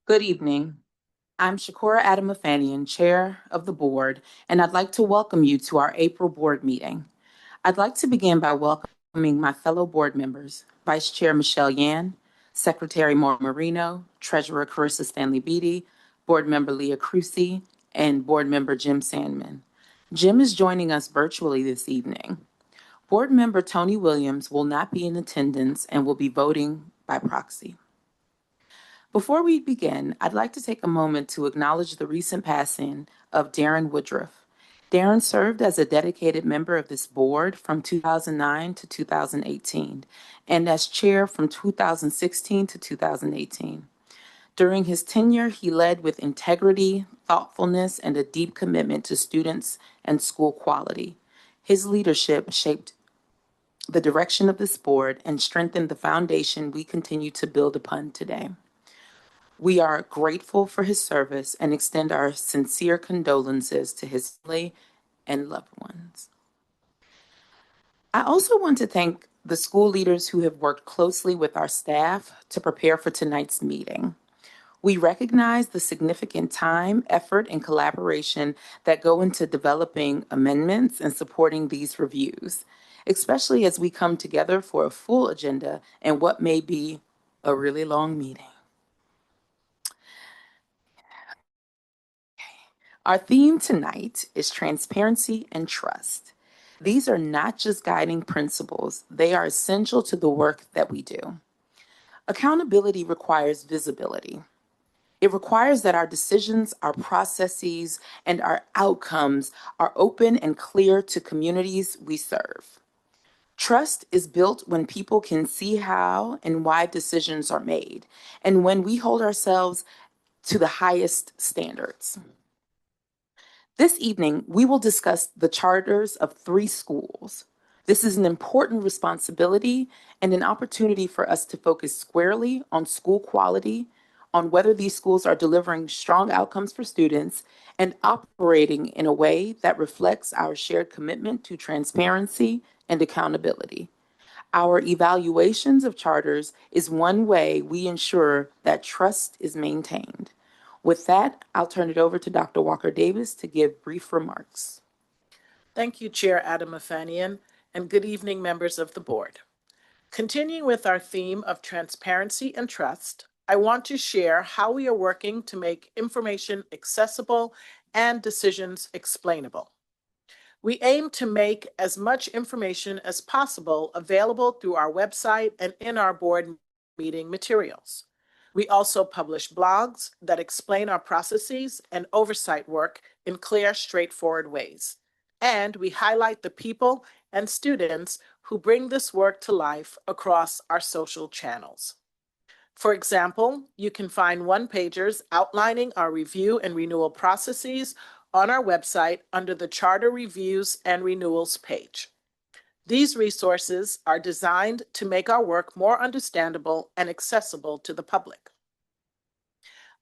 Good evening. I'm Shakura Adamafanian, Chair of the Board, and I'd like to welcome you to our April Board meeting. I'd like to begin by welcoming my fellow board members, Vice Chair Michelle Yan, Secretary Maura Marino, Treasurer Carissa Stanley Beatty, Board Member Leah Crucy, and Board Member Jim Sandman. Jim is joining us virtually this evening. Board Member Tony Williams will not be in attendance and will be voting by proxy. Before we begin, I'd like to take a moment to acknowledge the recent passing of Darren Woodruff. Darren served as a dedicated member of this board from 2009 to 2018 and as chair from 2016 to 2018. During his tenure, he led with integrity, thoughtfulness, and a deep commitment to students and school quality. His leadership shaped the direction of this board and strengthened the foundation we continue to build upon today. We are grateful for his service and extend our sincere condolences to his family and loved ones. I also want to thank the school leaders who have worked closely with our staff to prepare for tonight's meeting. We recognize the significant time, effort, and collaboration that go into developing amendments and supporting these reviews, especially as we come together for a full agenda and what may be a really long meeting. Our theme tonight is transparency and trust. These are not just guiding principles, they are essential to the work that we do. Accountability requires visibility. It requires that our decisions, our processes, and our outcomes are open and clear to communities we serve. Trust is built when people can see how and why decisions are made, and when we hold ourselves to the highest standards. This evening, we will discuss the charters of 3 schools. This is an important responsibility and an opportunity for us to focus squarely on school quality, on whether these schools are delivering strong outcomes for students, and operating in a way that reflects our shared commitment to transparency and accountability. Our evaluations of charters is one way we ensure that trust is maintained. With that, I'll turn it over to Dr. Walker Davis to give brief remarks. Thank you, Chair Adamafanian, and good evening, members of the board. Continuing with our theme of transparency and trust, I want to share how we are working to make information accessible and decisions explainable. We aim to make as much information as possible available through our website and in our board meeting materials. We also publish blogs that explain our processes and oversight work in clear, straightforward ways. And we highlight the people and students who bring this work to life across our social channels. For example, you can find one-pagers outlining our review and renewal processes on our website under the Charter Reviews and Renewals page. These resources are designed to make our work more understandable and accessible to the public.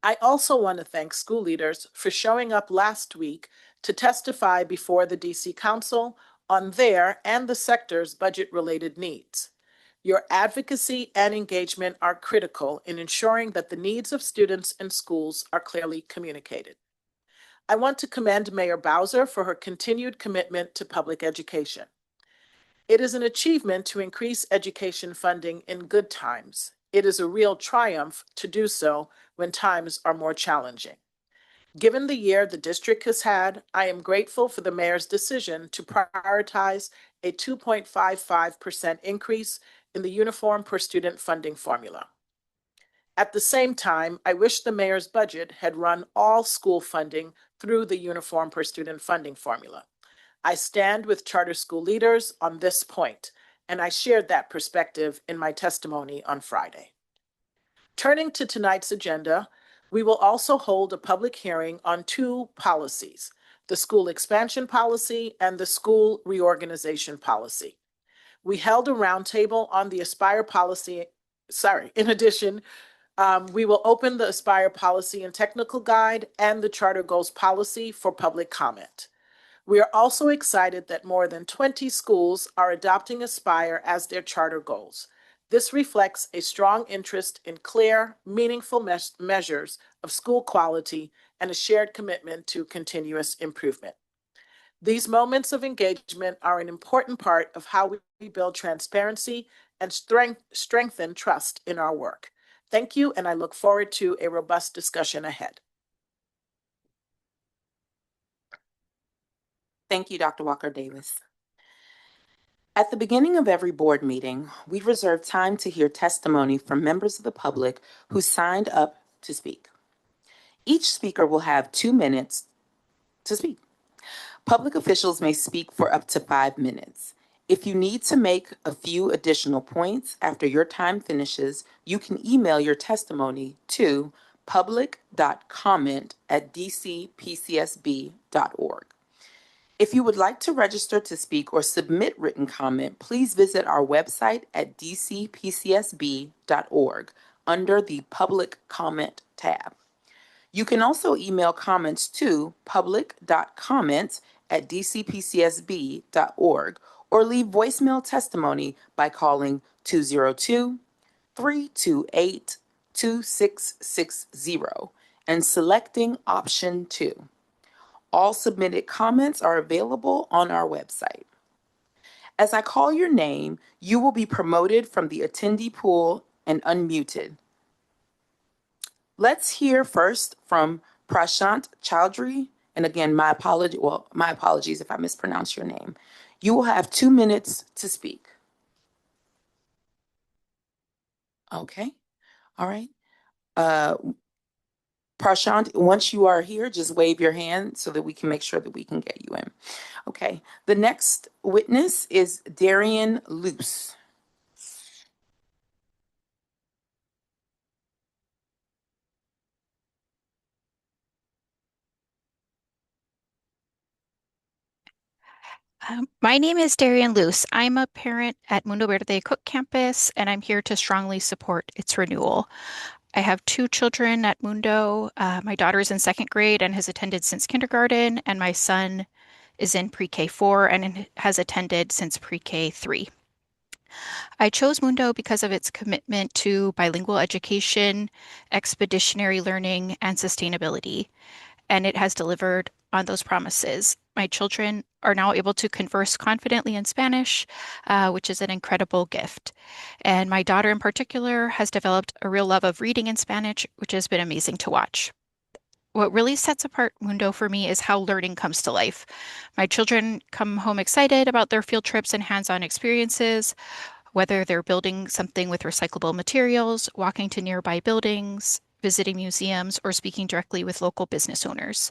I also want to thank school leaders for showing up last week to testify before the DC Council on their and the sector's budget-related needs. Your advocacy and engagement are critical in ensuring that the needs of students and schools are clearly communicated. I want to commend Mayor Bowser for her continued commitment to public education. It is an achievement to increase education funding in good times. It is a real triumph to do so when times are more challenging. Given the year the district has had, I am grateful for the mayor's decision to prioritize a 2.55% increase in the uniform per student funding formula. At the same time, I wish the mayor's budget had run all school funding through the uniform per student funding formula. I stand with charter school leaders on this point, and I shared that perspective in my testimony on Friday. Turning to tonight's agenda, we will also hold a public hearing on 2 policies, the school expansion policy and the school reorganization policy. We held a roundtable on the Aspire policy. In addition, we will open the Aspire policy and technical guide and the Charter Goals policy for public comment. We are also excited that more than 20 schools are adopting Aspire as their charter goals. This reflects a strong interest in clear, meaningful measures of school quality and a shared commitment to continuous improvement. These moments of engagement are an important part of how we build transparency and strengthen trust in our work. Thank you, and I look forward to a robust discussion ahead. Thank you, Dr. Walker Davis. At the beginning of every board meeting, we reserve time to hear testimony from members of the public who signed up to speak. Each speaker will have 2 minutes to speak. Public officials may speak for up to 5 minutes. If you need to make a few additional points after your time finishes, you can email your testimony to public.comment@dcpcsb.org. If you would like to register to speak or submit written comment, please visit our website at dcpcsb.org under the Public Comment tab. You can also email comments to public.comments@dcpcsb.org or leave voicemail testimony by calling 202-328-2660 and selecting option 2. All submitted comments are available on our website. As I call your name, you will be promoted from the attendee pool and unmuted. Let's hear first from Prashant Chowdhury. And again, my apologies if I mispronounce your name. You will have 2 minutes to speak. Okay. All right. Prashant, once you are here, just wave your hand so that we can make sure that we can get you in. Okay. The next witness is Darian Luce. My name is Darian Luce. I'm a parent at Mundo Verde Cook Campus, and I'm here to strongly support its renewal. I have 2 children at Mundo. My daughter is in 2nd grade and has attended since kindergarten, and my son is in pre-K 4 and has attended since pre-K 3. I chose Mundo because of its commitment to bilingual education, expeditionary learning, and sustainability, and it has delivered on those promises. My children are now able to converse confidently in Spanish, which is an incredible gift. And my daughter in particular has developed a real love of reading in Spanish, which has been amazing to watch. What really sets apart Mundo for me is how learning comes to life. My children come home excited about their field trips and hands-on experiences, whether they're building something with recyclable materials, walking to nearby buildings, visiting museums, or speaking directly with local business owners.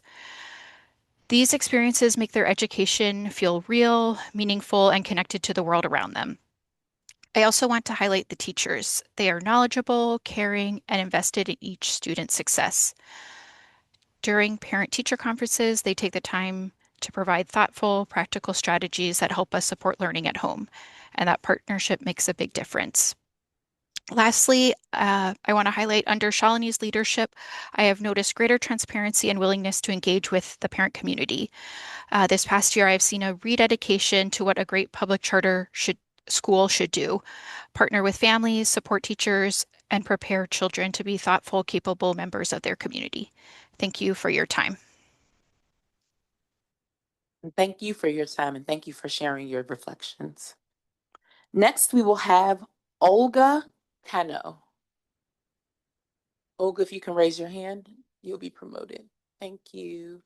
These experiences make their education feel real, meaningful, and connected to the world around them. I also want to highlight the teachers. They are knowledgeable, caring, and invested in each student's success. During parent-teacher conferences, they take the time to provide thoughtful, practical strategies that help us support learning at home, and that partnership makes a big difference. Lastly, I want to highlight under Shalini's leadership, I have noticed greater transparency and willingness to engage with the parent community. This past year, I've seen a rededication to what a great public charter school should do: partner with families, support teachers, and prepare children to be thoughtful, capable members of their community. Thank you for your time. Thank you for your time and thank you for sharing your reflections. Next, we will have Olga Cano. Olga, if you can raise your hand, you'll be promoted. Thank you.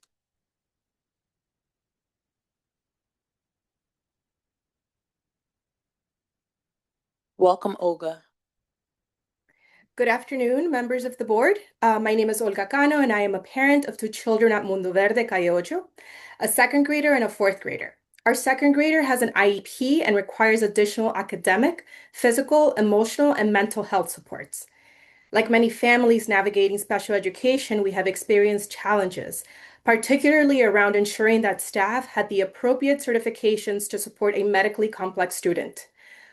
Welcome, Olga. Good afternoon, members of the board. My name is Olga Cano, and I am a parent of 2 children at Mundo Verde, Calle Ocho, a 2nd grader and a 4th grader. Our 2nd grader has an IEP and requires additional academic, physical, emotional, and mental health supports. Like many families navigating special education, we have experienced challenges, particularly around ensuring that staff had the appropriate certifications to support a medically complex student.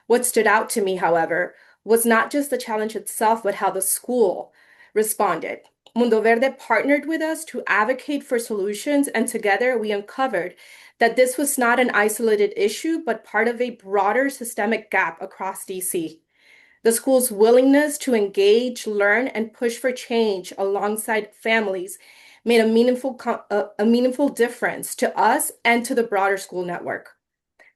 What stood out to me, however, was not just the challenge itself, but how the school responded. Mundo Verde partnered with us to advocate for solutions, and together we uncovered that this was not an isolated issue, but part of a broader systemic gap across DC. The school's willingness to engage, learn, and push for change alongside families made a meaningful difference to us and to the broader school network.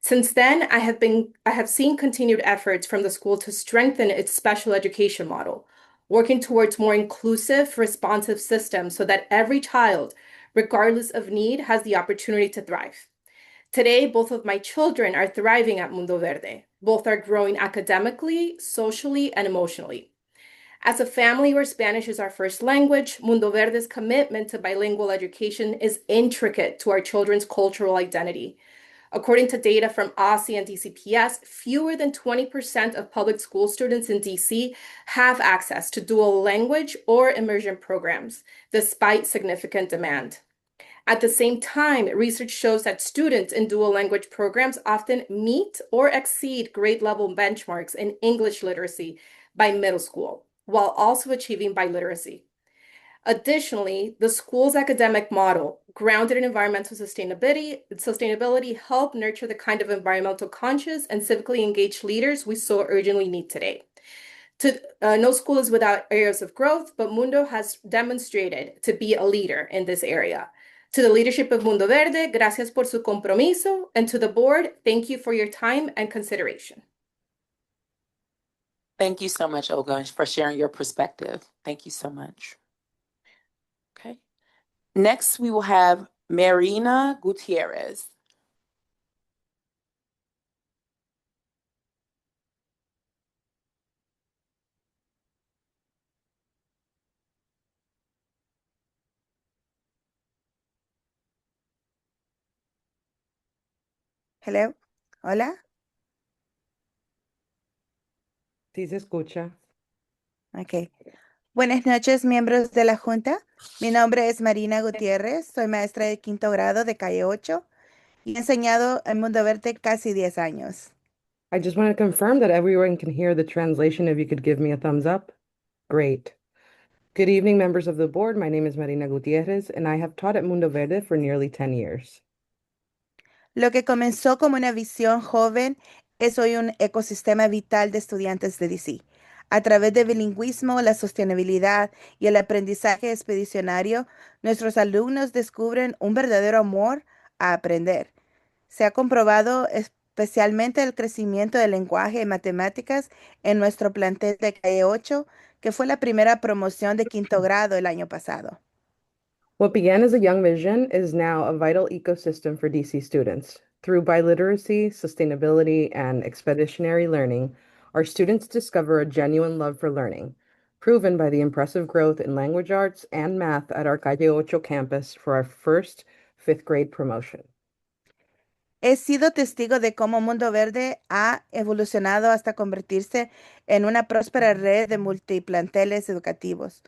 Since then, I have seen continued efforts from the school to strengthen its special education model, working towards more inclusive, responsive systems so that every child, regardless of need, has the opportunity to thrive. Today, both of my children are thriving at Mundo Verde. Both are growing academically, socially, and emotionally. As a family where Spanish is our first language, Mundo Verde's commitment to bilingual education is intricate to our children's cultural identity. According to data from OSSI and DCPS, fewer than 20% of public school students in DC have access to dual language or immersion programs, despite significant demand. At the same time, research shows that students in dual language programs often meet or exceed grade level benchmarks in English literacy by middle school, while also achieving biliteracy. Additionally, the school's academic model, grounded in environmental sustainability help nurture the kind of environmental conscious and civically engaged leaders we so urgently need today. No school is without areas of growth, but Mundo has demonstrated to be a leader in this area. To the leadership of Mundo Verde, gracias por su compromiso, and to the board, thank you for your time and consideration. Thank you so much, Olga, for sharing your perspective. Thank you so much. Okay. Next, we will have Marina Gutierrez. Hello. Hola. Sí se escucha. Ok. Buenas noches, miembros de la Junta. Mi nombre es Marina Gutiérrez. Soy maestra de quinto grado de Calle 8 y he enseñado en Mundo Verde casi 10 años. I just want to confirm that everyone can hear the translation. If you could give me a thumbs up. Great. Good evening, members of the board. My name is Marina Gutierrez, and I have taught at Mundo Verde for nearly 10 years. Lo que comenzó como una visión joven es hoy un ecosistema vital de estudiantes de DC. A través del bilingüismo, la sostenibilidad y el aprendizaje expedicionario, nuestros alumnos descubren un verdadero amor a aprender. Se ha comprobado especialmente el crecimiento del lenguaje y matemáticas en nuestro plantel de Calle 8, que fue la primera promoción de quinto grado el año pasado. What began as a young vision is now a vital ecosystem for DC students. Through biliteracy, sustainability, and expeditionary learning, our students discover a genuine love for learning, proven by the impressive growth in language arts and math at our Calle Ocho campus for our first fifth grade promotion. He sido testigo de cómo Mundo Verde ha evolucionado hasta convertirse en una próspera red de multiplanteles educativos.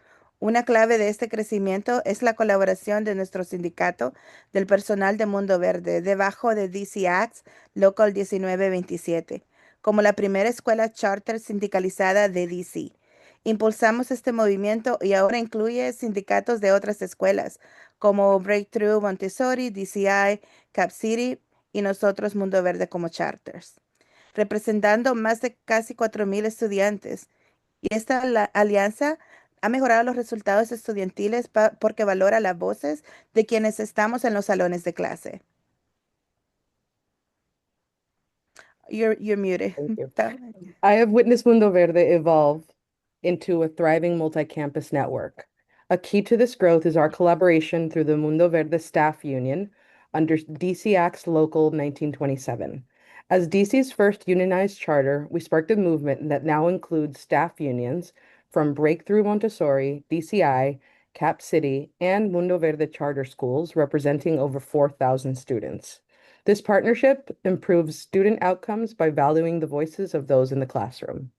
Una clave de este crecimiento es la colaboración de nuestro sindicato del personal de Mundo Verde, debajo de DC Acts Local 1927, como la primera escuela charter sindicalizada de DC. Impulsamos este movimiento y ahora incluye sindicatos de otras escuelas, como Breakthrough Montessori, DCI, Cap City, y nosotros Mundo Verde como charters, representando más de casi 4,000 estudiantes. Y esta alianza ha mejorado los resultados estudiantiles porque valora las voces de quienes estamos en los salones de clase. You're muted. Thank you. I have witnessed Mundo Verde evolve into a thriving multi-campus network. A key to this growth is our collaboration through the Mundo Verde Staff Union under DC Acts Local 1927. As DC's first unionized charter, we sparked a movement that now includes staff unions from Breakthrough Montessori, DCI, Cap City, and Mundo Verde charter schools representing over 4,000 students. This partnership improves student outcomes by valuing the voices of those in the classroom.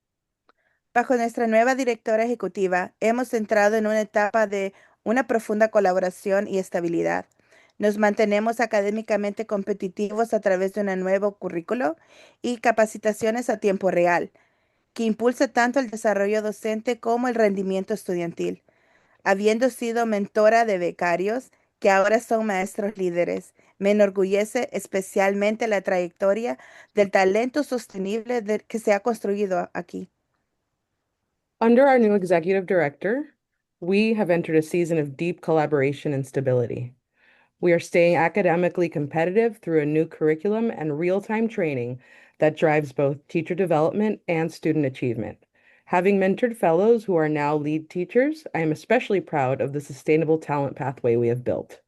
Bajo nuestra nueva directora ejecutiva, hemos entrado en una etapa de una profunda colaboración y estabilidad. Nos mantenemos académicamente competitivos a través de un nuevo currículo y capacitaciones a tiempo real, que impulsa tanto el desarrollo docente como el rendimiento estudiantil. Habiendo sido mentora de becarios que ahora son maestros líderes, me enorgullece especialmente la trayectoria del talento sostenible que se ha construido aquí. Under our new executive director, we have entered a season of deep collaboration and stability. We are staying academically competitive through a new curriculum and real-time training that drives both teacher development and student achievement. Having mentored fellows who are now lead teachers, I am especially proud of the sustainable talent pathway we have built.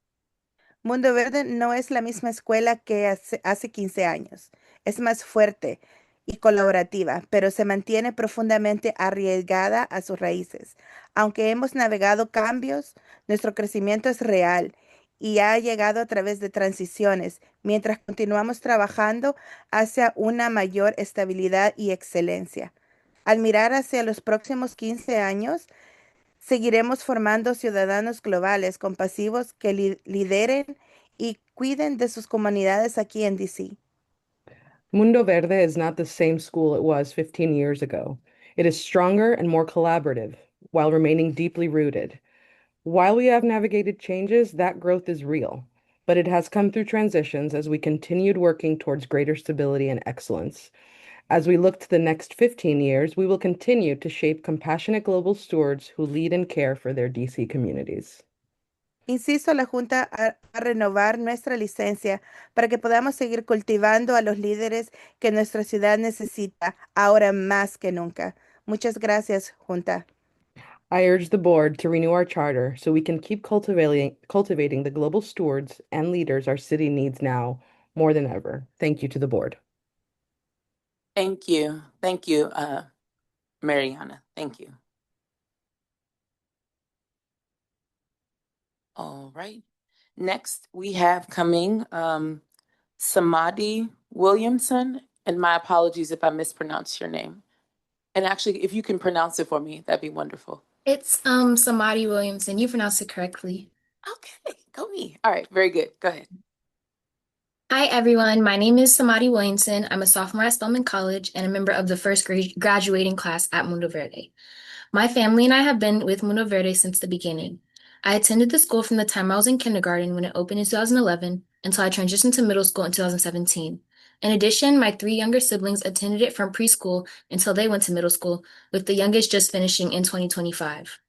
Mundo Verde no es la misma escuela que hace 15 años. Es más fuerte y colaborativa, pero se mantiene profundamente arraigada a sus raíces. Aunque hemos navegado cambios, nuestro crecimiento es real y ha llegado a través de transiciones, mientras continuamos trabajando hacia una mayor estabilidad y excelencia. Al mirar hacia los próximos 15 años, seguiremos formando ciudadanos globales compasivos que lideren y cuiden de sus comunidades aquí en DC. Mundo Verde is not the same school it was 15 years ago. It is stronger and more collaborative while remaining deeply rooted. While we have navigated changes, that growth is real, but it has come through transitions as we continued working towards greater stability and excellence. As we look to the next 15 years, we will continue to shape compassionate global stewards who lead and care for their DC communities. Insisto a la Junta a renovar nuestra licencia para que podamos seguir cultivando a los líderes que nuestra ciudad necesita ahora más que nunca. Muchas gracias, Junta. I urge the board to renew our charter so we can keep cultivating the global stewards and leaders our city needs now more than ever. Thank you to the board. Thank you. Thank you, Mariana. Thank you. All right. Next, we have coming Samadhi Williamson, and my apologies if I mispronounce your name. And actually, if you can pronounce it for me, that'd be wonderful. It's Samadi Williamson. You pronounced it correctly. Okay, go me. All right, very good. Go ahead. Hi everyone, my name is Samadi Williamson. I'm a sophomore at Spelman College and a member of the first graduating class at Mundo Verde. My family and I have been with Mundo Verde since the beginning. I attended the school from the time I was in kindergarten when it opened in 2011 until I transitioned to middle school in 2017. In addition, my three younger siblings attended it from preschool until they went to middle school, with the youngest just finishing in 2025.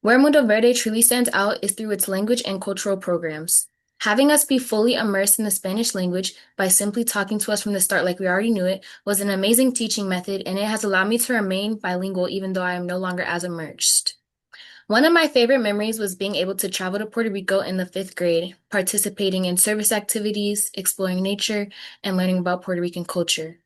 Where Mundo Verde truly stands out is through its language and cultural programs. Having us be fully immersed in the Spanish language by simply talking to us from the start like we already knew it was an amazing teaching method, and it has allowed me to remain bilingual even though I am no longer as immersed. One of my favorite memories was being able to travel to Puerto Rico in the 5th grade, participating in service activities, exploring nature, and learning about Puerto Rican culture.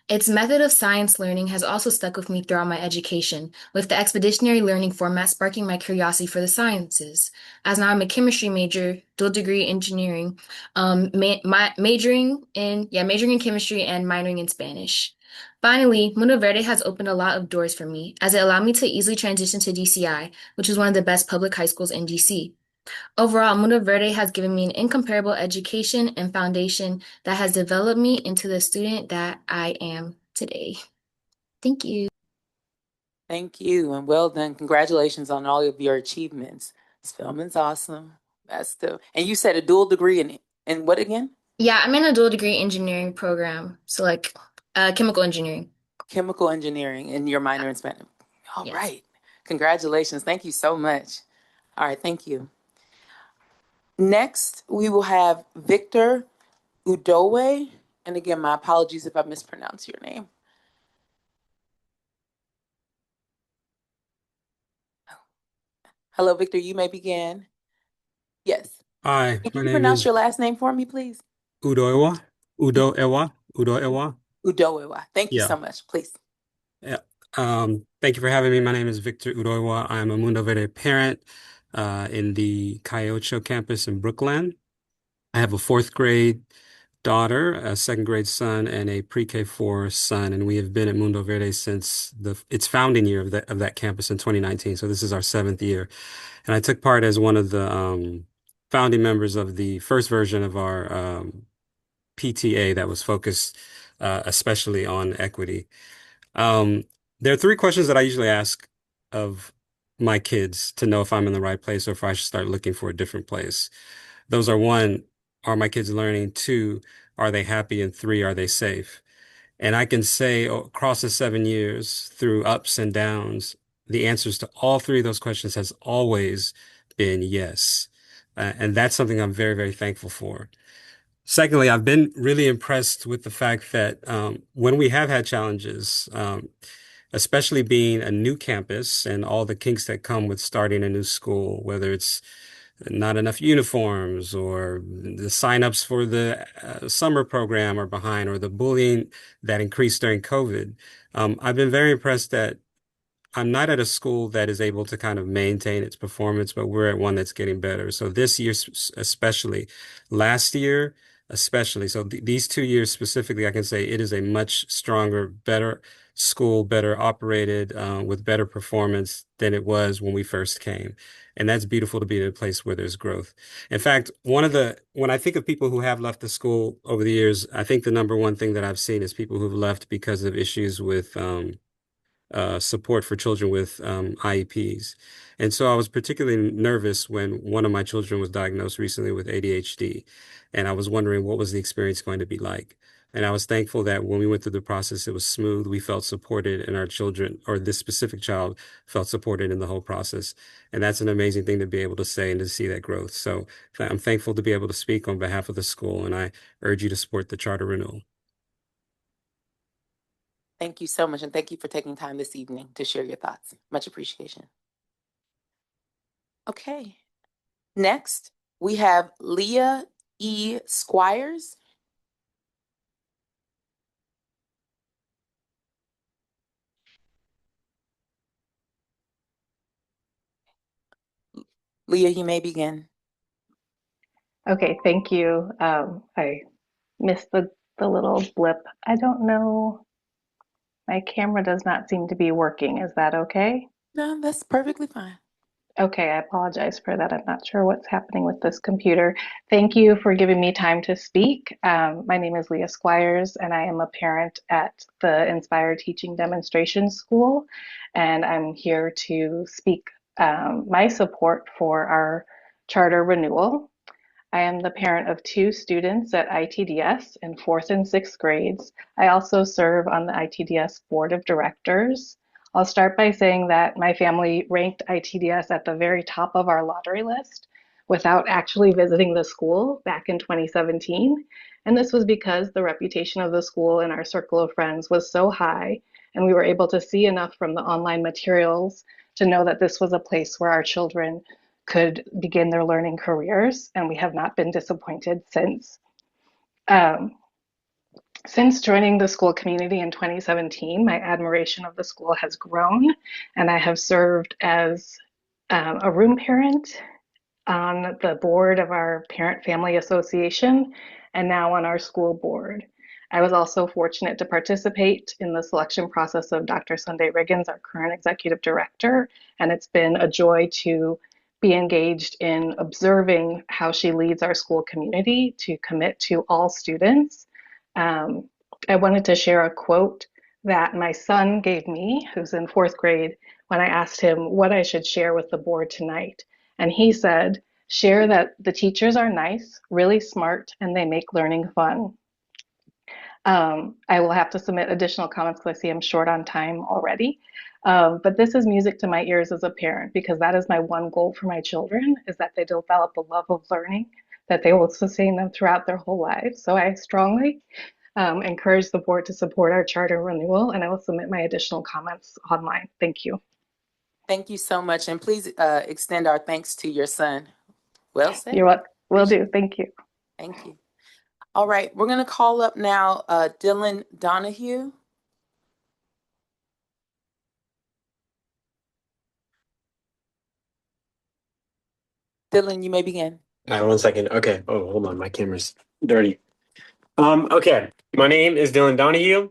Its method of science learning has also stuck with me throughout my education, with the expeditionary learning format sparking my curiosity for the sciences. As now I'm a chemistry major, dual degree engineering, majoring in chemistry and minoring in Spanish. Finally, Mundo Verde has opened a lot of doors for me, as it allowed me to easily transition to DCI, which is one of the best public high schools in DC. Overall, Mundo Verde has given me an incomparable education and foundation that has developed me into the student that I am today. Thank you. Thank you, and well done. Congratulations on all of your achievements. Spelman's awesome. That's the, and you said a dual degree in what again? Yeah, I'm in a dual degree engineering program, so like chemical engineering. Chemical engineering, and your minor in Spanish. All Yes. right. Congratulations. Thank you so much. All right, thank you. Next, we will have Victor Udowe. And again, my apologies if I mispronounce your name. Hello, Victor, you may begin. Yes. Hi, Can my you name pronounce is your last name for me, please? Udoewa. Udoewa. Udowe. Thank you so Yeah. much. Please. Yeah. Thank you for having me. My name is Victor Udoewa. I'm a Mundo Verde parent in the Cayocho campus in Brookland. I have a fourth grade daughter, a second grade son, and a pre-K 4 son, and we have been at Mundo Verde since its founding year of that campus in 2019. So this is our seventh year, and I took part as one of the founding members of the first version of our PTA that was focused especially on equity. There are three questions that I usually ask of my kids to know if I'm in the right place or if I should start looking for a different place. Those are one, are my kids learning? Two, are they happy? And three, are they safe? And I can say across the 7 years, through ups and downs, the answers to all three of those questions has always been yes. And that's something I'm very, very thankful for. Secondly, I've been really impressed with the fact that when we have had challenges, especially being a new campus and all the kinks that come with starting a new school, whether it's not enough uniforms or the signups for the summer program are behind or the bullying that increased during COVID. I've been very impressed that I'm not at a school that is able to kind of maintain its performance, but we're at one that's getting better. So this year, especially, last year, especially. So th these 2 years specifically, I can say it is a much stronger, better school, better operated, with better performance than it was when we first came. And that's beautiful to be in a place where there's growth. In fact, when I think of people who have left the school over the years, I think the number one thing that I've seen is people who've left because of issues with, support for children with IEPs. And so I was particularly nervous when one of my children was diagnosed recently with ADHD. And I was wondering what was the experience going to be like. And I was thankful that when we went through the process, it was smooth. We felt supported, and our children, or this specific child, felt supported in the whole process. And that's an amazing thing to be able to say and to see that growth. So I'm thankful to be able to speak on behalf of the school, and I urge you to support the charter renewal. Thank you so much, and thank you for taking time this evening to share your thoughts. Much appreciation. Okay. Next, we have Leah E. Squires. Leah, you may begin. Okay, thank you. I missed the little blip. I don't know. My camera does not seem to be working. Is that okay? No, that's perfectly fine. Okay, I apologize for that. I'm not sure what's happening with this computer. Thank you for giving me time to speak. My name is Leah Squires, and I am a parent at the Inspired Teaching Demonstration School, and I'm here to speak my support for our charter renewal. I am the parent of two students at ITDS in fourth and sixth grades. I also serve on the ITDS board of directors. I'll start by saying that my family ranked ITDS at the very top of our lottery list without actually visiting the school back in 2017. And this was because the reputation of the school in our circle of friends was so high, and we were able to see enough from the online materials to know that this was a place where our children could begin their learning careers, and we have not been disappointed since. Um, since joining the school community in 2017, my admiration of the school has grown, and I have served as a room parent on the board of our Parent Family Association and now on our school board. I was also fortunate to participate in the selection process of Dr. Sunday Riggins, our current executive director, and it's been a joy to be engaged in observing how she leads our school community to commit to all students. Um, I wanted to share a quote that my son gave me, who's in fourth grade, when I asked him what I should share with the board tonight. And he said, share that the teachers are nice, really smart, and they make learning fun. I will have to submit additional comments because I see I'm short on time already. But this is music to my ears as a parent because that is my one goal for my children is that they develop a love of learning, that they will sustain them throughout their whole lives. So I strongly encourage the board to support our charter renewal, and I will submit my additional comments online. Thank you. Thank you so much, and please extend our thanks to your son. Well said. You're welcome. Will do. Thank you. Thank you. All right, we're going to call up now Dylan Donahue. Dylan, you may begin. All right, 1 second. Okay. Oh, hold on. My camera's dirty. Okay. My name is Dylan Donahue.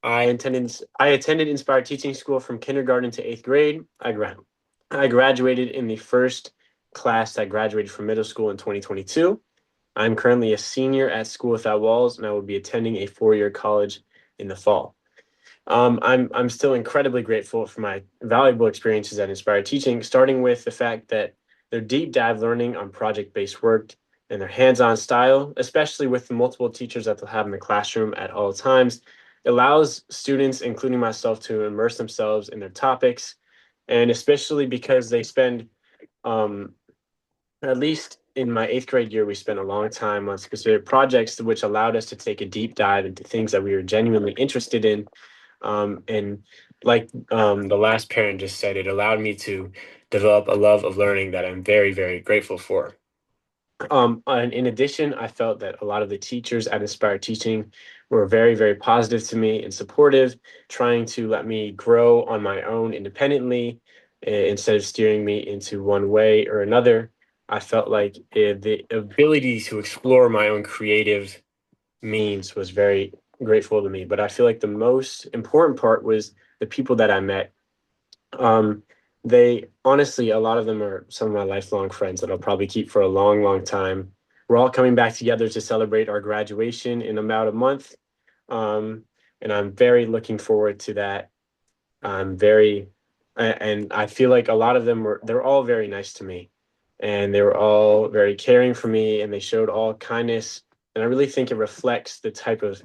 I attended Inspired Teaching School from kindergarten to 8th grade. I graduated in the first class that graduated from middle school in 2022. I'm currently a senior at School Without Walls, and I will be attending a 4-year college in the fall. I'm still incredibly grateful for my valuable experiences at Inspired Teaching, starting with the fact that their deep dive learning on project-based work and their hands-on style, especially with the multiple teachers that they'll have in the classroom at all times, allows students, including myself, to immerse themselves in their topics and especially because they spend, at least in my 8th grade year, we spent a long time on specific projects, which allowed us to take a deep dive into things that we were genuinely interested in. And like the last parent just said, it allowed me to develop a love of learning that I'm very, very grateful for. And in addition, I felt that a lot of the teachers at Inspired Teaching were very, very positive to me and supportive, trying to let me grow on my own independently instead of steering me into one way or another. I felt like the ability to explore my own creative means was very grateful to me. But I feel like the most important part was the people that I met. They honestly, a lot of them are some of my lifelong friends that I'll probably keep for a long, long time. We're all coming back together to celebrate our graduation in about a month. And I'm very looking forward to that. I'm very, and I feel like a lot of them they're all very nice to me. And they were all very caring for me, and they showed all kindness. And I really think it reflects the type of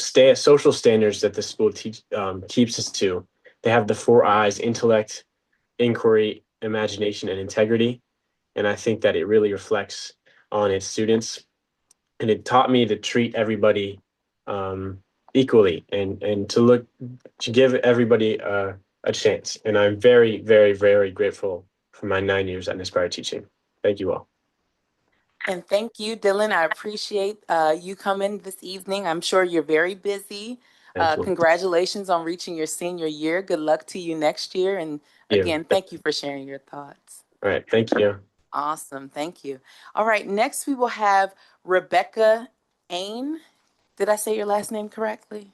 social standards that the school keeps us to. They have the 4 I's: intellect, inquiry, imagination, and integrity. And I think that it really reflects on its students. And it taught me to treat everybody equally, and to give everybody a chance. And I'm very, very, very grateful for my 9 years at Inspired Teaching. Thank you all. And thank you, Dylan. I appreciate you coming this evening. I'm sure you're very busy. Thank you. Congratulations on reaching your senior year. Good luck to you next year. And again, thank you for sharing your thoughts. All right. Thank you. Awesome. Thank you. All right. Next, we will have Rebecca Ain. Did I say your last name correctly?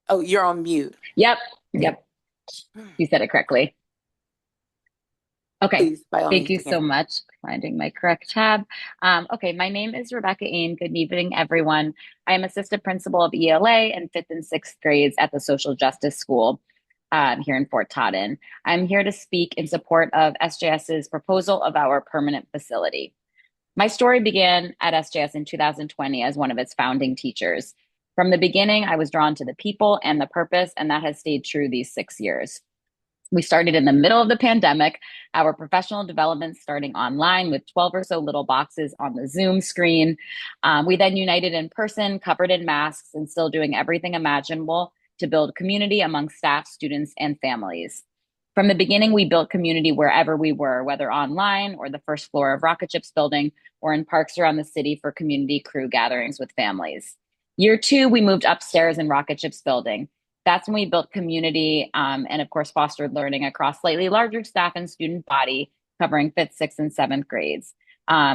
Oh, you're on mute. Yep. You said it correctly. Okay. Please, by all Thank means, you so much. Finding my correct tab. Okay, my name is Rebecca Ain. Good evening, everyone. I am assistant principal of ELA in 5th and 6th grades at the Social Justice School here in Fort Totten. I'm here to speak in support of SJS's proposal of our permanent facility. My story began at SJS in 2020 as one of its founding teachers. From the beginning, I was drawn to the people and the purpose, and that has stayed true these 6 years. We started in the middle of the pandemic, our professional development starting online with 12 or so little boxes on the Zoom screen. We then united in person, covered in masks, and still doing everything imaginable to build community among staff, students, and families. From the beginning, we built community wherever we were, whether online or the first floor of Rocket Chips building or in parks around the city for community crew gatherings with families. Year 2, we moved upstairs in Rocket Chips building. That's when we built community and, of course, fostered learning across slightly larger staff and student body, covering 5th, 6th, and 7th grades.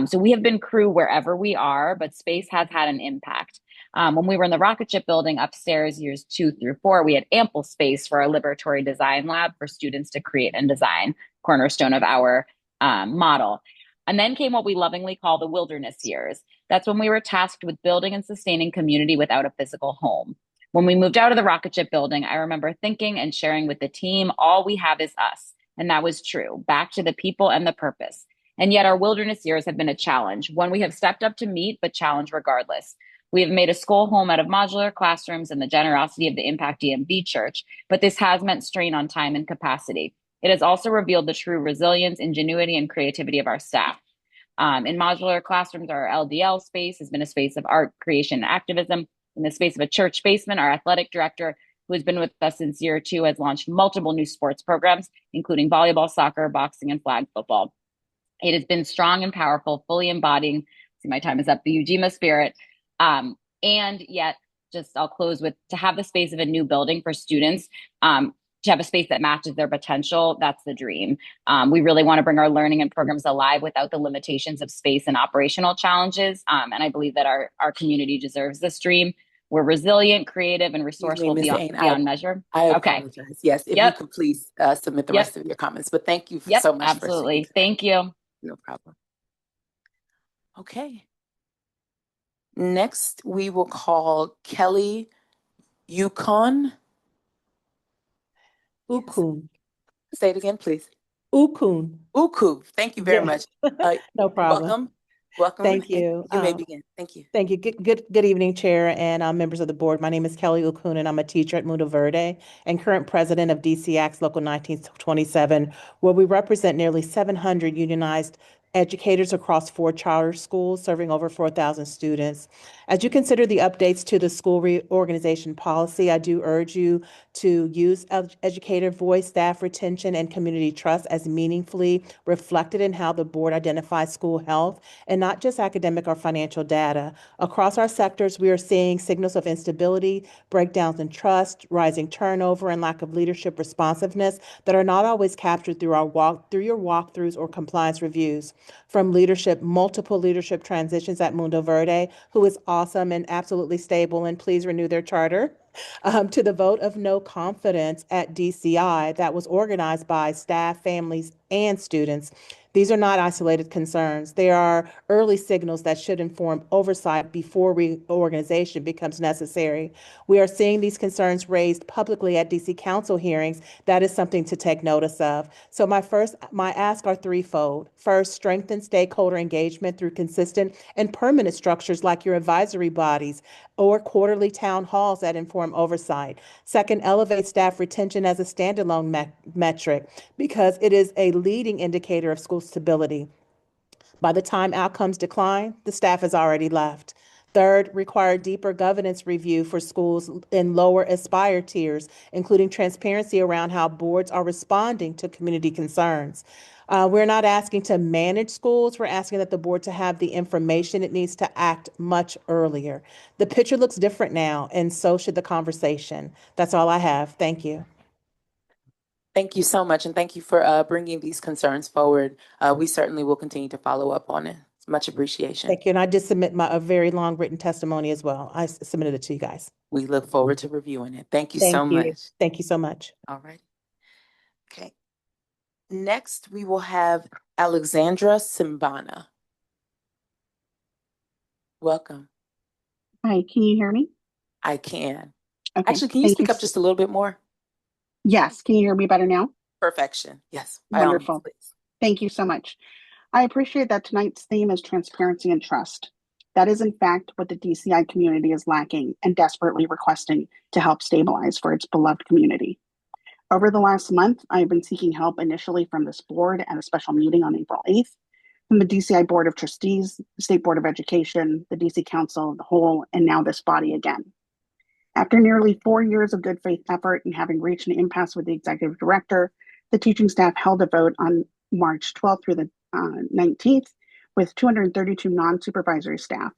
So we have been crew wherever we are, but space has had an impact. When we were in the Rocket Ship building upstairs, years 2 through 4, we had ample space for our liberatory design lab for students to create and design, cornerstone of our model. And then came what we lovingly call the wilderness years. That's when we were tasked with building and sustaining community without a physical home. When we moved out of the Rocket Ship building, I remember thinking and sharing with the team, all we have is us. And that was true, back to the people and the purpose. And yet our wilderness years have been a challenge, one we have stepped up to meet, but challenge regardless. We have made a school home out of modular classrooms and the generosity of the Impact DMV Church, but this has meant strain on time and capacity. It has also revealed the true resilience, ingenuity, and creativity of our staff. In modular classrooms, our LDL space has been a space of art, creation, and activism. In the space of a church basement, our athletic director, who has been with us since year 2, has launched multiple new sports programs, including volleyball, soccer, boxing, and flag football. It has been strong and powerful, fully embodying, see my time is up, the Ujima spirit. And yet, just I'll close with, to have the space of a new building for students, to have a space that matches their potential, that's the dream. We really want to bring our learning and programs alive without the limitations of space and operational challenges. And I believe that our community deserves this dream. We're resilient, creative, and resourceful beyond measure. I apologize. Yes, if you could please submit the rest of your comments. But thank you so much. Absolutely. Thank you. No problem. Okay. Next, we will call Kelly Yukon. Ukun. Say it again, please. Ukun. Uku. Thank you very much. No problem. Welcome. Welcome. Thank And you. you may begin. Thank you. Thank you. Good evening, Chair and members of the board. My name is Kelly Okunin. I'm a teacher at Mundo Verde and current president of DCAC's Local 1927, where we represent nearly 700 unionized educators across 4 charter schools serving over 4,000 students. As you consider the updates to the school reorganization policy, I do urge you to use educator voice, staff retention, and community trust as meaningfully reflected in how the board identifies school health and not just academic or financial data. Across our sectors, we are seeing signals of instability, breakdowns in trust, rising turnover, and lack of leadership responsiveness that are not always captured through your walkthroughs or compliance reviews. From multiple leadership transitions at Mundo Verde, who is awesome and absolutely stable, and please renew their charter, to the vote of no confidence at DCI that was organized by staff, families, and students. These are not isolated concerns. They are early signals that should inform oversight before reorganization becomes necessary. We are seeing these concerns raised publicly at DC Council hearings. That is something to take notice of. So my ask are threefold. First, strengthen stakeholder engagement through consistent and permanent structures like your advisory bodies or quarterly town halls that inform oversight. Second, elevate staff retention as a standalone metric because it is a leading indicator of school stability. By the time outcomes decline, the staff has already left. Third, require deeper governance review for schools in lower Aspire tiers, including transparency around how boards are responding to community concerns. We're not asking to manage schools, we're asking that the board to have the information it needs to act much earlier. The picture looks different now, and so should the conversation. That's all I have. Thank you. Thank you so much, and thank you for bringing these concerns forward. We certainly will continue to follow up on it. It's much appreciation. Thank you. And I did submit a very long written testimony as well. I submitted it to you guys. We look forward to reviewing it. Thank you so much. Thank you so much. All right. Okay. Next, we will have Alexandra Simbana. Welcome. Hi, can you hear me? I can. Okay, Actually, can you thank speak you. up just a little bit more? Yes, can you hear me better now? Perfection. Yes. By all means, Wonderful. please. Thank you so much. I appreciate that tonight's theme is transparency and trust. That is, in fact, what the DCI community is lacking and desperately requesting to help stabilize for its beloved community. Over the last month, I have been seeking help initially from this board at a special meeting on April 8th, from the DCI Board of Trustees, the State Board of Education, the DC Council, the whole, and now this body again. After nearly 4 years of good faith effort and having reached an impasse with the executive director, the teaching staff held a vote on March 12th through the 19th with 232 non-supervisory staff.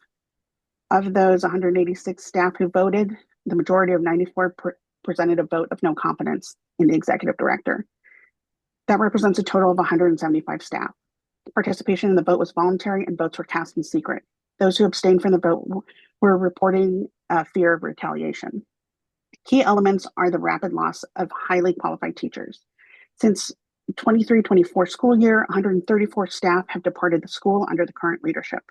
Of those 186 staff who voted, the majority of 94 presented a vote of no confidence in the executive director. That represents a total of 175 staff. Participation in the vote was voluntary and votes were cast in secret. Those who abstained from the vote were reporting fear of retaliation. Key elements are the rapid loss of highly qualified teachers. Since 23-24 school year, 134 staff have departed the school under the current leadership.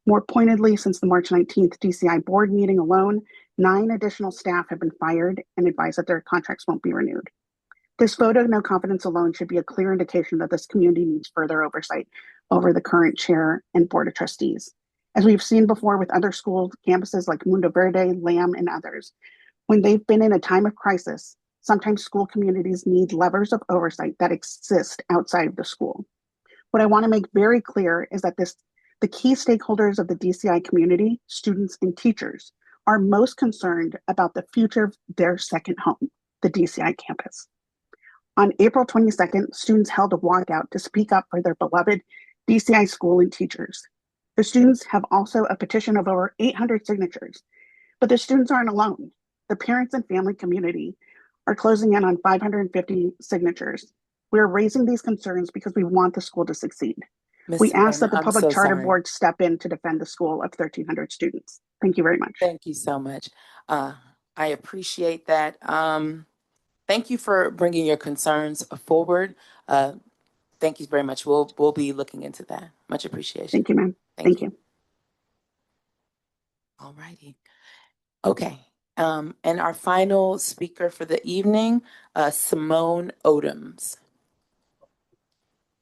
More pointedly, since the March 19th DCI board meeting alone, 9 additional staff have been fired and advised that their contracts won't be renewed. This vote of no confidence alone should be a clear indication that this community needs further oversight over the current chair and board of trustees. As we've seen before with other school campuses like Mundo Verde, Lamb, and others, when they've been in a time of crisis, sometimes school communities need levers of oversight that exist outside of the school. What I want to make very clear is that the key stakeholders of the DCI community, students and teachers, are most concerned about the future of their second home, the DCI campus. On April 22nd, students held a walkout to speak up for their beloved DCI school and teachers. The students have also a petition of over 800 signatures, but the students aren't alone. The parents and family community are closing in on 550 signatures. We're raising these concerns because we want the school to succeed. We ask that the Public Charter Board step in to defend the school of 1,300 students. Thank you very much. Thank you so much. I appreciate that. Thank you for bringing your concerns forward. Thank you very much. We'll be looking into that. Much appreciation. Thank you, ma'am. Thank you. All righty. Okay. And our final speaker for the evening, Simone Odoms.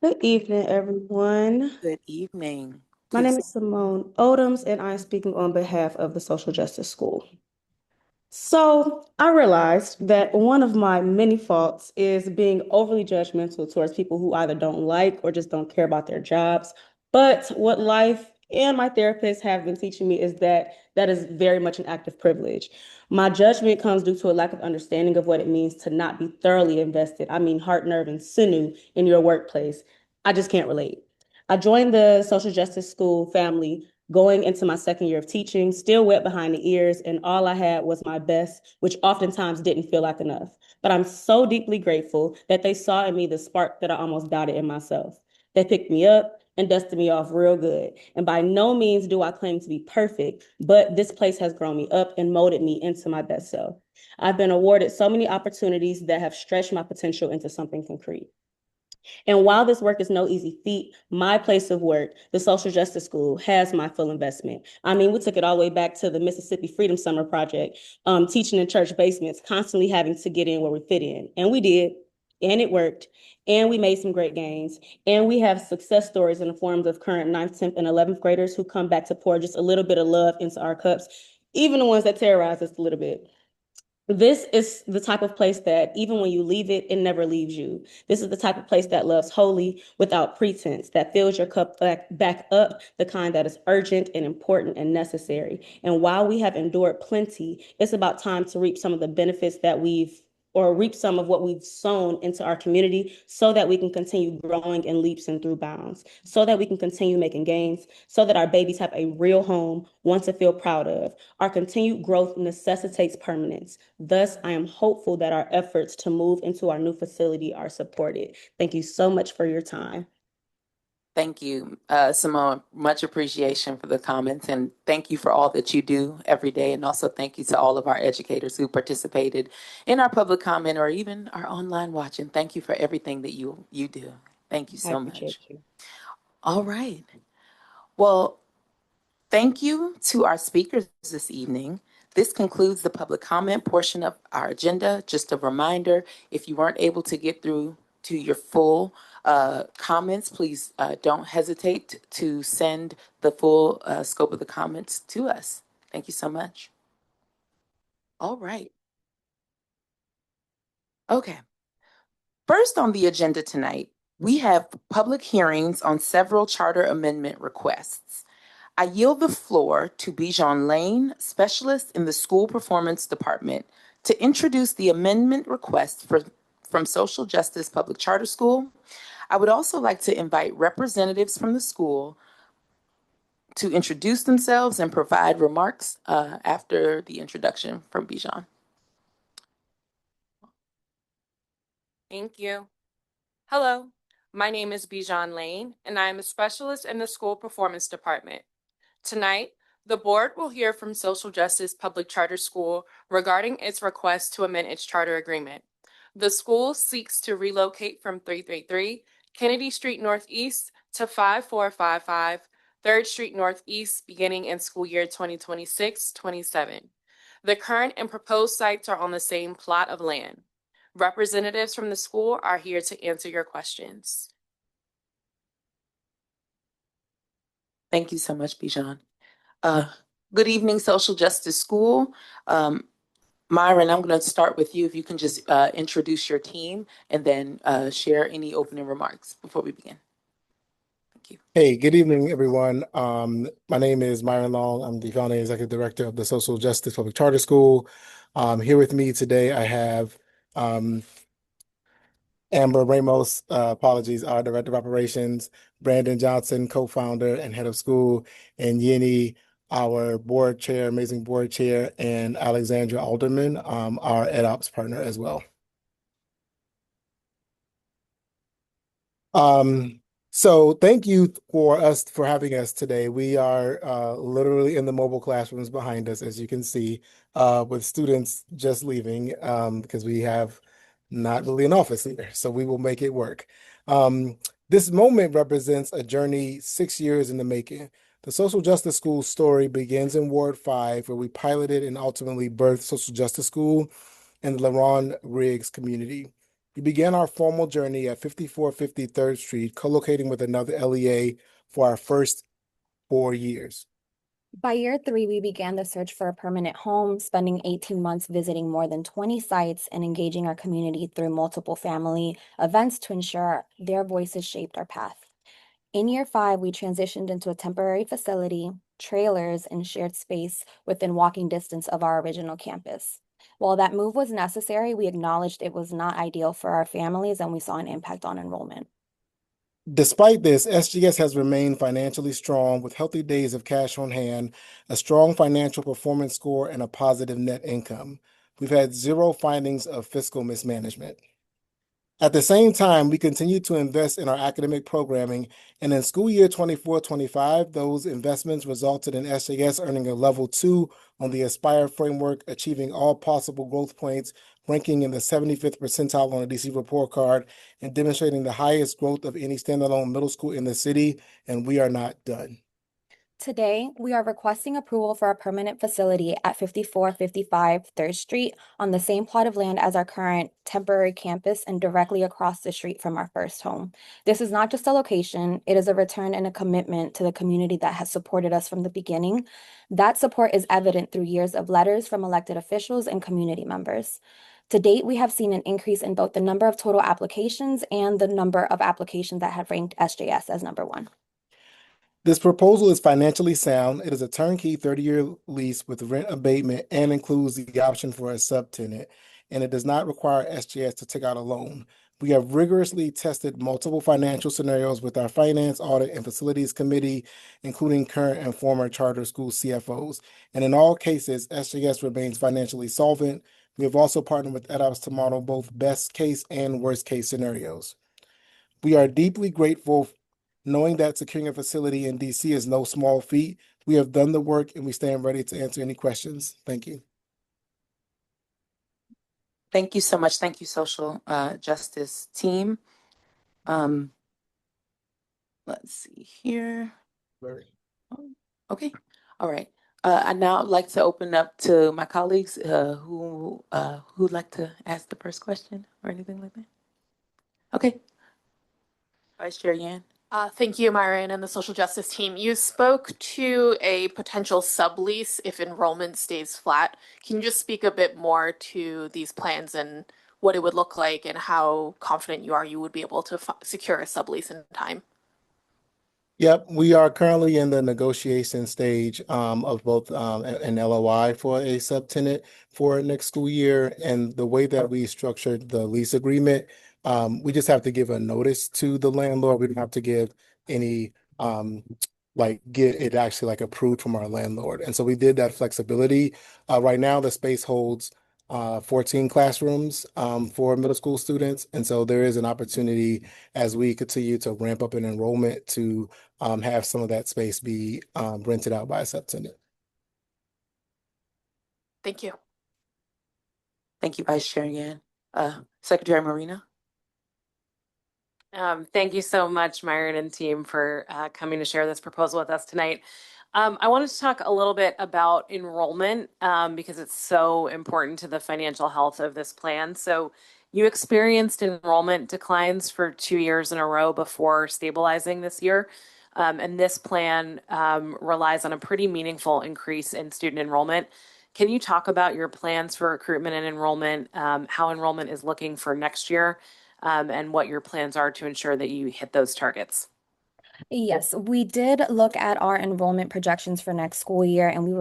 Good evening, everyone. Good evening. My name is Simone Odoms, and I am speaking on behalf of the Social Justice School. So I realized that one of my many faults is being overly judgmental towards people who either don't like or just don't care about their jobs. But what life and my therapist have been teaching me is that that is very much an act of privilege. My judgment comes due to a lack of understanding of what it means to not be thoroughly invested. I mean, heart, nerve, and sinew in your workplace. I just can't relate. I joined the social justice school family going into my second year of teaching, still wet behind the ears, and all I had was my best, which oftentimes didn't feel like enough. But I'm so deeply grateful that they saw in me the spark that I almost doubted in myself. They picked me up and dusted me off real good. And by no means do I claim to be perfect, but this place has grown me up and molded me into my best self. I've been awarded so many opportunities that have stretched my potential into something concrete. And while this work is no easy feat, my place of work, the Social Justice School, has my full investment. I mean, we took it all the way back to the Mississippi Freedom Summer Project, teaching in church basements, constantly having to get in where we fit in. And we did, and it worked, and we made some great gains. And we have success stories in the forms of current 9th, 10th, and 11th graders who come back to pour just a little bit of love into our cups, even the ones that terrorize us a little bit. This is the type of place that even when you leave it, it never leaves you. This is the type of place that loves wholly without pretense, that fills your cup back up, the kind that is urgent and important and necessary. And while we have endured plenty, it's about time to reap some of the benefits that we've or reap some of what we've sown into our community so that we can continue growing in leaps and through bounds, so that we can continue making gains, so that our babies have a real home, one to feel proud of. Our continued growth necessitates permanence. Thus, I am hopeful that our efforts to move into our new facility are supported. Thank you so much for your time. Thank you, Simone. Much appreciation for the comments, and thank you for all that you do every day. And also thank you to all of our educators who participated in our public comment or even our online watching. Thank you for everything that you do. Thank you I so appreciate much. you. All right. Well, thank you to our speakers this evening. This concludes the public comment portion of our agenda. Just a reminder, if you weren't able to get through to your full comments, please don't hesitate to send the full scope of the comments to us. Thank you so much. All right. Okay. First on the agenda tonight, we have public hearings on several charter amendment requests. I yield the floor to Bijan Lane, specialist in the School Performance Department, to introduce the amendment request from Social Justice Public Charter School. I would also like to invite representatives from the school to introduce themselves and provide remarks after the introduction from Bijan. Thank you. Hello, my name is Bijan Lane, and I am a specialist in the School Performance Department. Tonight, the board will hear from Social Justice Public Charter School regarding its request to amend its charter agreement. The school seeks to relocate from 333 Kennedy Street Northeast to 5455 3rd Street Northeast beginning in school year 2026-27. The current and proposed sites are on the same plot of land. Representatives from the school are here to answer your questions. Thank you so much, Bijan. Good evening, Social Justice School. Myron, I'm going to start with you. If you can just introduce your team and then share any opening remarks before we begin. Thank you. Hey, good evening, everyone. My name is Myron Long. I'm the founding executive director of the Social Justice Public Charter School. Here with me today, I have Amber Ramos, apologies, our director of operations, Brandon Johnson, co-founder and head of school, and Yeni, our board chair, amazing board chair, and Alexandra Alderman, our ed ops partner as well. So thank you for having us today. We are literally in the mobile classrooms behind us, as you can see, with students just leaving because we have not really an office here, so we will make it work. This moment represents a journey 6 years in the making. The Social Justice School story begins in Ward 5, where we piloted and ultimately birthed Social Justice School in the LaRon Riggs community. We began our formal journey at 5450 3rd Street, co-locating with another LEA for our first 4 years. By year 3, we began the search for a permanent home, spending 18 months visiting more than 20 sites and engaging our community through multiple family events to ensure their voices shaped our path. In year 5, we transitioned into a temporary facility, trailers, and shared space within walking distance of our original campus. While that move was necessary, we acknowledged it was not ideal for our families and we saw an impact on enrollment. Despite this, SGS has remained financially strong with healthy days of cash on hand, a strong financial performance score, and a positive net income. We've had 0 findings of fiscal mismanagement. At the same time, we continue to invest in our academic programming, and in school year 24-25, those investments resulted in SJS earning a level 2 on the Aspire framework, achieving all possible growth points, ranking in the 75th percentile on the DC report card, and demonstrating the highest growth of any standalone middle school in the city, and we are not done. Today, we are requesting approval for a permanent facility at 5455 3rd Street on the same plot of land as our current temporary campus and directly across the street from our first home. This is not just a location, it is a return and a commitment to the community that has supported us from the beginning. That support is evident through years of letters from elected officials and community members. To date, we have seen an increase in both the number of total applications and the number of applications that have ranked SJS as number 1. This proposal is financially sound. It is a turnkey 30-year lease with rent abatement and includes the option for a subtenant, and it does not require SJS to take out a loan. We have rigorously tested multiple financial scenarios with our Finance, Audit, and Facilities Committee, including current and former charter school CFOs. And in all cases, SJS remains financially solvent. We have also partnered with EdOps to model both best case and worst case scenarios. We are deeply grateful knowing that securing a facility in DC is no small feat. We have done the work and we stand ready to answer any questions. Thank you. Thank you so much. Thank you, social justice team. Let's see here. Okay. All right. I'd now like to open up to my colleagues who'd like to ask the first question or anything like that. Okay. Vice Chair Yan. Thank you, Myron, and the social justice team. You spoke to a potential sublease if enrollment stays flat. Can you just speak a bit more to these plans and what it would look like and how confident you are you would be able to secure a sublease in time? Yep, we are currently in the negotiation stage of both an LOI for a subtenant for next school year. And the way that we structured the lease agreement, we just have to give a notice to the landlord. We don't have to give any get it actually approved from our landlord. And so we did that flexibility. Right now, the space holds 14 classrooms for middle school students. And so there is an opportunity as we continue to ramp up in enrollment to have some of that space be rented out by a subtenant. Thank you. Thank you, Vice Chair Yan. Secretary Marina. Thank you so much, Myron and team, for coming to share this proposal with us tonight. I wanted to talk a little bit about enrollment because it's so important to the financial health of this plan. So you experienced enrollment declines for 2 years in a row before stabilizing this year. And this plan relies on a pretty meaningful increase in student enrollment. Can you talk about your plans for recruitment and enrollment, how enrollment is looking for next year, and what your plans are to ensure that you hit those targets? Yes, we did look at our enrollment projections for next school year, and we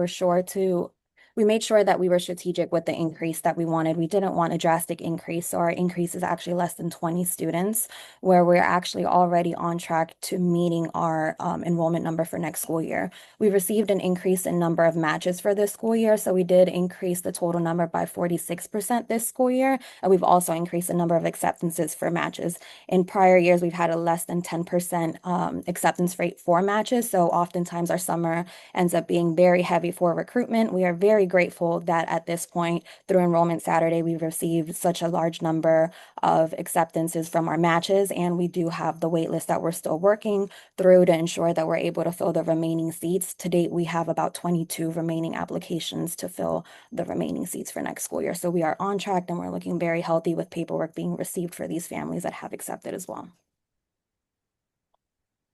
made sure that we were strategic with the increase that we wanted. We didn't want a drastic increase, so our increase is actually less than 20 students, where we're actually already on track to meeting our enrollment number for next school year. We received an increase in number of matches for this school year, so we did increase the total number by 46% this school year, and we've also increased the number of acceptances for matches. In prior years, we've had a less than 10% acceptance rate for matches, so oftentimes our summer ends up being very heavy for recruitment. We are very grateful that at this point, through Enrollment Saturday, we've received such a large number of acceptances from our matches, and we do have the wait list that we're still working through to ensure that we're able to fill the remaining seats. To date, we have about 22 remaining applications to fill the remaining seats for next school year. So we are on track and we're looking very healthy with paperwork being received for these families that have accepted as well.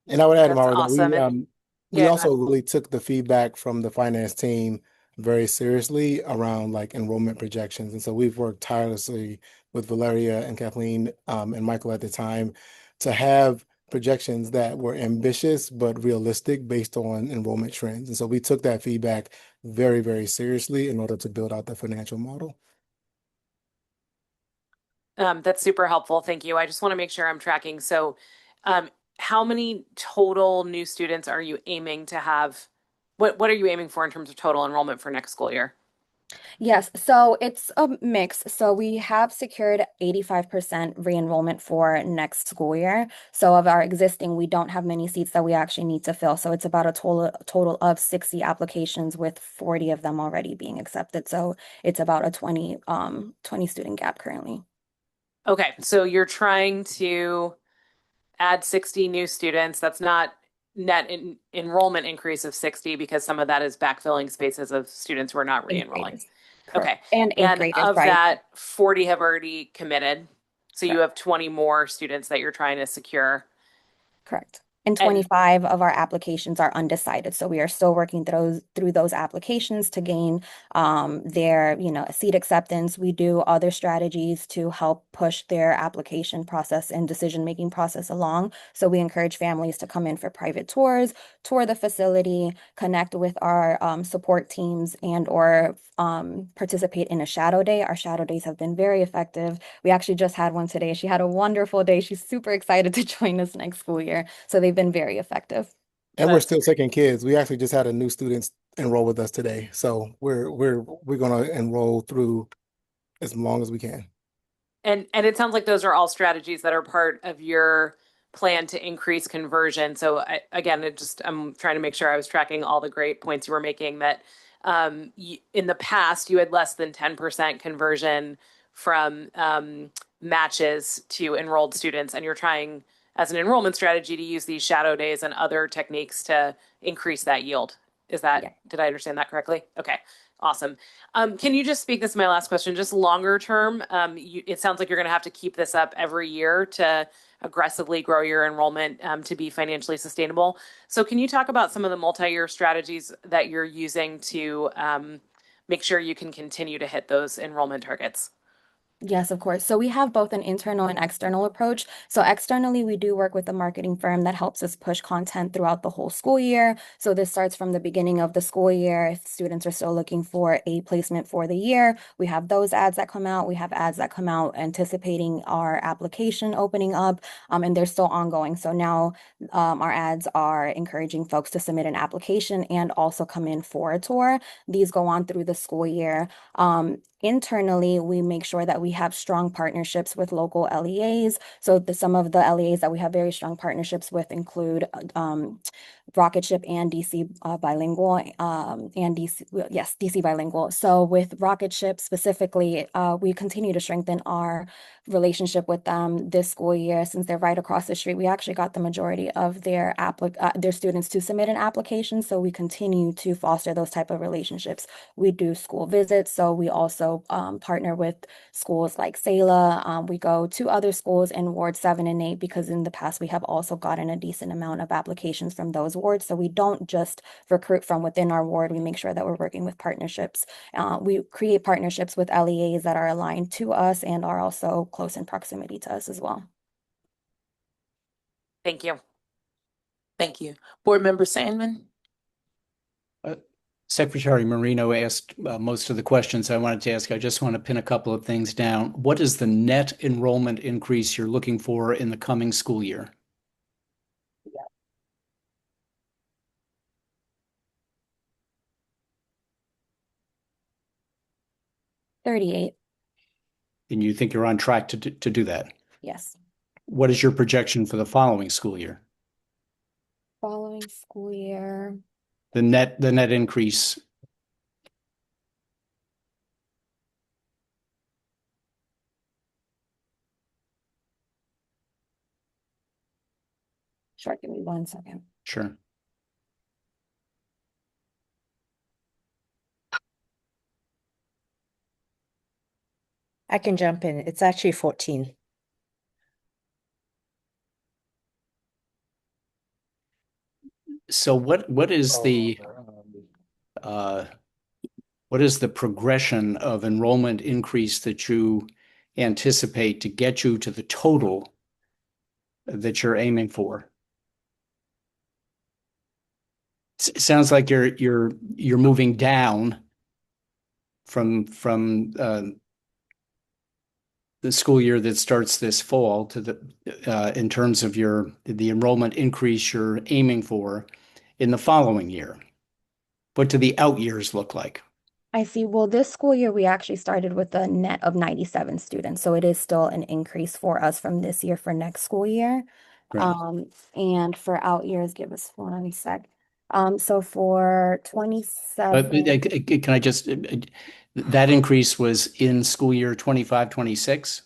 And I would add, That's Mara, awesome. that we Yeah. also really took the feedback from the finance team very seriously around like enrollment projections. And so we've worked tirelessly with Valeria and Kathleen and Michael at the time to have projections that were ambitious but realistic based on enrollment trends. And so we took that feedback very, very seriously in order to build out the financial model. That's super helpful. Thank you. I just want to make sure I'm tracking. So, how many total new students are you aiming to have? What are you aiming for in terms of total enrollment for next school year? Yes, so it's a mix. So we have secured 85% re-enrollment for next school year. So of our existing, we don't have many seats that we actually need to fill. So it's about a total of 60 applications with 40 of them already being accepted. So it's about a 20 student gap currently. Okay, so you're trying to add 60 new students. That's not net enrollment increase of 60 because some of that is backfilling spaces of students who are not Eighth re-enrolling. graders. Correct. Okay. And eighth And graders, of right? that, 40 have already committed. So you Correct. have 20 more students that you're trying to secure. Correct. And And 25 of our applications are undecided. So we are still working through those applications to gain their, seat acceptance. We do other strategies to help push their application process and decision-making process along. So we encourage families to come in for private tours, tour the facility, connect with our support teams, and or participate in a shadow day. Our shadow days have been very effective. We actually just had one today. She had a wonderful day. She's super excited to join us next school year. So they've been very effective. And we're still taking kids. We actually just had a new student enroll with us today. So we're gonna enroll through as long as we can. and it sounds like those are all strategies that are part of your plan to increase conversion. So again, I'm trying to make sure I was tracking all the great points you were making that in the past you had less than 10% conversion from matches to enrolled students, and you're trying as an enrollment strategy to use these shadow days and other techniques to increase that yield. Yeah. Did I understand that correctly? Okay, awesome. Can you just speak, this is my last question, just longer term, it sounds like you're going to have to keep this up every year to aggressively grow your enrollment to be financially sustainable. So can you talk about some of the multi-year strategies that you're using to make sure you can continue to hit those enrollment targets? Yes, of course. So we have both an internal and external approach. So externally, we do work with a marketing firm that helps us push content throughout the whole school year. So this starts from the beginning of the school year. If students are still looking for a placement for the year, we have those ads that come out. We have ads that come out anticipating our application opening up, and they're still ongoing. So now our ads are encouraging folks to submit an application and also come in for a tour. These go on through the school year. Internally, we make sure that we have strong partnerships with local LEAs. So some of the LEAs that we have very strong partnerships with include Rocketship and DC Bilingual, and DC Bilingual. So with Rocketship specifically, we continue to strengthen our relationship with them this school year. Since they're right across the street, we actually got the majority of their students to submit an application. So we continue to foster those type of relationships. We do school visits, so we also partner with schools like Sela. We go to other schools in Ward 7 and 8 because in the past we have also gotten a decent amount of applications from those wards. So we don't just recruit from within our ward. We make sure that we're working with partnerships. We create partnerships with LEAs that are aligned to us and are also close in proximity to us as well. Thank you. Thank you. Board Member Sandman? Secretary Marino asked most of the questions I wanted to ask. I just want to pin a couple of things down. What is the net enrollment increase you're looking for in the coming school year? $38. And you think you're on track to do that? Yes. What is your projection for the following school year? Following school year. The net increase. Sure, give me 1 second. Sure. I can jump in. It's actually 14. So what is uh, the progression of enrollment increase that you anticipate to get you to the total that you're aiming for? Sounds like you're moving down from the school year that starts this fall to the in terms of the enrollment increase you're aiming for in the following year. What do the out years look like? I see. Well, this school year, we actually started with a net of 97 students. So it is still an increase for us from this year for next school year. Right. And for out years, give us 1 sec. So for 27, Can I just, that increase was in school year 25, 26?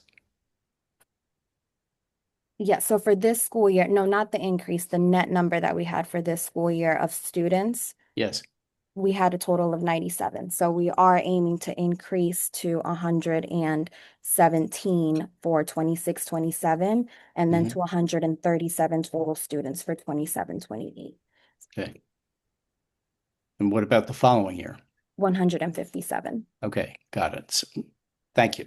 yeah, so for this school year, no, not the increase, the net number that we had for this school year of students, Yes. we had a total of 97. So we are aiming to increase to 117 for 26, 27, and then Mhm. to 137 total students for 27, 28. Okay. And what about the following year? 157. Okay, got it. Thank you.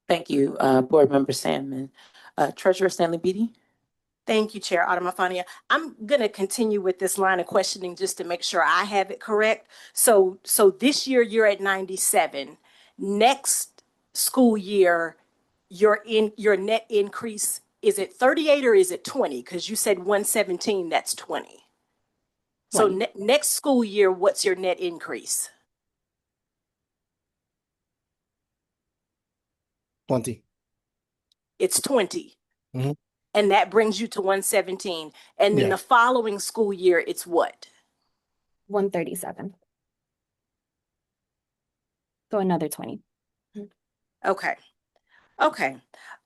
Thank you, Board Member Sandman. Treasurer Stanley Beatty? Thank you, Chair Autumn. I'm going to continue with this line of questioning just to make sure I have it correct. So this year you're at 97. Next school year, your net increase, is it 38 or is it 20? Because you said 117, that's 20. So next school year, what's your net increase? 20. It's 20. Mhm. And that brings you to 117. And then the Yes. following school year, it's what? 137. So another 20. Okay. Okay.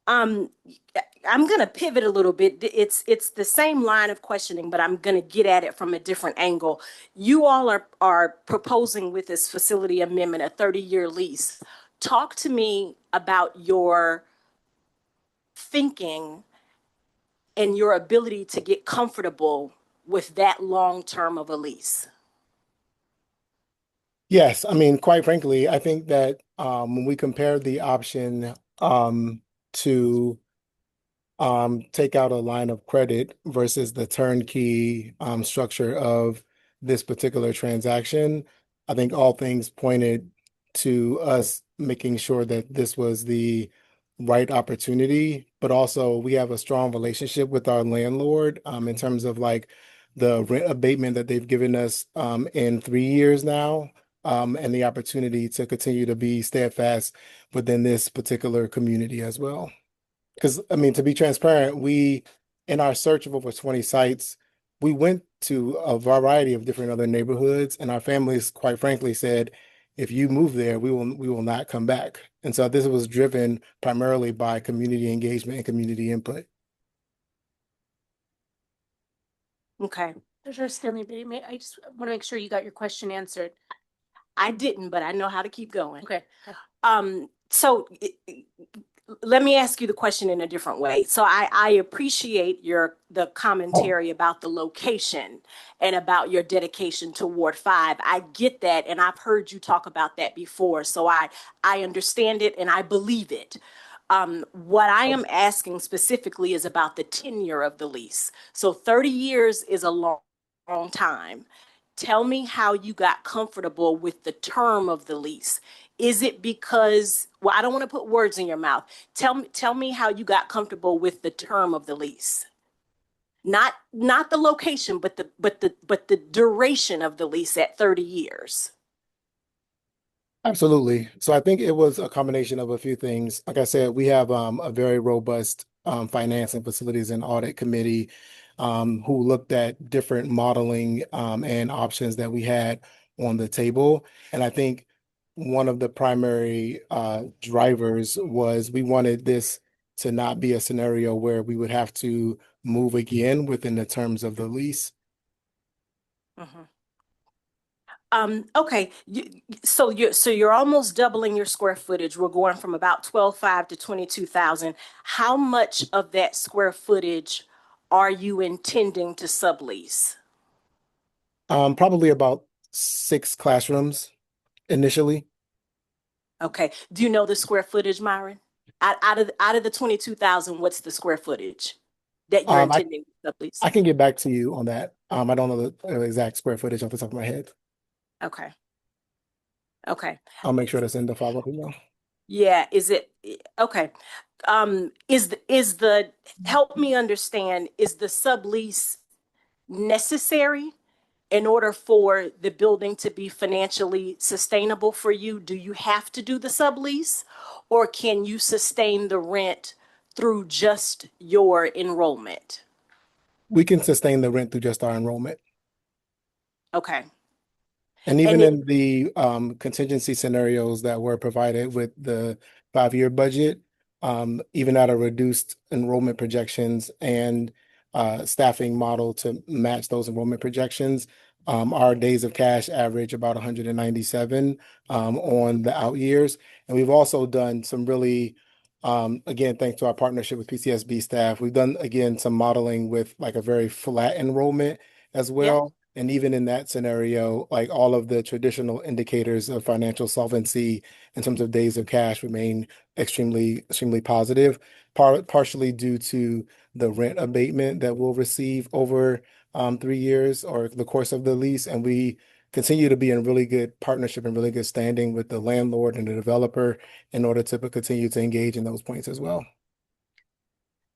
I'm going to pivot a little bit. It's the same line of questioning, but I'm going to get at it from a different angle. You all are proposing with this facility amendment a 30-year lease. Talk to me about your thinking and your ability to get comfortable with that long term of a lease. Yes, I mean, quite frankly, I think that when we compare the option to take out a line of credit versus the turnkey structure of this particular transaction, I think all things pointed to us making sure that this was the right opportunity, but also we have a strong relationship with our landlord in terms of like the rent abatement that they've given us in 3 years now. And the opportunity to continue to be steadfast within this particular community as well. Because, I mean, to be transparent, in our search of over 20 sites, we went to a variety of different other neighborhoods, and our families, quite frankly, said, if you move there, we will not come back. And so this was driven primarily by community engagement and community input. Okay. Treasurer Stanley Beatty, I just want to make sure you got your question answered. I didn't, but I know how to keep going. Okay. So let me ask you the question in a different way. So I appreciate the commentary about the location and about your dedication to Ward 5. I get that, and I've heard you talk about that before. So I understand it and I believe it. What I am asking specifically is about the tenure of the lease. So 30 years is a long time. Tell me how you got comfortable with the term of the lease. Is it because, well, I don't want to put words in your mouth. Tell me how you got comfortable with the term of the lease. Not the location, but the duration of the lease at 30 years. Absolutely. So I think it was a combination of a few things. Like I said, we have a very robust finance and facilities and audit committee who looked at different modeling and options that we had on the table. And I think one of the primary drivers was we wanted this to not be a scenario where we would have to move again within the terms of the lease. Okay, so you're almost doubling your square footage. We're going from about 12,500 to 22,000. How much of that square footage are you intending to sublease? Probably about 6 classrooms initially. Okay. Do you know the square footage, Myron? Out of the 22,000, what's the square footage that you're Um, I, intending to sublease? I can get back to you on that. I don't know the exact square footage off the top of my head. Okay. Okay. I'll make sure to send the follow-up email. Yeah, is it okay? Is the help me understand, is the sublease necessary in order for the building to be financially sustainable for you? Do you have to do the sublease, or can you sustain the rent through just your enrollment? We can sustain the rent through just our enrollment. Okay. And And even it, in the contingency scenarios that were provided with the 5-year budget, even at a reduced enrollment projections and staffing model to match those enrollment projections, our days of cash average about 197 on the out years. And we've also done some really, again, thanks to our partnership with PCSB staff, we've done, again, some modeling with like a very flat enrollment as yeah. well. And even in that scenario, like all of the traditional indicators of financial solvency in terms of days of cash remain extremely positive, partially due to the rent abatement that we'll receive over 3 years or the course of the lease. And we continue to be in really good partnership and really good standing with the landlord and the developer in order to continue to engage in those points as well.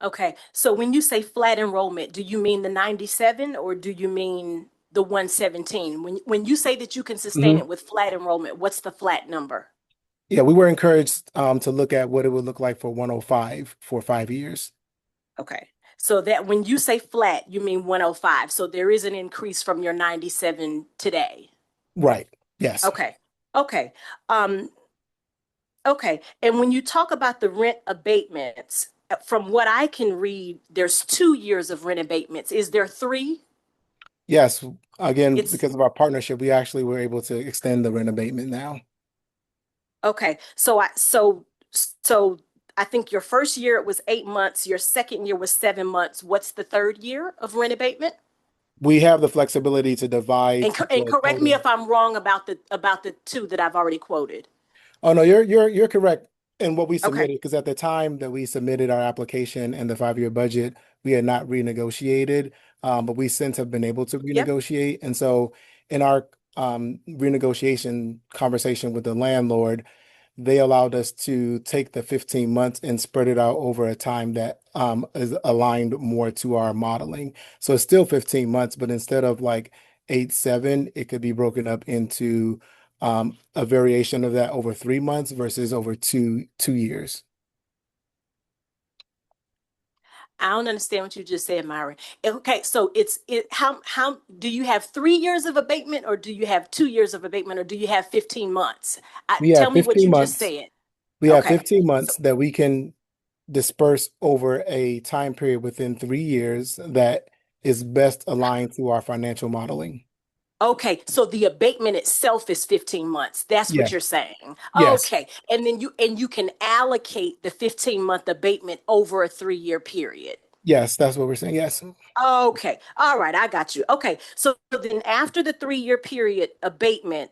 Okay. So when you say flat enrollment, do you mean the 97 or do you mean the 117? When you say that you can sustain Mhm. it with flat enrollment, what's the flat number? Yeah, we were encouraged to look at what it would look like for 105 for 5 years. Okay. So that when you say flat, you mean 105. So there is an increase from your 97 today. Right. Yes. Okay. Okay. Um, okay. And when you talk about the rent abatements, from what I can read, there's 2 years of rent abatements. Is there three? Yes. Again, It's because of our partnership, we actually were able to extend the rent abatement now. okay. So I think your first year it was 8 months, your second year was 7 months. What's the third year of rent abatement? We have the flexibility to divide And the correct me total. if I'm wrong about the two that I've already quoted. Oh no, you're correct in what we Okay. submitted because at the time that we submitted our application and the 5-year budget, we had not renegotiated, but we since have been able to Yep. renegotiate. And so in our renegotiation conversation with the landlord, they allowed us to take the 15 months and spread it out over a time that is aligned more to our modeling. So it's still 15 months, but instead of like 8, 7, it could be broken up into a variation of that over 3 months versus over two years. I don't understand what you just said, Myron. Okay, so how do you have 3 years of abatement or do you have 2 years of abatement or do you have 15 months? We Tell have me what 15 you just months. said. We have Okay. 15 So months that we can disperse over a time period within 3 years that is best aligned to our financial modeling. okay, so the abatement itself is 15 months. That's what Yes. you're saying. Yes. Okay. And then you can allocate the 15-month abatement over a 3-year period. Yes, that's what we're saying. Yes. Okay. All right, I got you. Okay. So then after the 3-year period abatement,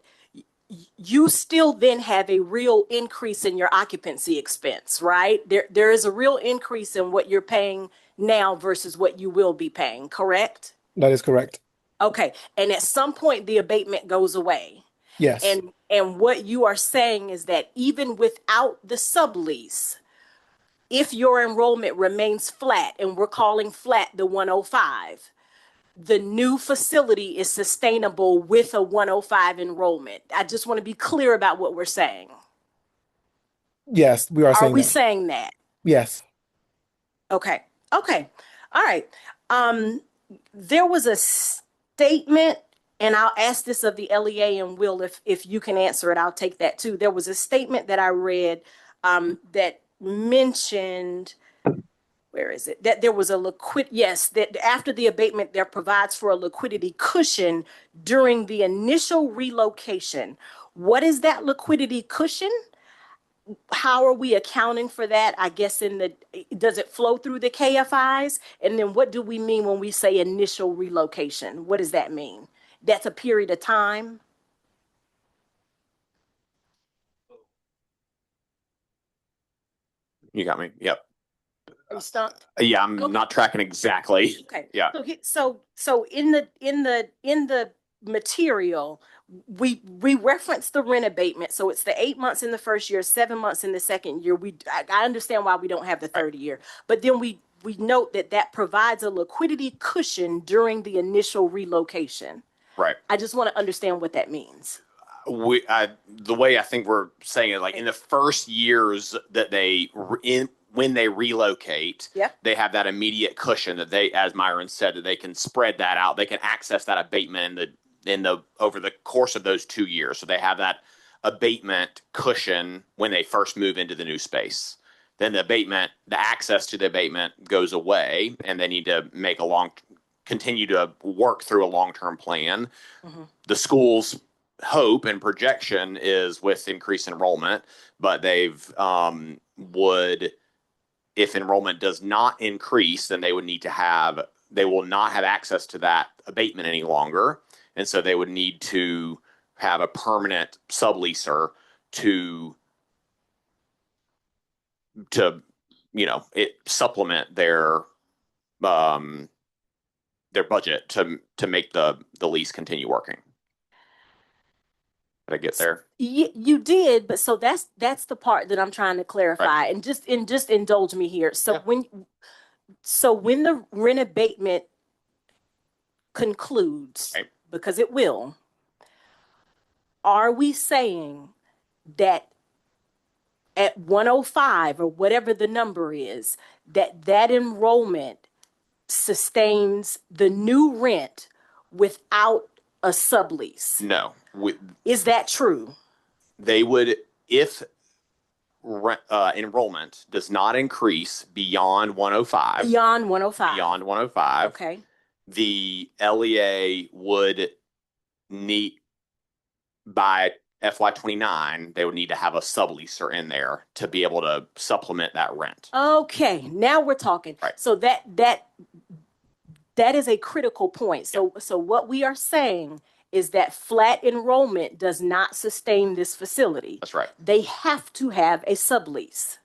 you still then have a real increase in your occupancy expense, right? There is a real increase in what you're paying now versus what you will be paying, correct? That is correct. Okay. And at some point the abatement goes away. Yes. And what you are saying is that even without the sublease, if your enrollment remains flat, and we're calling flat the 105, the new facility is sustainable with a 105 enrollment. I just want to be clear about what we're saying. Yes, we are Are saying we that. saying that? Yes. Okay. Okay. All right. There was a statement, and I'll ask this of the LEA, and Will, if you can answer it, I'll take that too. There was a statement that I read that mentioned, where is it? That there was a yes, that after the abatement, there provides for a liquidity cushion during the initial relocation. What is that liquidity cushion? how are we accounting for that? I guess does it flow through the KFIs? And then what do we mean when we say initial relocation? What does that mean? That's a period of time? You got me. Yep. Are you stumped? Yeah, I'm not tracking exactly. Okay. Yeah. So in the material, we reference the rent abatement. So it's the 8 months in the first year, 7 months in the second year. I understand why we don't have the third year, but then we note that provides a liquidity cushion during the initial relocation. Right. I just want to understand what that means. The way I think we're saying it, like in the first years that when they relocate, Yep. they have that immediate cushion that they, as Myron said, that they can spread that out. They can access that abatement over the course of those 2 years. So they have that abatement cushion when they first move into the new space. Then the access to the abatement goes away, and they need to continue to work through a long-term plan. Mm-hmm. The school's hope and projection is with increased enrollment, but if enrollment does not increase, then they will not have access to that abatement any longer. And so they would need to have a permanent subleaser to supplement their budget to make the lease continue working. Did I get there? You did, but so that's the part that I'm trying to clarify, right. And just indulge me here. So yeah. when the rent abatement concludes, right. Because it will, are we saying that at 105 or whatever the number is, that enrollment sustains the new rent without a sublease? No. Is that true? They would, if enrollment does not increase beyond 105. Beyond 105. Beyond 105. Okay. The LEA would need, by FY29, they would need to have a subleaser in there to be able to supplement that rent. Okay, now we're talking. Right. So that is a critical point. So what we are saying is that flat enrollment does not sustain this facility. That's right. They have to have a sublease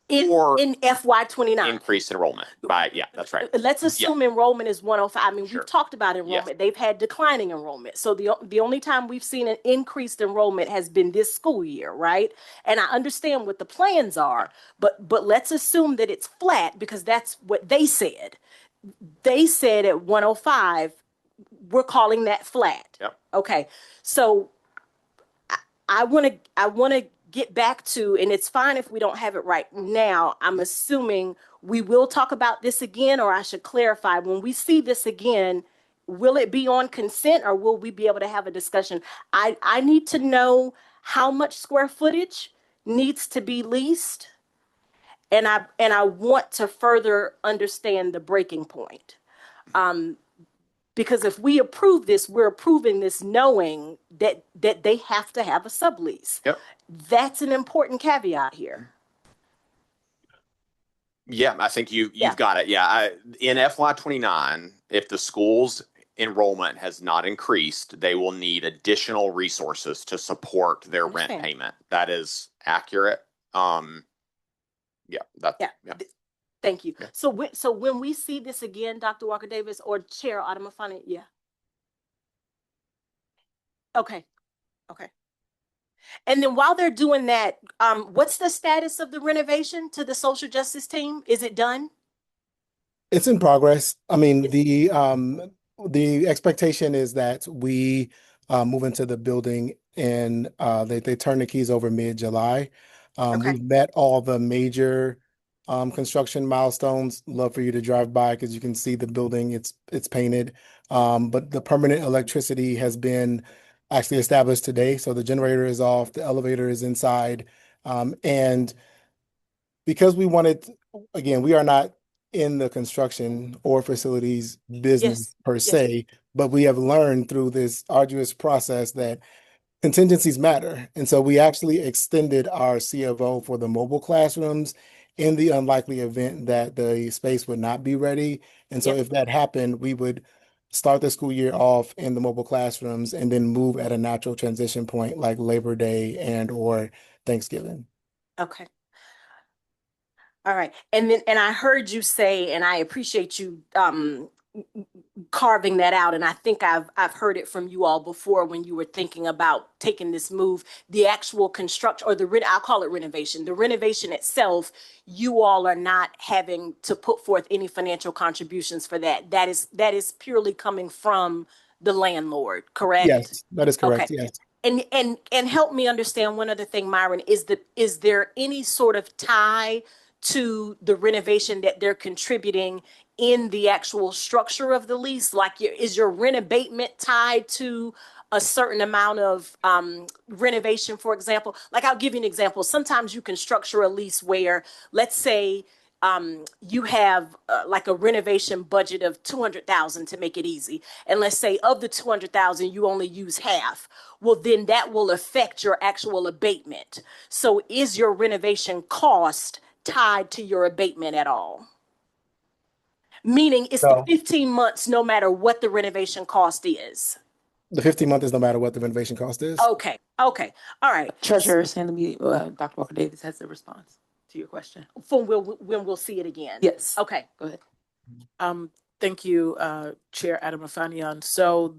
in FY29. Increased enrollment. That's right. Let's assume enrollment is 105. I mean, sure. We've talked about enrollment. Yes. They've had declining enrollment. So the only time we've seen an increased enrollment has been this school year, right? And I understand what the plans are, but let's assume that it's flat because that's what they said. They said at 105, we're calling that flat. Yep. Okay. So I want to get back to, and it's fine if we don't have it right now. I'm assuming we will talk about this again, or I should clarify, when we see this again, will it be on consent or will we be able to have a discussion? I need to know how much square footage needs to be leased. And I want to further understand the breaking point. Because if we approve this, we're approving this knowing that they have to have a sublease. Yep. That's an important caveat here. Yeah, I think you've got it. Yeah, in FY29, if the school's enrollment has not increased, they will need additional resources to support their rent payment. That is accurate. Thank you. Yeah. So when we see this again, Dr. Walker Davis or Chair Adamafani, Okay. And then while they're doing that, what's the status of the renovation to the social justice team? Is it done? It's in progress. I mean, the expectation is that we move into the building and they turn the keys over mid-July. We've met all the major construction milestones. Love for you to drive by because you can see the building. It's painted, but the permanent electricity has been actually established today. So the generator is off, the elevator is inside, and because we wanted, again, we are not in the construction or facilities business per se, but we have learned through this arduous process that contingencies matter. And so we actually extended our CFO for the mobile classrooms in the unlikely event that the space would not be ready. And so Yep. if that happened, we would start the school year off in the mobile classrooms and then move at a natural transition point like Labor Day and or Thanksgiving. Okay. All right. And I heard you say, and I appreciate you carving that out. And I think I've heard it from you all before when you were thinking about taking this move, the actual construction or I'll call it renovation. The renovation itself, you all are not having to put forth any financial contributions for that. That is purely coming from the landlord, correct? Yes, that is Okay. correct. Yes. And help me understand one other thing, Myron, is there any sort of tie to the renovation that they're contributing in the actual structure of the lease? Like, is your rent abatement tied to a certain amount of renovation, for example? Like, I'll give you an example. Sometimes you can structure a lease where, let's say, you have like a renovation budget of 200,000 to make it easy. And let's say of the 200,000, you only use half. Well, then that will affect your actual abatement. So is your renovation cost tied to your abatement at all? Meaning it's the So 15 months no matter what the renovation cost is. the 15-month is no matter what the renovation cost is. Okay. Okay. All right. Treasurer Sandy, Dr. Walker Davis has the response to your question. When we'll see it again. Yes. Okay. Go ahead. Thank you, Chair Adamafanian. So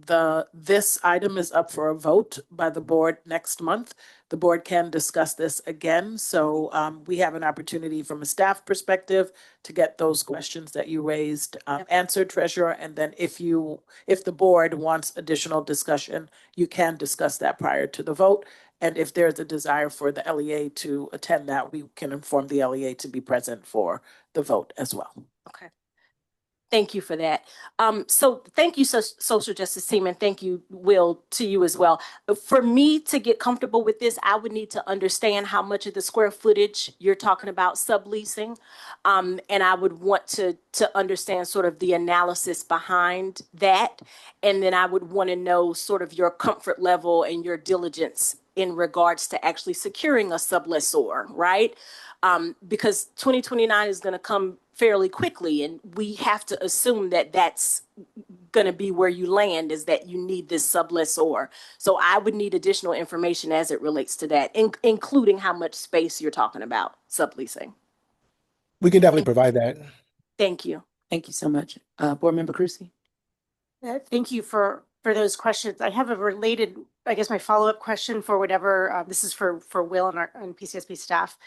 this item is up for a vote by the board next month. The board can discuss this again. So we have an opportunity from a staff perspective to get those questions that you raised answered, Treasurer. And then if the board wants additional discussion, you can discuss that prior to the vote. And if there's a desire for the LEA to attend that, we can inform the LEA to be present for the vote as well. Okay. Thank you for that. So thank you, social justice team, and thank you, Will, to you as well. For me to get comfortable with this, I would need to understand how much of the square footage you're talking about subleasing. And I would want to understand sort of the analysis behind that. And then I would want to know sort of your comfort level and your diligence in regards to actually securing a sublessor, right? Because 2029 is going to come fairly quickly, and we have to assume that that's going to be where you land, is that you need this sublessor. So I would need additional information as it relates to that, including how much space you're talking about subleasing. We can definitely provide that. Thank you. Thank you so much. Board Member Crucy. Thank you for those questions. I have a related, I guess, my follow-up question for whatever, this is for Will and PCSB staff,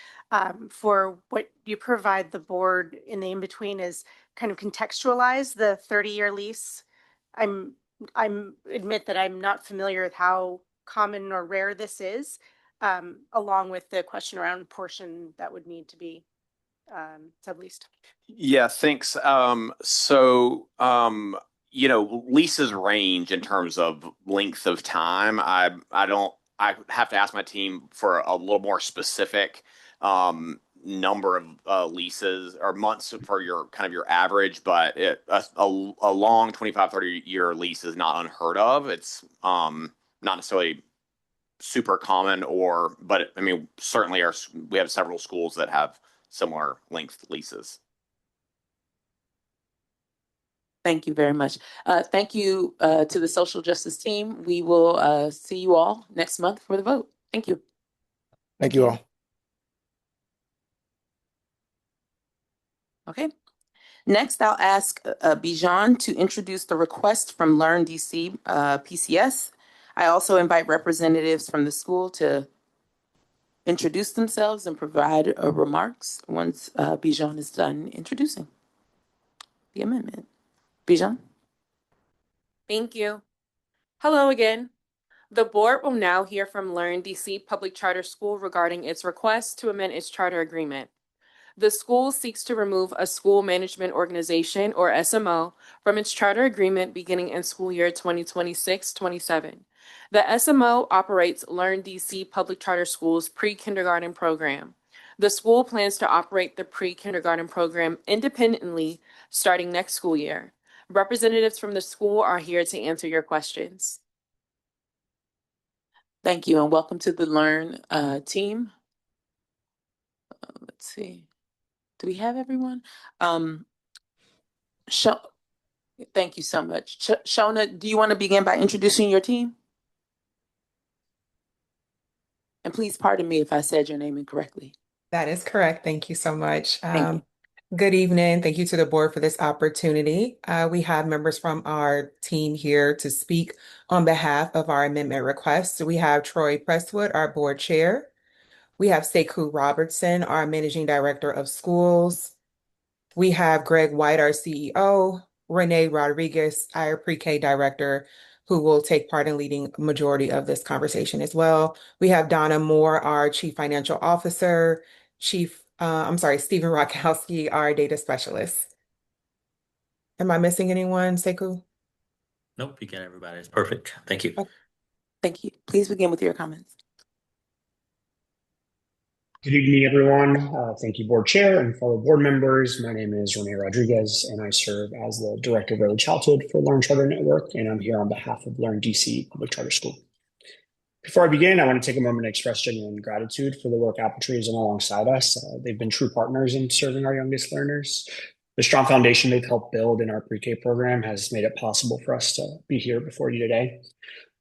for what you provide the board in the in-between is kind of contextualize the 30-year lease. I'm admit that I'm not familiar with how common or rare this is, along with the question around portion that would need to be subleased. Yeah, thanks. Leases range in terms of length of time. I have to ask my team for a little more specific number of leases or months for your kind of your average, but a long 25, 30-year lease is not unheard of. It's not necessarily super common but I mean, certainly we have several schools that have similar length leases. Thank you very much. Thank you to the social justice team. We will see you all next month for the vote. Thank you. Thank you all. Okay. Next, I'll ask Bijan to introduce the request from Learn DC PCS. I also invite representatives from the school to introduce themselves and provide remarks once Bijan is done introducing the amendment. Bijan? Thank you. Hello again. The board will now hear from Learn DC Public Charter School regarding its request to amend its charter agreement. The school seeks to remove a school management organization, or SMO, from its charter agreement beginning in school year 2026-27. The SMO operates Learn DC Public Charter School's pre-kindergarten program. The school plans to operate the pre-kindergarten program independently starting next school year. Representatives from the school are here to answer your questions. Thank you, and welcome to the Learn team. Let's see. Do we have everyone? Thank you so much. Shona, do you want to begin by introducing your team? And please pardon me if I said your name incorrectly. That is correct. Thank you so much. Thank you. Good evening. Thank you to the board for this opportunity. We have members from our team here to speak on behalf of our amendment requests. We have Troy Presswood, our board chair. We have Sekou Robertson, our managing director of schools. We have Greg White, our CEO, Renee Rodriguez, our pre-K director, who will take part in leading a majority of this conversation as well. We have Donna Moore, our chief financial officer, Stephen Rakowski, our data specialist. Am I missing anyone, Sekou? Nope, you got everybody. It's perfect. Thank you. Thank you. Please begin with your comments. Good evening, everyone. Thank you, board chair and fellow board members. My name is Renee Rodriguez, and I serve as the director of early childhood for Learn Charter Network, and I'm here on behalf of Learn DC Public Charter School. Before I begin, I want to take a moment to express genuine gratitude for the work Apple Tree has done alongside us. They've been true partners in serving our youngest learners. The strong foundation they've helped build in our pre-K program has made it possible for us to be here before you today.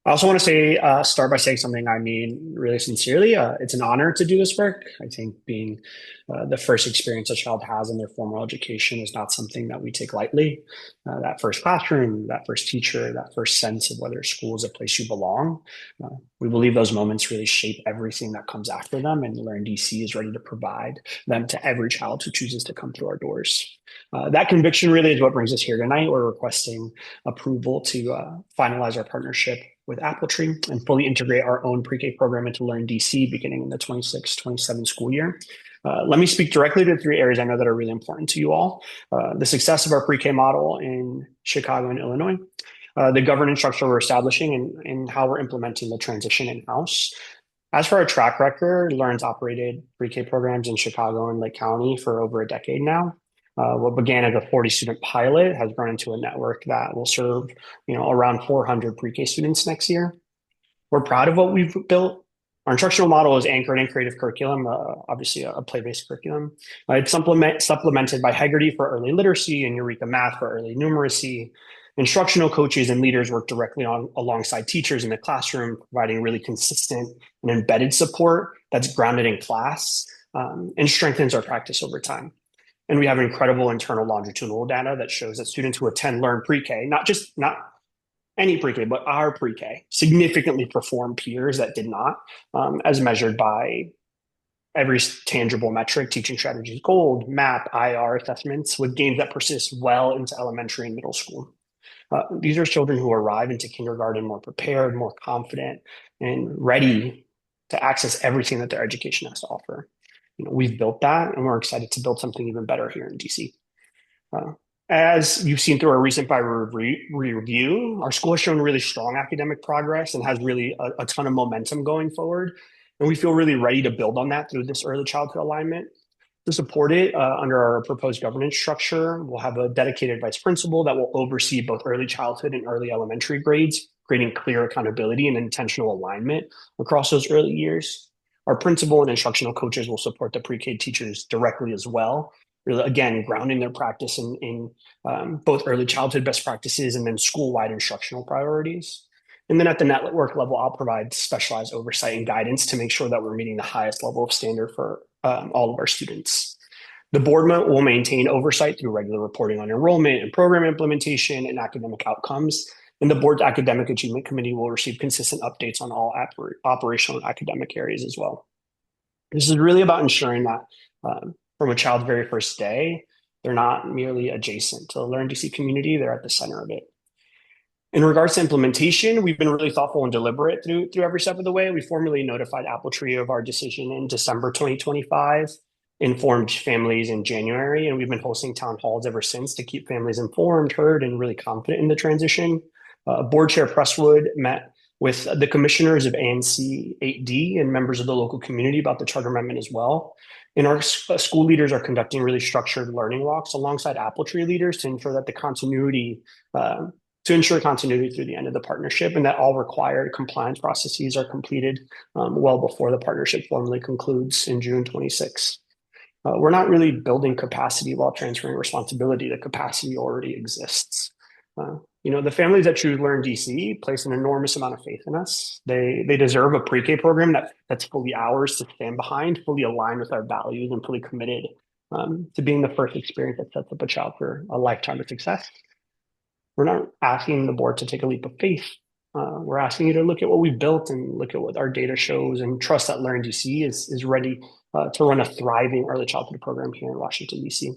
I also want to start by saying something I mean really sincerely. It's an honor to do this work. I think being the first experience a child has in their formal education is not something that we take lightly. That first classroom, that first teacher, that first sense of whether school is a place you belong. We believe those moments really shape everything that comes after them, and Learn DC is ready to provide them to every child who chooses to come through our doors. That conviction really is what brings us here tonight. We're requesting approval to finalize our partnership with Apple Tree and fully integrate our own pre-K program into Learn DC beginning in the 26-27 school year. Let me speak directly to the three areas I know that are really important to you all. The success of our pre-K model in Chicago and Illinois, the governance structure we're establishing, and how we're implementing the transition in-house. As for our track record, Learn's operated pre-K programs in Chicago and Lake County for over a decade now. What began as a 40-student pilot has grown into a network that will serve, around 400 pre-K students next year. We're proud of what we've built. Our instructional model is anchored in creative curriculum, obviously a play-based curriculum. It's supplemented by Heggerty for early literacy and Eureka Math for early numeracy. Instructional coaches and leaders work directly alongside teachers in the classroom, providing really consistent and embedded support that's grounded in class and strengthens our practice over time. And we have incredible internal longitudinal data that shows that students who attend Learn pre-K, not any pre-K, but our pre-K, significantly perform peers that did not, as measured by every tangible metric, teaching strategies gold, MAP, IR assessments, with gains that persist well into elementary and middle school. These are children who arrive into kindergarten more prepared, more confident, and ready to access everything that their education has to offer. We've built that, and we're excited to build something even better here in DC. As you've seen through our recent review, our school has shown really strong academic progress and has really a ton of momentum going forward. And we feel really ready to build on that through this early childhood alignment. To support it, under our proposed governance structure, we'll have a dedicated vice principal that will oversee both early childhood and early elementary grades, creating clear accountability and intentional alignment across those early years. Our principal and instructional coaches will support the pre-K teachers directly as well, really, again, grounding their practice in both early childhood best practices and then school-wide instructional priorities. And then at the network level, I'll provide specialized oversight and guidance to make sure that we're meeting the highest level of standard for all of our students. The board will maintain oversight through regular reporting on enrollment and program implementation and academic outcomes. And the board's academic achievement committee will receive consistent updates on all operational and academic areas as well. This is really about ensuring that from a child's very first day, they're not merely adjacent to the Learn DC community, they're at the center of it. In regards to implementation, we've been really thoughtful and deliberate through every step of the way. We formally notified Apple Tree of our decision in December 2025, informed families in January, and we've been hosting town halls ever since to keep families informed, heard, and really confident in the transition. Board Chair Presswood met with the commissioners of ANC 8D and members of the local community about the charter amendment as well. And our school leaders are conducting really structured learning walks alongside Apple Tree leaders to ensure that the continuity to ensure continuity through the end of the partnership, and that all required compliance processes are completed well before the partnership formally concludes in June 26. We're not really building capacity while transferring responsibility. The capacity already exists. The families that choose Learn DC place an enormous amount of faith in us. They deserve a pre-K program that's fully ours to stand behind, fully aligned with our values, and fully committed to being the first experience that sets up a child for a lifetime of success. We're not asking the board to take a leap of faith. We're asking you to look at what we've built and look at what our data shows and trust that Learn DC is ready to run a thriving early childhood program here in Washington, D.C.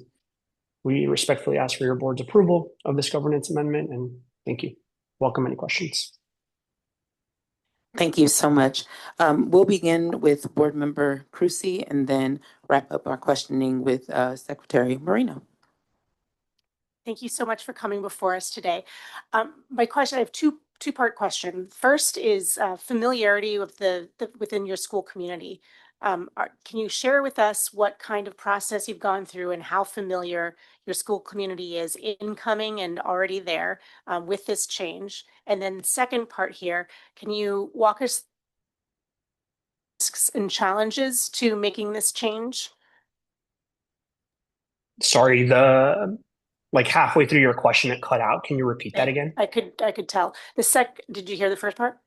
We respectfully ask for your board's approval of this governance amendment, and thank you. Welcome any questions. Thank you so much. We'll begin with Board Member Crucy and then wrap up our questioning with Secretary Marino. Thank you so much for coming before us today. My question, I have two-part question. First is familiarity with the within your school community. Can you share with us what kind of process you've gone through and how familiar your school community is incoming and already there with this change? And then second part here, can you walk us risks and challenges to making this change? Sorry, like halfway through your question, it cut out. Can you repeat that again? I could tell. Did you hear the first part?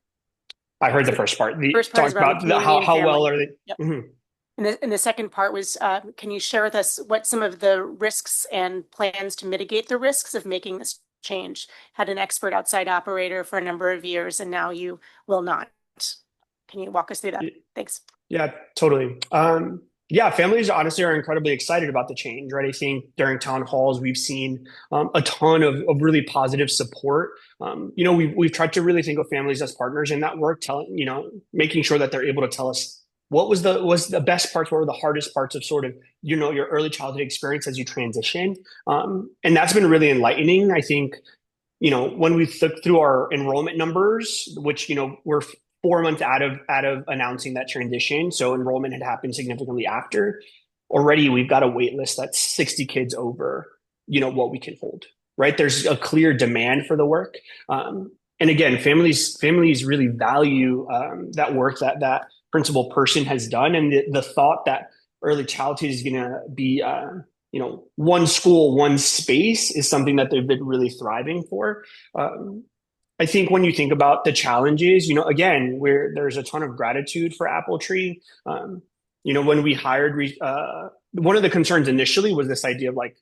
I heard the first part. The first part is about how well are they? Yep. Mm-hmm. And the second part was, can you share with us what some of the risks and plans to mitigate the risks of making this change? Had an expert outside operator for a number of years, and now you will not. Can you walk us through that? Thanks. Yeah, totally. Families honestly are incredibly excited about the change, right? I think during town halls, we've seen a ton of really positive support. We've tried to really think of families as partners in that work, making sure that they're able to tell us what was the best parts, what were the hardest parts of sort of, your early childhood experience as you transition. And that's been really enlightening. I think, when we look through our enrollment numbers, which, we're 4 months out of announcing that transition. So enrollment had happened significantly after. Already we've got a wait list that's 60 kids over, what we can hold, right? There's a clear demand for the work. And again, families really value that work that principal person has done. And the thought that early childhood is going to be, one school, one space is something that they've been really thriving for. I think when you think about the challenges, again, there's a ton of gratitude for Apple Tree. When we hired, one of the concerns initially was this idea of like,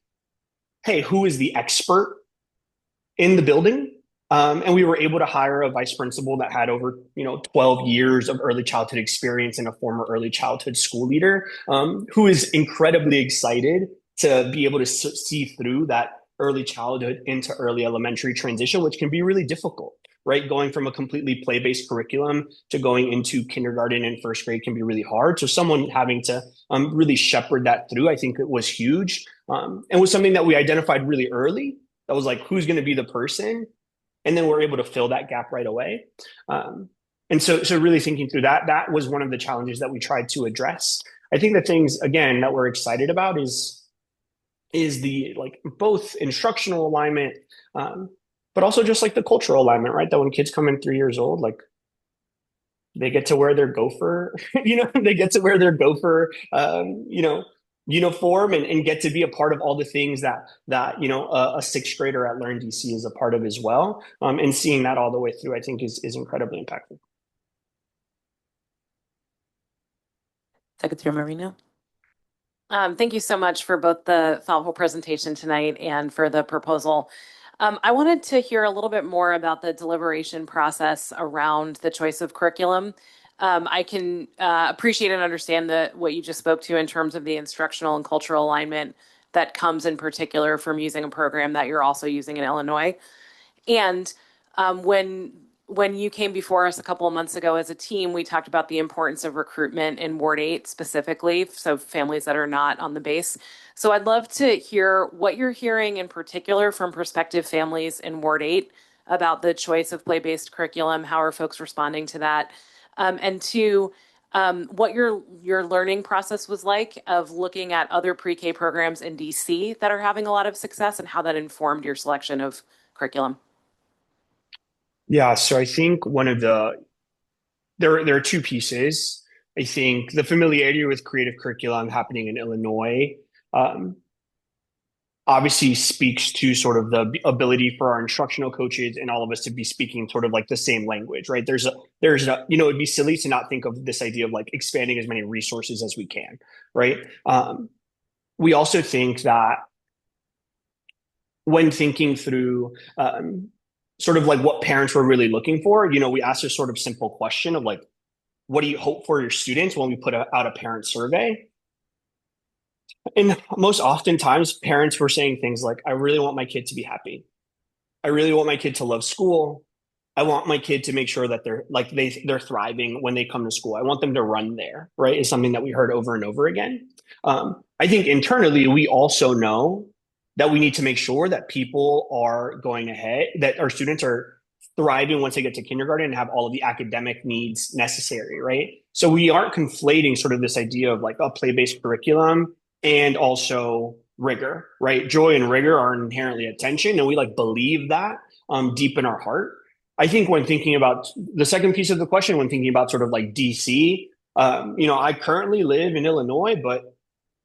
hey, who is the expert in the building? And we were able to hire a vice principal that had over 12 years of early childhood experience and a former early childhood school leader who is incredibly excited to be able to see through that early childhood into early elementary transition, which can be really difficult, right? Going from a completely play-based curriculum to going into kindergarten and first grade can be really hard. So someone having to really shepherd that through, I think it was huge. And was something that we identified really early. That was like, who's going to be the person? And then we're able to fill that gap right away. And so really thinking through that was one of the challenges that we tried to address. I think the things, again, that we're excited about is the like both instructional alignment, but also just like the cultural alignment, right? That when kids come in 3 years old, like they get to wear their gopher, they get to wear their gopher, uniform and get to be a part of all the things that a sixth grader at Learn DC is a part of as well. And seeing that all the way through, I think is incredibly impactful. Secretary Marino. Thank you so much for both the thoughtful presentation tonight and for the proposal. I wanted to hear a little bit more about the deliberation process around the choice of curriculum. I can appreciate and understand what you just spoke to in terms of the instructional and cultural alignment that comes in particular from using a program that you're also using in Illinois. And when you came before us a couple of months ago as a team, we talked about the importance of recruitment in Ward 8 specifically, so families that are not on the base. So I'd love to hear what you're hearing in particular from prospective families in Ward 8 about the choice of play-based curriculum. How are folks responding to that? And two, what your learning process was like of looking at other pre-K programs in DC that are having a lot of success and how that informed your selection of curriculum. Yeah, so I think one of there are two pieces. I think the familiarity with creative curriculum happening in Illinois um, obviously speaks to sort of the ability for our instructional coaches and all of us to be speaking sort of like the same language, right? It'd be silly to not think of this idea of like expanding as many resources as we can, right? We also think that when thinking through sort of like what parents were really looking for, we asked a sort of simple question of like, what do you hope for your students when we put out a parent survey? And most oftentimes, parents were saying things like, I really want my kid to be happy. I really want my kid to love school. I want my kid to make sure that they're thriving when they come to school. I want them to run there, right? Is something that we heard over and over again. I think internally we also know that we need to make sure that people are going ahead, that our students are thriving once they get to kindergarten and have all of the academic needs necessary, right? So we aren't conflating sort of this idea of like a play-based curriculum and also rigor, right? Joy and rigor are inherently a tension, and we like believe that deep in our heart. I think when thinking about the second piece of the question, when thinking about sort of like DC, I currently live in Illinois, but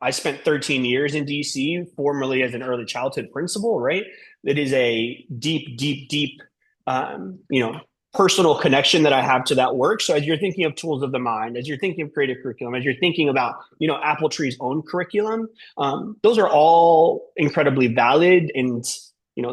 I spent 13 years in DC, formerly as an early childhood principal, right? It is a deep, deep, deep, um, you know, personal connection that I have to that work. So as you're thinking of tools of the mind, as you're thinking of creative curriculum, as you're thinking about, Apple Tree's own curriculum, those are all incredibly valid and,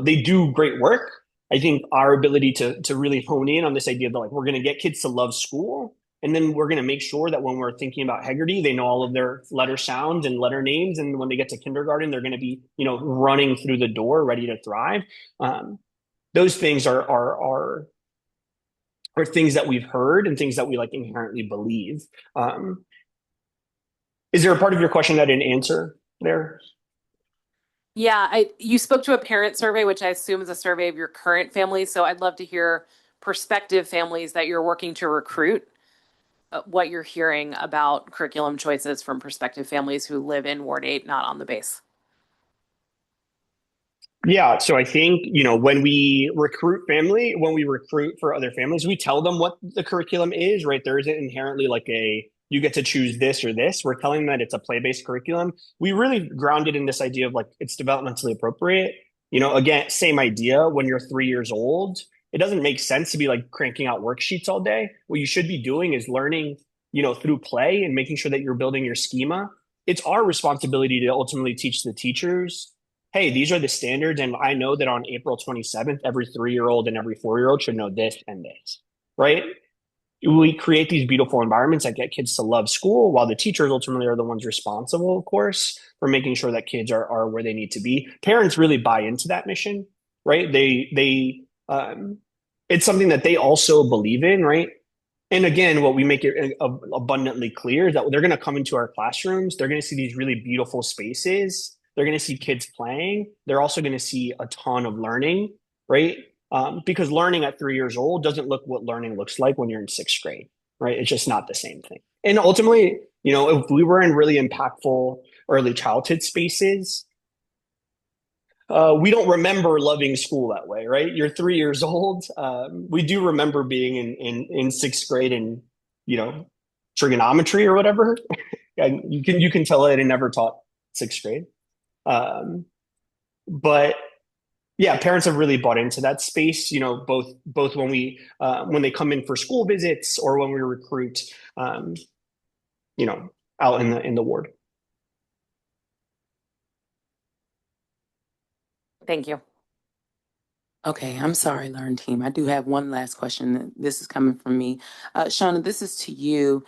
they do great work. I think our ability to really hone in on this idea that like we're going to get kids to love school, and then we're going to make sure that when we're thinking about Heggerty, they know all of their letter sounds and letter names, and when they get to kindergarten, they're going to be running through the door, ready to thrive. Those things are things that we've heard and things that we like inherently believe. Is there a part of your question that I didn't answer there? Yeah, you spoke to a parent survey, which I assume is a survey of your current family. So I'd love to hear prospective families that you're working to recruit, what you're hearing about curriculum choices from prospective families who live in Ward 8, not on the base. Yeah, so I think, when we recruit for other families, we tell them what the curriculum is, right? There isn't inherently like you get to choose this or this. We're telling them that it's a play-based curriculum. We really ground it in this idea of like it's developmentally appropriate. Again, same idea when you're 3 years old. It doesn't make sense to be like cranking out worksheets all day. What you should be doing is learning, through play and making sure that you're building your schema. It's our responsibility to ultimately teach the teachers, hey, these are the standards. And I know that on April 27th, every 3-year-old and every 4-year-old should know this and this, right? We create these beautiful environments that get kids to love school, while the teachers ultimately are the ones responsible, of course, for making sure that kids are where they need to be. Parents really buy into that mission, right? It's something that they also believe in, right? And again, what we make it abundantly clear is that they're going to come into our classrooms. They're going to see these really beautiful spaces. They're going to see kids playing. They're also going to see a ton of learning, right? Because learning at 3 years old doesn't look what learning looks like when you're in sixth grade, right? It's just not the same thing. And ultimately, if we were in really impactful early childhood spaces, we don't remember loving school that way, right? You're 3 years old. We do remember being in sixth grade and trigonometry or whatever. And you can tell I never taught sixth grade. But yeah, parents have really bought into that space. Both when they come in for school visits or when we recruit, you know, out in the ward. Thank you. Okay, I'm sorry, Learn Team. I do have one last question. This is coming from me. Shauna, this is to you.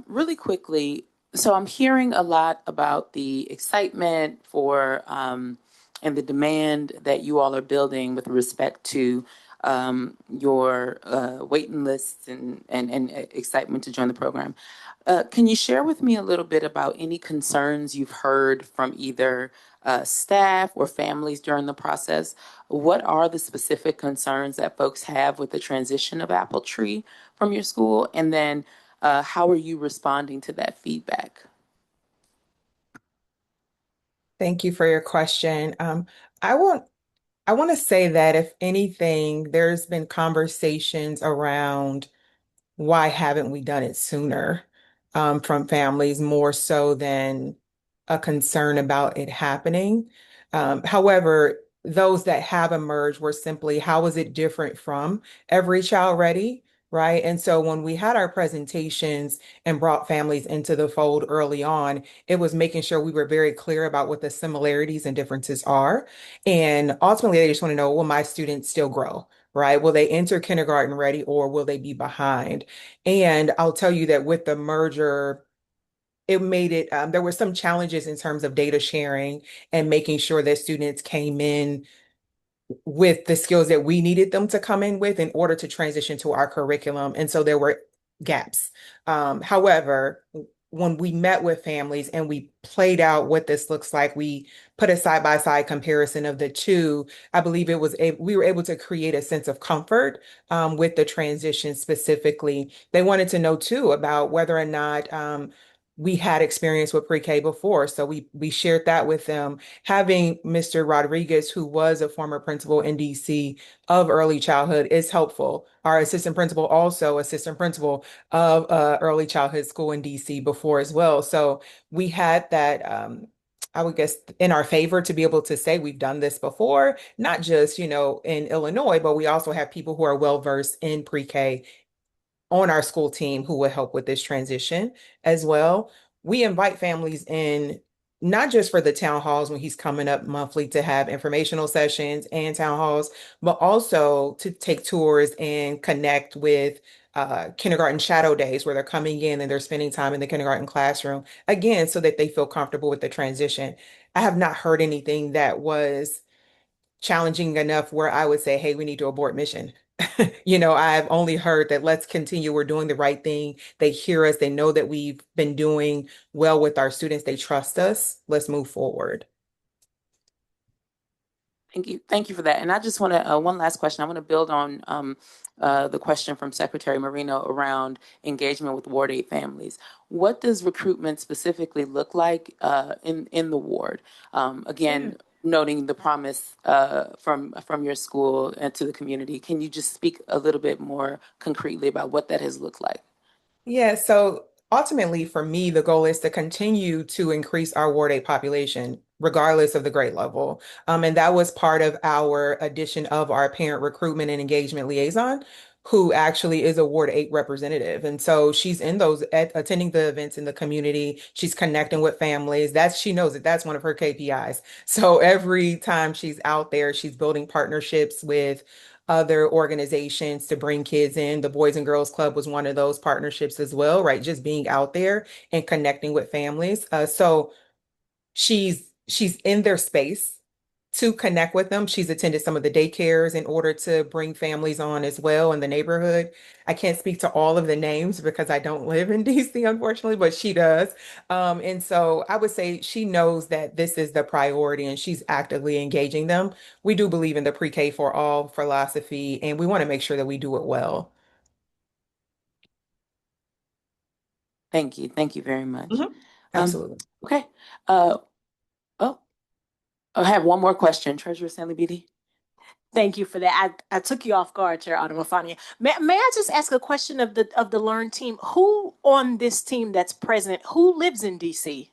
Really quickly, so I'm hearing a lot about the excitement for and the demand that you all are building with respect to your waiting lists and excitement to join the program. Can you share with me a little bit about any concerns you've heard from either staff or families during the process? What are the specific concerns that folks have with the transition of Apple Tree from your school? And then how are you responding to that feedback? Thank you for your question. I won't I want to say that if anything, there's been conversations around why haven't we done it sooner from families more so than a concern about it happening. However, those that have emerged were simply, how is it different from Every Child Ready? Right. And so when we had our presentations and brought families into the fold early on, it was making sure we were very clear about what the similarities and differences are. And ultimately, they just want to know, will my students still grow? Right? Will they enter kindergarten ready or will they be behind? And I'll tell you that with the merger, it made it, there were some challenges in terms of data sharing and making sure that students came in with the skills that we needed them to come in with in order to transition to our curriculum. And so there were gaps. However, when we met with families and we played out what this looks like, we put a side-by-side comparison of the two. I believe we were able to create a sense of comfort with the transition specifically. They wanted to know too about whether or not we had experience with pre-K before. So we shared that with them. Having Mr. Rodriguez, who was a former principal in DC of early childhood, is helpful. Our assistant principal, also assistant principal of early childhood school in DC before as well. So we had that, I would guess, in our favor to be able to say we've done this before, not just, in Illinois, but we also have people who are well versed in pre-K on our school team who will help with this transition as well. We invite families in not just for the town halls when he's coming up monthly to have informational sessions and town halls, but also to take tours and connect with kindergarten shadow days where they're coming in and they're spending time in the kindergarten classroom, again, so that they feel comfortable with the transition. I have not heard anything that was challenging enough where I would say, hey, we need to abort mission. I've only heard that let's continue. We're doing the right thing. They hear us. They know that we've been doing well with our students. They trust us. Let's move forward. Thank you. Thank you for that. And I just want to, one last question. I want to build on the question from Secretary Marino around engagement with Ward 8 families. What does recruitment specifically look like in the ward? Again, noting the promise from your school and to the community. Can you just speak a little bit more concretely about what that has looked like? Yeah, so ultimately for me, the goal is to continue to increase our Ward 8 population, regardless of the grade level. And that was part of our addition of our parent recruitment and engagement liaison, who actually is a Ward 8 representative. And so she's in those attending the events in the community. She's connecting with families. She knows that that's one of her KPIs. So every time she's out there, she's building partnerships with other organizations to bring kids in. The Boys and Girls Club was one of those partnerships as well, right? Just being out there and connecting with families. So she's in their space to connect with them. She's attended some of the daycares in order to bring families on as well in the neighborhood. I can't speak to all of the names because I don't live in DC, unfortunately, but she does. And so I would say she knows that this is the priority and she's actively engaging them. We do believe in the pre-K for all philosophy, and we want to make sure that we do it well. Thank you. Thank you very much. Absolutely. Okay. Oh, I have one more question. Treasurer Stanley Beatty. Thank you for that. I took you off guard, Chair Adamafania. May I just ask a question of the Learn team? Who on this team that's present, who lives in DC?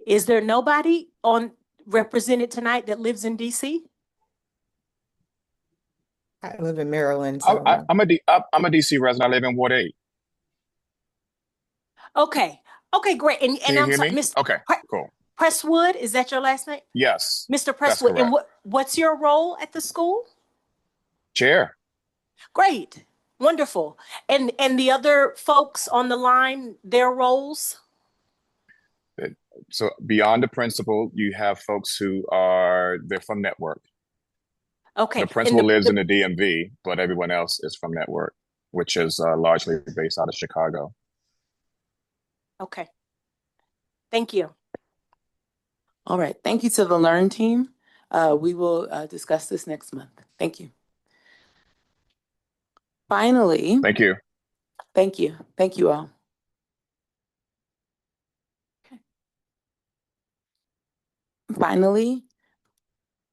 Is there nobody on represented tonight that lives in DC? I live in Maryland, so I'm a DC resident. I live in Ward 8. Okay. Okay, great. And Can you I'm hear sorry, me? Mr. Okay, cool. Presswood, is that your last name? Yes, Mr. that's Presswood. And correct. what's your role at the school? Chair. Great. Wonderful. And the other folks on the line, their roles? So beyond the principal, you have folks they're from network. Okay. The principal lives in the DMV, but everyone else is from network, which is largely based out of Chicago. Okay. Thank you. All right. Thank you to the Learn team. We will discuss this next month. Thank you. Finally. Thank you. Thank you. Thank you all. Finally,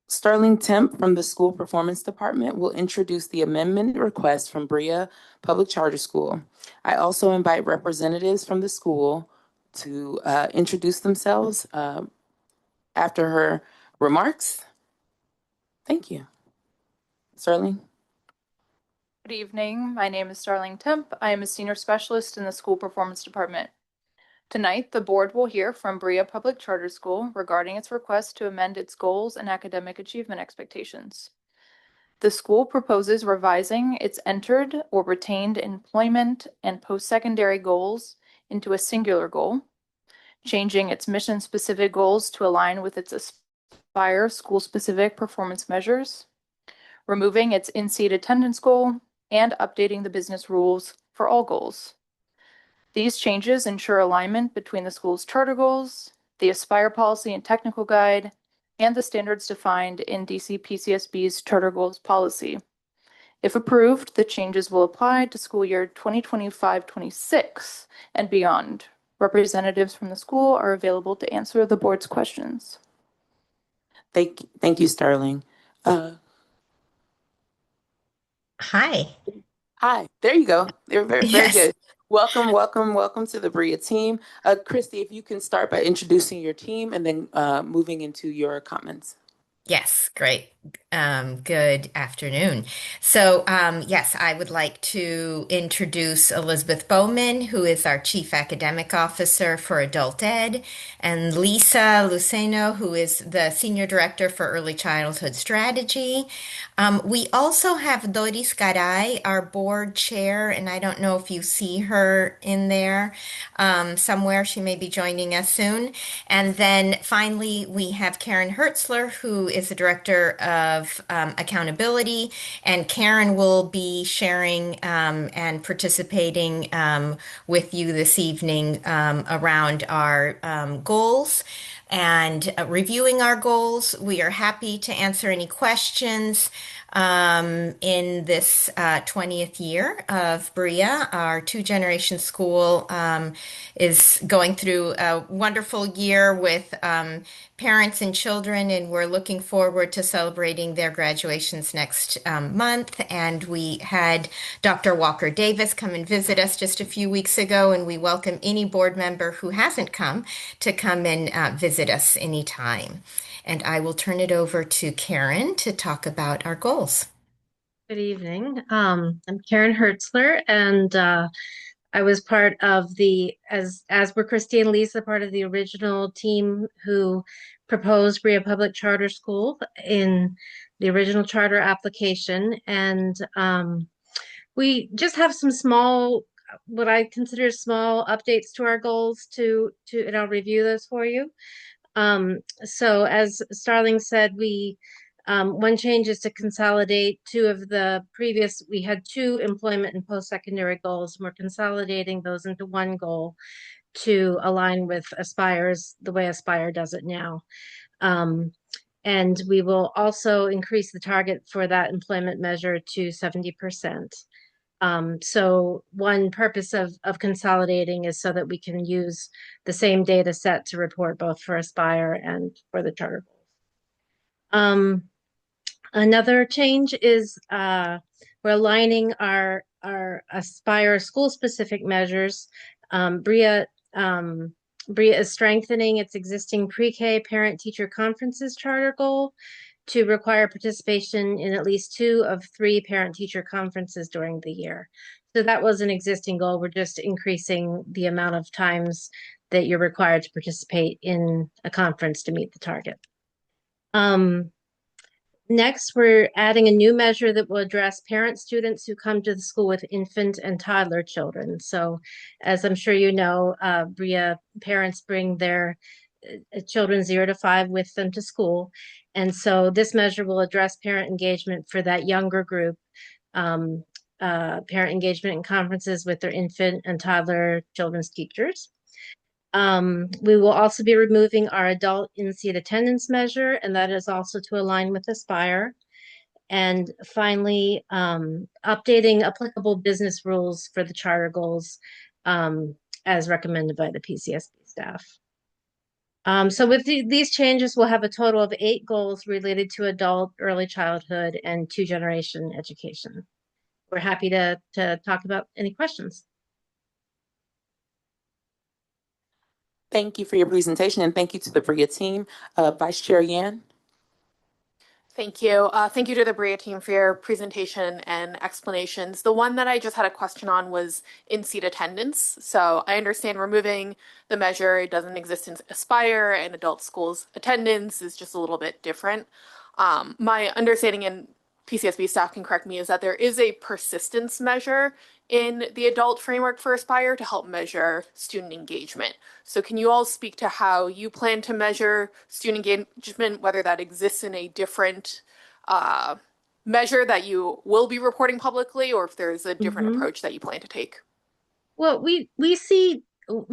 Sterling Temp from the School Performance Department will introduce the amendment request from Brea Public Charter School. I also invite representatives from the school to introduce themselves after her remarks. Thank you. Sterling? Good evening. My name is Starling Temp. I am a senior specialist in the School Performance Department. Tonight, the board will hear from Brea Public Charter School regarding its request to amend its goals and academic achievement expectations. The school proposes revising its entered or retained employment and post-secondary goals into a singular goal, changing its mission-specific goals to align with its Aspire school-specific performance measures, removing its in-seat attendance goal, and updating the business rules for all goals. These changes ensure alignment between the school's charter goals, the Aspire policy and technical guide, and the standards defined in DC PCSB's charter goals policy. If approved, the changes will apply to school year 2025-26 and beyond. Representatives from the school are available to answer the board's questions. Thank you, Sterling. Hi. Hi, there you go. They're very Yes. good. Welcome to the Brea team. Christy, if you can start by introducing your team and then moving into your comments. Yes, great. Good afternoon. So, yes, I would like to introduce Elizabeth Bowman, who is our Chief Academic Officer for Adult Ed, and Lisa Luceno, who is the Senior Director for Early Childhood Strategy. We also have Doris Garay, our board chair, and I don't know if you see her in there somewhere. She may be joining us soon. And then finally, we have Karen Hertzler, who is the Director of Accountability, and Karen will be sharing and participating with you this evening around our goals and reviewing our goals. We are happy to answer any questions in this 20th year of Brea. Our two-generation school is going through a wonderful year with parents and children, and we're looking forward to celebrating their graduations next month. And we had Dr. Walker Davis come and visit us just a few weeks ago, and we welcome any board member who hasn't come to come and visit us anytime. And I will turn it over to Karen to talk about our goals. Good evening. I'm Karen Hertzler, and I was part of as were Christy and Lisa, part of the original team who proposed Brea Public Charter School in the original charter application. And we just have some small, what I consider small updates to our goals and I'll review those for you. So as Starling said, one change is to consolidate we had two employment and post-secondary goals, and we're consolidating those into one goal to align with the way Aspire does it now. And we will also increase the target for that employment measure to 70%. So one purpose of consolidating is so that we can use the same data set to report both for Aspire and for the charter goals. Another change is we're aligning our Aspire school-specific measures. Brea is strengthening its existing pre-K parent-teacher conferences charter goal to require participation in at least 2 of 3 parent-teacher conferences during the year. So that was an existing goal. We're just increasing the amount of times that you're required to participate in a conference to meet the target. Next, we're adding a new measure that will address students who come to the school with infant and toddler children. So as I'm sure you know, Brea parents bring their children 0 to 5 with them to school. And so this measure will address parent engagement for that younger group, parent engagement in conferences with their infant and toddler children's teachers. We will also be removing our adult in-seat attendance measure, and that is also to align with Aspire. And finally, updating applicable business rules for the charter goals as recommended by the PCSB staff. So with these changes, we'll have a total of 8 goals related to adult, early childhood, and two-generation education. We're happy to talk about any questions. Thank you for your presentation, and thank you to the BRIA team. Vice Chair Yan. Thank you. Thank you to the BRIA team for your presentation and explanations. The one that I just had a question on was in-seat attendance. So I understand removing the measure, it doesn't exist in Aspire, and adult schools attendance is just a little bit different. My understanding, and PCSB staff can correct me, is that there is a persistence measure in the adult framework for Aspire to help measure student engagement. So can you all speak to how you plan to measure student engagement, whether that exists in a different measure that you will be reporting publicly, or if there's a different approach that you plan to take? Well, we see,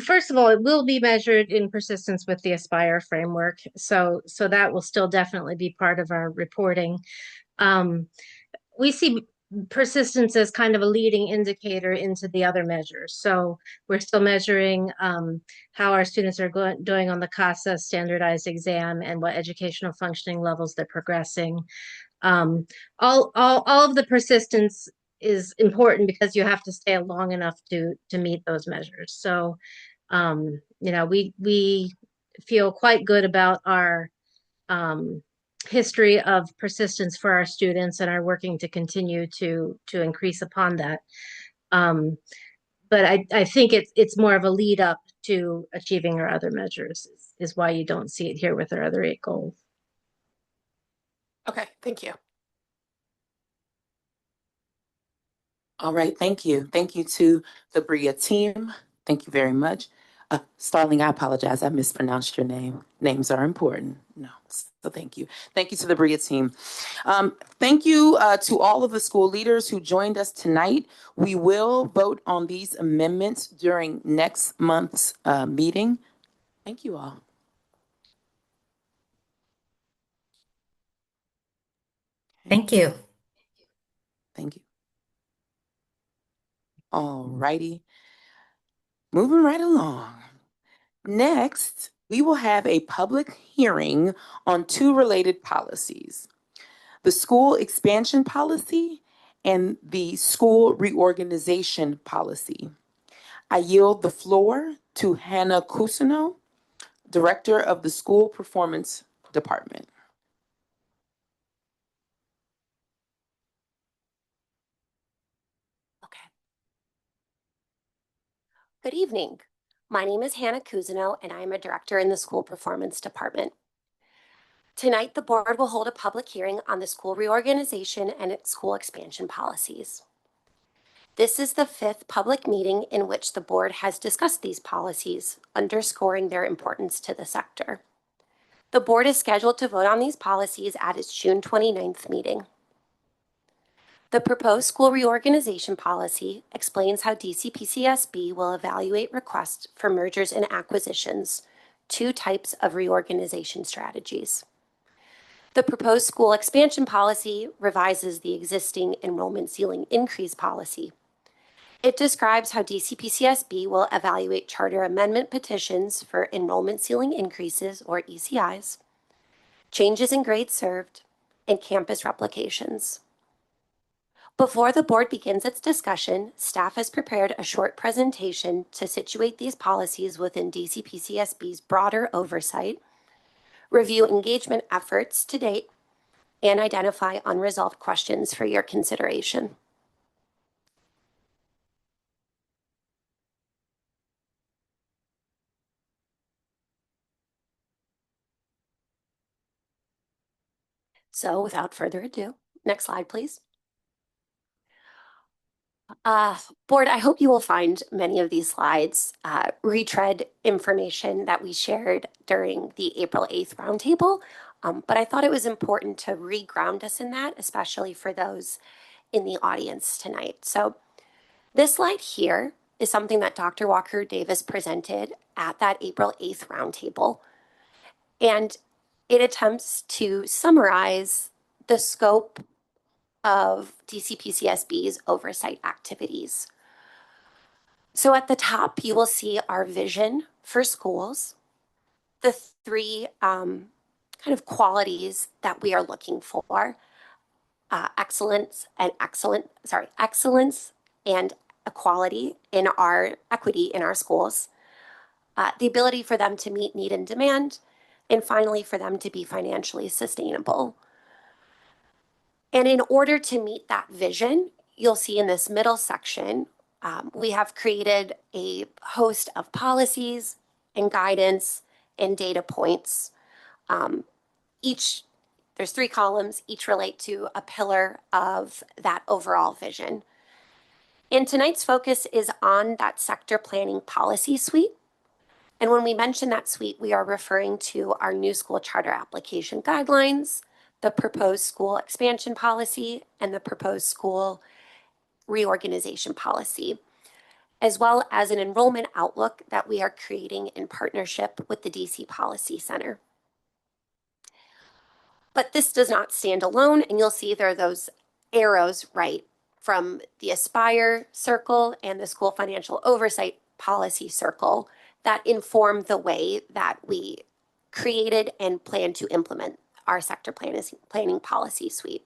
first of all, it will be measured in persistence with the Aspire framework. So that will still definitely be part of our reporting. We see persistence as kind of a leading indicator into the other measures. So we're still measuring how our students are doing on the CASA standardized exam and what educational functioning levels they're progressing. All of the persistence is important because you have to stay long enough to meet those measures. So, we feel quite good about our history of persistence for our students and are working to continue to increase upon that. But I think it's more of a lead up to achieving our other measures is why you don't see it here with our other 8 goals. Okay, thank you. All right, thank you. Thank you to the BRIA team. Thank you very much. Starling, I apologize. I mispronounced your name. Names are important. No, so thank you. Thank you to the BRIA team. Thank you to all of the school leaders who joined us tonight. We will vote on these amendments during next month's meeting. Thank you all. Thank you. Thank you. All righty. Moving right along. Next, we will have a public hearing on 2 related policies: the school expansion policy and the school reorganization policy. I yield the floor to Hannah Cousineau, Director of the School Performance Department. Good evening. My name is Hannah Cousineau, and I am a director in the School Performance Department. Tonight, the board will hold a public hearing on the school reorganization and its school expansion policies. This is the 5th public meeting in which the board has discussed these policies, underscoring their importance to the sector. The board is scheduled to vote on these policies at its June 29th meeting. The proposed school reorganization policy explains how DCPCSB will evaluate requests for mergers and acquisitions, 2 types of reorganization strategies. The proposed school expansion policy revises the existing enrollment ceiling increase policy. It describes how DCPCSB will evaluate charter amendment petitions for enrollment ceiling increases, or ECIs, changes in grades served, and campus replications. Before the board begins its discussion, staff has prepared a short presentation to situate these policies within DCPCSB's broader oversight, review engagement efforts to date, and identify unresolved questions for your consideration. So without further ado, next slide, please. Board, I hope you will find many of these slides retread information that we shared during the April 8th roundtable, but I thought it was important to re-ground us in that, especially for those in the audience tonight. So this slide here is something that Dr. Walker Davis presented at that April 8th roundtable, and it attempts to summarize the scope of DCPCSB's oversight activities. So at the top, you will see our vision for schools, the three kind of qualities that we are looking for: excellence and equality in our equity in our schools, the ability for them to meet need and demand, and finally for them to be financially sustainable. And in order to meet that vision, you'll see in this middle section, we have created a host of policies and guidance and data points. There's 3 columns, each relate to a pillar of that overall vision. And tonight's focus is on that sector planning policy suite. And when we mention that suite, we are referring to our new school charter application guidelines, the proposed school expansion policy, and the proposed school reorganization policy, as well as an enrollment outlook that we are creating in partnership with the DC Policy Center. But this does not stand alone, and you'll see there are those arrows, right, from the Aspire circle and the school financial oversight policy circle that inform the way that we created and plan to implement our sector planning policy suite.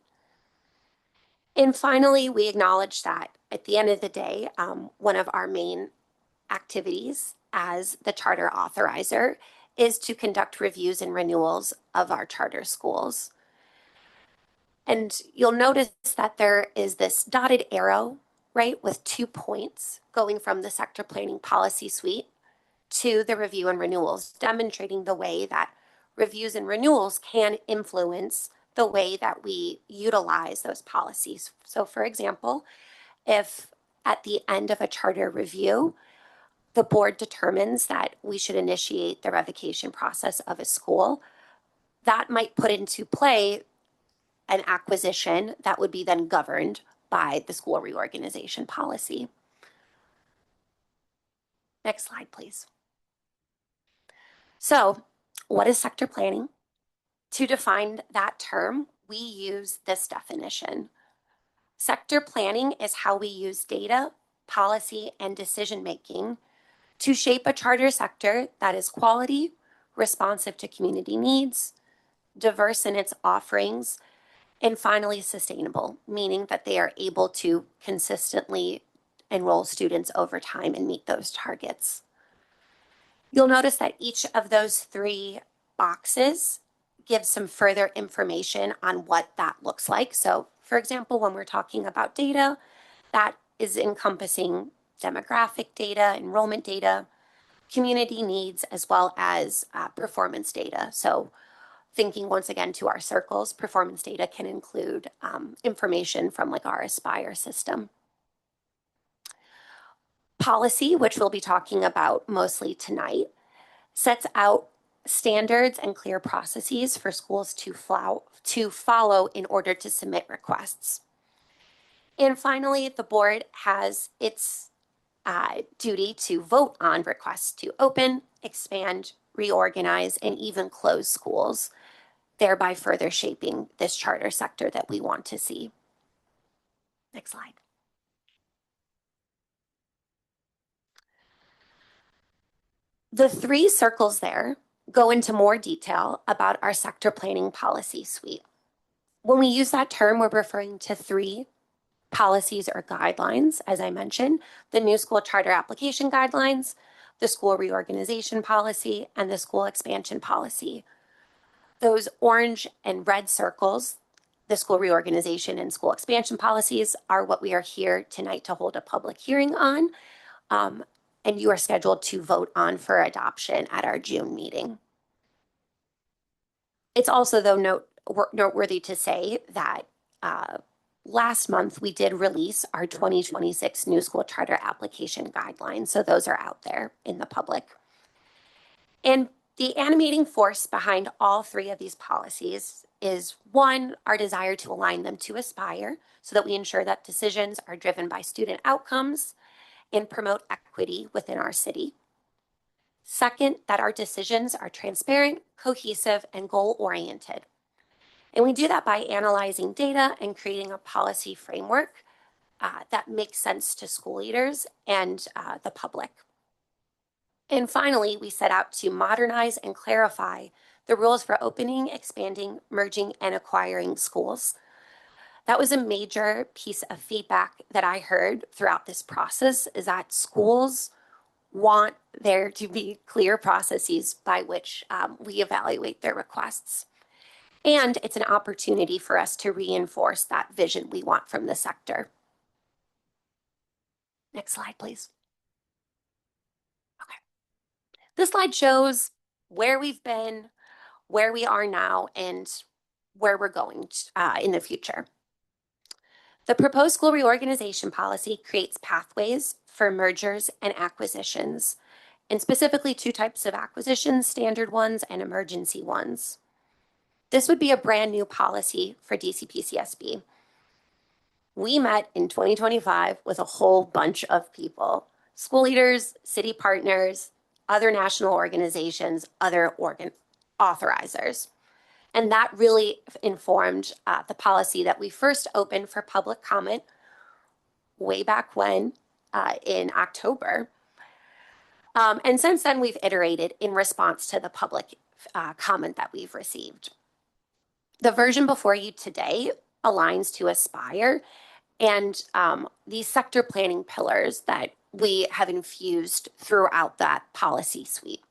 And finally, we acknowledge that at the end of the day, one of our main activities as the charter authorizer is to conduct reviews and renewals of our charter schools. And you'll notice that there is this dotted arrow, right, with 2 points going from the sector planning policy suite to the review and renewals, demonstrating the way that reviews and renewals can influence the way that we utilize those policies. So for example, if at the end of a charter review, the board determines that we should initiate the revocation process of a school, that might put into play an acquisition that would be then governed by the school reorganization policy. Next slide, please. So, what is sector planning? To define that term, we use this definition. Sector planning is how we use data, policy, and decision-making to shape a charter sector that is quality, responsive to community needs, diverse in its offerings, and finally sustainable, meaning that they are able to consistently enroll students over time and meet those targets. You'll notice that each of those 3 boxes gives some further information on what that looks like. So for example, when we're talking about data, that is encompassing demographic data, enrollment data, community needs, as well as performance data. So thinking once again to our circles, performance data can include information from like our Aspire system. Policy, which we'll be talking about mostly tonight, sets out standards and clear processes for schools to follow in order to submit requests. And finally, the board has its duty to vote on requests to open, expand, reorganize, and even close schools, thereby further shaping this charter sector that we want to see. Next slide. The 3 circles there go into more detail about our sector planning policy suite. When we use that term, we're referring to 3 policies or guidelines, as I mentioned: the new school charter application guidelines, the school reorganization policy, and the school expansion policy. Those orange and red circles, the school reorganization and school expansion policies, are what we are here tonight to hold a public hearing on, and you are scheduled to vote on for adoption at our June meeting. It's also, though, noteworthy to say that last month we did release our 2026 new school charter application guidelines, so those are out there in the public. And the animating force behind all 3 of these policies is, 1, our desire to align them to Aspire so that we ensure that decisions are driven by student outcomes and promote equity within our city. 2nd, that our decisions are transparent, cohesive, and goal-oriented. And we do that by analyzing data and creating a policy framework that makes sense to school leaders and the public. And finally, we set out to modernize and clarify the rules for opening, expanding, merging, and acquiring schools. That was a major piece of feedback that I heard throughout this process, is that schools want there to be clear processes by which we evaluate their requests. And it's an opportunity for us to reinforce that vision we want from the sector. Next slide, please. Okay. This slide shows where we've been, where we are now, and where we're going in the future. The proposed school reorganization policy creates pathways for mergers and acquisitions, and specifically two types of acquisitions, standard ones and emergency ones. This would be a brand new policy for DCPCSB. We met in 2025 with a whole bunch of people, school leaders, city partners, other national organizations, other authorizers. And that really informed the policy that we first opened for public comment way back when in October. And since then, we've iterated in response to the public comment that we've received. The version before you today aligns to Aspire and these sector planning pillars that we have infused throughout that policy suite.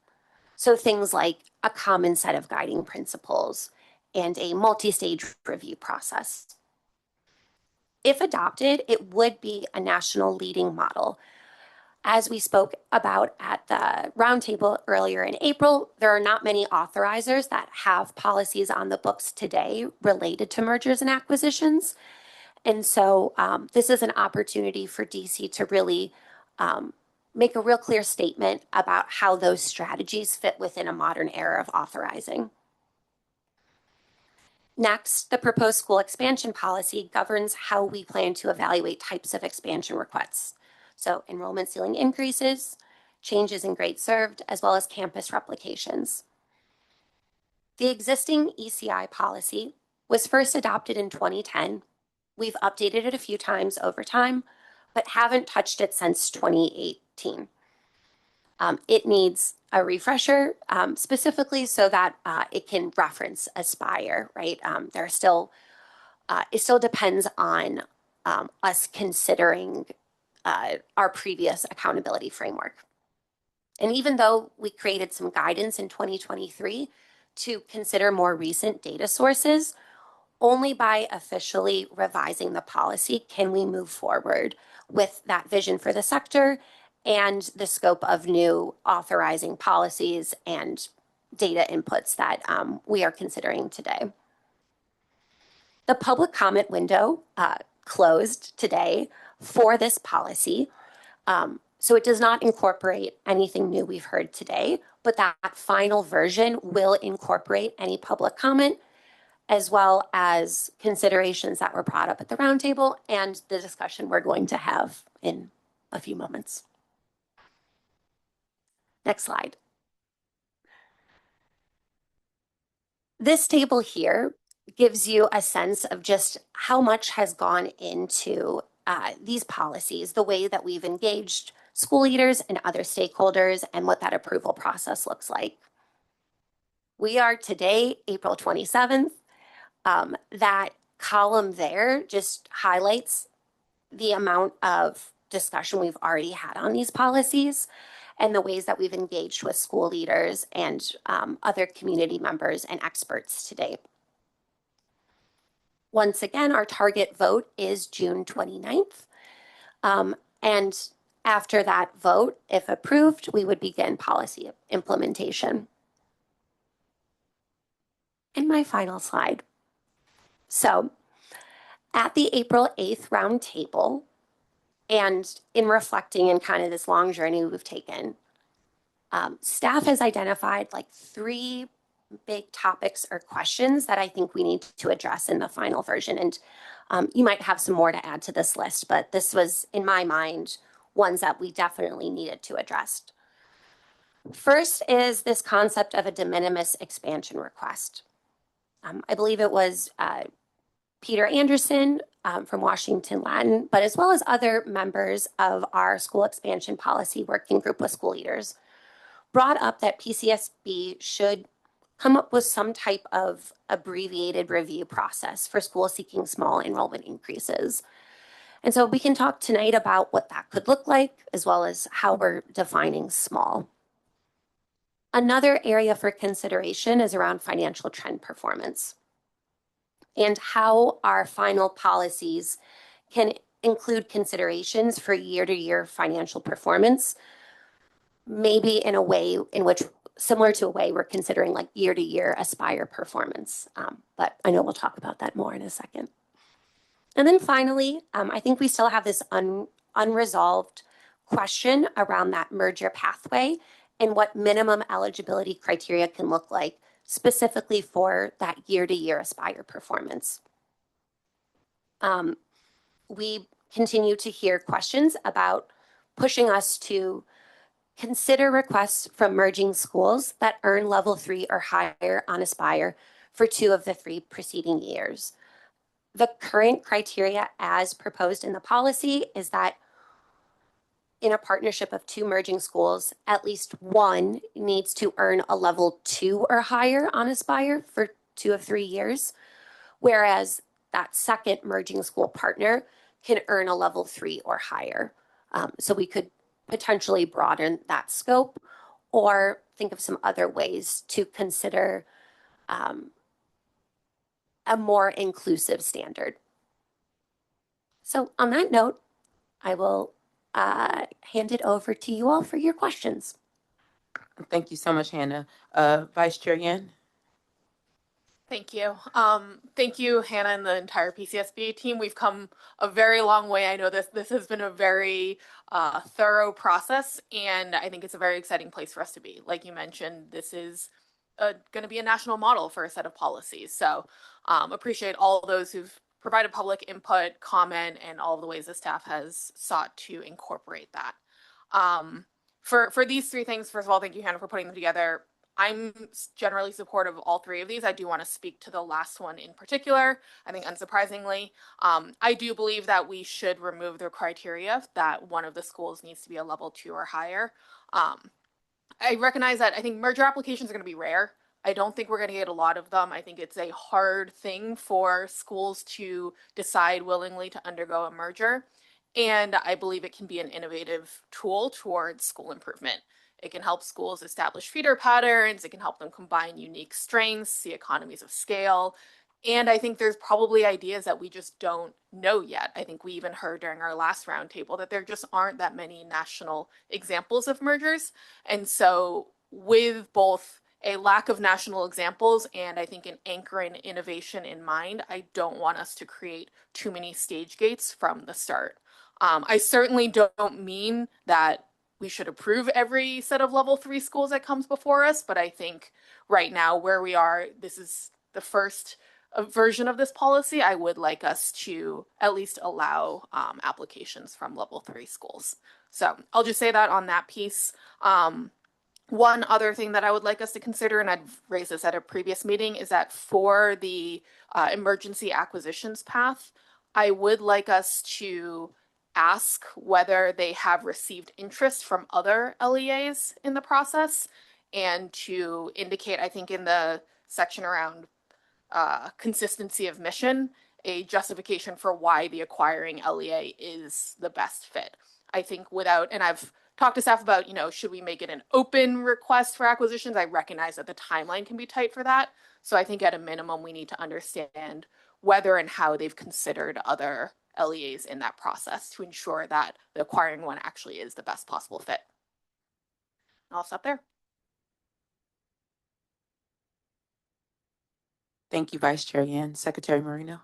So things like a common set of guiding principles and a multi-stage review process. If adopted, it would be a national leading model. As we spoke about at the roundtable earlier in April, there are not many authorizers that have policies on the books today related to mergers and acquisitions. And so this is an opportunity for DC to really make a real clear statement about how those strategies fit within a modern era of authorizing. Next, the proposed school expansion policy governs how we plan to evaluate types of expansion requests. So enrollment ceiling increases, changes in grades served, as well as campus replications. The existing ECI policy was first adopted in 2010. We've updated it a few times over time, but haven't touched it since 2018. It needs a refresher, specifically so that it can reference Aspire, right? It still depends on us considering our previous accountability framework. And even though we created some guidance in 2023 to consider more recent data sources, only by officially revising the policy can we move forward with that vision for the sector and the scope of new authorizing policies and data inputs that we are considering today. The public comment window closed today for this policy. So it does not incorporate anything new we've heard today, but that final version will incorporate any public comment as well as considerations that were brought up at the roundtable and the discussion we're going to have in a few moments. Next slide. This table here gives you a sense of just how much has gone into these policies, the way that we've engaged school leaders and other stakeholders, and what that approval process looks like. We are today, April 27th. That column there just highlights the amount of discussion we've already had on these policies and the ways that we've engaged with school leaders and other community members and experts to date. Once again, our target vote is June 29th. And after that vote, if approved, we would begin policy implementation. And my final slide. So at the April 8th roundtable, and in reflecting in kind of this long journey we've taken, staff has identified like 3 big topics or questions that I think we need to address in the final version. And you might have some more to add to this list, but this was, in my mind, ones that we definitely needed to address. First is this concept of a de minimis expansion request. I believe it was Peter Anderson from Washington Latin, but as well as other members of our school expansion policy working group with school leaders, brought up that PCSB should come up with some type of abbreviated review process for schools seeking small enrollment increases. And so we can talk tonight about what that could look like, as well as how we're defining small. Another area for consideration is around financial trend performance and how our final policies can include considerations for year-to-year financial performance, maybe in a way in which similar to a way we're considering like year-to-year Aspire performance. But I know we'll talk about that more in a second. And then finally, I think we still have this unresolved question around that merger pathway and what minimum eligibility criteria can look like specifically for that year-to-year Aspire performance. We continue to hear questions about pushing us to consider requests from merging schools that earn level 3 or higher on Aspire for 2 of the 3 preceding years. The current criteria as proposed in the policy is that in a partnership of 2 merging schools, at least one needs to earn a level 2 or higher on Aspire for 2 of 3 years, whereas that second merging school partner can earn a level 3 or higher. So we could potentially broaden that scope or think of some other ways to consider a more inclusive standard. So on that note, I will hand it over to you all for your questions. Thank you so much, Hannah. Vice Chair Yen? Thank you. Thank you, Hannah, and the entire PCSB team. We've come a very long way. I know this has been a very thorough process, and I think it's a very exciting place for us to be. Like you mentioned, this is going to be a national model for a set of policies. So appreciate all those who've provided public input, comment, and all of the ways the staff has sought to incorporate that. For these 3 things, first of all, thank you, Hannah, for putting them together. I'm generally supportive of all 3 of these. I do want to speak to the last one in particular. I think unsurprisingly, I do believe that we should remove the criteria that one of the schools needs to be a level 2 or higher. I recognize that I think merger applications are going to be rare. I don't think we're going to get a lot of them. I think it's a hard thing for schools to decide willingly to undergo a merger. And I believe it can be an innovative tool towards school improvement. It can help schools establish feeder patterns. It can help them combine unique strengths, see economies of scale. And I think there's probably ideas that we just don't know yet. I think we even heard during our last roundtable that there just aren't that many national examples of mergers. And so with both a lack of national examples and I think an anchoring innovation in mind, I don't want us to create too many stage gates from the start. I certainly don't mean that we should approve every set of level 3 schools that comes before us, but I think right now where we are, this is the first version of this policy. I would like us to at least allow applications from level 3 schools. So I'll just say that on that piece. One other thing that I would like us to consider, and I've raised this at a previous meeting, is that for the emergency acquisitions path, I would like us to ask whether they have received interest from other LEAs in the process and to indicate, I think in the section around consistency of mission, a justification for why the acquiring LEA is the best fit. I think without, and I've talked to staff about, should we make it an open request for acquisitions? I recognize that the timeline can be tight for that. So I think at a minimum, we need to understand whether and how they've considered other LEAs in that process to ensure that the acquiring one actually is the best possible fit. I'll stop there. Thank you, Vice Chair Yen. Secretary Marino?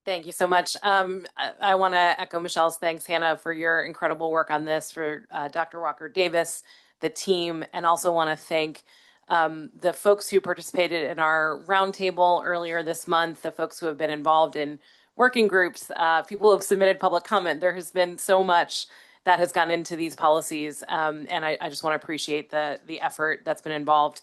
Thank you so much. I want to echo Michelle's thanks, Hannah, for your incredible work on this, for Dr. Walker-Davis, the team, and also want to thank the folks who participated in our roundtable earlier this month, the folks who have been involved in working groups, people who have submitted public comment. There has been so much that has gone into these policies, and I just want to appreciate the effort that's been involved.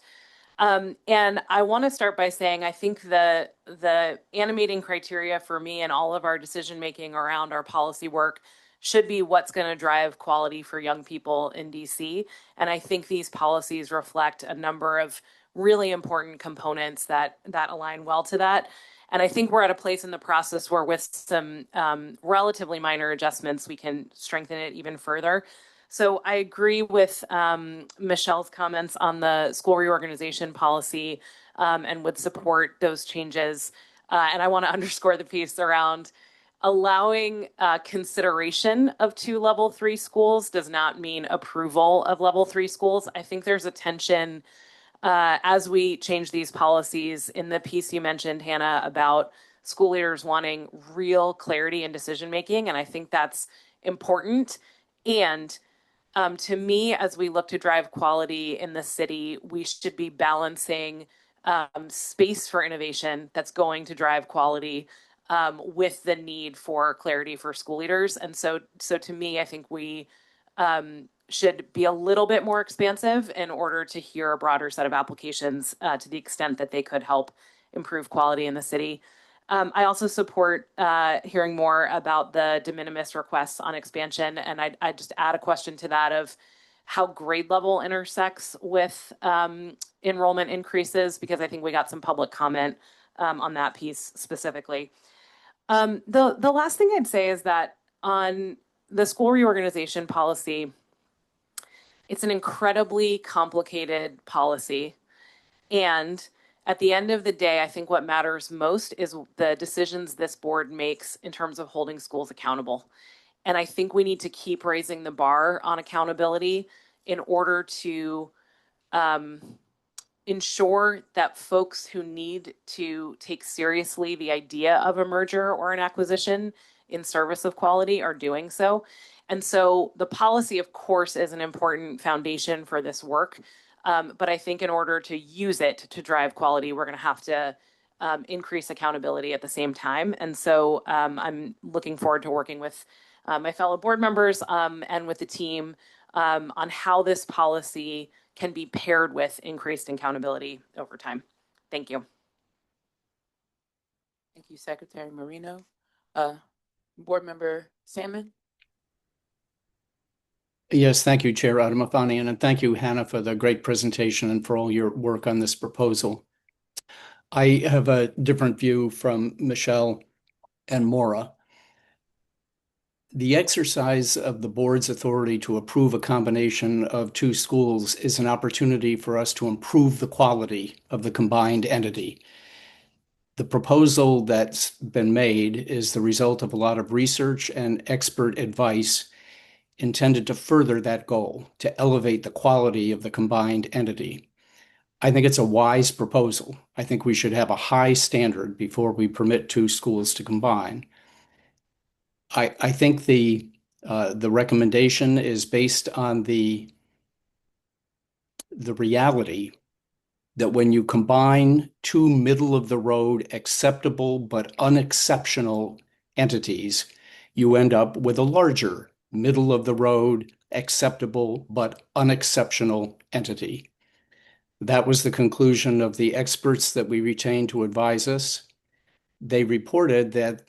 And I want to start by saying I think the animating criteria for me and all of our decision making around our policy work should be what's going to drive quality for young people in DC. And I think these policies reflect a number of really important components that align well to that. And I think we're at a place in the process where, with some relatively minor adjustments, we can strengthen it even further. So I agree with Michelle's comments on the school reorganization policy, and would support those changes. And I want to underscore the piece around allowing consideration of 2 level 3 schools does not mean approval of level 3 schools. I think there's a tension as we change these policies. In the piece you mentioned, Hannah, about school leaders wanting real clarity in decision making, and I think that's important. And to me, as we look to drive quality in the city, we should be balancing space for innovation that's going to drive quality with the need for clarity for school leaders. And so to me, I think we should be a little bit more expansive in order to hear a broader set of applications to the extent that they could help improve quality in the city. I also support hearing more about the de minimis requests on expansion. And I'd just add a question to that of how grade level intersects with enrollment increases, because I think we got some public comment on that piece specifically. The last thing I'd say is that on the school reorganization policy, it's an incredibly complicated policy. And at the end of the day, I think what matters most is the decisions this board makes in terms of holding schools accountable. And I think we need to keep raising the bar on accountability in order to ensure that folks who need to take seriously the idea of a merger or an acquisition in service of quality are doing so. And so the policy, of course, is an important foundation for this work. But I think in order to use it to drive quality, we're going to have to increase accountability at the same time. And so I'm looking forward to working with my fellow board members and with the team on how this policy can be paired with increased accountability over time. Thank you. Thank you, Secretary Marino. Board Member Salmon. Yes, thank you, Chair Adamafanian, and thank you, Hannah, for the great presentation and for all your work on this proposal. I have a different view from Michelle and Maura. The exercise of the board's authority to approve a combination of 2 schools is an opportunity for us to improve the quality of the combined entity. The proposal that's been made is the result of a lot of research and expert advice intended to further that goal, to elevate the quality of the combined entity. I think it's a wise proposal. I think we should have a high standard before we permit 2 schools to combine. I think the recommendation is based on the reality that when you combine 2 middle-of-the-road acceptable but unexceptional entities, you end up with a larger middle-of-the-road acceptable but unexceptional entity. That was the conclusion of the experts that we retained to advise us. They reported that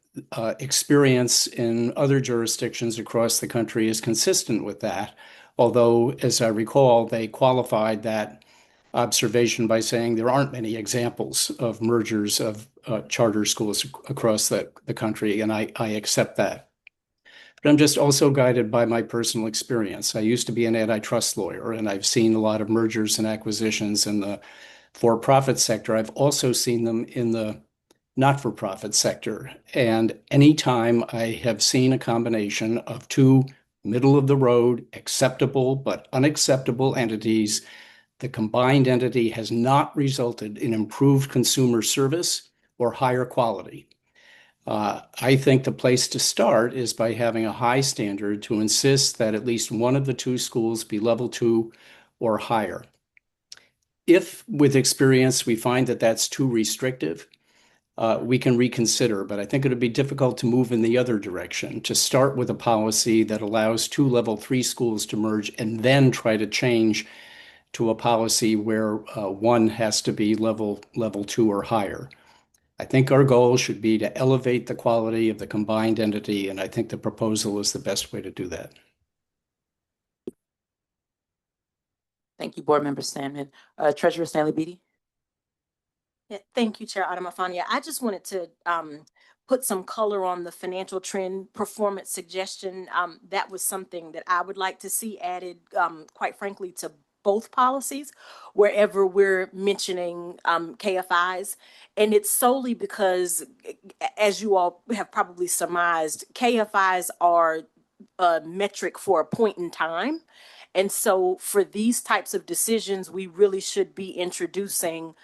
experience in other jurisdictions across the country is consistent with that, although, as I recall, they qualified that observation by saying there aren't many examples of mergers of charter schools across the country, and I accept that. But I'm just also guided by my personal experience. I used to be an antitrust lawyer, and I've seen a lot of mergers and acquisitions in the for-profit sector. I've also seen them in the not-for-profit sector. And anytime I have seen a combination of 2 middle-of-the-road, acceptable but unacceptable entities, the combined entity has not resulted in improved consumer service or higher quality. I think the place to start is by having a high standard to insist that at least one of the 2 schools be level 2 or higher. If with experience we find that that's too restrictive, we can reconsider, but I think it would be difficult to move in the other direction, to start with a policy that allows 2 level 3 schools to merge and then try to change to a policy where one has to be level 2 or higher. I think our goal should be to elevate the quality of the combined entity, and I think the proposal is the best way to do that. Thank you, Board Member Salmon. Treasurer Stanley Beatty. Yeah, thank you, Chair Adamafania. I just wanted to put some color on the financial trend performance suggestion. That was something that I would like to see added, quite frankly, to both policies, wherever we're mentioning KFIs. And it's solely because, as you all have probably surmised, KFIs are a metric for a point in time. And so for these types of decisions, we really should be introducing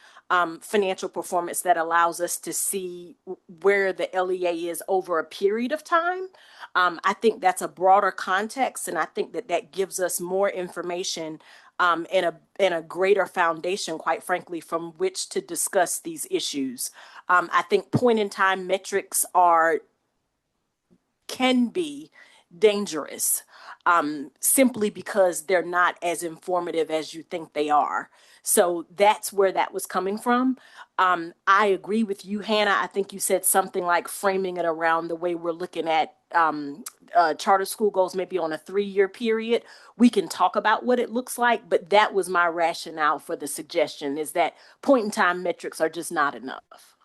financial performance that allows us to see where the LEA is over a period of time. I think that's a broader context, and I think that that gives us more information and a greater foundation, quite frankly, from which to discuss these issues. I think point in time metrics can be dangerous simply because they're not as informative as you think they are. So that's where that was coming from. I agree with you, Hannah. I think you said something like framing it around the way we're looking at charter school goals, maybe on a 3-year period. We can talk about what it looks like, but that was my rationale for the suggestion, is that point in time metrics are just not enough.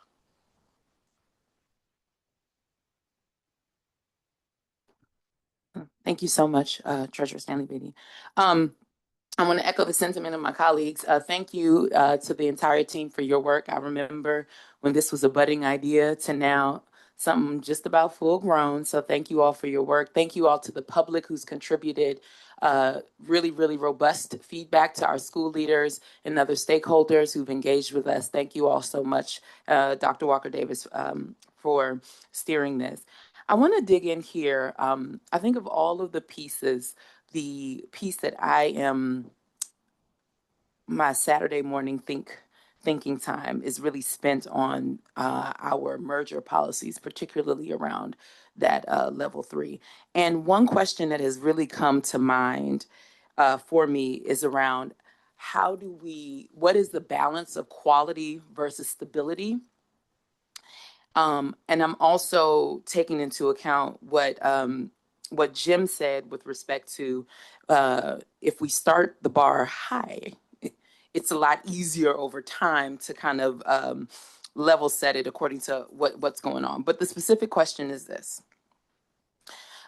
Thank you so much, Treasurer Stanley Beatty. I want to echo the sentiment of my colleagues. Thank you to the entire team for your work. I remember when this was a budding idea to now something just about full grown. So thank you all for your work. Thank you all to the public who's contributed really, really robust feedback, to our school leaders and other stakeholders who've engaged with us. Thank you all so much, Dr. Walker Davis, for steering this. I want to dig in here. I think of all of the pieces, the piece that I am, my Saturday morning thinking time is really spent on our merger policies, particularly around that level 3. And one question that has really come to mind for me is around what is the balance of quality versus stability? And I'm also taking into account what Jim said with respect to if we start the bar high, it's a lot easier over time to kind of level set it according to what's going on. But the specific question is this.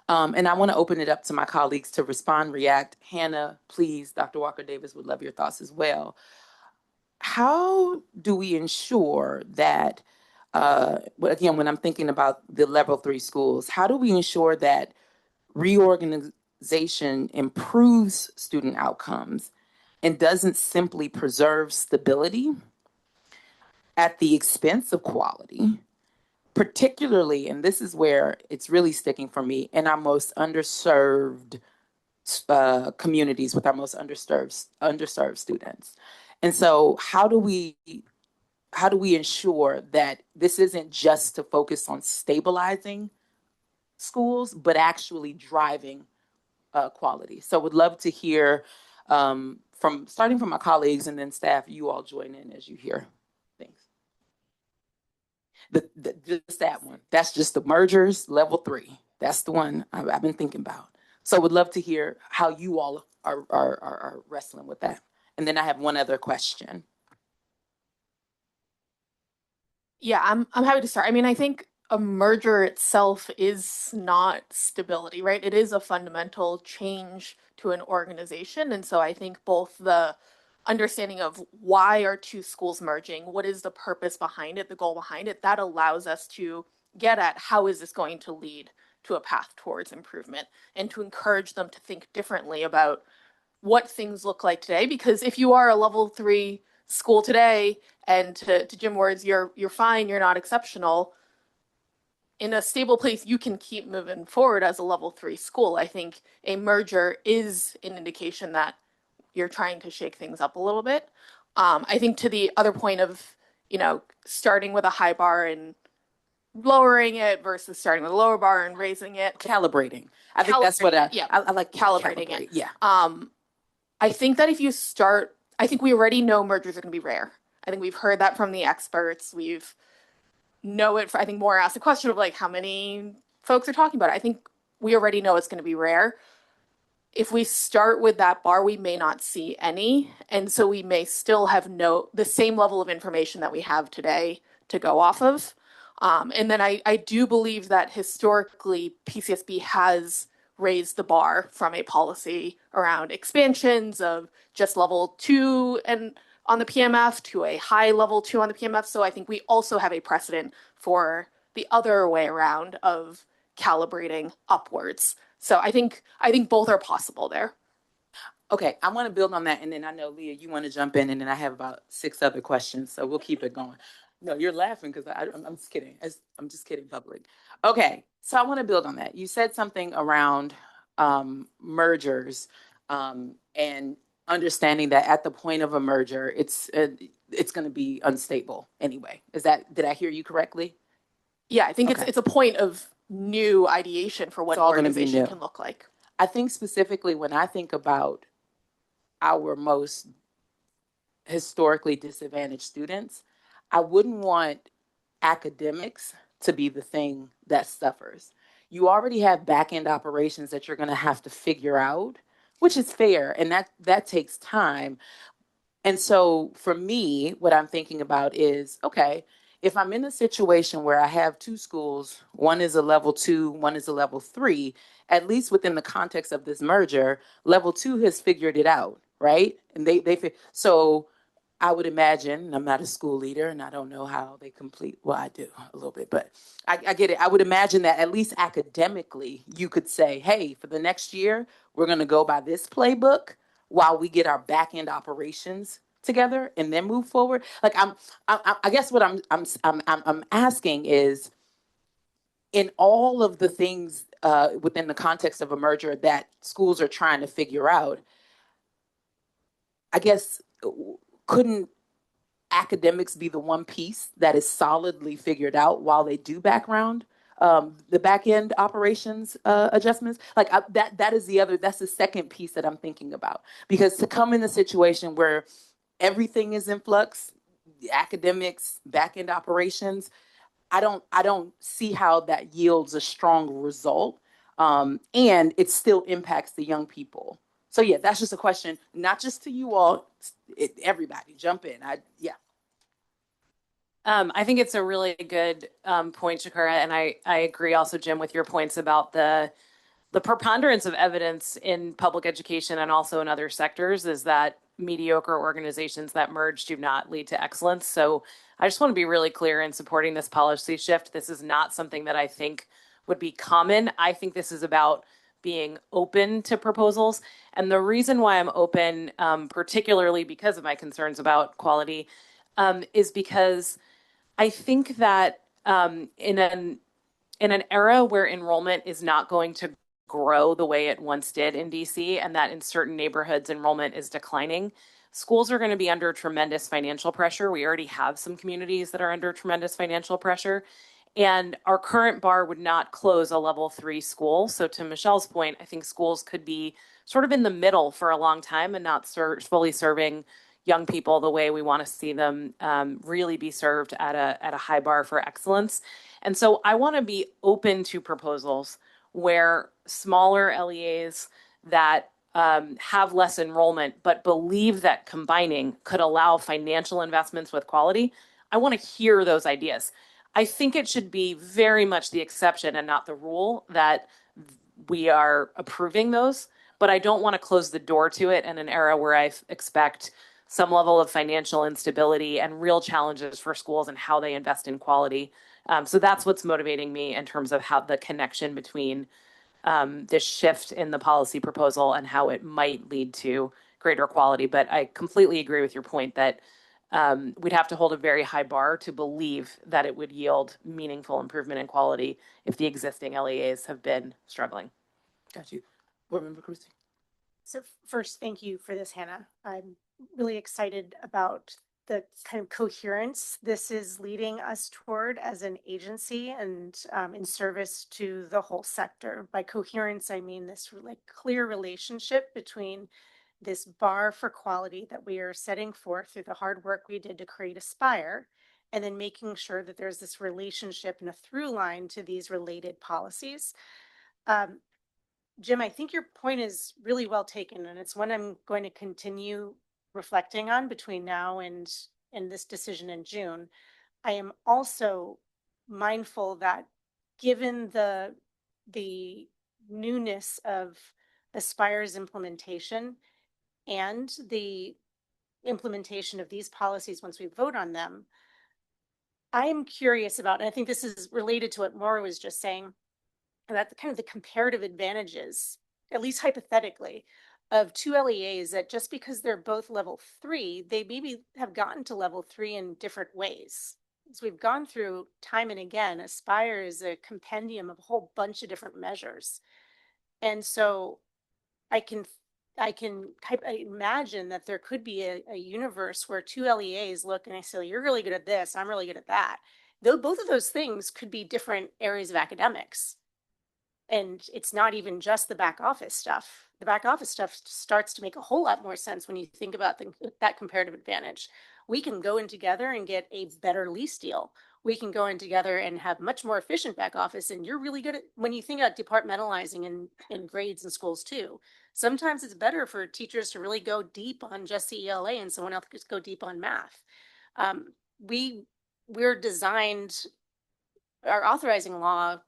And I want to open it up to my colleagues to respond, react. Hannah, please, Dr. Walker Davis, would love your thoughts as well. How do we ensure that, again, when I'm thinking about the level 3 schools, how do we ensure that reorganization improves student outcomes and doesn't simply preserve stability at the expense of quality, particularly, and this is where it's really sticking for me, in our most underserved communities with our most underserved students. And so how do we ensure that this isn't just to focus on stabilizing schools, but actually driving quality? So would love to hear starting from my colleagues, and then staff, you all join in as you hear things. Just that one. That's just the mergers, level 3. That's the one I've been thinking about. So would love to hear how you all are wrestling with that. And then I have one other question. Yeah, I'm happy to start. I mean, I think a merger itself is not stability, right? It is a fundamental change to an organization. And so I think both the understanding of why are two schools merging, what is the purpose behind it, the goal behind it, that allows us to get at how is this going to lead to a path towards improvement, and to encourage them to think differently about what things look like today. Because if you are a level 3 school today, and to Jim's words, you're fine, you're not exceptional, in a stable place, you can keep moving forward as a level 3 school. I think a merger is an indication that you're trying to shake things up a little bit. I think to the other point of, starting with a high bar and lowering it versus starting with a lower bar and raising it. Calibrating. I think that's what I like. Calibrating it. Yeah. I think that I think we already know mergers are going to be rare. I think we've heard that from the experts. know it. I think more asked the question of like how many folks are talking about it. I think we already know it's going to be rare. If we start with that bar, we may not see any. And so we may still have the same level of information that we have today to go off of. And then I do believe that historically PCSB has raised the bar from a policy around expansions of just level 2 and on the PMF to a high level 2 on the PMF. So I think we also have a precedent for the other way around of calibrating upwards. So I think both are possible there. Okay, I want to build on that, and then I know Leah, you want to jump in, and then I have about 6 other questions, so we'll keep it going. No, you're laughing because I'm just kidding. I'm just kidding, public. Okay, so I want to build on that. You said something around mergers and understanding that at the point of a merger, it's going to be unstable anyway. Did I hear you correctly? Yeah, I think Okay. it's a point of new ideation for what It's all gonna be organization new. can look like. I think specifically when I think about our most historically disadvantaged students, I wouldn't want academics to be the thing that suffers. You already have back end operations that you're going to have to figure out, which is fair, and that takes time. And so for me, what I'm thinking about is, okay, if I'm in a situation where I have 2 schools, one is a level 2, one is a level 3, at least within the context of this merger, level 2 has figured it out, right? And so I would imagine, I'm not a school leader and I don't know how they complete, well, I do a little bit, but I get it. I would imagine that at least academically, you could say, hey, for the next year, we're going to go by this playbook while we get our back end operations together and then move forward. Like I guess what I'm asking is, in all of the things within the context of a merger that schools are trying to figure out, I guess couldn't academics be the one piece that is solidly figured out while they do the back end operations adjustments? Like that's the second piece that I'm thinking about, because to come in a situation where everything is in flux, academics, back end operations, I don't see how that yields a strong result, and it still impacts the young people. So yeah, that's just a question, not just to you all, everybody jump in. I think it's a really good point, Shakura, and I agree also, Jim, with your points about the preponderance of evidence in public education and also in other sectors is that mediocre organizations that merge do not lead to excellence. So I just want to be really clear in supporting this policy shift. This is not something that I think would be common. I think this is about being open to proposals. And the reason why I'm open, particularly because of my concerns about quality, is because I think that in an era where enrollment is not going to grow the way it once did in DC, and that in certain neighborhoods enrollment is declining, schools are going to be under tremendous financial pressure. We already have some communities that are under tremendous financial pressure. And our current bar would not close a level 3 school. So to Michelle's point, I think schools could be sort of in the middle for a long time and not fully serving young people the way we want to see them really be served at a high bar for excellence. And so I want to be open to proposals where smaller LEAs that have less enrollment but believe that combining could allow financial investments with quality. I want to hear those ideas. I think it should be very much the exception and not the rule that we are approving those, but I don't want to close the door to it in an era where I expect some level of financial instability and real challenges for schools and how they invest in quality. So that's what's motivating me in terms of how the connection between this shift in the policy proposal and how it might lead to greater quality. But I completely agree with your point that we'd have to hold a very high bar to believe that it would yield meaningful improvement in quality if the existing LEAs have been struggling. Got you. Board Member Cruzy. So first, thank you for this, Hannah. I'm really excited about the kind of coherence this is leading us toward as an agency and in service to the whole sector. By coherence, I mean this like clear relationship between this bar for quality that we are setting forth through the hard work we did to create Aspire and then making sure that there's this relationship and a through line to these related policies. Jim, I think your point is really well taken, and it's one I'm going to continue reflecting on between now and this decision in June. I am also mindful that given the newness of Aspire's implementation and the implementation of these policies once we vote on them, I am curious about, and I think this is related to what Maura was just saying, that the kind of the comparative advantages, at least hypothetically, of two LEAs that just because they're both level 3, they maybe have gotten to level 3 in different ways. As we've gone through time and again, Aspire is a compendium of a whole bunch of different measures. And so I can imagine that there could be a universe where two LEAs look and I say, you're really good at this, I'm really good at that. Though both of those things could be different areas of academics. And it's not even just the back office stuff. The back office stuff starts to make a whole lot more sense when you think about that comparative advantage. We can go in together and get a better lease deal. We can go in together and have much more efficient back office. And you're really good at, when you think about departmentalizing in grades in schools too, sometimes it's better for teachers to really go deep on just the ELA and someone else just go deep on math. We're designed, our authorizing law,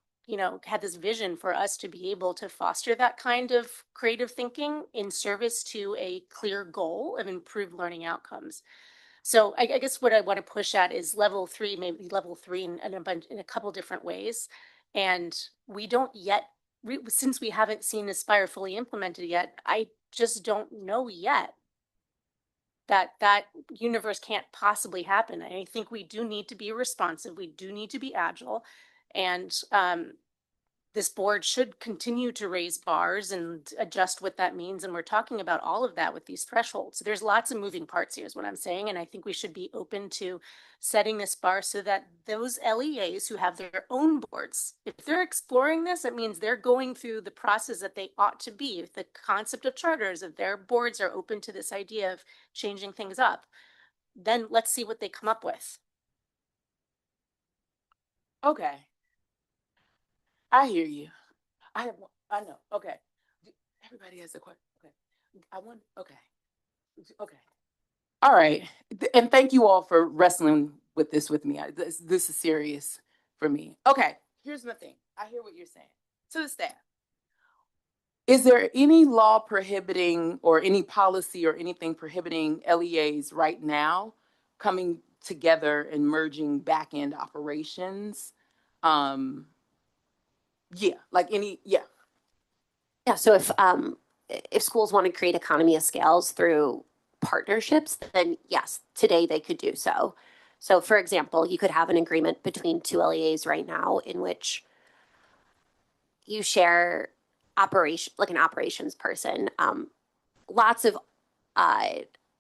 had this vision for us to be able to foster that kind of creative thinking in service to a clear goal of improved learning outcomes. So I guess what I want to push at is level 3, maybe level 3 in a couple different ways. And we don't yet, since we haven't seen Aspire fully implemented yet, I just don't know yet that universe can't possibly happen. I think we do need to be responsive. We do need to be agile. And this board should continue to raise bars and adjust what that means. And we're talking about all of that with these thresholds. There's lots of moving parts here is what I'm saying. And I think we should be open to setting this bar so that those LEAs who have their own boards, if they're exploring this, it means they're going through the process that they ought to be. If the concept of charters, if their boards are open to this idea of changing things up, then let's see what they come up with. Okay. I hear you. I know. Okay. Everybody has a question. Okay. Okay. All right. And thank you all for wrestling with this with me. This is serious for me. Okay. Here's my thing. I hear what you're saying. To the staff, is there any law prohibiting or any policy or anything prohibiting LEAs right now coming together and merging back-end operations? Yeah, like any, yeah. Yeah, so if schools want to create economy of scales through partnerships, then yes, today they could do so. So for example, you could have an agreement between two LEAs right now in which you share like an operations person. Lots of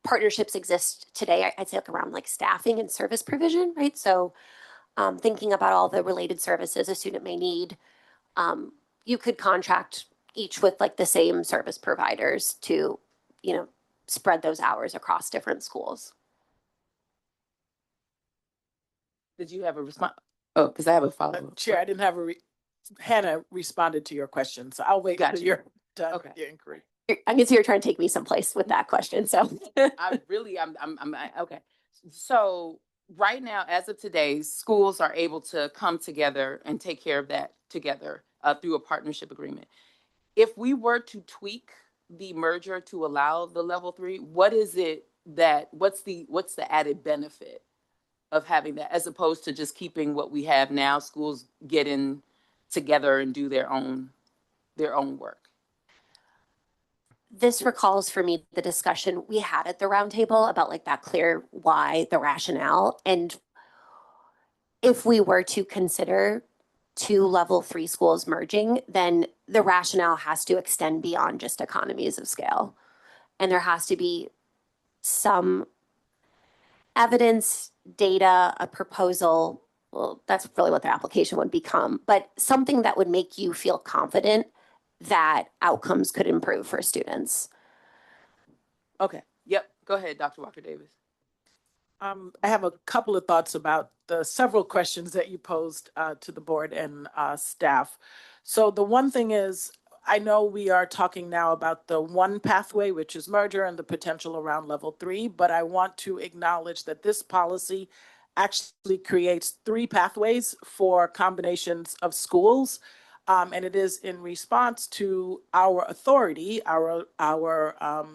partnerships exist today. I'd say like around like staffing and service provision, right? So thinking about all the related services a student may need, you could contract each with like the same service providers to, spread those hours across different schools. Did you have a response? Oh, because I have a follow-up. Chair, I didn't have Hannah responded to your question, so I'll wait until you're done with your inquiry. I can see you're trying to take me someplace with that question, so. I'm okay. So right now, as of today, schools are able to come together and take care of that together through a partnership agreement. If we were to tweak the merger to allow the level 3, what's the added benefit of having that, as opposed to just keeping what we have now, schools getting together and do their own work? This recalls for me the discussion we had at the roundtable about like that clear why, the rationale. And if we were to consider two level 3 schools merging, then the rationale has to extend beyond just economies of scale. And there has to be some evidence, data, a proposal. Well, that's really what their application would become, but something that would make you feel confident that outcomes could improve for students. Okay. Yep. Go ahead, Dr. Walker Davis. I have a couple of thoughts about the several questions that you posed to the board and staff. So the one thing is, I know we are talking now about the one pathway, which is merger and the potential around level 3, but I want to acknowledge that this policy actually creates 3 pathways for combinations of schools. And it is in response to our authority, our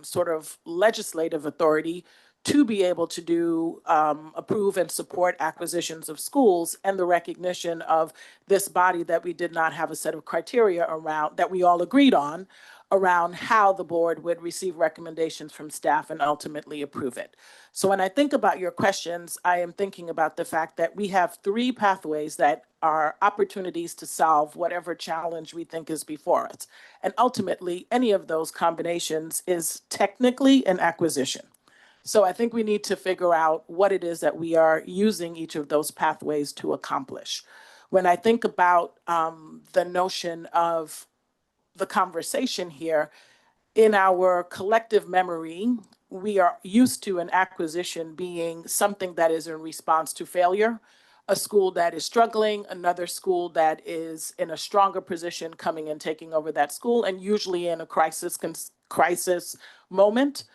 sort of legislative authority to be able to do approve and support acquisitions of schools, and the recognition of this body that we did not have a set of criteria around that we all agreed on around how the board would receive recommendations from staff and ultimately approve it. So when I think about your questions, I am thinking about the fact that we have 3 pathways that are opportunities to solve whatever challenge we think is before us. And ultimately, any of those combinations is technically an acquisition. So I think we need to figure out what it is that we are using each of those pathways to accomplish. When I think about the notion of the conversation here, in our collective memory, we are used to an acquisition being something that is in response to failure, a school that is struggling, another school that is in a stronger position coming and taking over that school, and usually in a crisis moment.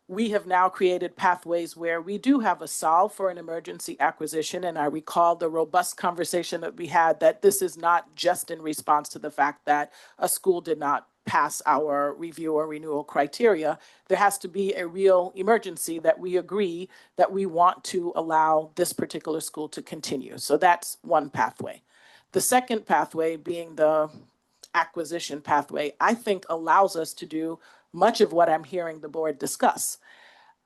We have now created pathways where we do have a solve for an emergency acquisition. And I recall the robust conversation that we had that this is not just in response to the fact that a school did not pass our review or renewal criteria. There has to be a real emergency that we agree that we want to allow this particular school to continue. So that's one pathway. The second pathway, being the acquisition pathway, I think allows us to do much of what I'm hearing the board discuss.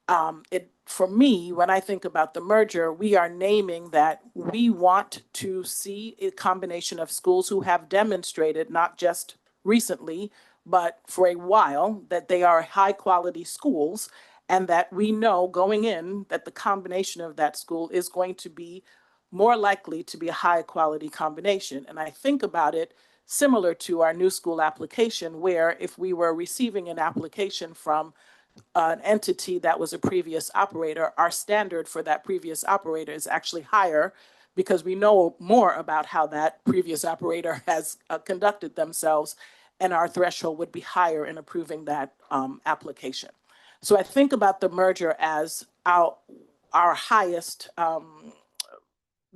For me, when I think about the merger, we are naming that we want to see a combination of schools who have demonstrated, not just recently, but for a while, that they are high quality schools, and that we know going in that the combination of that school is going to be more likely to be a high quality combination. And I think about it similar to our new school application, where if we were receiving an application from an entity that was a previous operator, our standard for that previous operator is actually higher because we know more about how that previous operator has conducted themselves, and our threshold would be higher in approving that application. So I think about the merger as our highest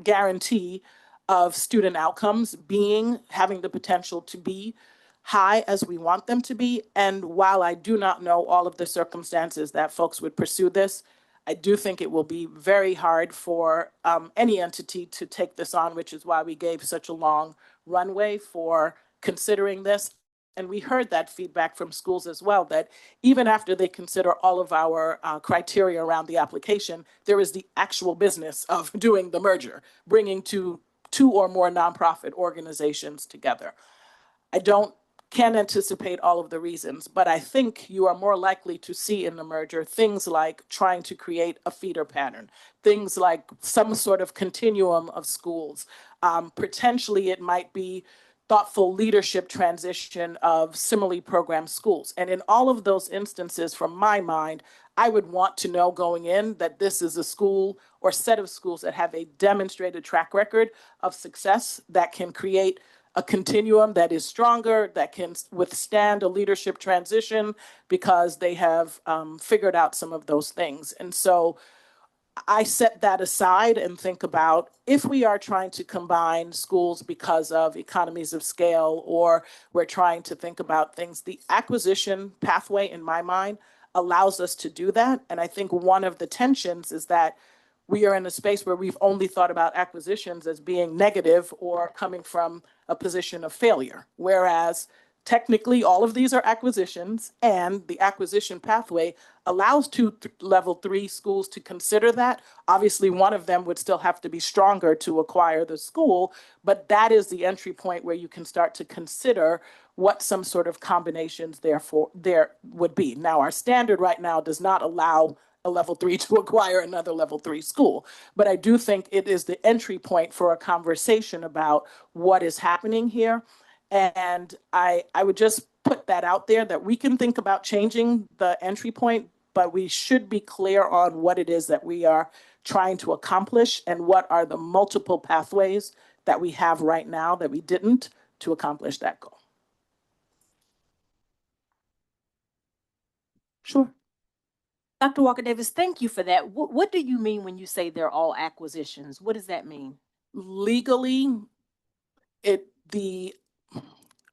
guarantee of student outcomes being having the potential to be high as we want them to be. And while I do not know all of the circumstances that folks would pursue this, I do think it will be very hard for any entity to take this on, which is why we gave such a long runway for considering this. And we heard that feedback from schools as well, that even after they consider all of our criteria around the application, there is the actual business of doing the merger, bringing two or more nonprofit organizations together. I can't anticipate all of the reasons, but I think you are more likely to see in the merger things like trying to create a feeder pattern, things like some sort of continuum of schools. Potentially, it might be thoughtful leadership transition of similarly programmed schools. And in all of those instances, from my mind, I would want to know going in that this is a school or set of schools that have a demonstrated track record of success that can create a continuum that is stronger, that can withstand a leadership transition because they have figured out some of those things. And so I set that aside and think about if we are trying to combine schools because of economies of scale, or we're trying to think about things, the acquisition pathway in my mind allows us to do that. And I think one of the tensions is that we are in a space where we've only thought about acquisitions as being negative or coming from a position of failure. Whereas technically all of these are acquisitions, and the acquisition pathway allows level 3 schools to consider that. Obviously, one of them would still have to be stronger to acquire the school, but that is the entry point where you can start to consider what some sort of combinations therefore there would be. Now, our standard right now does not allow a level 3 to acquire another level 3 school. But I do think it is the entry point for a conversation about what is happening here. And I would just put that out there that we can think about changing the entry point, but we should be clear on what it is that we are trying to accomplish and what are the multiple pathways that we have right now that we didn't to accomplish that goal. Sure. Dr. Walker Davis, thank you for that. What do you mean when you say they're all acquisitions? What does that mean? Legally, the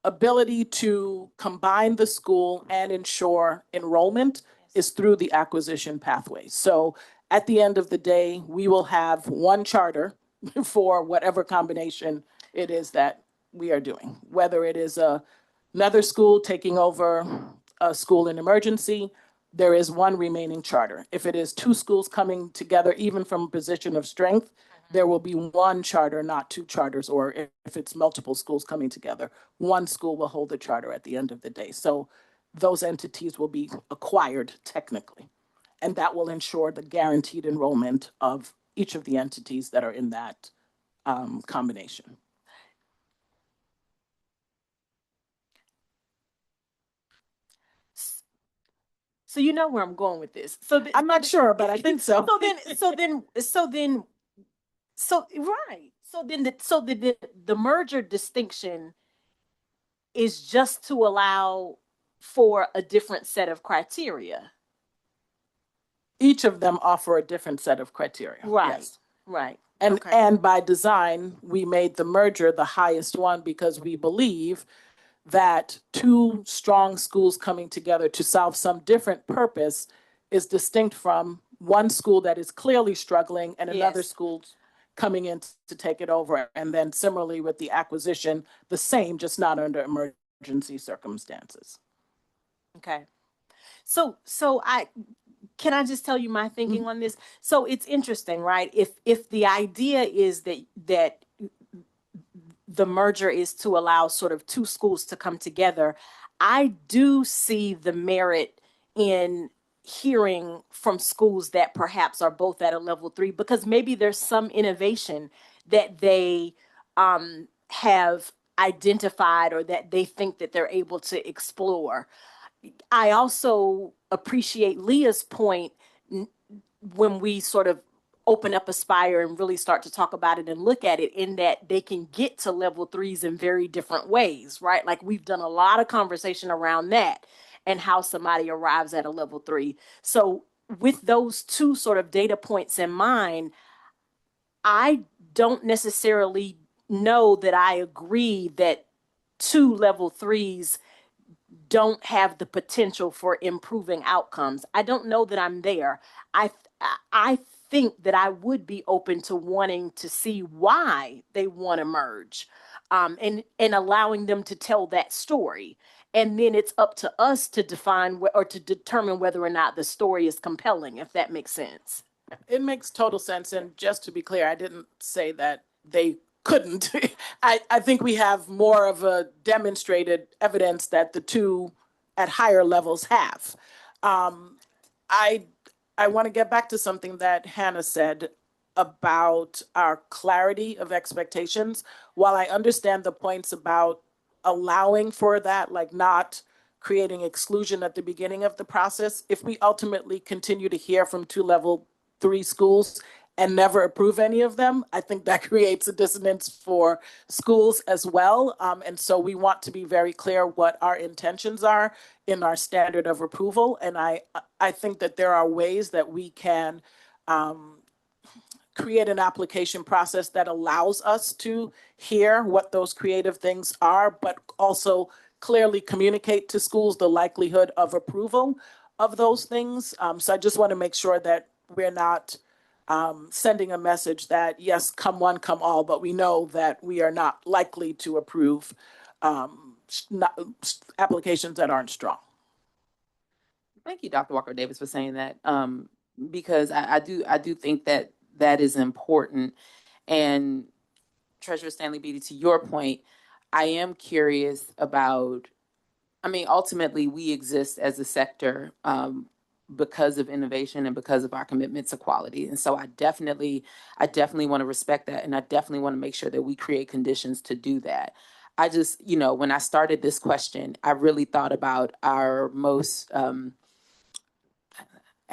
ability to combine the school and ensure enrollment is through the acquisition pathway. So at the end of the day, we will have one charter for whatever combination it is that we are doing, whether it is another school taking over a school in emergency, there is one remaining charter. If it is two schools coming together, even from a position of strength, there will be one charter, not two charters, or if it's multiple schools coming together, one school will hold the charter at the end of the day. So those entities will be acquired technically, and that will ensure the guaranteed enrollment of each of the entities that are in that combination. So you know where I'm going with this. So I'm not sure, but I think so. The merger distinction is just to allow for a different set of criteria. Each of them offer a different set of criteria. Right. Yes. Right. And Okay. and by design, we made the merger the highest one because we believe that two strong schools coming together to solve some different purpose is distinct from one school that is clearly struggling and another Yes. school coming in to take it over. And then similarly with the acquisition, the same, just not under emergency circumstances. Okay. So can I just tell you my thinking on this? So it's interesting, right? If the idea is that the merger is to allow sort of two schools to come together, I do see the merit in hearing from schools that perhaps are both at a level 3, because maybe there's some innovation that they have identified or that they think that they're able to explore. I also appreciate Leah's point when we sort of open up Aspire and really start to talk about it and look at it, in that they can get to level 3s in very different ways, right? Like we've done a lot of conversation around that and how somebody arrives at a level 3. So with those two sort of data points in mind, I don't necessarily know that I agree that 2 level 3s don't have the potential for improving outcomes. I don't know that I'm there. I think that I would be open to wanting to see why they want to merge, and allowing them to tell that story. And then it's up to us to define or to determine whether or not the story is compelling, if that makes sense. It makes total sense. And just to be clear, I didn't say that they couldn't. I think we have more of a demonstrated evidence that the two at higher levels have. I want to get back to something that Hannah said about our clarity of expectations. While I understand the points about allowing for that, like not creating exclusion at the beginning of the process, if we ultimately continue to hear from 2 level 3 schools and never approve any of them, I think that creates a dissonance for schools as well. And so we want to be very clear what our intentions are in our standard of approval. And I think that there are ways that we can create an application process that allows us to hear what those creative things are, but also clearly communicate to schools the likelihood of approval of those things. So I just want to make sure that we're not sending a message that, yes, come one, come all, but we know that we are not likely to approve applications that aren't strong. Thank you, Dr. Walker Davis, for saying that, because I do think that that is important. And Treasurer Stanley Beatty, to your point, I am curious about, I mean, ultimately we exist as a sector because of innovation and because of our commitment to quality. And so I definitely want to respect that. And I definitely want to make sure that we create conditions to do that. I just, when I started this question, I really thought about our most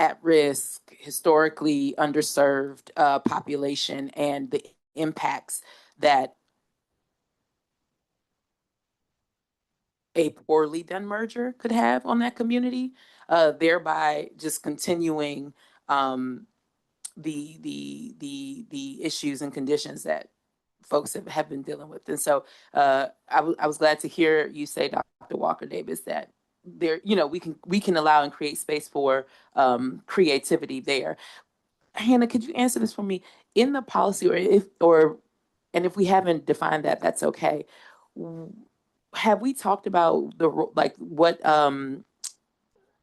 at-risk, historically underserved population and the impacts that a poorly done merger could have on that community, thereby just continuing the issues and conditions that folks have been dealing with. And so I was glad to hear you say, Dr. Walker Davis, that there, we can allow and create space for creativity there. Hannah, could you answer this for me? In the policy, and if we haven't defined that, that's okay. Have we talked about what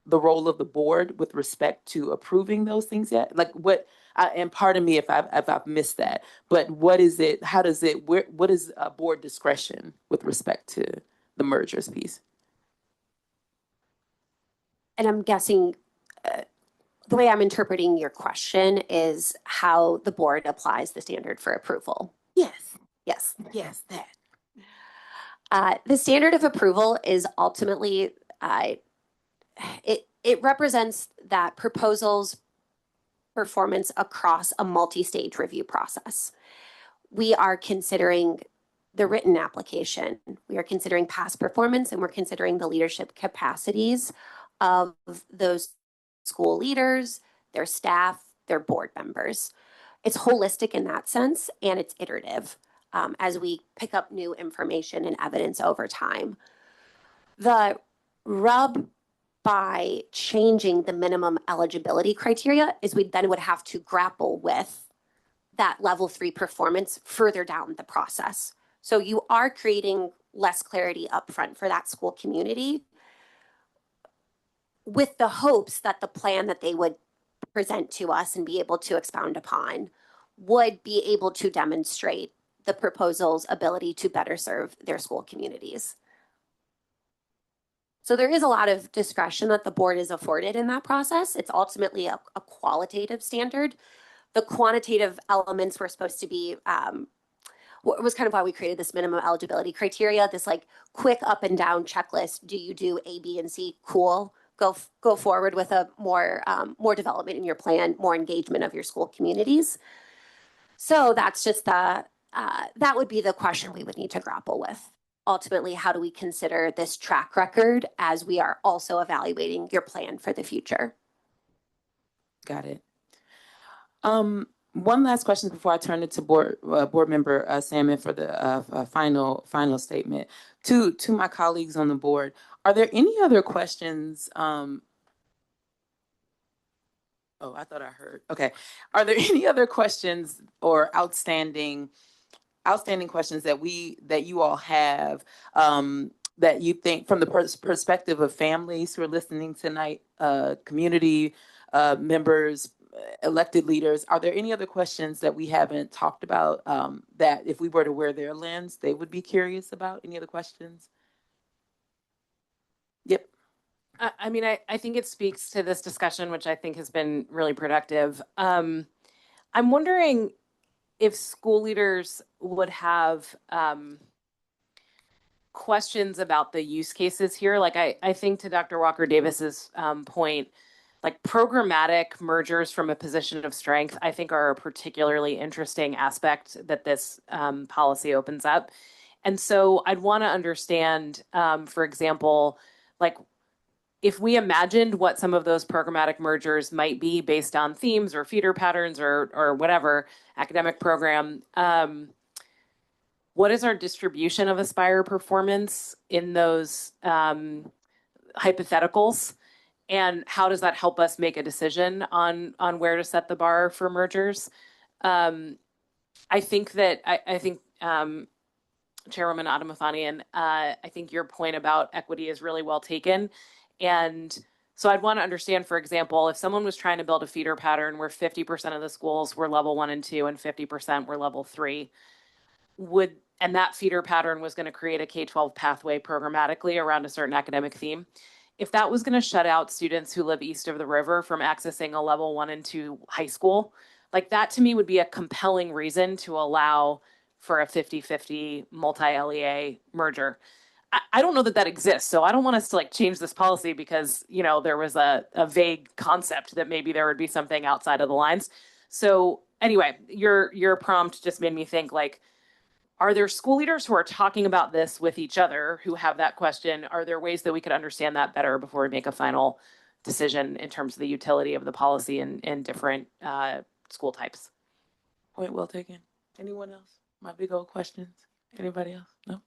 the role of the board with respect to approving those things yet? Like and pardon me if I've missed that, but what is it? How does it? What is board discretion with respect to the mergers piece? And I'm guessing the way I'm interpreting your question is how the board applies the standard for approval. Yes. Yes. Yes, that. The standard of approval is ultimately, it represents that proposal's performance across a multi-stage review process. We are considering the written application, we are considering past performance, and we're considering the leadership capacities of those school leaders, their staff, their board members. It's holistic in that sense, and it's iterative as we pick up new information and evidence over time. The rub by changing the minimum eligibility criteria is we then would have to grapple with that level 3 performance further down the process. So you are creating less clarity upfront for that school community with the hopes that the plan that they would present to us and be able to expound upon would be able to demonstrate the proposal's ability to better serve their school communities. So there is a lot of discretion that the board is afforded in that process. It's ultimately a qualitative standard. The quantitative elements were supposed to be was kind of why we created this minimum eligibility criteria, this like quick up and down checklist. Do you do A, B, and C? Cool. Go forward with a more development in your plan, more engagement of your school communities. So that's just that would be the question we would need to grapple with. Ultimately, how do we consider this track record as we are also evaluating your plan for the future? Got it. One last question before I turn it to board member Salmon for the final statement. To my colleagues on the board, are there any other questions? Oh, I thought I heard. Okay. Are there any other questions or outstanding questions that you all have that you think from the perspective of families who are listening tonight, community members, elected leaders? Are there any other questions that we haven't talked about that if we were to wear their lens, they would be curious about? Any other questions? Yep. I mean, I think it speaks to this discussion, which I think has been really productive. I'm wondering if school leaders would have questions about the use cases here. Like I think to Dr. Walker Davis's point, like programmatic mergers from a position of strength, I think are a particularly interesting aspect that this policy opens up. And so I'd want to understand, for example, like if we imagined what some of those programmatic mergers might be based on themes or feeder patterns or whatever academic program, what is our distribution of Aspire performance in those hypotheticals? And how does that help us make a decision on where to set the bar for mergers? I think that Chairwoman Adamafanian, I think your point about equity is really well taken. And so I'd want to understand, for example, if someone was trying to build a feeder pattern where 50% of the schools were level 1 and 2 and 50% were level 3, and that feeder pattern was going to create a K-12 pathway programmatically around a certain academic theme. If that was going to shut out students who live east of the river from accessing a level 1 and 2 high school, like that to me would be a compelling reason to allow for a 50-50 multi-LEA merger. I don't know that that exists. So I don't want us to like change this policy because, you know, there was a vague concept that maybe there would be something outside of the lines. So anyway, your prompt just made me think like, are there school leaders who are talking about this with each other who have that question? Are there ways that we could understand that better before we make a final decision in terms of the utility of the policy in different school types? Point well taken. Anyone else? My big old questions. Anybody else? No?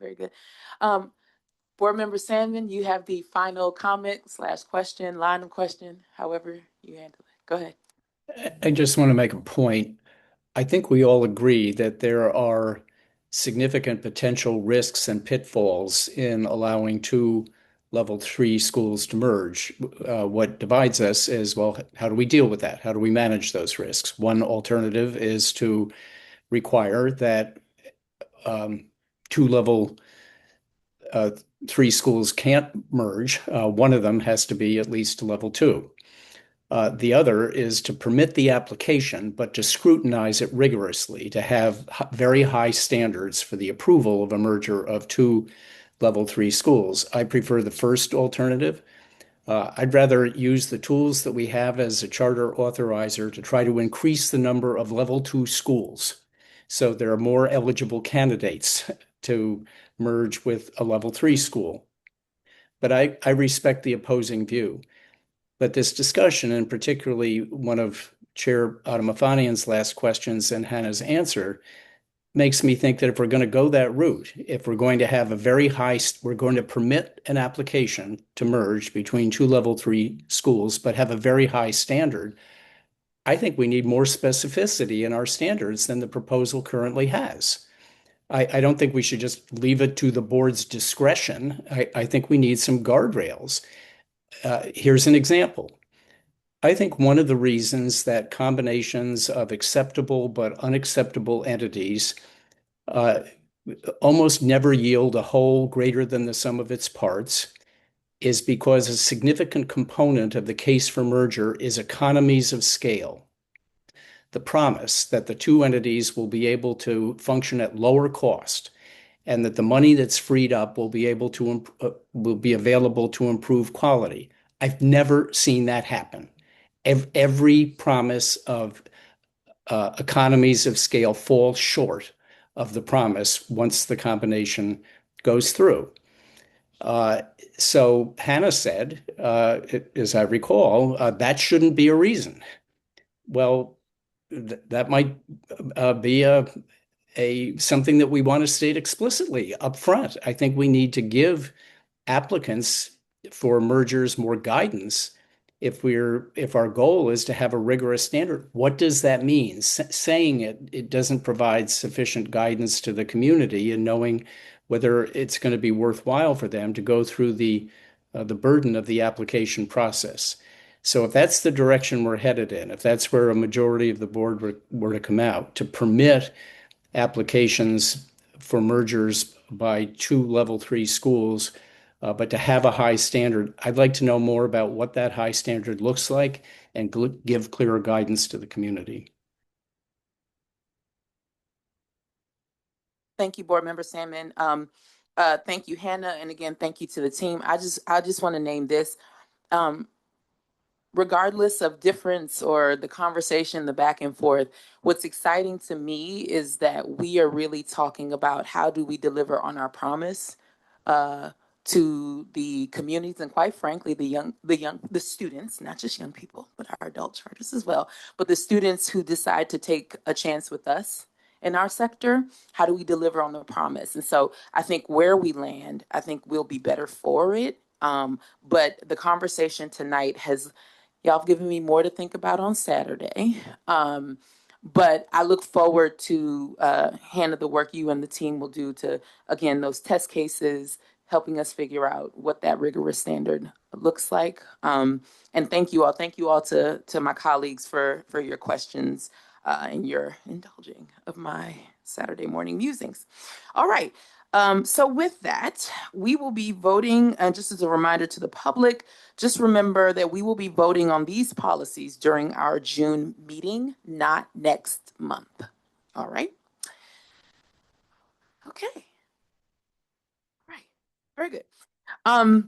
Very good. Board Member Sandman, you have the final comment / question, line of question, however you handle it. Go ahead. I just want to make a point. I think we all agree that there are significant potential risks and pitfalls in allowing two level 3 schools to merge. What divides us is, well, how do we deal with that? How do we manage those risks? One alternative is to require that two level 3 schools can't merge. One of them has to be at least level 2. The other is to permit the application, but to scrutinize it rigorously, to have very high standards for the approval of a merger of two level 3 schools. I prefer the first alternative. I'd rather use the tools that we have as a charter authorizer to try to increase the number of level 2 schools so there are more eligible candidates to merge with a level 3 school. But I respect the opposing view. But this discussion, and particularly one of Chair Adamafanian's last questions and Hannah's answer, makes me think that if we're going to go that route, if we're going to have we're going to permit an application to merge between two level 3 schools, but have a very high standard, I think we need more specificity in our standards than the proposal currently has. I don't think we should just leave it to the board's discretion. I think we need some guardrails. Here's an example. I think one of the reasons that combinations of acceptable but unacceptable entities almost never yield a whole greater than the sum of its parts is because a significant component of the case for merger is economies of scale. The promise that the two entities will be able to function at lower cost and that the money that's freed up will be available to improve quality. I've never seen that happen. Every promise of economies of scale falls short of the promise once the combination goes through. So Hannah said, as I recall, that shouldn't be a reason. Well, that might be something that we want to state explicitly up front. I think we need to give applicants for mergers more guidance if our goal is to have a rigorous standard. What does that mean? Saying it doesn't provide sufficient guidance to the community in knowing whether it's going to be worthwhile for them to go through the burden of the application process. So if that's the direction we're headed in, if that's where a majority of the board were to come out, to permit applications for mergers by two level 3 schools, but to have a high standard, I'd like to know more about what that high standard looks like and give clearer guidance to the community. Thank you, Board Member Salmon. Thank you, Hannah, and again, thank you to the team. I just want to name this. Regardless of difference or the conversation, the back and forth, what's exciting to me is that we are really talking about how do we deliver on our promise to the communities and, quite frankly, the students, not just young people, but our adult charters as well, but the students who decide to take a chance with us in our sector. How do we deliver on the promise? And so I think where we land, I think we'll be better for it. But the conversation tonight y'all have given me more to think about on Saturday. But I look forward to Hannah, the work you and the team will do to, again, those test cases, helping us figure out what that rigorous standard looks like. And thank you all. Thank you all to my colleagues for your questions and your indulging of my Saturday morning musings. All right. So with that, we will be voting, and just as a reminder to the public, just remember that we will be voting on these policies during our June meeting, not next month. All right. Okay. Very good.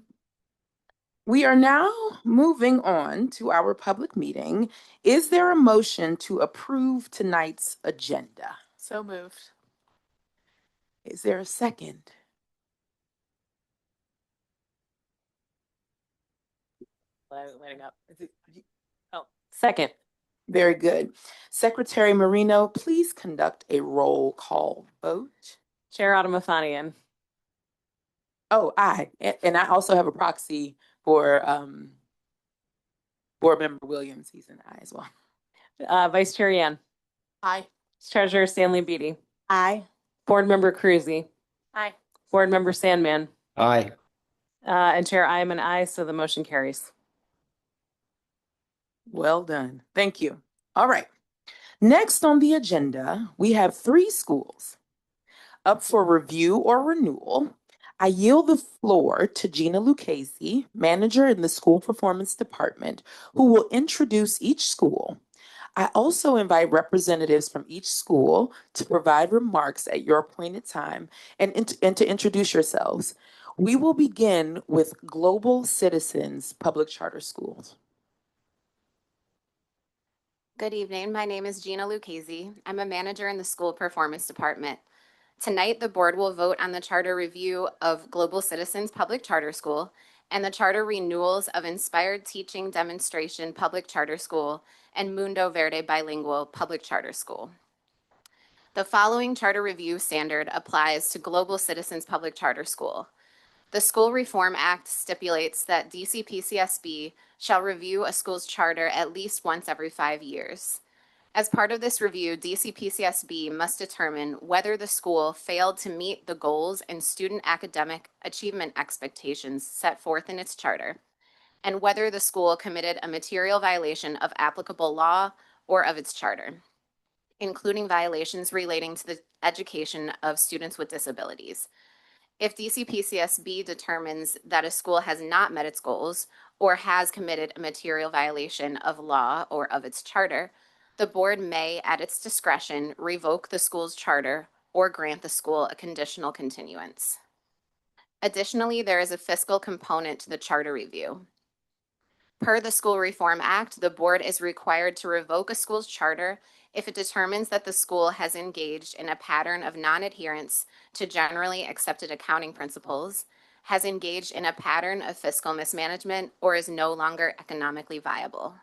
We are now moving on to our public meeting. Is there a motion to approve tonight's agenda? So moved. Is there a second? Lighting up. Oh, second. Very good. Secretary Marino, please conduct a roll call vote. Chair Adamafanian. Oh, aye. And I also have a proxy for Board Member Williams. He's an aye as well. Vice Chair Yan. Aye. Treasurer Stanley Beatty. Aye. Board Member Cruzy. Aye. Board Member Sandman. Aye. And Chair, I am an aye, so the motion carries. Well done. Thank you. All right. Next on the agenda, we have 3 schools up for review or renewal. I yield the floor to Gina Lucchese, manager in the School Performance Department, who will introduce each school. I also invite representatives from each school to provide remarks at your appointed time and to introduce yourselves. We will begin with Global Citizens Public Charter Schools. Good evening. My name is Gina Lucchese. I'm a manager in the School Performance Department. Tonight, the board will vote on the charter review of Global Citizens Public Charter School and the charter renewals of Inspired Teaching Demonstration Public Charter School and Mundo Verde Bilingual Public Charter School. The following charter review standard applies to Global Citizens Public Charter School. The School Reform Act stipulates that DCPCSB shall review a school's charter at least once every 5 years. As part of this review, DCPCSB must determine whether the school failed to meet the goals and student academic achievement expectations set forth in its charter, and whether the school committed a material violation of applicable law or of its charter, including violations relating to the education of students with disabilities. If DCPCSB determines that a school has not met its goals or has committed a material violation of law or of its charter, the board may, at its discretion, revoke the school's charter or grant the school a conditional continuance. Additionally, there is a fiscal component to the charter review. Per the School Reform Act, the board is required to revoke a school's charter if it determines that the school has engaged in a pattern of non-adherence to generally accepted accounting principles, has engaged in a pattern of fiscal mismanagement, or is no longer economically viable.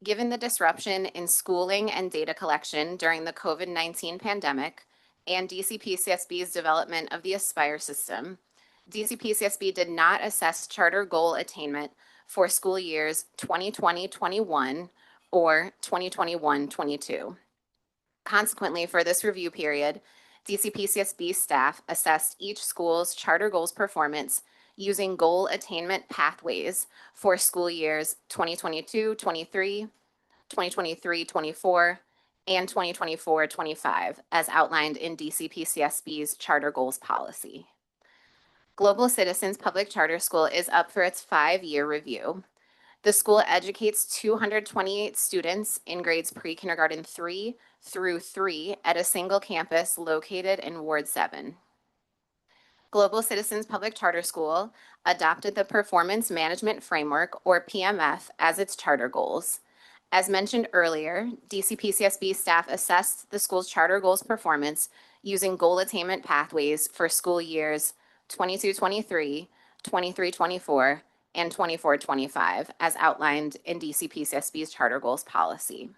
Given the disruption in schooling and data collection during the COVID-19 pandemic and DCPCSB's development of the Aspire system, DCPCSB did not assess charter goal attainment for school years 2020-21 or 2021-22. Consequently, for this review period, DCPCSB staff assessed each school's charter goals performance using goal attainment pathways for school years 2022-23, 2023-24, and 2024-25, as outlined in DCPCSB's charter goals policy. Global Citizens Public Charter School is up for its 5-year review. The school educates 228 students in grades pre-kindergarten 3 through 3 at a single campus located in Ward 7. Global Citizens Public Charter School adopted the Performance Management Framework, or PMF, as its charter goals. As mentioned earlier, DCPCSB staff assessed the school's charter goals performance using goal attainment pathways for school years 22-23, 23-24, and 24-25, as outlined in DCPCSB's charter goals policy.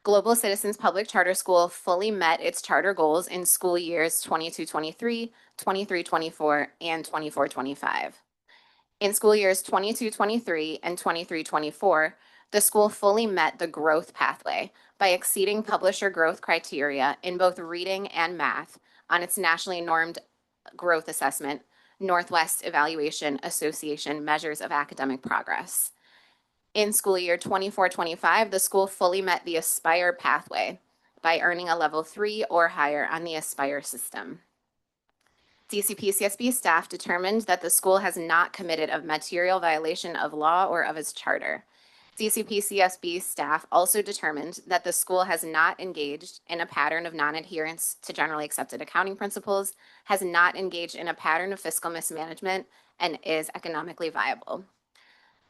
Global Citizens Public Charter School fully met its charter goals in school years 22-23, 23-24, and 24-25. In school years 22-23 and 23-24, the school fully met the growth pathway by exceeding publisher growth criteria in both reading and math on its nationally normed growth assessment, Northwest Evaluation Association measures of academic progress. In school year 24-25, the school fully met the Aspire pathway by earning a level 3 or higher on the Aspire system. DCPCSB staff determined that the school has not committed a material violation of law or of its charter. DCPCSB staff also determined that the school has not engaged in a pattern of non-adherence to generally accepted accounting principles, has not engaged in a pattern of fiscal mismanagement, and is economically viable.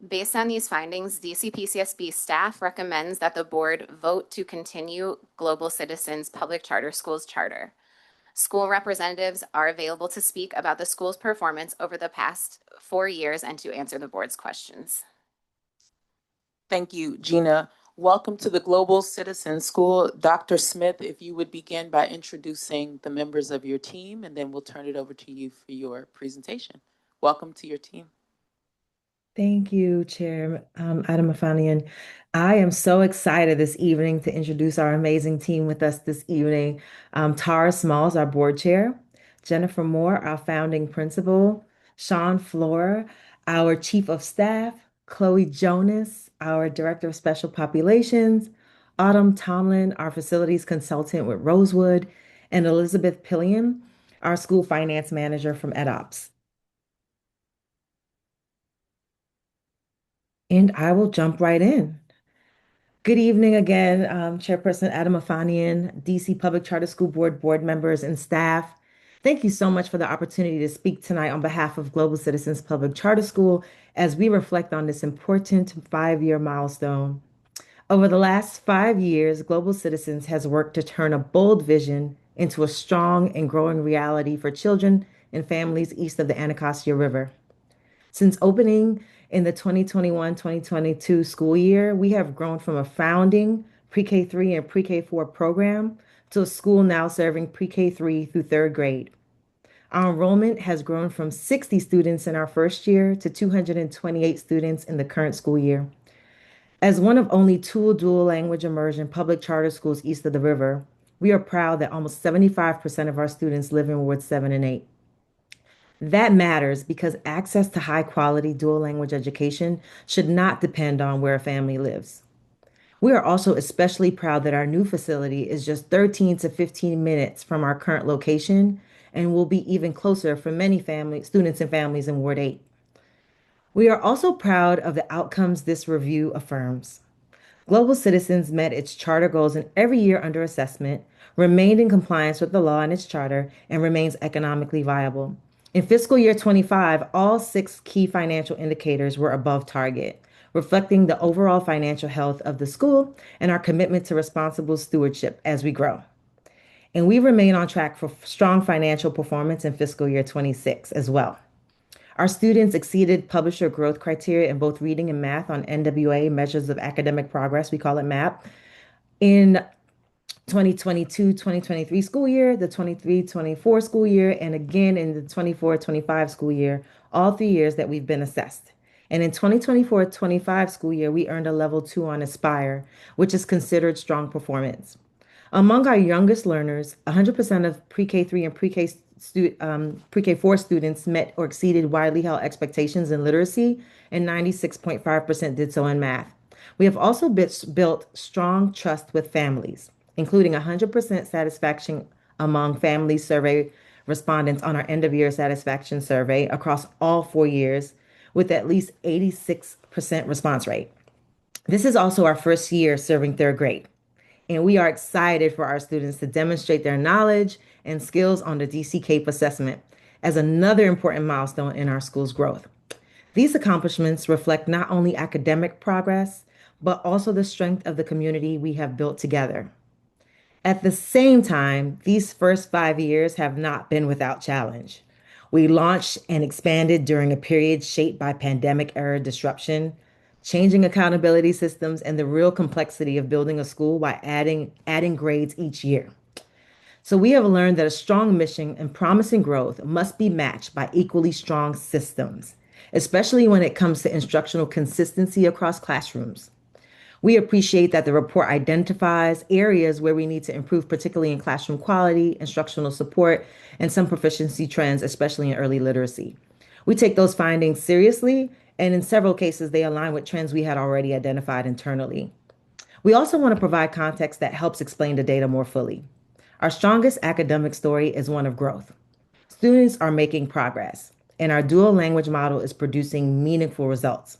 Based on these findings, DCPCSB staff recommends that the board vote to continue Global Citizens Public Charter Schools charter. School representatives are available to speak about the school's performance over the past 4 years and to answer the board's questions. Thank you, Gina. Welcome to the Global Citizen School. Dr. Smith, if you would begin by introducing the members of your team, and then we'll turn it over to you for your presentation. Welcome to your team. Thank you, Chair Adam Afanian. I am so excited this evening to introduce our amazing team with us this evening. Tara Smalls, our board chair, Jennifer Moore, our founding principal, Sean Flora, our chief of staff, Chloe Jonas, our director of special populations, Autumn Tomlin, our facilities consultant with Rosewood, and Elizabeth Pillion, our school finance manager from EdOps. And I will jump right in. Good evening again, Chairperson Adam Afanian, DC Public Charter School board members, and staff. Thank you so much for the opportunity to speak tonight on behalf of Global Citizens Public Charter School as we reflect on this important 5-year milestone. Over the last 5 years, Global Citizens has worked to turn a bold vision into a strong and growing reality for children and families east of the Anacostia River. Since opening in the 2021-2022 school year, we have grown from a founding pre-K 3 and pre-K 4 program to a school now serving pre-K 3 through 3rd grade. Our enrollment has grown from 60 students in our first year to 228 students in the current school year. As one of only 2 dual language immersion public charter schools east of the river, we are proud that almost 75% of our students live in Ward 7 and 8. That matters because access to high quality dual language education should not depend on where a family lives. We are also especially proud that our new facility is just 13 to 15 minutes from our current location and will be even closer for many students and families in Ward 8. We are also proud of the outcomes this review affirms. Global Citizens met its charter goals in every year under assessment, remained in compliance with the law and its charter, and remains economically viable. In fiscal year 25, all 6 key financial indicators were above target, reflecting the overall financial health of the school and our commitment to responsible stewardship as we grow. And we remain on track for strong financial performance in fiscal year 26 as well. Our students exceeded publisher growth criteria in both reading and math on NWA measures of academic progress, we call it MAP, in 2022-2023 school year, the 23-24 school year, and again in the 24-25 school year, all 3 years that we've been assessed. And in 2024-25 school year, we earned a level 2 on Aspire, which is considered strong performance. Among our youngest learners, 100% of pre-K 3 and pre-K 4 students met or exceeded widely held expectations in literacy, and 96.5% did so in math. We have also built strong trust with families, including 100% satisfaction among family survey respondents on our end of year satisfaction survey across all 4 years, with at least 86% response rate. This is also our first year serving 3rd grade, and we are excited for our students to demonstrate their knowledge and skills on the DC CAPE assessment as another important milestone in our school's growth. These accomplishments reflect not only academic progress, but also the strength of the community we have built together. At the same time, these first 5 years have not been without challenge. We launched and expanded during a period shaped by pandemic era disruption, changing accountability systems, and the real complexity of building a school while adding grades each year. So we have learned that a strong mission and promising growth must be matched by equally strong systems, especially when it comes to instructional consistency across classrooms. We appreciate that the report identifies areas where we need to improve, particularly in classroom quality, instructional support, and some proficiency trends, especially in early literacy. We take those findings seriously, and in several cases, they align with trends we had already identified internally. We also want to provide context that helps explain the data more fully. Our strongest academic story is one of growth. Students are making progress, and our dual language model is producing meaningful results.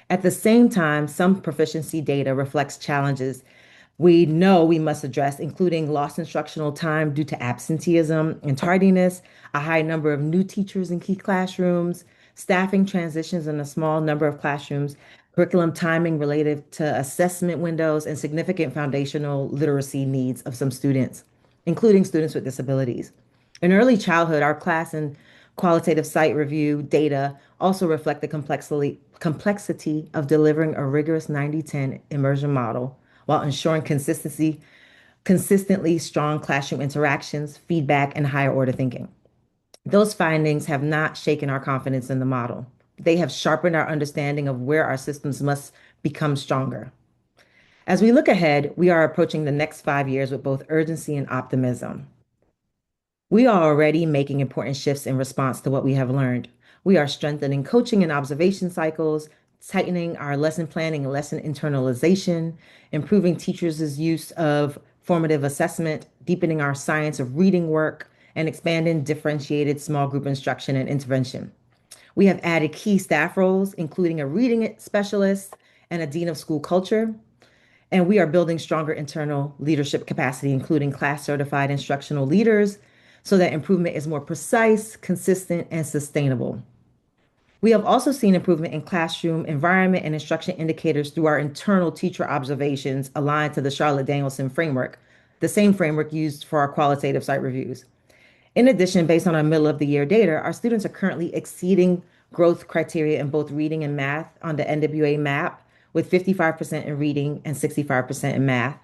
At the same time, some proficiency data reflects challenges we know we must address, including lost instructional time due to absenteeism and tardiness, a high number of new teachers in key classrooms, staffing transitions in a small number of classrooms, curriculum timing related to assessment windows, and significant foundational literacy needs of some students, including students with disabilities. In early childhood, our class and qualitative site review data also reflect the complexity of delivering a rigorous 90-10 immersion model while ensuring consistently strong classroom interactions, feedback, and higher order thinking. Those findings have not shaken our confidence in the model. They have sharpened our understanding of where our systems must become stronger. As we look ahead, we are approaching the next 5 years with both urgency and optimism. We are already making important shifts in response to what we have learned. We are strengthening coaching and observation cycles, tightening our lesson planning and lesson internalization, improving teachers' use of formative assessment, deepening our science of reading work, and expanding differentiated small group instruction and intervention. We have added key staff roles, including a reading specialist and a dean of school culture, and we are building stronger internal leadership capacity, including class certified instructional leaders, so that improvement is more precise, consistent, and sustainable. We have also seen improvement in classroom environment and instruction indicators through our internal teacher observations aligned to the Charlotte Danielson framework, the same framework used for our qualitative site reviews. In addition, based on our middle of the year data, our students are currently exceeding growth criteria in both reading and math on the NWA map, with 55% in reading and 65% in math.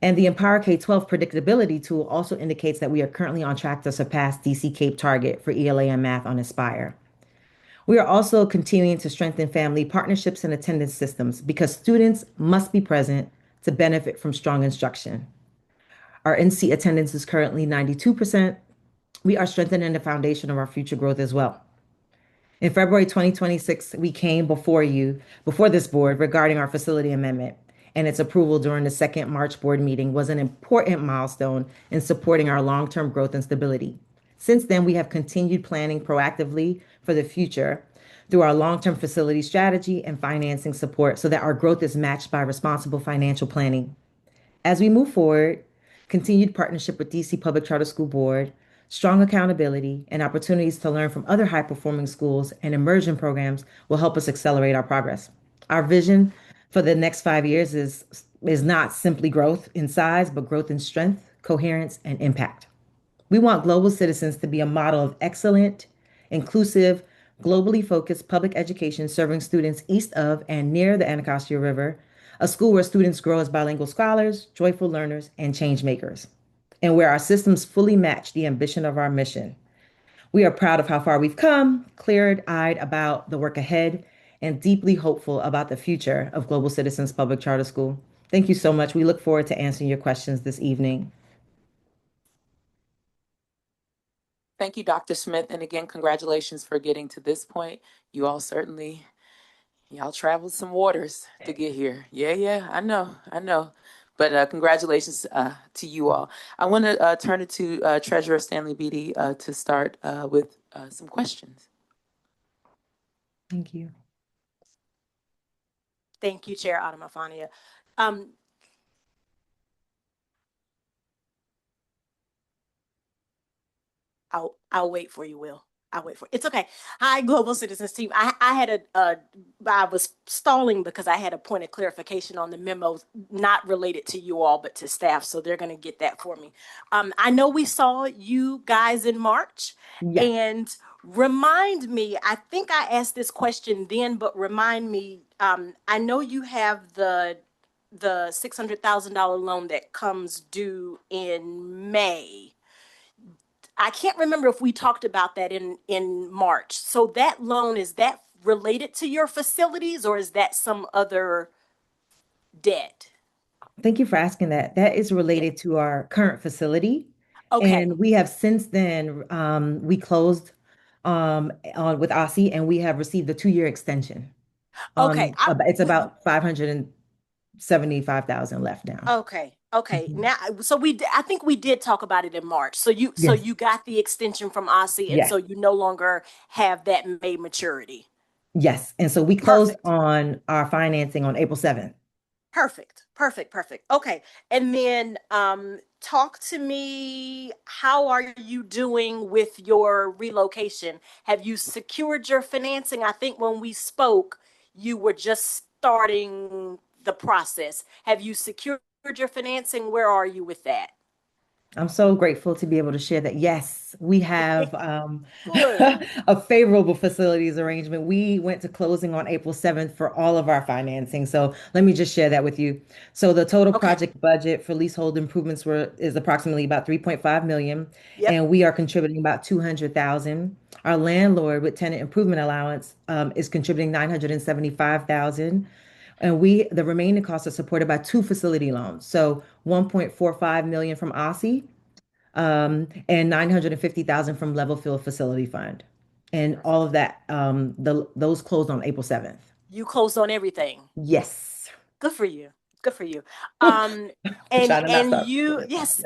And the Empower K-12 predictability tool also indicates that we are currently on track to surpass DC CAPE target for ELA and math on Aspire. We are also continuing to strengthen family partnerships and attendance systems because students must be present to benefit from strong instruction. Our NC attendance is currently 92%. We are strengthening the foundation of our future growth as well. In February 2026, we came before this board regarding our facility amendment, and its approval during the second March board meeting was an important milestone in supporting our long-term growth and stability. Since then, we have continued planning proactively for the future through our long-term facility strategy and financing support so that our growth is matched by responsible financial planning. As we move forward, continued partnership with DC Public Charter School Board, strong accountability, and opportunities to learn from other high-performing schools and immersion programs will help us accelerate our progress. Our vision for the next 5 years is not simply growth in size, but growth in strength, coherence, and impact. We want Global Citizens to be a model of excellent, inclusive, globally focused public education serving students east of and near the Anacostia River, a school where students grow as bilingual scholars, joyful learners, and change makers, and where our systems fully match the ambition of our mission. We are proud of how far we've come, clear-eyed about the work ahead, and deeply hopeful about the future of Global Citizens Public Charter School. Thank you so much. We look forward to answering your questions this evening. Thank you, Dr. Smith. And again, congratulations for getting to this point. You all certainly, y'all traveled some waters to get here. Yeah, I know. But congratulations to you all. I want to turn it to Treasurer Stanley Beatty to start with some questions. Thank you. Thank you, Chair Adamafania. I'll wait for you, Will. I'll wait for it's okay. Hi, Global Citizens team. I was stalling because I had a point of clarification on the memos, not related to you all, but to staff. So they're going to get that for me. I know we saw you guys in March, and remind me. I think I asked this question then, but remind me. I know you have the $600,000 loan that comes due in May. I can't remember if we talked about that in March. So that loan, is that related to your facilities or is that some other debt? Thank you for asking that. That is related to our current facility. Okay. And we have since then, we closed on with OSSI and we have received a 2-year extension. Okay. It's about 575,000 left now. Okay. Now, so I think we did talk about it in March. So Yes. you got the extension from OSSI, and Yes. so you no longer have that May maturity. Yes. And so we closed Perfect. on our financing on April 7th. Perfect. Perfect. Perfect. Okay. And then talk to me, how are you doing with your relocation? Have you secured your financing? I think when we spoke, you were just starting the process. Have you secured your financing? Where are you with that? I'm so grateful to be able to share that. Yes, we have Good. a favorable facilities arrangement. We went to closing on April 7th for all of our financing. So let me just share that with you. So the total Okay. project budget for leasehold improvements is approximately about 3.5 million, Yep. and we are contributing about 200,000. Our landlord with tenant improvement allowance is contributing 975,000. And the remaining costs are supported by two facility loans. So 1.45 million from Aussie, and 950,000 from Level Field Facility Fund. And all of that, those closed on April 7th. You closed on everything. Yes. Good for you. Good for you. Um, and Trying to not and stop. you, yes,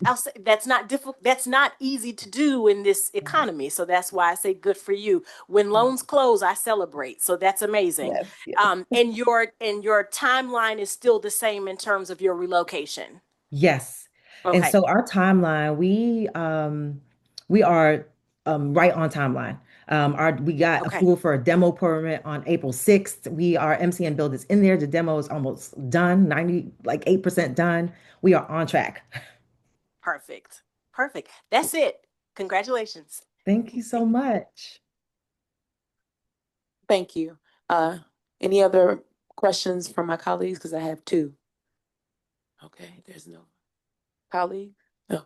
I'll say that's not difficult. That's not easy to do in this economy. So that's why I say good for you. When loans close, I celebrate. So that's amazing. Yes, yes. And your timeline is still the same in terms of your relocation. Yes. And Okay. so our timeline, we are right on timeline. We got Okay. approval for a demo permit on April 6th. Our MCN build is in there. The demo is almost done, 90, like 8% done. We are on track. Perfect. Perfect. That's it. Congratulations. Thank you so much. Thank you. Uh, any other questions from my colleagues? Because I have two. Okay, there's no colleague. No,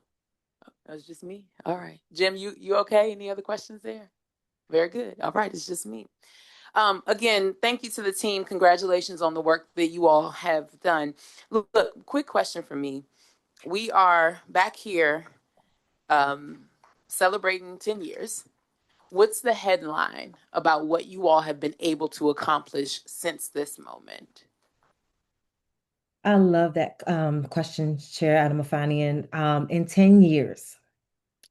that was just me. All right, Jim, you okay? Any other questions there? Very good. All right, it's just me. Again, thank you to the team. Congratulations on the work that you all have done. Look, quick question for me. We are back here um, celebrating 10 years. What's the headline about what you all have been able to accomplish since this moment? I love that question, Chair Adamafanian. In 10 years,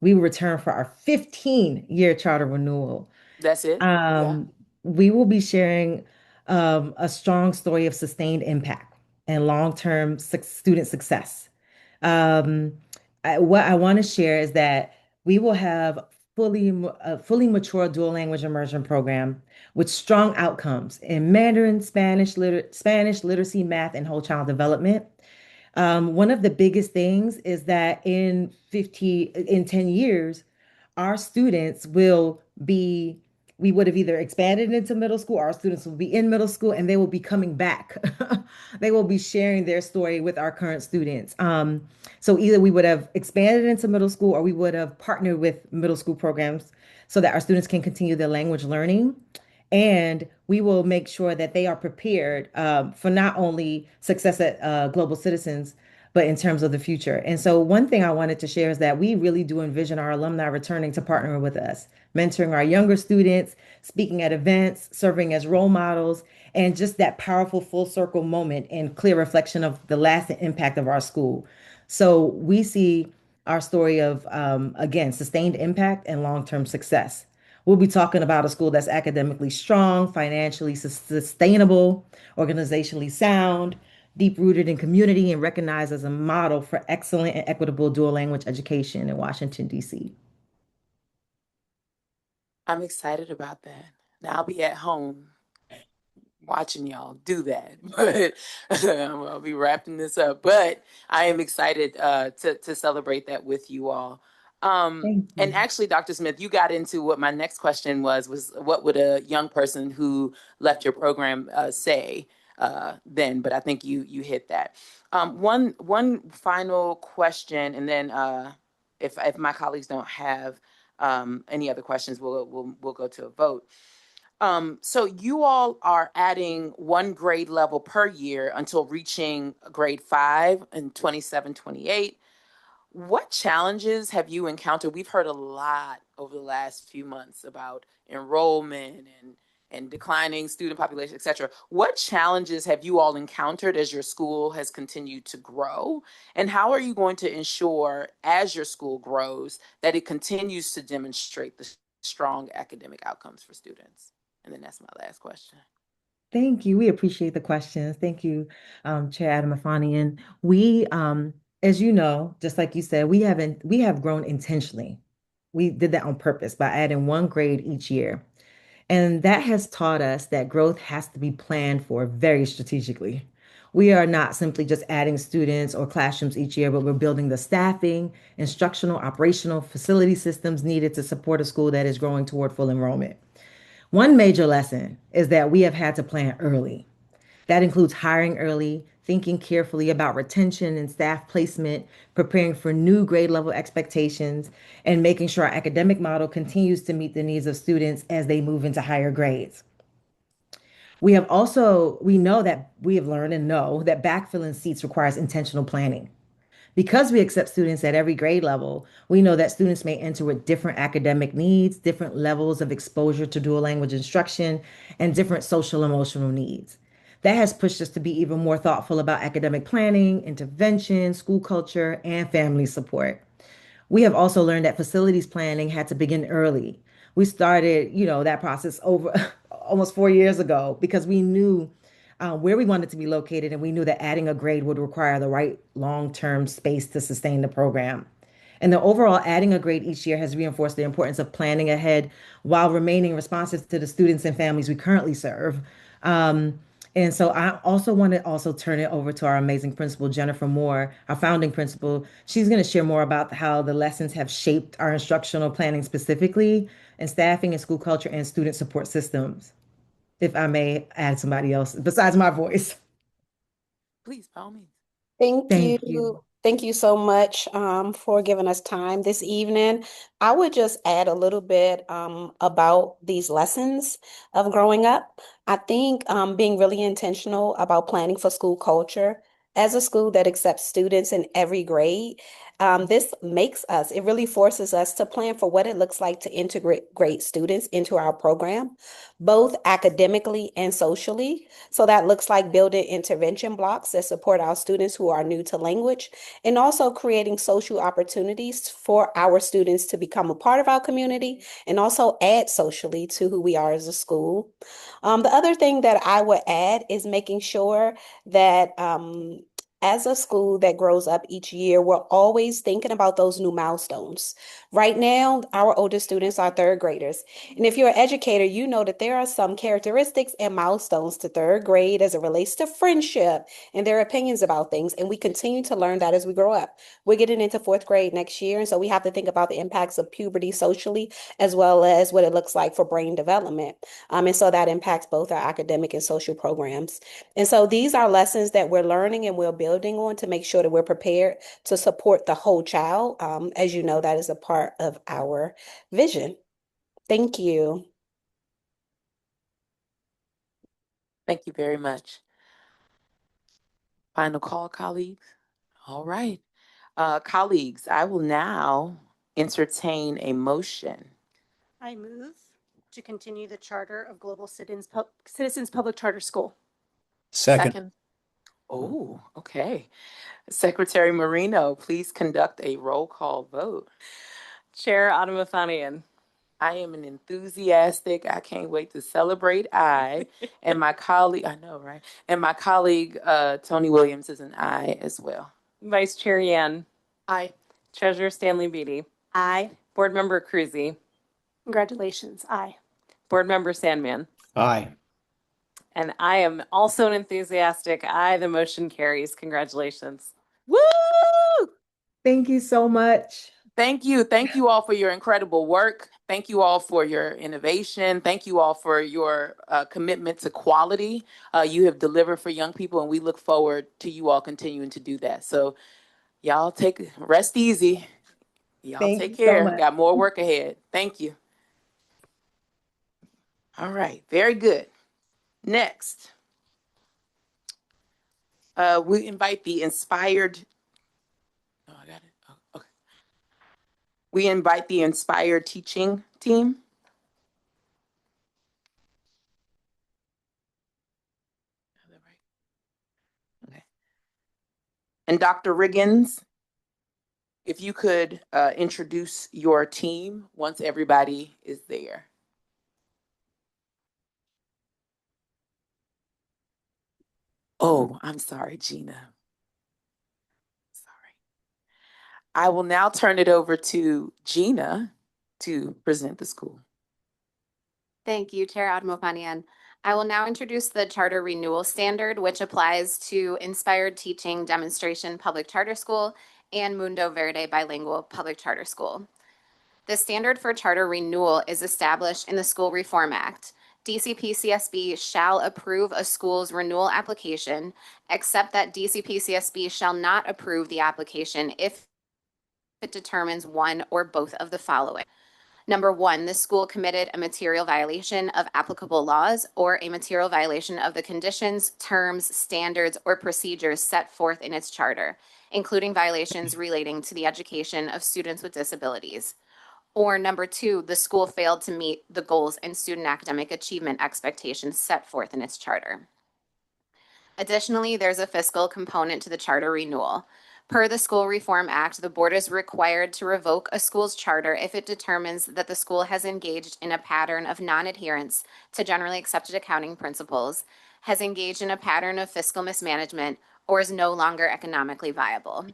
we will return for our 15-year charter renewal. That's it? Yeah. Um, we will be sharing a strong story of sustained impact and long-term student success. Um, what I want to share is that we will have a fully mature dual language immersion program with strong outcomes in Mandarin, Spanish literacy, math, and whole child development. One of the biggest things is that in 10 years, our students we would have either expanded into middle school, our students will be in middle school, and they will be coming back. They will be sharing their story with our current students. So either we would have expanded into middle school or we would have partnered with middle school programs so that our students can continue their language learning. And we will make sure that they are prepared for not only success at Global Citizens, but in terms of the future. And so, one thing I wanted to share is that we really do envision our alumni returning to partner with us, mentoring our younger students, speaking at events, serving as role models, and just that powerful full circle moment and clear reflection of the lasting impact of our school. So, we see our story of, again, sustained impact and long term success. We'll be talking about a school that's academically strong, financially sustainable, organizationally sound, deep rooted in community, and recognized as a model for excellent and equitable dual language education in Washington, D.C. I'm excited about that. Now I'll be at home watching y'all do that, but I'll be wrapping this up. But I am excited to celebrate that with you all. Thank And you. actually, Dr. Smith, you got into what my next question was what would a young person who left your program say then? But I think you hit that. One final question, and then if my colleagues don't have any other questions, we'll go to a vote. So you all are adding one grade level per year until reaching grade 5 in 27, 28. What challenges have you encountered? We've heard a lot over the last few months about enrollment and declining student population, et cetera. What challenges have you all encountered as your school has continued to grow? And how are you going to ensure, as your school grows, that it continues to demonstrate the strong academic outcomes for students? And then that's my last question. Thank you. We appreciate the questions. Thank you, Chair Adam Afanian. We, as you know, just like you said, we have grown intentionally. We did that on purpose by adding one grade each year. And that has taught us that growth has to be planned for very strategically. We are not simply just adding students or classrooms each year, but we're building the staffing, instructional, operational, facility systems needed to support a school that is growing toward full enrollment. One major lesson is that we have had to plan early. That includes hiring early, thinking carefully about retention and staff placement, preparing for new grade level expectations, and making sure our academic model continues to meet the needs of students as they move into higher grades. We know that we have learned and know that backfilling seats requires intentional planning. Because we accept students at every grade level, we know that students may enter with different academic needs, different levels of exposure to dual language instruction, and different social emotional needs. That has pushed us to be even more thoughtful about academic planning, intervention, school culture, and family support. We have also learned that facilities planning had to begin early. We started, that process over almost 4 years ago because we knew where we wanted to be located, and we knew that adding a grade would require the right long-term space to sustain the program. And the overall adding a grade each year has reinforced the importance of planning ahead while remaining responsive to the students and families we currently serve. Um, and so I also want to also turn it over to our amazing principal, Jennifer Moore, our founding principal. She's going to share more about how the lessons have shaped our instructional planning specifically, and staffing and school culture and student support systems. If I may add somebody else besides my voice. Please, by all means. Thank Thank you. you. Thank you so much for giving us time this evening. I would just add a little bit about these lessons of growing up. I think being really intentional about planning for school culture as a school that accepts students in every grade, this makes us, it really forces us to plan for what it looks like to integrate great students into our program, both academically and socially. So that looks like building intervention blocks that support our students who are new to language, and also creating social opportunities for our students to become a part of our community and also add socially to who we are as a school. The other thing that I would add is making sure that as a school that grows up each year, we're always thinking about those new milestones. Right now, our oldest students are third graders. And if you're an educator, you know that there are some characteristics and milestones to third grade as it relates to friendship and their opinions about things. And we continue to learn that as we grow up. We're getting into fourth grade next year. And so we have to think about the impacts of puberty socially, as well as what it looks like for brain development. And so that impacts both our academic and social programs. And so these are lessons that we're learning and we're building on to make sure that we're prepared to support the whole child. As you know, that is a part of our vision. Thank you. Thank you very much. Final call, colleagues. All right. Colleagues, I will now entertain a motion. I move to continue the charter of Global Citizens Public Charter School. Second. Oh, okay. Secretary Marino, please conduct a roll call vote. Chair Adam Afanian. I am an enthusiastic, I can't wait to celebrate I. And my colleague, I know, right? And my colleague, Tony Williams, is an I as well. Vice Chair Yan. Aye. Treasurer Stanley Beatty. Aye. Board Member Cruzy. Congratulations. Aye. Board Member Sandman. Aye. And I am also an enthusiastic aye. The motion carries. Congratulations. Woo! Thank you so much. Thank you. Thank you all for your incredible work. Thank you all for your innovation. Thank you all for your commitment to quality. You have delivered for young people, and we look forward to you all continuing to do that. So y'all rest easy. Y'all Thank take you so care. much. Got more work ahead. Thank you. All right. Very good. Next, we invite the inspired. Oh, I got it. Oh, okay. We invite the inspired teaching team. Okay. And Dr. Riggins, if you could introduce your team once everybody is there. Oh, I'm sorry, Gina. Sorry. I will now turn it over to Gina to present the school. Thank you, Chair Admofanian. I will now introduce the Charter Renewal Standard, which applies to Inspired Teaching Demonstration Public Charter School and Mundo Verde Bilingual Public Charter School. The standard for charter renewal is established in the School Reform Act. DCPCSB shall approve a school's renewal application, except that DCPCSB shall not approve the application if it determines one or both of the following. Number one, the school committed a material violation of applicable laws or a material violation of the conditions, terms, standards, or procedures set forth in its charter, including violations relating to the education of students with disabilities. Or number two, the school failed to meet the goals and student academic achievement expectations set forth in its charter. Additionally, there's a fiscal component to the charter renewal. Per the School Reform Act, the board is required to revoke a school's charter if it determines that the school has engaged in a pattern of non-adherence to generally accepted accounting principles, has engaged in a pattern of fiscal mismanagement, or is no longer economically viable.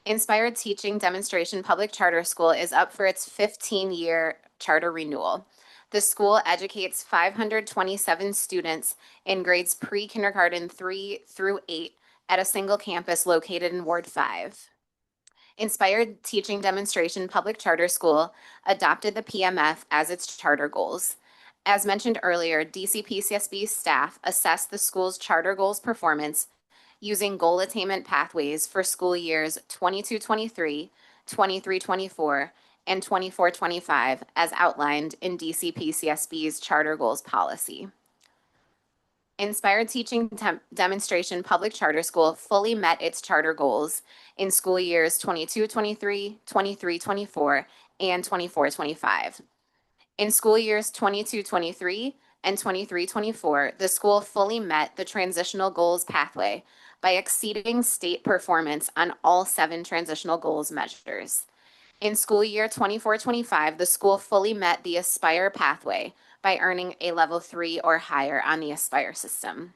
Inspired Teaching Demonstration Public Charter School is up for its 15-year charter renewal. The school educates 527 students in grades pre-kindergarten 3 through 8 at a single campus located in Ward 5. Inspired Teaching Demonstration Public Charter School adopted the PMF as its charter goals. As mentioned earlier, DCPCSB staff assessed the school's charter goals performance using goal attainment pathways for school years 22-23, 23-24, and 24-25 as outlined in DCPCSB's charter goals policy. Inspired Teaching Demonstration Public Charter School fully met its charter goals in school years 22-23, 23-24, and 24-25. In school years 22-23 and 23-24, the school fully met the transitional goals pathway by exceeding state performance on all 7 transitional goals measures. In school year 24-25, the school fully met the Aspire pathway by earning a level 3 or higher on the Aspire system.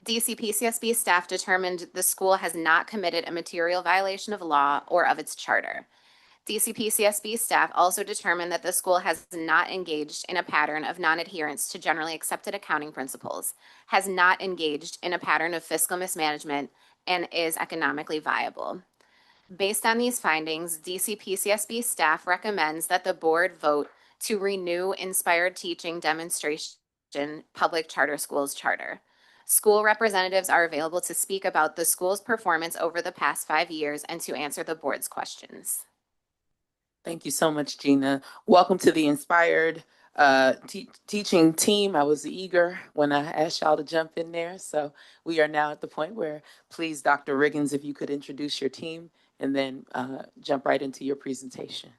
DCPCSB staff determined the school has not committed a material violation of law or of its charter. DCPCSB staff also determined that the school has not engaged in a pattern of non-adherence to generally accepted accounting principles, has not engaged in a pattern of fiscal mismanagement, and is economically viable. Based on these findings, DCPCSB staff recommends that the board vote to renew Inspired Teaching Demonstration Public Charter Schools charter. School representatives are available to speak about the school's performance over the past 5 years and to answer the board's questions. Thank you so much, Gina. Welcome to the Inspired teaching team. I was eager when I asked y'all to jump in there. So we are now at the point where, please, Dr. Riggins, if you could introduce your team and then jump right into your presentation.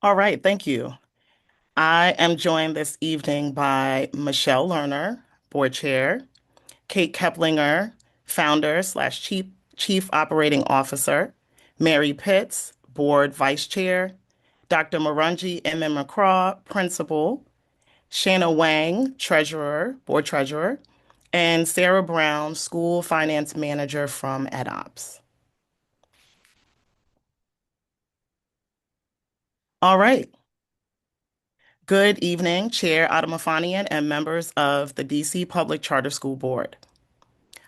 All right, thank you. I am joined this evening by Michelle Lerner, Board Chair, Kate Keplinger, Founder/Chief Operating Officer, Mary Pitts, Board Vice Chair, Dr. Marunji M. McCraw, Principal, Shanna Wang, Board Treasurer, and Sarah Brown, School Finance Manager from EdOps. All right. Good evening, Chair Adamafanian and members of the DC Public Charter School Board.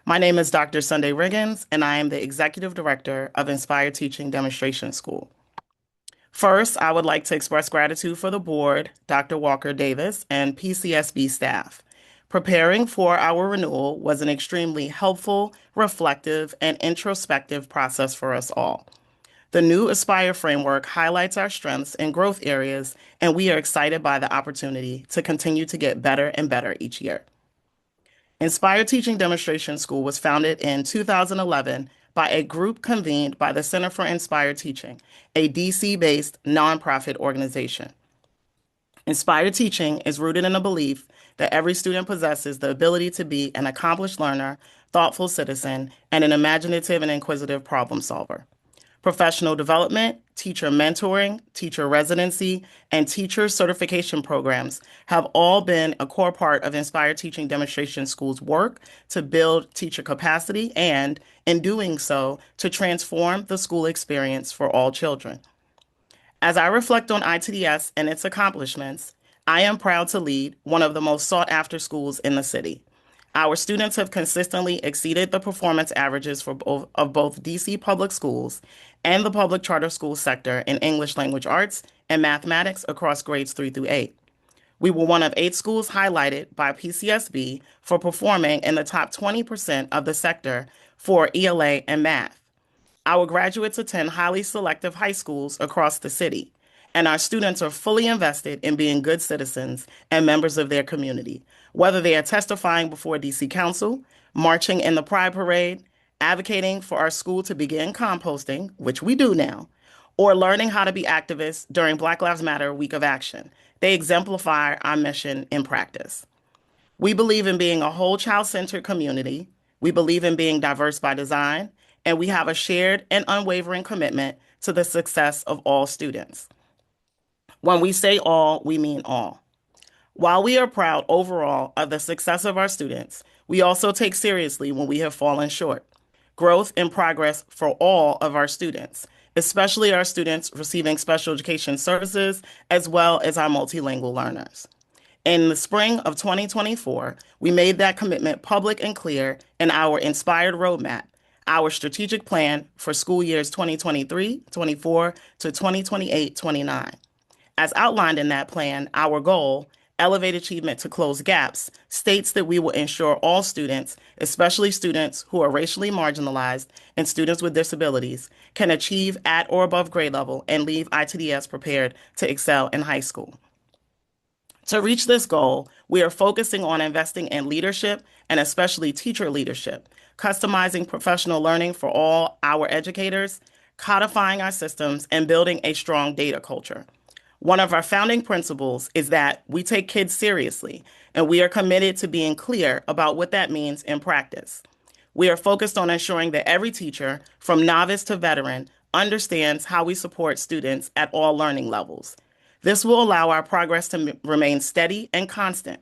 My name is Dr. Sunday Riggins, and I am the Executive Director of Inspired Teaching Demonstration School. First, I would like to express gratitude for the board, Dr. Walker Davis, and PCSB staff. Preparing for our renewal was an extremely helpful, reflective, and introspective process for us all. The new Aspire framework highlights our strengths and growth areas, and we are excited by the opportunity to continue to get better and better each year. Inspired Teaching Demonstration School was founded in 2011 by a group convened by the Center for Inspired Teaching, a DC-based nonprofit organization. Inspired Teaching is rooted in a belief that every student possesses the ability to be an accomplished learner, thoughtful citizen, and an imaginative and inquisitive problem solver. Professional development, teacher mentoring, teacher residency, and teacher certification programs have all been a core part of Inspired Teaching Demonstration School's work to build teacher capacity and, in doing so, to transform the school experience for all children. As I reflect on ITDS and its accomplishments, I am proud to lead one of the most sought-after schools in the city. Our students have consistently exceeded the performance averages of both DC public schools and the public charter school sector in English language arts and mathematics across grades 3 through 8. We were one of 8 schools highlighted by PCSB for performing in the top 20% of the sector for ELA and math. Our graduates attend highly selective high schools across the city, and our students are fully invested in being good citizens and members of their community, whether they are testifying before DC Council, marching in the Pride Parade, advocating for our school to begin composting, which we do now, or learning how to be activists during Black Lives Matter Week of Action. They exemplify our mission in practice. We believe in being a whole child-centered community. We believe in being diverse by design, and we have a shared and unwavering commitment to the success of all students. When we say all, we mean all. While we are proud overall of the success of our students, we also take seriously when we have fallen short. Growth and progress for all of our students, especially our students receiving special education services, as well as our multilingual learners. In the spring of 2024, we made that commitment public and clear in our Inspired Roadmap, our strategic plan for school years 2023-24 to 2028-29. As outlined in that plan, our goal, Elevate Achievement to Close Gaps, states that we will ensure all students, especially students who are racially marginalized and students with disabilities, can achieve at or above grade level and leave ITDS prepared to excel in high school. To reach this goal, we are focusing on investing in leadership and especially teacher leadership, customizing professional learning for all our educators, codifying our systems, and building a strong data culture. One of our founding principles is that we take kids seriously, and we are committed to being clear about what that means in practice. We are focused on ensuring that every teacher, from novice to veteran, understands how we support students at all learning levels. This will allow our progress to remain steady and constant.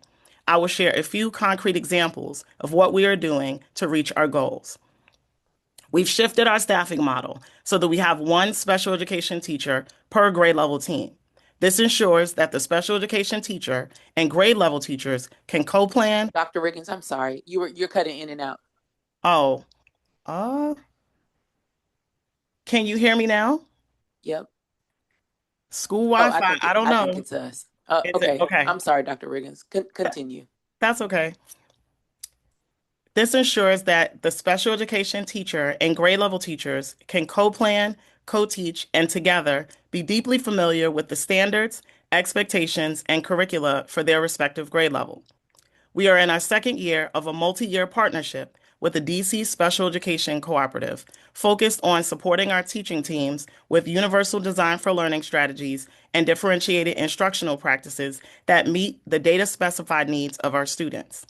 I will share a few concrete examples of what we are doing to reach our goals. We've shifted our staffing model so that we have one special education teacher per grade level team. This ensures that the special education teacher and grade level teachers can co-plan. Dr. Riggins, I'm sorry. You're cutting in and out. Oh, uh, can you hear me now? Yep. School Oh, Wi-Fi, I don't I think know. it's us. Is it? Okay. Okay, I'm sorry, Dr. Riggins. Continue. that's okay. This ensures that the special education teacher and grade level teachers can co-plan, co-teach, and together be deeply familiar with the standards, expectations, and curricula for their respective grade level. We are in our second year of a multi-year partnership with the DC Special Education Cooperative, focused on supporting our teaching teams with universal design for learning strategies and differentiated instructional practices that meet the data-specified needs of our students.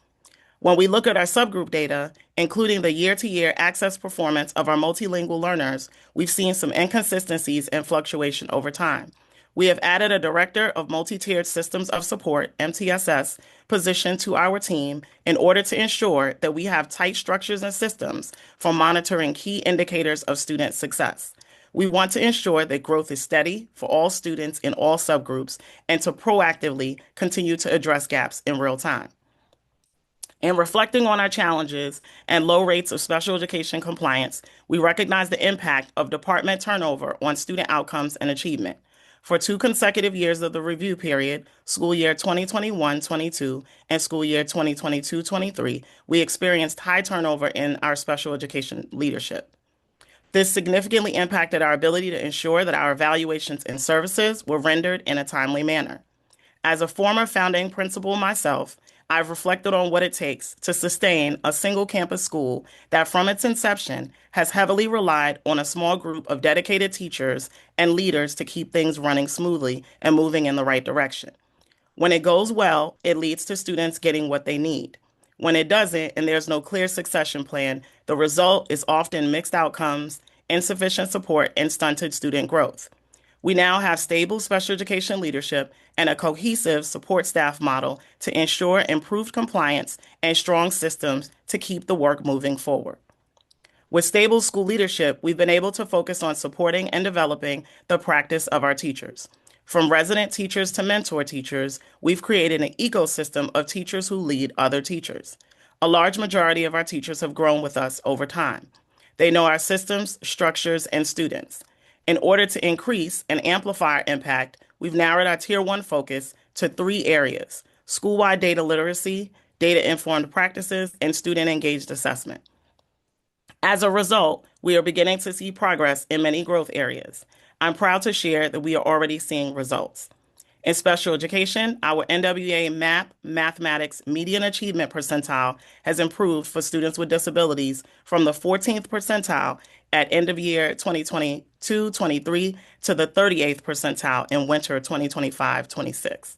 When we look at our subgroup data, including the year-to-year access performance of our multilingual learners, we've seen some inconsistencies and fluctuation over time. We have added a Director of Multi-Tiered Systems of Support, MTSS, position to our team in order to ensure that we have tight structures and systems for monitoring key indicators of student success. We want to ensure that growth is steady for all students in all subgroups and to proactively continue to address gaps in real time. In reflecting on our challenges and low rates of special education compliance, we recognize the impact of department turnover on student outcomes and achievement. For 2 consecutive years of the review period, school year 2021-22 and school year 2022-23, we experienced high turnover in our special education leadership. This significantly impacted our ability to ensure that our evaluations and services were rendered in a timely manner. As a former founding principal myself, I've reflected on what it takes to sustain a single campus school that from its inception has heavily relied on a small group of dedicated teachers and leaders to keep things running smoothly and moving in the right direction. When it goes well, it leads to students getting what they need. When it doesn't and there's no clear succession plan, the result is often mixed outcomes, insufficient support, and stunted student growth. We now have stable special education leadership and a cohesive support staff model to ensure improved compliance and strong systems to keep the work moving forward. With stable school leadership, we've been able to focus on supporting and developing the practice of our teachers. From resident teachers to mentor teachers, we've created an ecosystem of teachers who lead other teachers. A large majority of our teachers have grown with us over time. They know our systems, structures, and students. In order to increase and amplify our impact, we've narrowed our Tier 1 focus to 3 areas: school-wide data literacy, data-informed practices, and student-engaged assessment. As a result, we are beginning to see progress in many growth areas. I'm proud to share that we are already seeing results. In special education, our NWA mathematics median achievement percentile has improved for students with disabilities from the 14th percentile at end of year 2022-23 to the 38th percentile in winter 2025-26.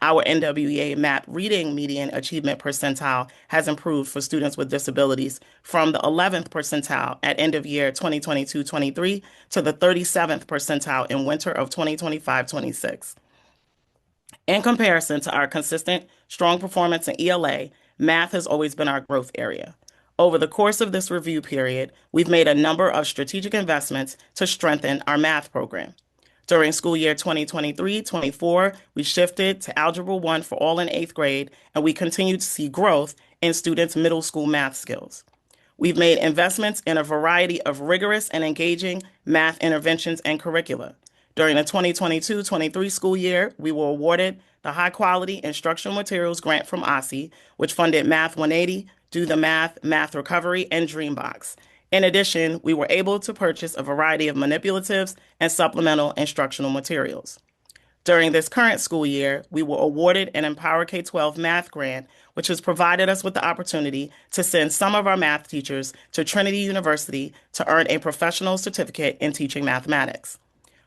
Our NWEA MAP reading median achievement percentile has improved for students with disabilities from the 11th percentile at end of year 2022-23 to the 37th percentile in winter of 2025-26. In comparison to our consistent, strong performance in ELA, math has always been our growth area. Over the course of this review period, we've made a number of strategic investments to strengthen our math program. During school year 2023-24, we shifted to Algebra 1 for all in 8th grade, and we continue to see growth in students' middle school math skills. We've made investments in a variety of rigorous and engaging math interventions and curricula. During the 2022-23 school year, we were awarded the High Quality Instructional Materials Grant from OSSI, which funded Math 180, Do the Math, Math Recovery, and Dreambox. In addition, we were able to purchase a variety of manipulatives and supplemental instructional materials. During this current school year, we were awarded an Empower K-12 math grant, which has provided us with the opportunity to send some of our math teachers to Trinity University to earn a professional certificate in teaching mathematics.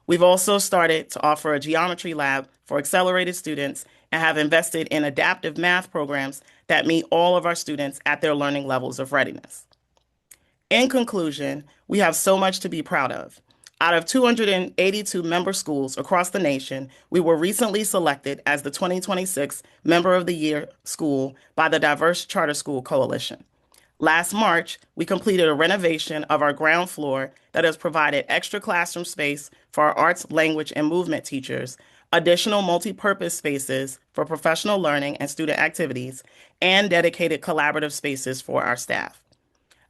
We've also started to offer a geometry lab for accelerated students and have invested in adaptive math programs that meet all of our students at their learning levels of readiness. In conclusion, we have so much to be proud of. Out of 282 member schools across the nation, we were recently selected as the 2026 Member of the Year school by the Diverse Charter School Coalition. Last March, we completed a renovation of our ground floor that has provided extra classroom space for our arts, language, and movement teachers, additional multi-purpose spaces for professional learning and student activities, and dedicated collaborative spaces for our staff.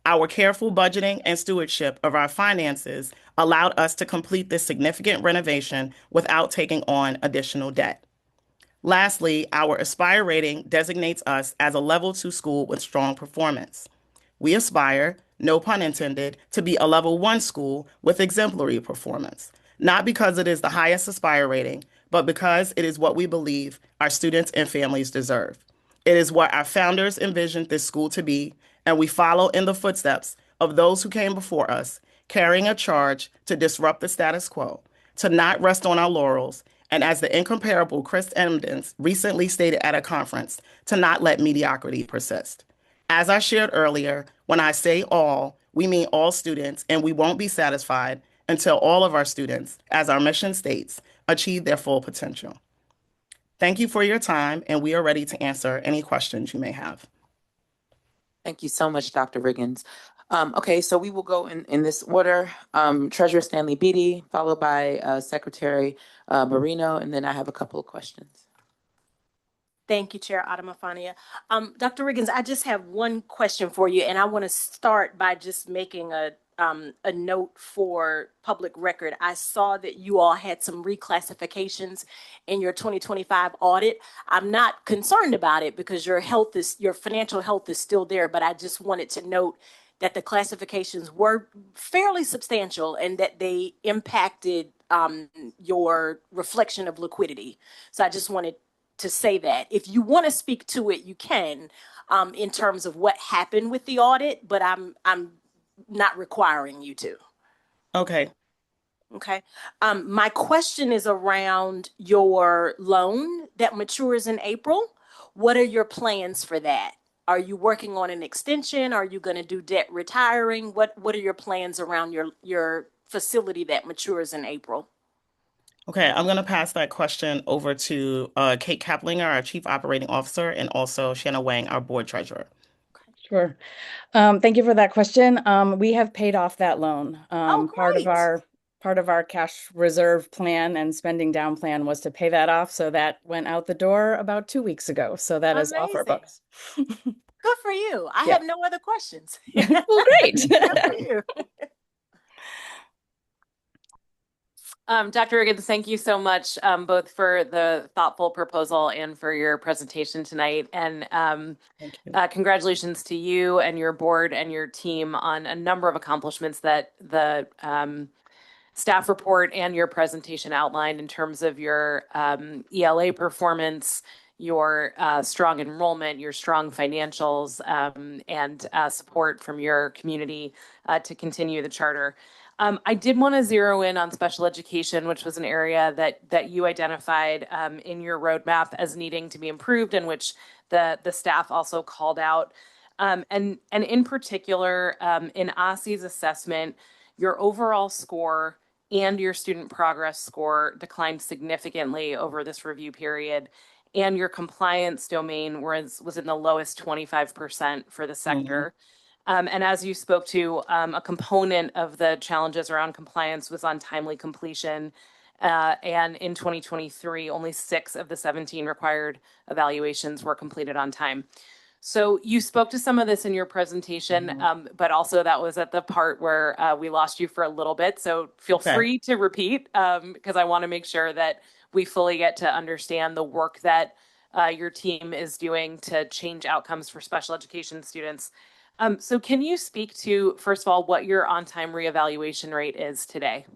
Our careful budgeting and stewardship of our finances allowed us to complete this significant renovation without taking on additional debt. Lastly, our Aspire rating designates us as a Level 2 school with strong performance. We aspire, no pun intended, to be a Level 1 school with exemplary performance, not because it is the highest Aspire rating, but because it is what we believe our students and families deserve. It is what our founders envisioned this school to be, and we follow in the footsteps of those who came before us, carrying a charge to disrupt the status quo, to not rest on our laurels, and as the incomparable Chris Emdens recently stated at a conference, to not let mediocrity persist. As I shared earlier, when I say all, we mean all students, and we won't be satisfied until all of our students, as our mission states, achieve their full potential. Thank you for your time, and we are ready to answer any questions you may have. Thank you so much, Dr. Riggins. Okay, so we will go in this order. Treasurer Stanley Beatty, followed by Secretary Marino, and then I have a couple of questions. Thank you, Chair Adamafania. Dr. Riggins, I just have one question for you, and I want to start by just making a note for public record. I saw that you all had some reclassifications in your 2025 audit. I'm not concerned about it because your financial health is still there, but I just wanted to note that the classifications were fairly substantial and that they impacted your reflection of liquidity. So I just wanted to say that. If you want to speak to it, you can, in terms of what happened with the audit, but I'm not requiring you to. Okay. Okay. My question is around your loan that matures in April. What are your plans for that? Are you working on an extension? Are you going to do debt retiring? What are your plans around your facility that matures in April? Okay, I'm going to pass that question over to Kate Kaplinger, our Chief Operating Officer, and also Shanna Wang, our Board Treasurer. Sure. Thank you for that question. We have paid off that loan. Oh, great. Part of our cash reserve plan and spending down plan was to pay that off. So that went out the door about 2 weeks ago. So that is off our Amazing. books. Good for you. I Yeah. have no other questions. Well, great. Good for you. Dr. Riggins, thank you so much, both for the thoughtful proposal and for your presentation tonight. And Thank you. congratulations to you and your board and your team on a number of accomplishments that the staff report and your presentation outlined in terms of your ELA performance, your strong enrollment, your strong financials, and support from your community to continue the charter. I did want to zero in on special education, which was an area that you identified in your roadmap as needing to be improved, and which the staff also called out. And in particular, in OSSE's assessment, your overall score and your student progress score declined significantly over this review period, and your compliance domain was in the lowest 25% for the sector. And as you spoke to, a component of the challenges around compliance was on timely completion. And in 2023, only 6 of the 17 required evaluations were completed on time. So you spoke to some of this in your presentation, but also that was at the part where we lost you for a little bit. So feel free to repeat because I want to make sure that we fully get to understand the work that your team is doing to change outcomes for special education students. So can you speak to, first of all, what your on-time reevaluation rate is today?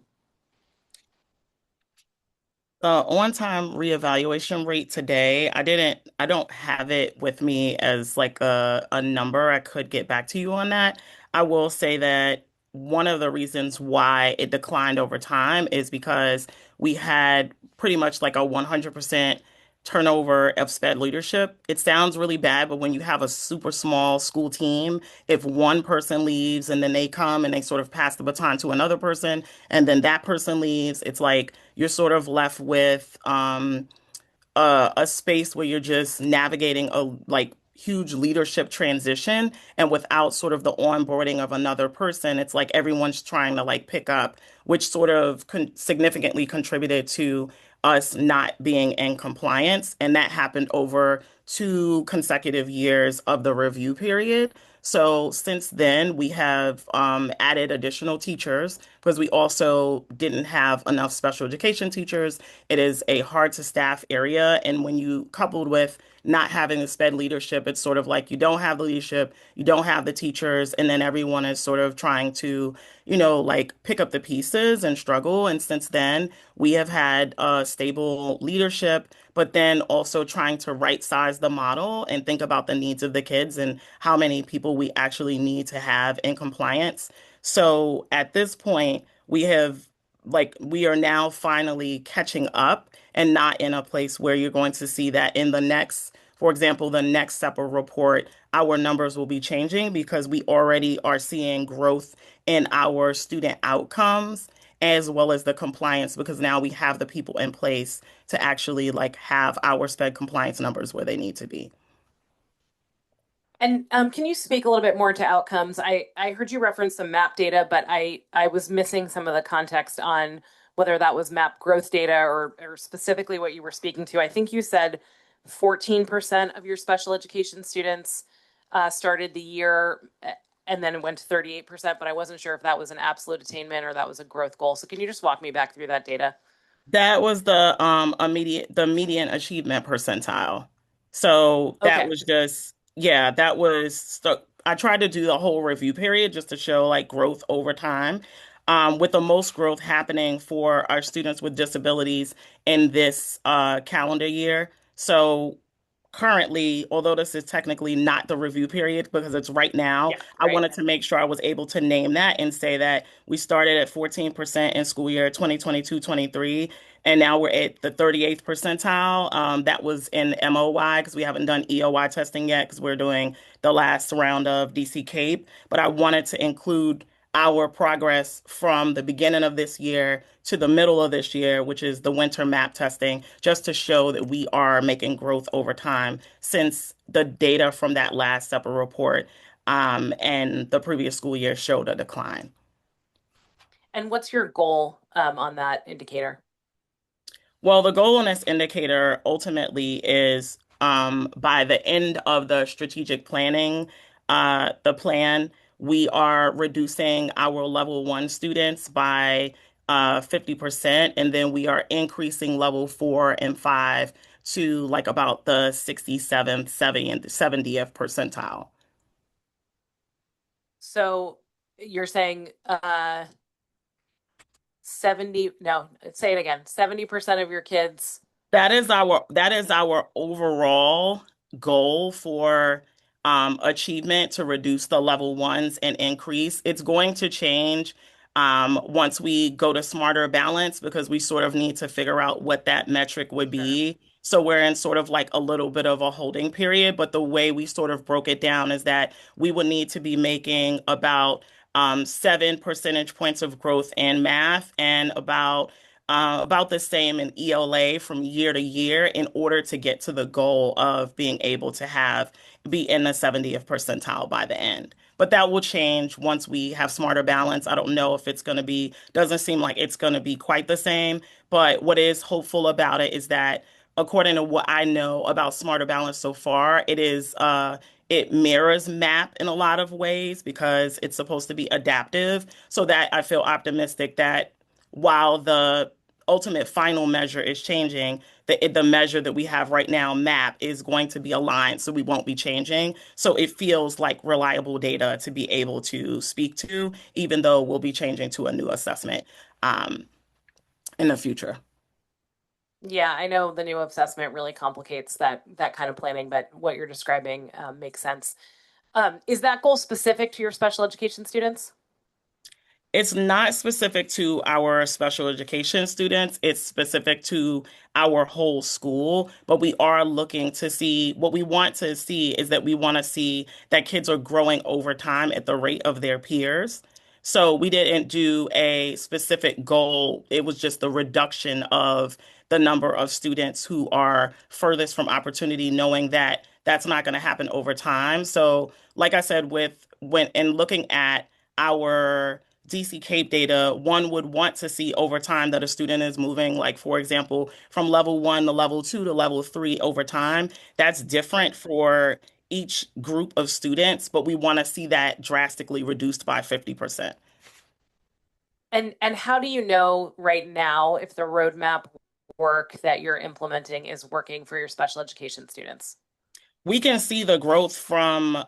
The on-time reevaluation rate today, I don't have it with me as like a number. I could get back to you on that. I will say that one of the reasons why it declined over time is because we had pretty much like a 100% turnover of SPED leadership. It sounds really bad, but when you have a super small school team, if one person leaves and then they come and they sort of pass the baton to another person, and then that person leaves, it's like you're sort of left with a space where you're just navigating a like huge leadership transition, and without sort of the onboarding of another person, it's like everyone's trying to like pick up, which sort of significantly contributed to us not being in compliance. And that happened over 2 consecutive years of the review period. So since then, we have added additional teachers because we also didn't have enough special education teachers. It is a hard to staff area. And when you coupled with not having the SPED leadership, it's sort of like you don't have the leadership, you don't have the teachers, and then everyone is sort of trying to, like pick up the pieces and struggle. And since then, we have had stable leadership, but then also trying to right size the model and think about the needs of the kids and how many people we actually need to have in compliance. So at this point, we are now finally catching up and not in a place where you're going to see that in the next, for example, the next separate report, our numbers will be changing because we already are seeing growth in our student outcomes as well as the compliance because now we have the people in place to actually like have our SPED compliance numbers where they need to be. And can you speak a little bit more to outcomes? I heard you reference some MAP data, but I was missing some of the context on whether that was MAP growth data or specifically what you were speaking to. I think you said 14% of your special education students started the year and then it went to 38%, but I wasn't sure if that was an absolute attainment or that was a growth goal. So can you just walk me back through that data? That was the median achievement percentile. So that Okay. was just yeah, that was I tried to do the whole review period just to show like growth over time. With the most growth happening for our students with disabilities in this calendar year. So currently, although this is technically not the review period because it's right now, Yeah, I right. wanted to make sure I was able to name that and say that we started at 14% in school year 2022-23, and now we're at the 38th percentile. That was in MOY because we haven't done EOY testing yet because we're doing the last round of DC CAPE. But I wanted to include our progress from the beginning of this year to the middle of this year, which is the winter map testing, just to show that we are making growth over time since the data from that last separate report and the previous school year showed a decline. And what's your goal on that indicator? Well, the goal on this indicator ultimately is by the end of the strategic planning, the plan, we are reducing our level one students by 50%, and then we are increasing level four and five to like about the 67th, 70th percentile. So you're saying 70, no, say it again, 70% of your kids. That is our overall goal for achievement to reduce the level ones and increase. It's going to change once we go to smarter balance because we sort of need to figure out what that metric would Sure. be. So we're in sort of like a little bit of a holding period, but the way we sort of broke it down is that we would need to be making about 7 percentage points of growth in math and about the same in ELA from year to year in order to get to the goal of being able to be in the 70th percentile by the end. But that will change once we have smarter balance. I don't know if it's going to be, doesn't seem like it's going to be quite the same. But what is hopeful about it is that according to what I know about smarter balance so far, it mirrors MAP in a lot of ways because it's supposed to be adaptive. So that I feel optimistic that while the ultimate final measure is changing, the measure that we have right now, MAP, is going to be aligned, so we won't be changing. So it feels like reliable data to be able to speak to, even though we'll be changing to a new assessment um, in the future. Yeah, I know the new assessment really complicates that kind of planning, but what you're describing makes sense. Is that goal specific to your special education students? It's not specific to our special education students. It's specific to our whole school. But we are looking to see what we want to see is that we want to see that kids are growing over time at the rate of their peers. So we didn't do a specific goal. It was just the reduction of the number of students who are furthest from opportunity, knowing that that's not going to happen over time. So, like I said, with when in looking at our DC Cape data, one would want to see over time that a student is moving, like, for example, from level one to level two to level three over time. That's different for each group of students, but we want to see that drastically reduced by 50%. And how do you know right now if the roadmap work that you're implementing is working for your special education students? We can see the growth from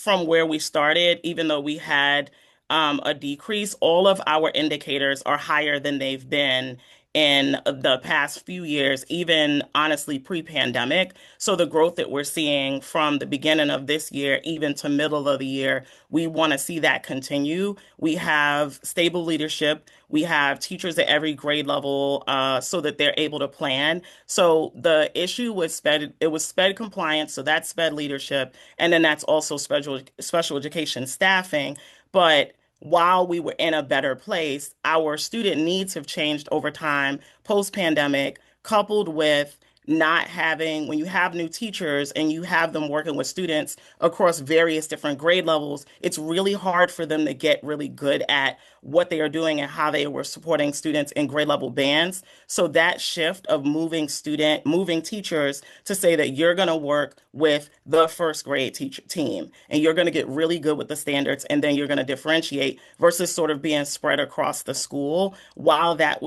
where we started, even though we had a decrease, all of our indicators are higher than they've been in the past few years, even honestly pre-pandemic. So the growth that we're seeing from the beginning of this year, even to middle of the year, we want to see that continue. We have stable leadership. We have teachers at every grade level so that they're able to plan. So the issue with SPED, it was SPED compliance, so that's SPED leadership, and then that's also special education staffing. But while we were in a better place, our student needs have changed over time post-pandemic, coupled with not having, when you have new teachers and you have them working with students across various different grade levels, it's really hard for them to get really good at what they are doing and how they were supporting students in grade level bands. So that shift of moving teachers to say that you're going to work with the first grade teacher team and you're going to get really good with the standards and then you're going to differentiate versus sort of being spread across the school. While that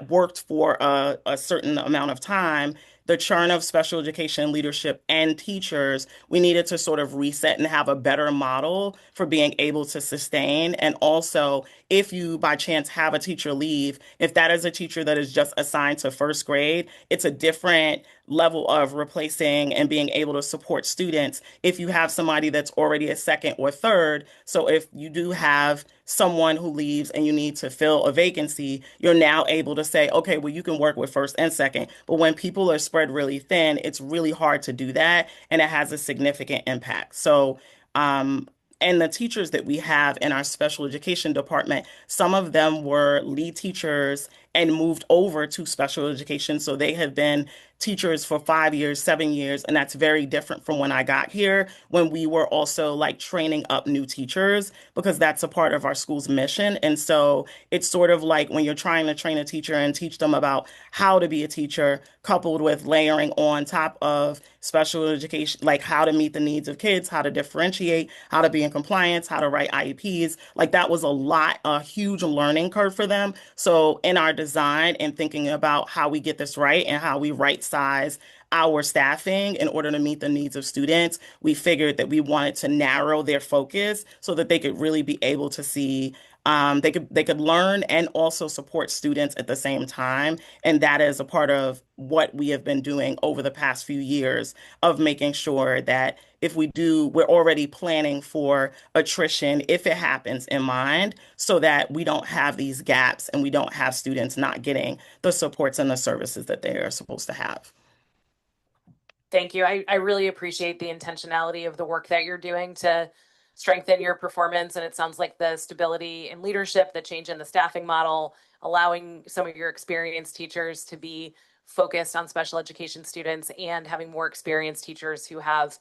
worked for a certain amount of time, the churn of special education leadership and teachers, we needed to sort of reset and have a better model for being able to sustain. And also, if you by chance have a teacher leave, if that is a teacher that is just assigned to first grade, it's a different level of replacing and being able to support students if you have somebody that's already a second or third. So if you do have someone who leaves and you need to fill a vacancy, you're now able to say, okay, well, you can work with first and second. But when people are spread really thin, it's really hard to do that, and it has a significant impact. So, um, and the teachers that we have in our special education department, some of them were lead teachers and moved over to special education. So they have been teachers for 5 years, 7 years, and that's very different from when I got here, when we were also like training up new teachers because that's a part of our school's mission. And so it's sort of like when you're trying to train a teacher and teach them about how to be a teacher, coupled with layering on top of special education, like how to meet the needs of kids, how to differentiate, how to be in compliance, how to write IEPs. Like that was a huge learning curve for them. So in our design and thinking about how we get this right and how we right size our staffing in order to meet the needs of students, we figured that we wanted to narrow their focus so that they could really be able to see they could learn and also support students at the same time. And that is a part of what we have been doing over the past few years of making sure that if we do, we're already planning for attrition if it happens in mind so that we don't have these gaps and we don't have students not getting the supports and the services that they are supposed to have. Thank you. I really appreciate the intentionality of the work that you're doing to strengthen your performance. And it sounds like the stability in leadership, the change in the staffing model, allowing some of your experienced teachers to be focused on special education students and having more experienced teachers who have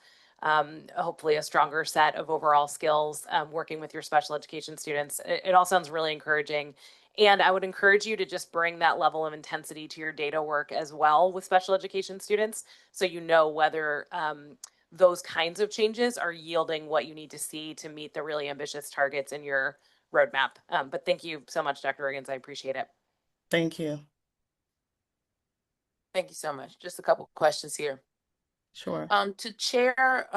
hopefully a stronger set of overall skills working with your special education students. It all sounds really encouraging. And I would encourage you to just bring that level of intensity to your data work as well with special education students so you know whether those kinds of changes are yielding what you need to see to meet the really ambitious targets in your roadmap. But thank you so much, Dr. Riggins. I appreciate it. Thank you. Thank you so much. Just a couple questions here. Sure. To Chair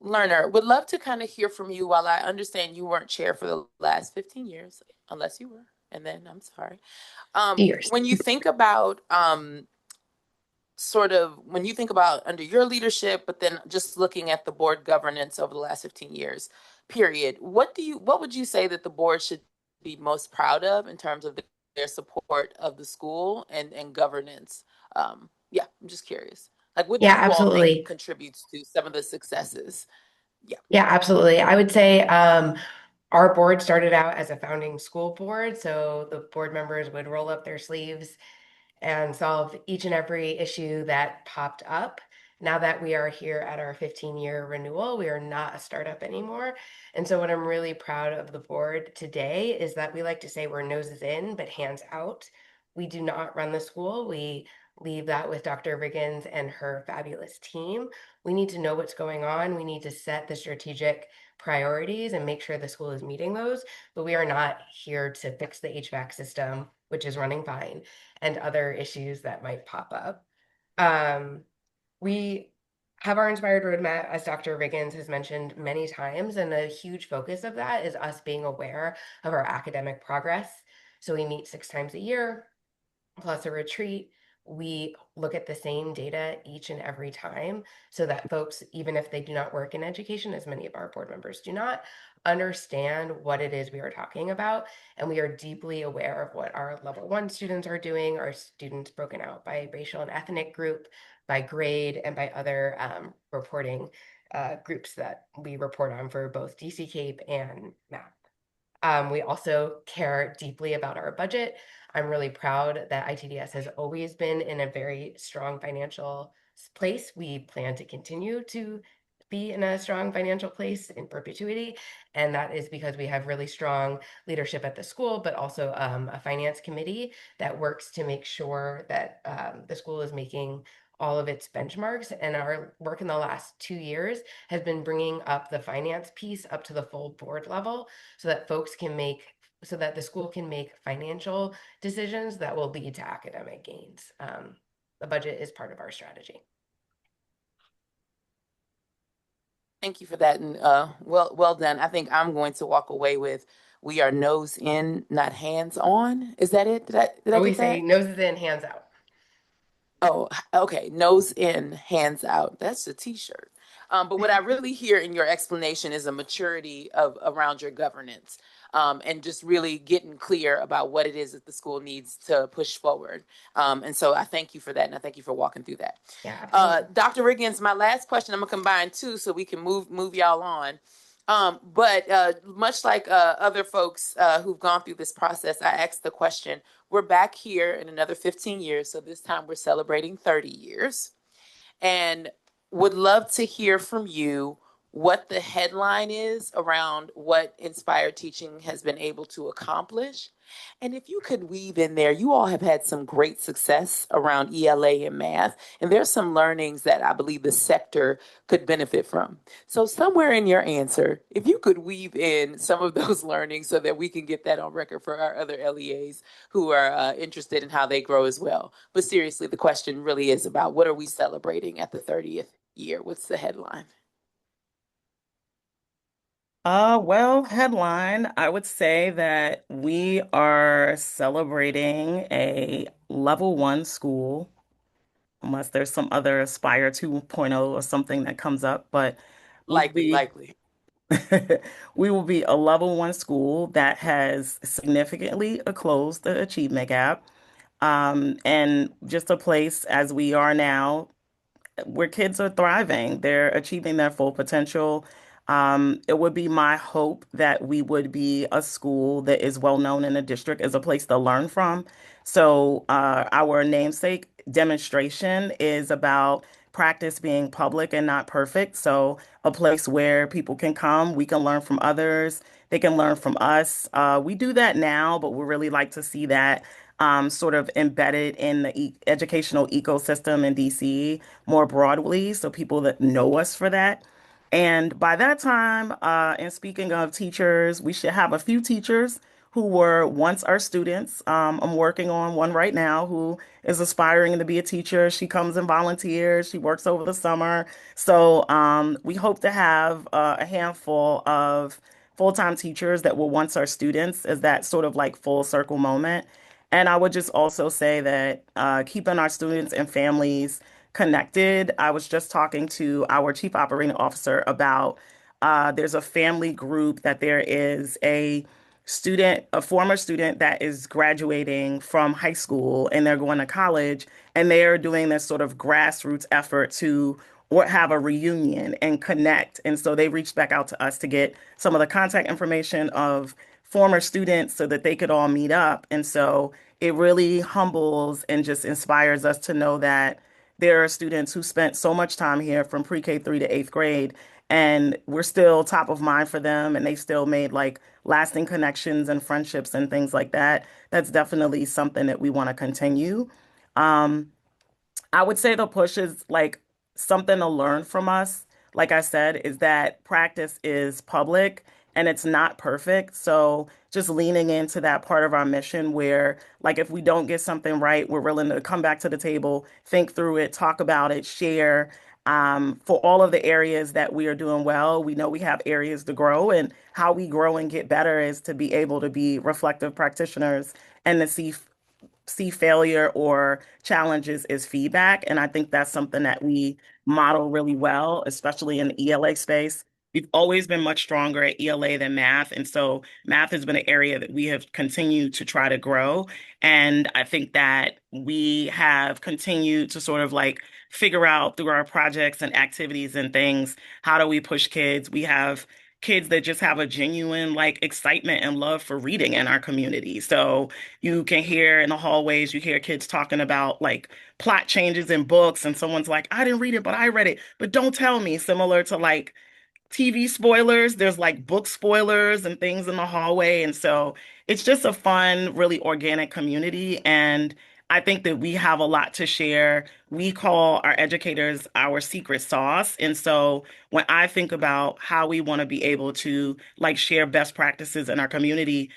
Lerner, would love to kind of hear from you. While I understand you weren't chair for the last 15 years, unless you were, and then I'm sorry. Years. When you think about sort of when you think about under your leadership, but then just looking at the board governance over the last 15 years, period, what would you say that the board should be most proud of in terms of their support of the school and governance? Yeah, I'm just curious. Like, what do Yeah, you all think absolutely. contributes to some of the successes? Yeah. Yeah, absolutely. I would say our board started out as a founding school board, so the board members would roll up their sleeves and solve each and every issue that popped up. Now that we are here at our 15-year renewal, we are not a startup anymore. And so, what I'm really proud of the board today is that we like to say we're noses in, but hands out. We do not run the school. We leave that with Dr. Riggins and her fabulous team. We need to know what's going on. We need to set the strategic priorities and make sure the school is meeting those. But we are not here to fix the HVAC system, which is running fine, and other issues that might pop up. We have our inspired roadmap, as Dr. Riggins has mentioned many times, and a huge focus of that is us being aware of our academic progress. So we meet 6 times a year, plus a retreat. We look at the same data each and every time so that folks, even if they do not work in education, as many of our board members do not, understand what it is we are talking about. And we are deeply aware of what our level 1 students are doing, our students broken out by racial and ethnic group, by grade, and by other reporting groups that we report on for both DC Cape and MAP. We also care deeply about our budget. I'm really proud that ITDS has always been in a very strong financial place. We plan to continue to be in a strong financial place in perpetuity. And that is because we have really strong leadership at the school, but also a finance committee that works to make sure that the school is making all of its benchmarks. And our work in the last 2 years has been bringing up the finance piece up to the full board level so that so that the school can make financial decisions that will lead to academic gains. the budget is part of our strategy. Thank you for that, and well done. I think I'm going to walk away with we are nose in, not hands on. Is that it? Did I Or we get say that? noses in, hands out. Oh, okay. Nose in, hands out. That's a t-shirt. But what I really hear in your explanation is a maturity of around your governance, and just really getting clear about what it is that the school needs to push forward. And so I thank you for that, and I thank you for walking through that. Yeah, absolutely. Dr. Riggins, my last question, I'm gonna combine two so we can move y'all on. But much like other folks who've gone through this process, I asked the question, we're back here in another 15 years, so this time we're celebrating 30 years, and would love to hear from you what the headline is around what Inspired Teaching has been able to accomplish. And if you could weave in there, you all have had some great success around ELA and math, and there's some learnings that I believe the sector could benefit from. So, somewhere in your answer, if you could weave in some of those learnings so that we can get that on record for our other LEAs who are interested in how they grow as well. But seriously, the question really is about what are we celebrating at the 30th year? What's the headline? Well, headline, I would say that we are celebrating a level one school, unless there's some other Aspire 2.0 or something that comes up, but we will Likely, be likely. we will be a level one school that has significantly closed the achievement gap. And just a place as we are now where kids are thriving, they're achieving their full potential. It would be my hope that we would be a school that is well known in the district as a place to learn from. So, our namesake demonstration is about practice being public and not perfect. So, a place where people can come, we can learn from others, they can learn from us. We do that now, but we really like to see that sort of embedded in the educational ecosystem in DC more broadly, so people that know us for that. And by that time, and speaking of teachers, we should have a few teachers who were once our students. I'm working on one right now who is aspiring to be a teacher. She comes and volunteers. She works over the summer. So we hope to have a handful of full-time teachers that were once our students as that sort of like full circle moment. And I would just also say that keeping our students and families connected. I was just talking to our chief operating officer about there's a family group that there is a former student that is graduating from high school and they're going to college and they're doing this sort of grassroots effort to or have a reunion and connect. And so they reached back out to us to get some of the contact information of former students so that they could all meet up. And so it really humbles and just inspires us to know that there are students who spent so much time here from pre-K 3 to eighth grade, and we're still top of mind for them, and they still made like lasting connections and friendships and things like that. That's definitely something that we want to continue. Um, I would say the push is like something to learn from us. Like I said, is that practice is public and it's not perfect. So just leaning into that part of our mission where, like, if we don't get something right, we're willing to come back to the table, think through it, talk about it, share. For all of the areas that we are doing well, we know we have areas to grow, and how we grow and get better is to be able to be reflective practitioners and to see failure or challenges as feedback. And I think that's something that we model really well, especially in the ELA space. We've always been much stronger at ELA than math. And so math has been an area that we have continued to try to grow. And I think that we have continued to sort of like figure out through our projects and activities and things, how do we push kids? We have kids that just have a genuine like excitement and love for reading in our community. So you can hear in the hallways, you hear kids talking about like plot changes in books, and someone's like, I didn't read it, but I read it. But don't tell me, similar to like TV spoilers, there's like book spoilers and things in the hallway. And so it's just a fun, really organic community. And I think that we have a lot to share. We call our educators our secret sauce. And so when I think about how we want to be able to like share best practices in our community,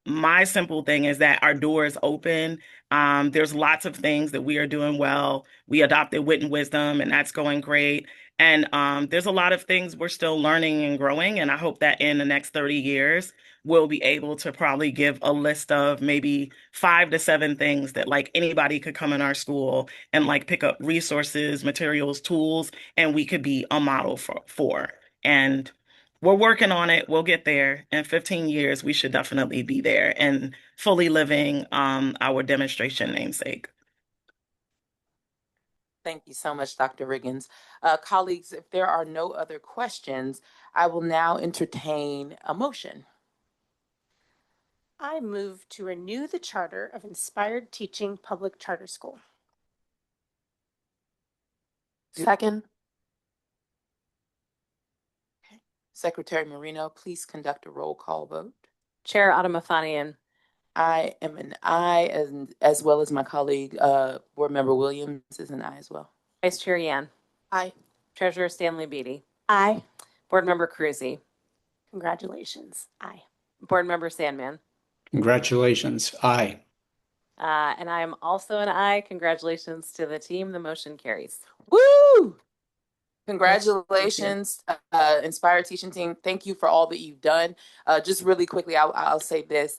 my simple thing is that our door is open. There's lots of things that we are doing well. We adopted Wit and Wisdom, and that's going great. And there's a lot of things we're still learning and growing. And I hope that in the next 30 years, we'll be able to probably give a list of maybe 5 to 7 things that like anybody could come in our school and like pick up resources, materials, tools, and we could be a model for. And we're working on it. We'll get there. In 15 years, we should definitely be there and fully living our demonstration namesake. Thank you so much, Dr. Riggins. Colleagues, if there are no other questions, I will now entertain a motion. I move to renew the charter of Inspired Teaching Public Charter School. Second. Okay. Secretary Marino, please conduct a roll call vote. Chair Adamafanian. I am an aye, as well as my colleague, Board Member Williams is an aye as well. Vice Chair Yan. Aye. Treasurer Stanley Beatty. Aye. Board Member Cruzy. Congratulations. Aye. Board Member Sandman. Congratulations. Aye. And I am also an aye. Congratulations to the team. The motion carries. Woo! Congratulations, Inspired Teaching Team. Thank you for all that you've done. Just really quickly, I'll say this.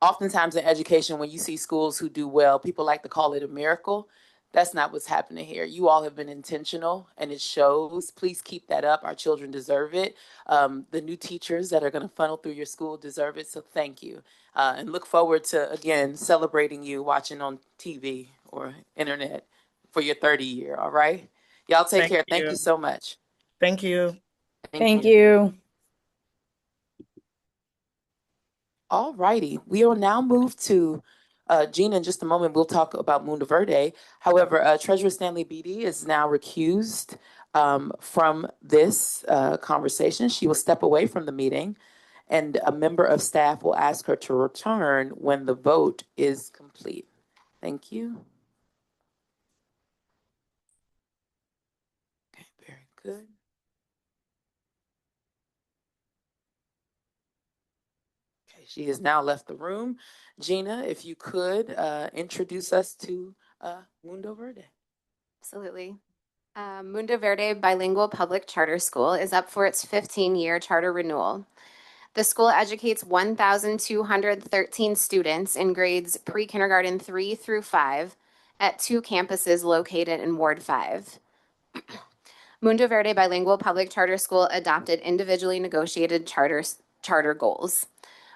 Oftentimes in education, when you see schools who do well, people like to call it a miracle. That's not what's happening here. You all have been intentional and it shows. Please keep that up. Our children deserve it. The new teachers that are going to funnel through your school deserve it. So thank you. And look forward to, again, celebrating you watching on TV or internet for your 30 year. All right. Y'all take care. Thank you so much. Thank you. Thank you. All righty. We will now move to Gina in just a moment. We'll talk about Mundo Verde. However, Treasurer Stanley Beatty is now recused from this conversation. She will step away from the meeting, and a member of staff will ask her to return when the vote is complete. Thank you. Okay, very good. She has now left the room. Gina, if you could introduce us to Mundo Verde. Absolutely. Mundo Verde Bilingual Public Charter School is up for its 15-year charter renewal. The school educates 1,213 students in grades pre-kindergarten 3 through 5 at 2 campuses located in Ward 5. Mundo Verde Bilingual Public Charter School adopted individually negotiated charter goals.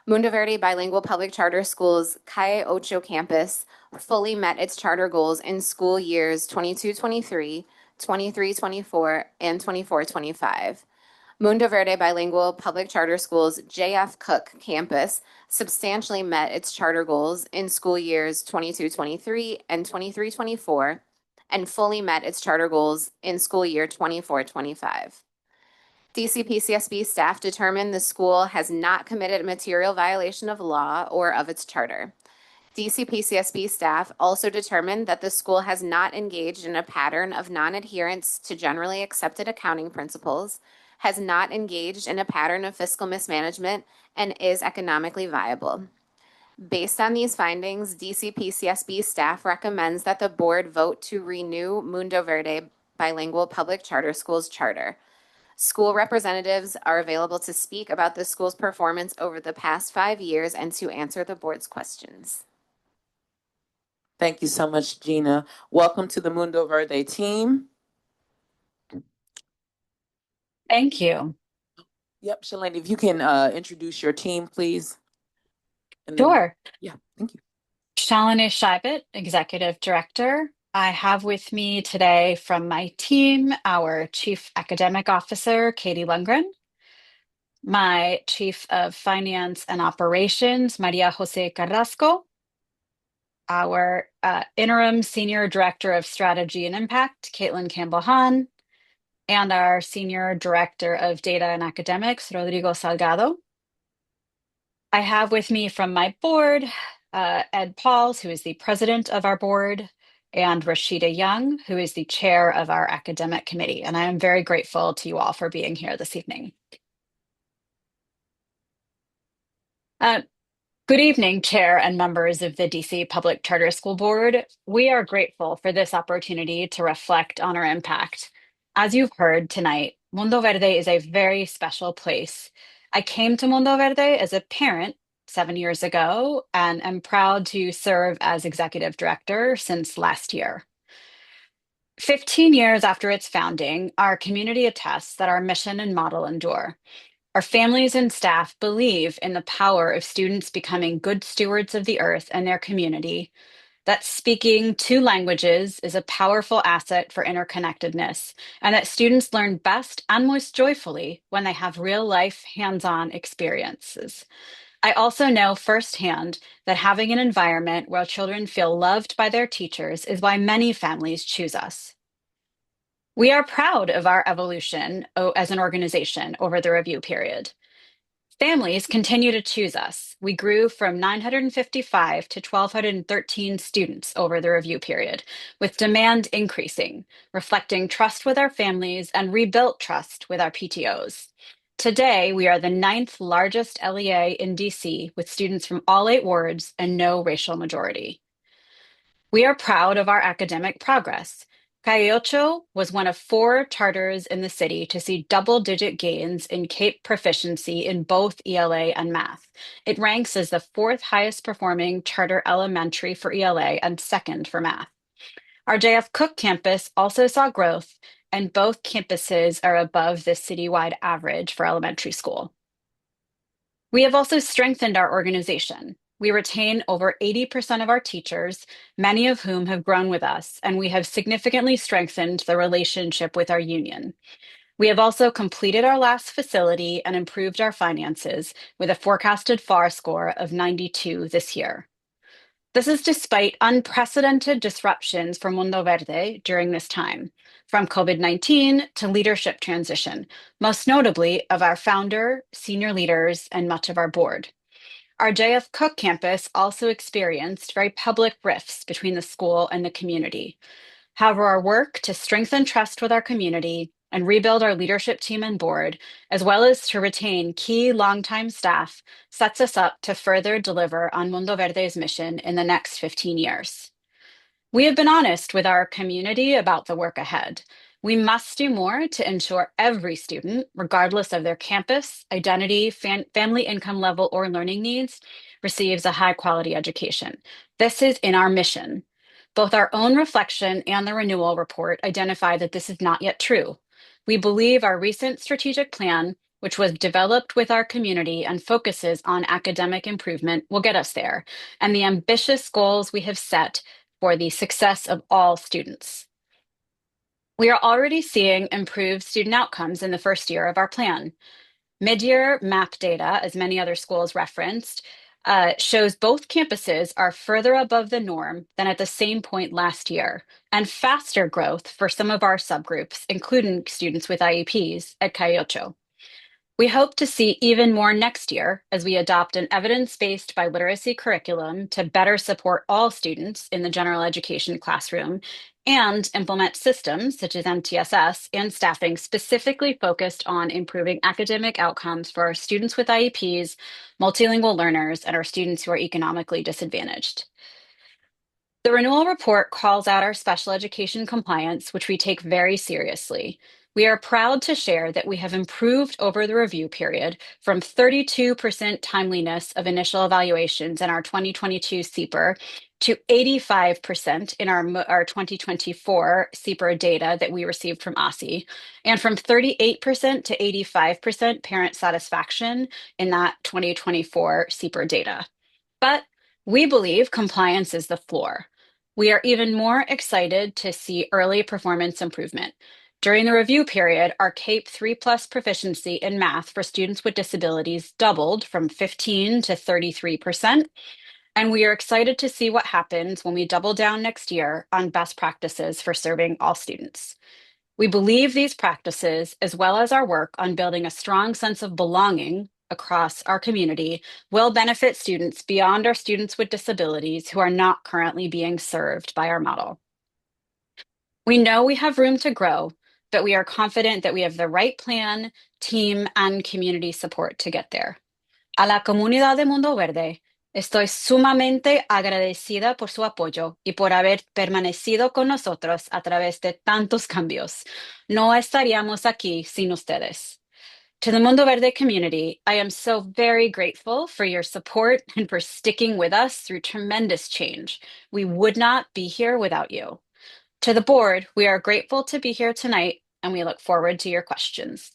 Mundo Verde Bilingual Public Charter School's Calle Ocho campus fully met its charter goals in school years 22-23, 23-24, and 24-25. Mundo Verde Bilingual Public Charter School's J.F. Cook campus substantially met its charter goals in school years 22-23 and 23-24, and fully met its charter goals in school year 24-25. DCPCSB staff determined the school has not committed a material violation of law or of its charter. DCPCSB staff also determined that the school has not engaged in a pattern of non-adherence to generally accepted accounting principles, has not engaged in a pattern of fiscal mismanagement, and is economically viable. Based on these findings, DCPCSB staff recommends that the board vote to renew Mundo Verde Bilingual Public Charter School's charter. School representatives are available to speak about the school's performance over the past 5 years and to answer the board's questions. Thank you so much, Gina. Welcome to the Mundo Verde team. Thank you. Yep, Shalane, if you can introduce your team, please. And then, Sure. yeah, thank you. Shalini Shibet, Executive Director. I have with me today from my team our Chief Academic Officer, Katie Lundgren, my Chief of Finance and Operations, Maria Jose Carrasco, our Interim Senior Director of Strategy and Impact, Caitlin Campbell-Hahn, and our Senior Director of Data and Academics, Rodrigo Salgado. I have with me from my board, Ed Pauls, who is the president of our board, and Rashida Young, who is the chair of our academic committee. And I am very grateful to you all for being here this evening. Good evening, Chair and members of the DC Public Charter School Board. We are grateful for this opportunity to reflect on our impact. As you've heard tonight, Mundo Verde is a very special place. I came to Mundo Verde as a parent 7 years ago and am proud to serve as executive director since last year. 15 years after its founding, our community attests that our mission and model endure. Our families and staff believe in the power of students becoming good stewards of the earth and their community, that speaking two languages is a powerful asset for interconnectedness, and that students learn best and most joyfully when they have real life, hands on experiences. I also know firsthand that having an environment where children feel loved by their teachers is why many families choose us. We are proud of our evolution as an organization over the review period. Families continue to choose us. We grew from 955 to 1,213 students over the review period, with demand increasing, reflecting trust with our families and rebuilt trust with our PTOs. Today, we are the 9th largest LEA in DC, with students from all 8 wards and no racial majority. We are proud of our academic progress. Calle was one of 4 charters in the city to see double-digit gains in CAPE proficiency in both ELA and math. It ranks as the 4th highest performing charter elementary for ELA and 2nd for math. Our JF Cook campus also saw growth, and both campuses are above the citywide average for elementary school. We have also strengthened our organization. We retain over 80% of our teachers, many of whom have grown with us, and we have significantly strengthened the relationship with our union. We have also completed our last facility and improved our finances with a forecasted FAR score of 92 this year. This is despite unprecedented disruptions for Mundo Verde during this time, from COVID-19 to leadership transition, most notably of our founder, senior leaders, and much of our board. Our JF Cook campus also experienced very public rifts between the school and the community. However, our work to strengthen trust with our community and rebuild our leadership team and board, as well as to retain key longtime staff, sets us up to further deliver on Mundo Verde's mission in the next 15 years. We have been honest with our community about the work ahead. We must do more to ensure every student, regardless of their campus, identity, family income level, or learning needs, receives a high quality education. This is in our mission. Both our own reflection and the renewal report identify that this is not yet true. We believe our recent strategic plan, which was developed with our community and focuses on academic improvement, will get us there, and the ambitious goals we have set for the success of all students. We are already seeing improved student outcomes in the first year of our plan. Mid-year MAP data, as many other schools referenced, shows both campuses are further above the norm than at the same point last year, and faster growth for some of our subgroups, including students with IEPs at Cayocho. We hope to see even more next year as we adopt an evidence-based biliteracy curriculum to better support all students in the general education classroom and implement systems such as MTSS and staffing specifically focused on improving academic outcomes for our students with IEPs, multilingual learners, and our students who are economically disadvantaged. The renewal report calls out our special education compliance, which we take very seriously. We are proud to share that we have improved over the review period from 32% timeliness of initial evaluations in our 2022 CPER to 85% in our 2024 CPER data that we received from OSSI, and from 38% to 85% parent satisfaction in that 2024 CPER data. But we believe compliance is the floor. We are even more excited to see early performance improvement. During the review period, our CAPE 3+ proficiency in math for students with disabilities doubled from 15 to 33%, and we are excited to see what happens when we double down next year on best practices for serving all students. We believe these practices, as well as our work on building a strong sense of belonging across our community, will benefit students beyond our students with disabilities who are not currently being served by our model. We know we have room to grow, but we are confident that we have the right plan, team, and community support to get there. A la comunidad de Mundo Verde, Estoy sumamente agradecida por su apoyo y por haber permanecido con nosotros a través de tantos cambios. No estaríamos aquí sin ustedes. To the Mundo Verde community, I am so very grateful for your support and for sticking with us through tremendous change. We would not be here without you. To the board, we are grateful to be here tonight and we look forward to your questions.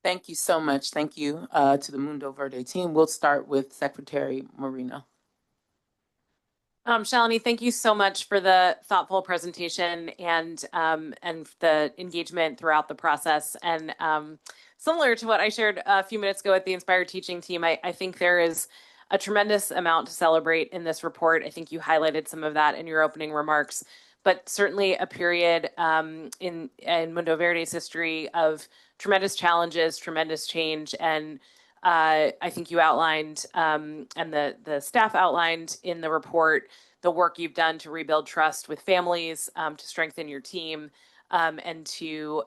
Thank you so much. Thank you to the Mundo Verde team. We'll start with Secretary Marina. Shalini, thank you so much for the thoughtful presentation and the engagement throughout the process. And similar to what I shared a few minutes ago with the Inspired Teaching team, I think there is a tremendous amount to celebrate in this report. I think you highlighted some of that in your opening remarks, but certainly a period in Mundo Verde's history of tremendous challenges, tremendous change, and I think you outlined and the staff outlined in the report the work you've done to rebuild trust with families, to strengthen your team, and to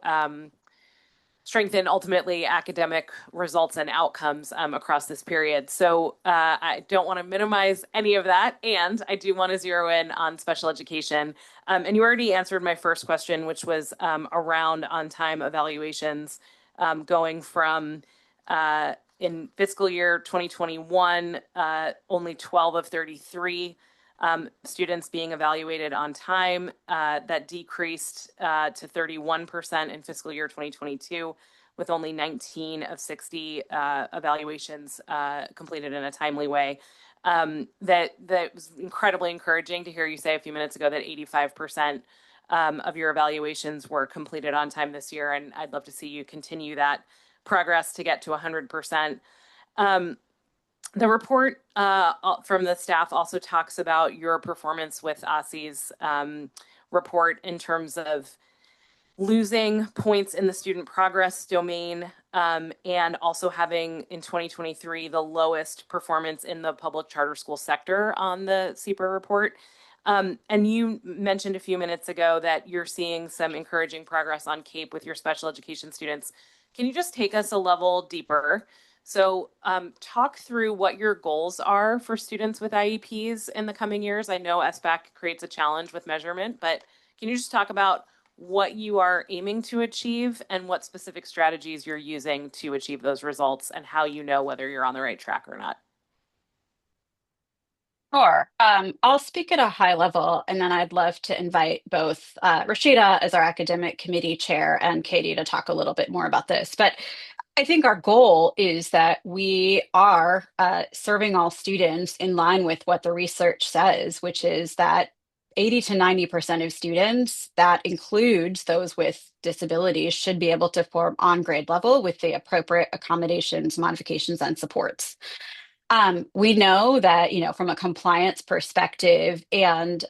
strengthen ultimately academic results and outcomes across this period. So I don't want to minimize any of that. And I do want to zero in on special education. And you already answered my first question, which was around on-time evaluations going from in fiscal year 2021, only 12 of 33 students being evaluated on time. That decreased to 31% in fiscal year 2022, with only 19 of 60 evaluations completed in a timely way. That was incredibly encouraging to hear you say a few minutes ago that 85% of your evaluations were completed on time this year, and I'd love to see you continue that progress to get to 100%. The report from the staff also talks about your performance with OSSE's report in terms of losing points in the student progress domain and also having in 2023 the lowest performance in the public charter school sector on the CPRA report. And you mentioned a few minutes ago that you're seeing some encouraging progress on CAPE with your special education students. Can you just take us a level deeper? So talk through what your goals are for students with IEPs in the coming years. I know SBAC creates a challenge with measurement, but can you just talk about what you are aiming to achieve and what specific strategies you're using to achieve those results and how you know whether you're on the right track or not? Sure. I'll speak at a high level, and then I'd love to invite both Rashida as our academic committee chair and Katie to talk a little bit more about this. But I think our goal is that we are serving all students in line with what the research says, which is that 80 to 90% of students, that includes those with disabilities, should be able to perform on grade level with the appropriate accommodations, modifications, and supports. We know that, from a compliance perspective and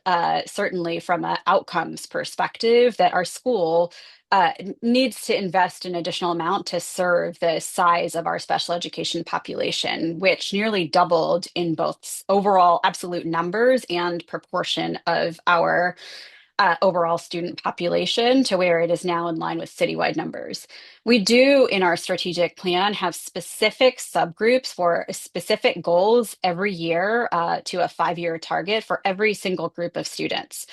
certainly from an outcomes perspective, that our school needs to invest an additional amount to serve the size of our special education population, which nearly doubled in both overall absolute numbers and proportion of our overall student population to where it is now in line with citywide numbers. We do, in our strategic plan, have specific subgroups for specific goals every year to a 5-year target for every single group of students,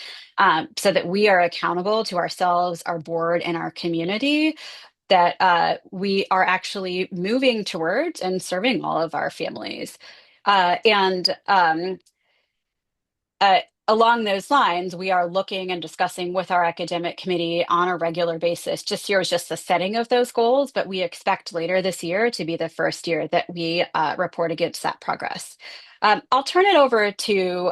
so that we are accountable to ourselves, our board, and our community, that we are actually moving towards and serving all of our families. And Along those lines, we are looking and discussing with our academic committee on a regular basis. Just here is just the setting of those goals, but we expect later this year to be the first year that we report against that progress. I'll turn it over to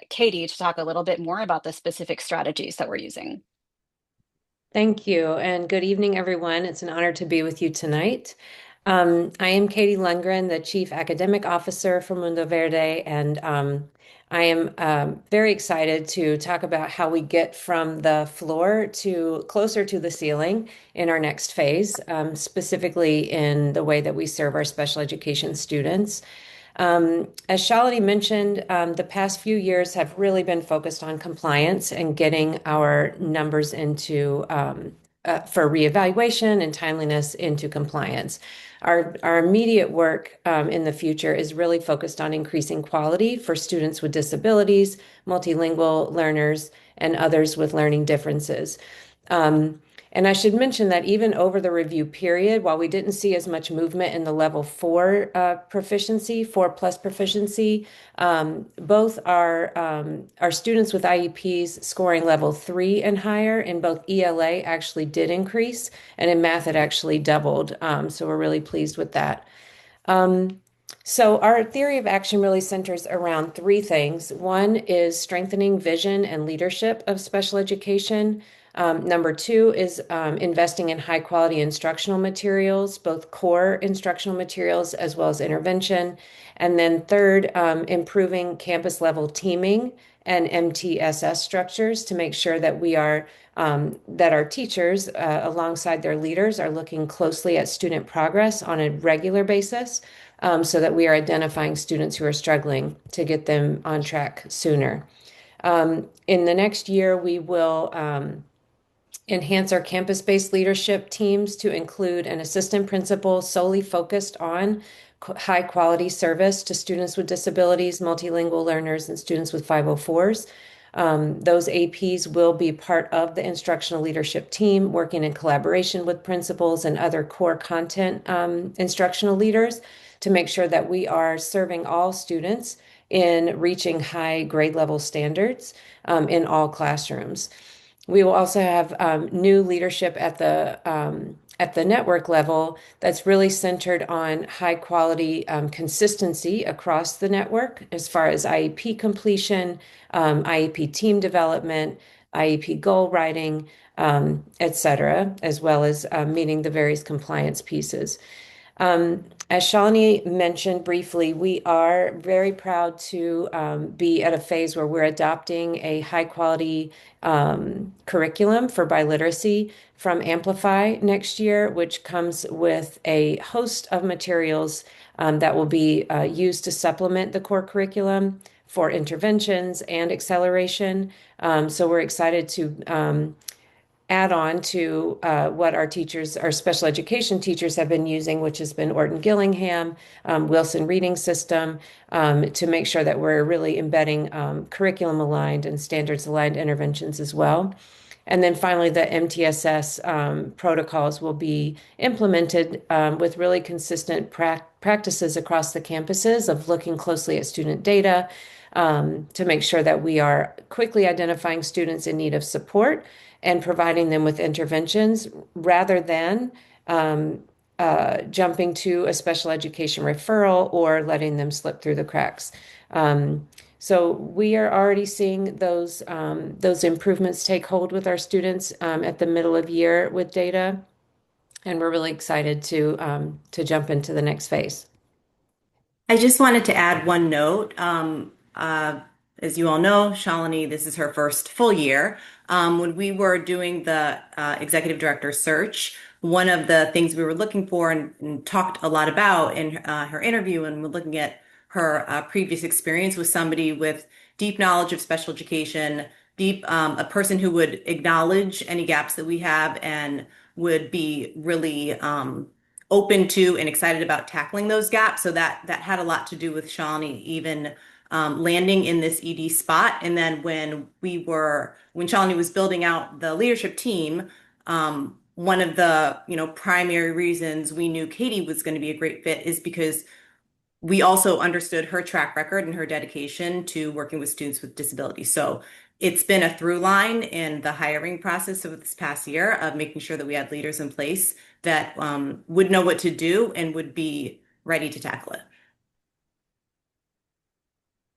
Katie to talk a little bit more about the specific strategies that we're using. Thank you, and good evening, everyone. It's an honor to be with you tonight. I am Katie Lundgren, the Chief Academic Officer for Mundo Verde, and I am very excited to talk about how we get from the floor to closer to the ceiling in our next phase, specifically in the way that we serve our special education students. As Shalini mentioned, the past few years have really been focused on compliance and getting our numbers into for reevaluation and timeliness into compliance. Our immediate work in the future is really focused on increasing quality for students with disabilities, multilingual learners, and others with learning differences. And I should mention that even over the review period, while we didn't see as much movement in the level 4 proficiency, 4+ proficiency, both our students with IEPs scoring level 3 and higher in both ELA actually did increase, and in math it actually doubled. So we're really pleased with that. So our theory of action really centers around three things. One is strengthening vision and leadership of special education. Number two is investing in high quality instructional materials, both core instructional materials as well as intervention. And then third, improving campus level teaming and MTSS structures to make sure that that our teachers, alongside their leaders, are looking closely at student progress on a regular basis, so that we are identifying students who are struggling to get them on track sooner. In the next year, we will enhance our campus-based leadership teams to include an assistant principal solely focused on high quality service to students with disabilities, multilingual learners, and students with 504s. Those APs will be part of the instructional leadership team, working in collaboration with principals and other core content instructional leaders to make sure that we are serving all students in reaching high grade level standards in all classrooms. We will also have new leadership at the network level that's really centered on high quality consistency across the network as far as IEP completion, IEP team development, IEP goal writing, et cetera, as well as meeting the various compliance pieces. As Shalini mentioned briefly, we are very proud to be at a phase where we're adopting a high quality curriculum for biliteracy from Amplify next year, which comes with a host of materials that will be used to supplement the core curriculum for interventions and acceleration. So we're excited to add on to what our special education teachers have been using, which has been Orton Gillingham, Wilson Reading System, to make sure that we're really embedding curriculum aligned and standards aligned interventions as well. And then finally, the MTSS protocols will be implemented with really consistent practices across the campuses of looking closely at student data to make sure that we are quickly identifying students in need of support and providing them with interventions rather than jumping to a special education referral or letting them slip through the cracks. So we are already seeing those improvements take hold with our students at the middle of year with data, and we're really excited to jump into the next phase. I just wanted to add one note. As you all know, Shalini, this is her first full year. When we were doing the executive director search, one of the things we were looking for and talked a lot about in her interview, and we're looking at her previous experience, was somebody with deep knowledge of special education, a person who would acknowledge any gaps that we have and would be really open to and excited about tackling those gaps. So that had a lot to do with Shalini even landing in this ED spot. And then when Shalini was building out the leadership team, one of the primary reasons we knew Katie was going to be a great fit is because we also understood her track record and her dedication to working with students with disabilities. So it's been a through line in the hiring process of this past year of making sure that we had leaders in place that would know what to do and would be ready to tackle it.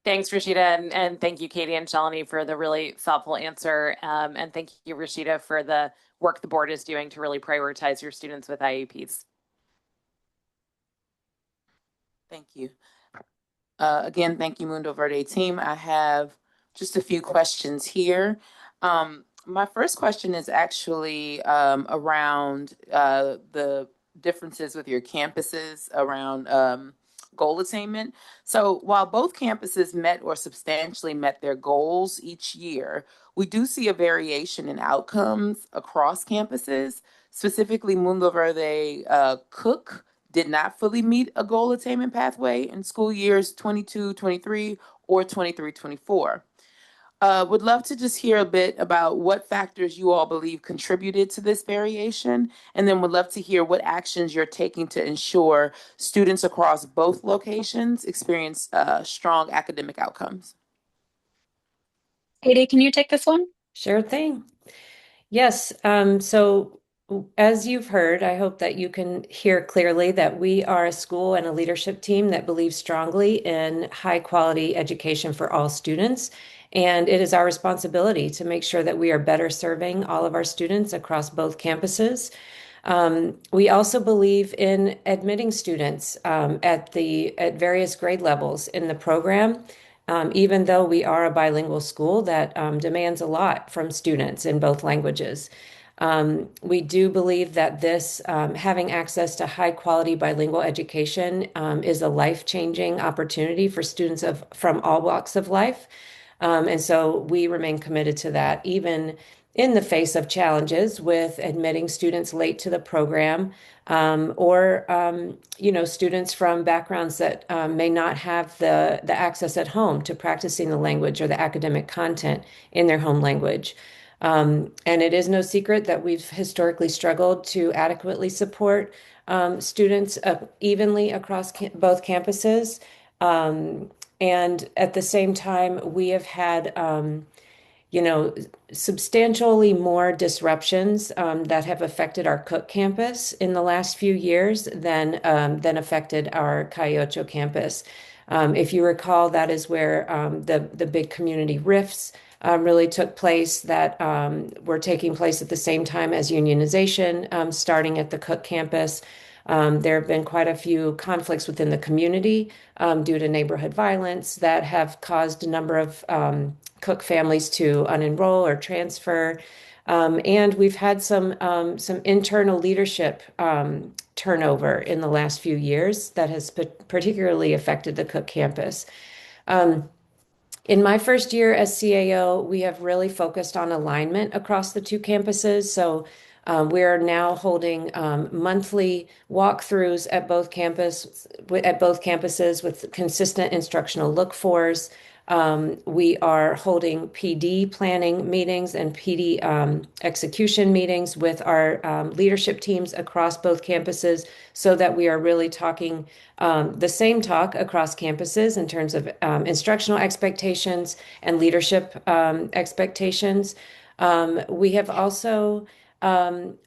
Thanks, Rashida, and thank you, Katie and Shalini, for the really thoughtful answer. And thank you, Rashida, for the work the board is doing to really prioritize your students with IEPs. Thank you. Again, thank you, Mundo Verde team. I have just a few questions here. My first question is actually around the differences with your campuses around goal attainment. So while both campuses met or substantially met their goals each year, we do see a variation in outcomes across campuses. Specifically, Mundo Verde Cook did not fully meet a goal attainment pathway in school years 22-23 or 23-24. Would love to just hear a bit about what factors you all believe contributed to this variation, and then would love to hear what actions you're taking to ensure students across both locations experience strong academic outcomes. Katie, can you take this one? Sure thing. Yes. So as you've heard, I hope that you can hear clearly that we are a school and a leadership team that believes strongly in high quality education for all students. And it is our responsibility to make sure that we are better serving all of our students across both campuses. We also believe in admitting students at various grade levels in the program, even though we are a bilingual school that demands a lot from students in both languages. We do believe that this having access to high quality bilingual education is a life-changing opportunity for students from all walks of life. And so we remain committed to that, even in the face of challenges with admitting students late to the program, or students from backgrounds that may not have the access at home to practicing the language or the academic content in their home language. And it is no secret that we've historically struggled to adequately support students evenly across both campuses. And at the same time, we have had substantially more disruptions that have affected our Cook campus in the last few years than affected our Cayocho campus. If you recall, that is where the big community rifts really took place that were taking place at the same time as unionization, starting at the Cook campus. There have been quite a few conflicts within the community due to neighborhood violence that have caused a number of Cook families to unenroll or transfer. And we've had some internal leadership turnover in the last few years that has particularly affected the Cook campus. In my first year as CAO, we have really focused on alignment across the two campuses. So we are now holding monthly walkthroughs at both campuses with consistent instructional look-fors. We are holding PD planning meetings and PD execution meetings with our leadership teams across both campuses so that we are really talking the same talk across campuses in terms of instructional expectations and leadership expectations. We have also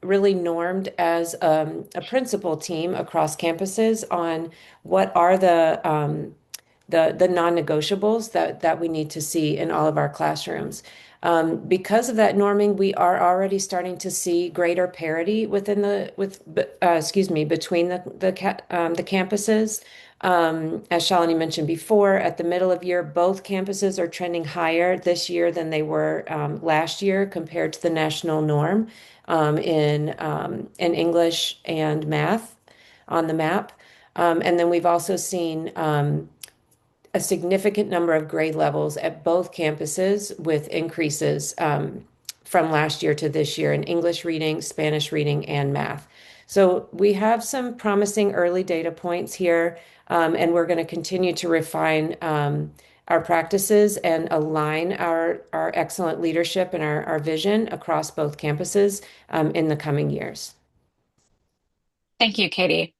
really normed as a principal team across campuses on what are the non-negotiables that we need to see in all of our classrooms. Because of that norming, we are already starting to see greater parity between the campuses. As Shalini mentioned before, at the middle of year, both campuses are trending higher this year than they were last year compared to the national norm in English and math on the map. And then we've also seen a significant number of grade levels at both campuses with increases from last year to this year in English reading, Spanish reading, and math. So we have some promising early data points here, and we're going to continue to refine our practices and align our excellent leadership and our vision across both campuses in the coming years. Thank you, Katie.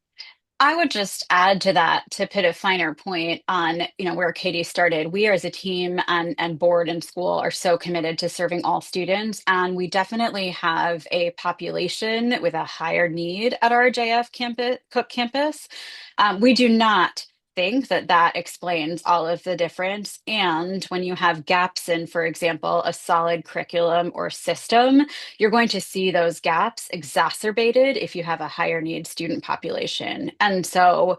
I would just add to that to put a finer point on, where Katie started. We as a team and board and school are so committed to serving all students, and we definitely have a population with a higher need at our JF campus, Cook campus. We do not think that that explains all of the difference. And when you have gaps in, for example, a solid curriculum or system, you're going to see those gaps exacerbated if you have a higher need student population. And so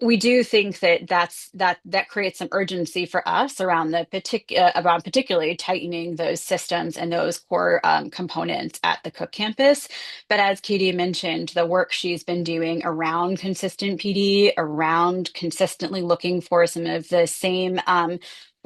we do think that that creates some urgency for us around around particularly tightening those systems and those core components at the Cook campus. But as Katie mentioned, the work she's been doing around consistent PD, around consistently looking for some of the same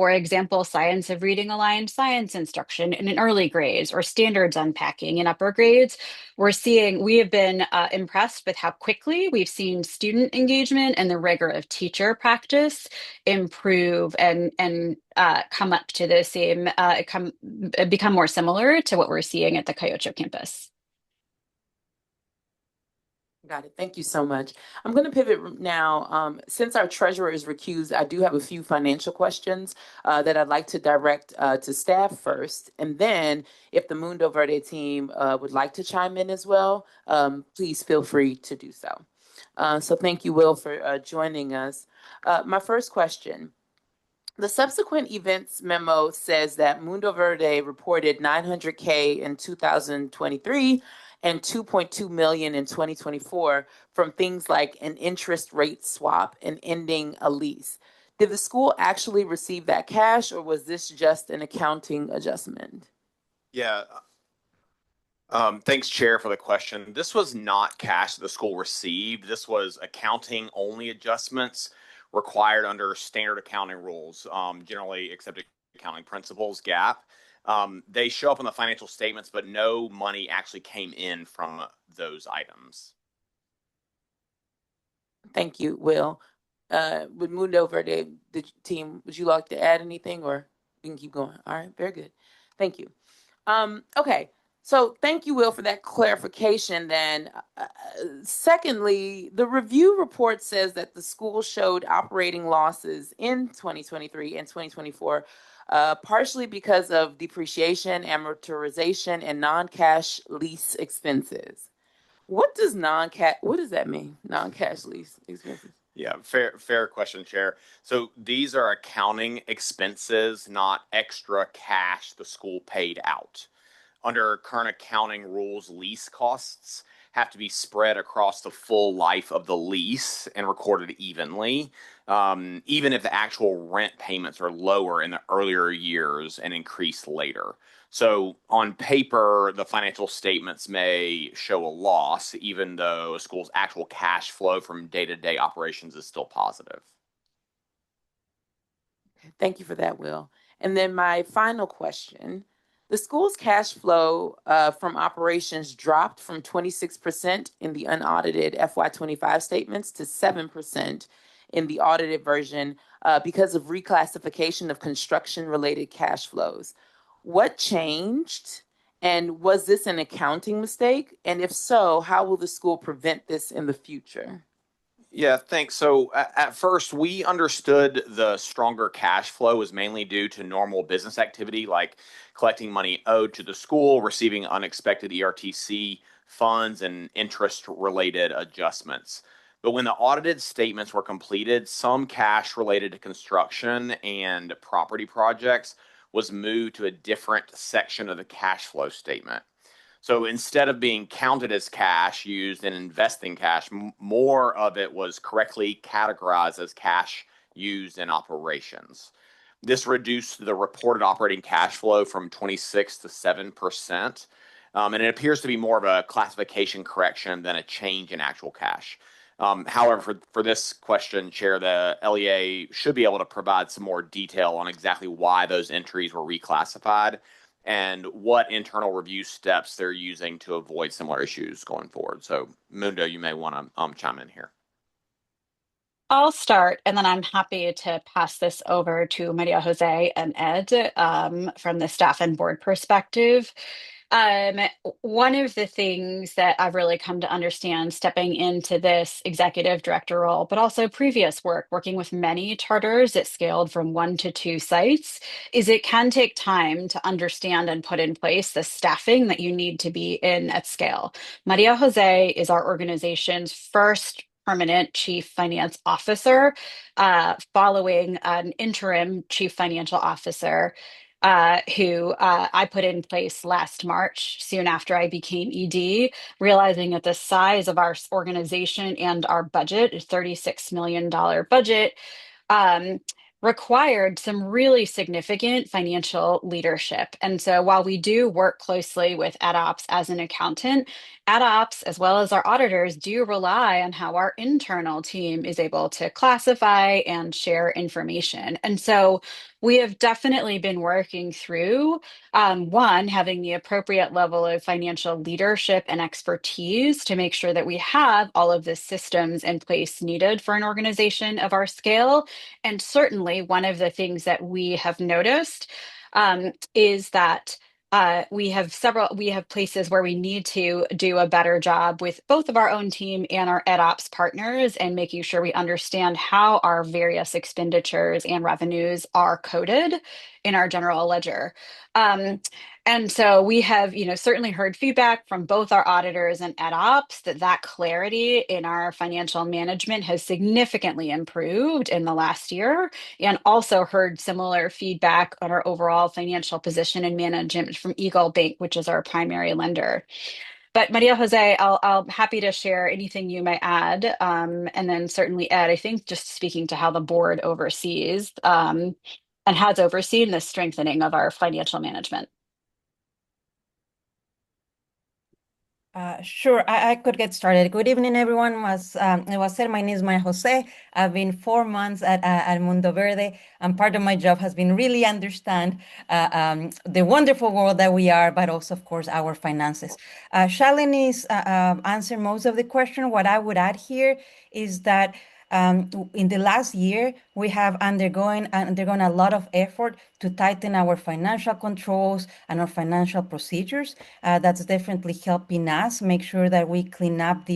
For example, science of reading aligned science instruction in early grades or standards unpacking in upper grades. We have been impressed with how quickly we've seen student engagement and the rigor of teacher practice improve and come up to the same, become more similar to what we're seeing at the Cayocho campus. Got it. Thank you so much. I'm going to pivot now. Since our treasurer is recused, I do have a few financial questions that I'd like to direct to staff first. And then if the Mundo Verde team would like to chime in as well, please feel free to do so. So thank you, Will, for joining us. My first question. The subsequent events memo says that Mundo Verde reported 900K in 2023 and 2.2 million in 2024 from things like an interest rate swap and ending a lease. Did the school actually receive that cash, or was this just an accounting adjustment? Yeah. Thanks, Chair, for the question. This was not cash that the school received. This was accounting only adjustments required under standard accounting rules, generally accepted accounting principles, GAAP. They show up in the financial statements, but no money actually came in from those items. Thank you, Will. With Mundo Verde, the team, would you like to add anything, or we can keep going? All right, very good. Thank you. Okay, so thank you, Will, for that clarification then. Secondly, the review report says that the school showed operating losses in 2023 and 2024, partially because of depreciation, amortization, and non-cash lease expenses. What does that mean? Non-cash lease expenses? Yeah, fair question, Chair. So these are accounting expenses, not extra cash the school paid out. Under current accounting rules, lease costs have to be spread across the full life of the lease and recorded evenly, even if the actual rent payments are lower in the earlier years and increase later. So on paper, the financial statements may show a loss, even though a school's actual cash flow from day-to-day operations is still positive. Thank you for that, Will. And then my final question. The school's cash flow from operations dropped from 26% in the unaudited FY25 statements to 7% in the audited version because of reclassification of construction-related cash flows. What changed? And was this an accounting mistake? And if so, how will the school prevent this in the future? Yeah, thanks. So at first, we understood the stronger cash flow was mainly due to normal business activity, like collecting money owed to the school, receiving unexpected ERTC funds, and interest-related adjustments. But when the audited statements were completed, some cash related to construction and property projects was moved to a different section of the cash flow statement. So instead of being counted as cash used in investing cash, more of it was correctly categorized as cash used in operations. This reduced the reported operating cash flow from 26 to 7%. And it appears to be more of a classification correction than a change in actual cash. However, for this question, Chair, the LEA should be able to provide some more detail on exactly why those entries were reclassified and what internal review steps they're using to avoid similar issues going forward. So, Mundo, you may want to chime in here. I'll start, and then I'm happy to pass this over to Maria Jose and Ed from the staff and board perspective. Um, One of the things that I've really come to understand stepping into this executive director role, but also previous work, working with many charters that scaled from 1 to 2 sites, is it can take time to understand and put in place the staffing that you need to be in at scale. Maria Jose is our organization's first permanent chief finance officer, following an interim chief financial officer who I put in place last March, soon after I became ED, realizing that the size of our organization and our budget, $36 million budget, um, required some really significant financial leadership. And so while we do work closely with EdOps as an accountant, EdOps, as well as our auditors, do rely on how our internal team is able to classify and share information. And so we have definitely been working through one, having the appropriate level of financial leadership and expertise to make sure that we have all of the systems in place needed for an organization of our scale. And certainly, one of the things that we have noticed is that we have places where we need to do a better job with both of our own team and our EdOps partners and making sure we understand how our various expenditures and revenues are coded in our general ledger. Um, and so we have, certainly heard feedback from both our auditors and EdOps that clarity in our financial management has significantly improved in the last year, and also heard similar feedback on our overall financial position and management from Eagle Bank, which is our primary lender. But Maria Jose, I'll happy to share anything you may add, and then certainly Ed. I think just speaking to how the board oversees and has overseen the strengthening of our financial management. Sure, I could get started. Good evening, everyone. It was said, my name is Maria Jose. I've been 4 months at Mundo Verde, and part of my job has been really understand the wonderful world that we are, but also, of course, our finances. Shalini's answered most of the question. What I would add here is that in the last year, we have undergone a lot of effort to tighten our financial controls and our financial procedures. That's definitely helping us make sure that we clean up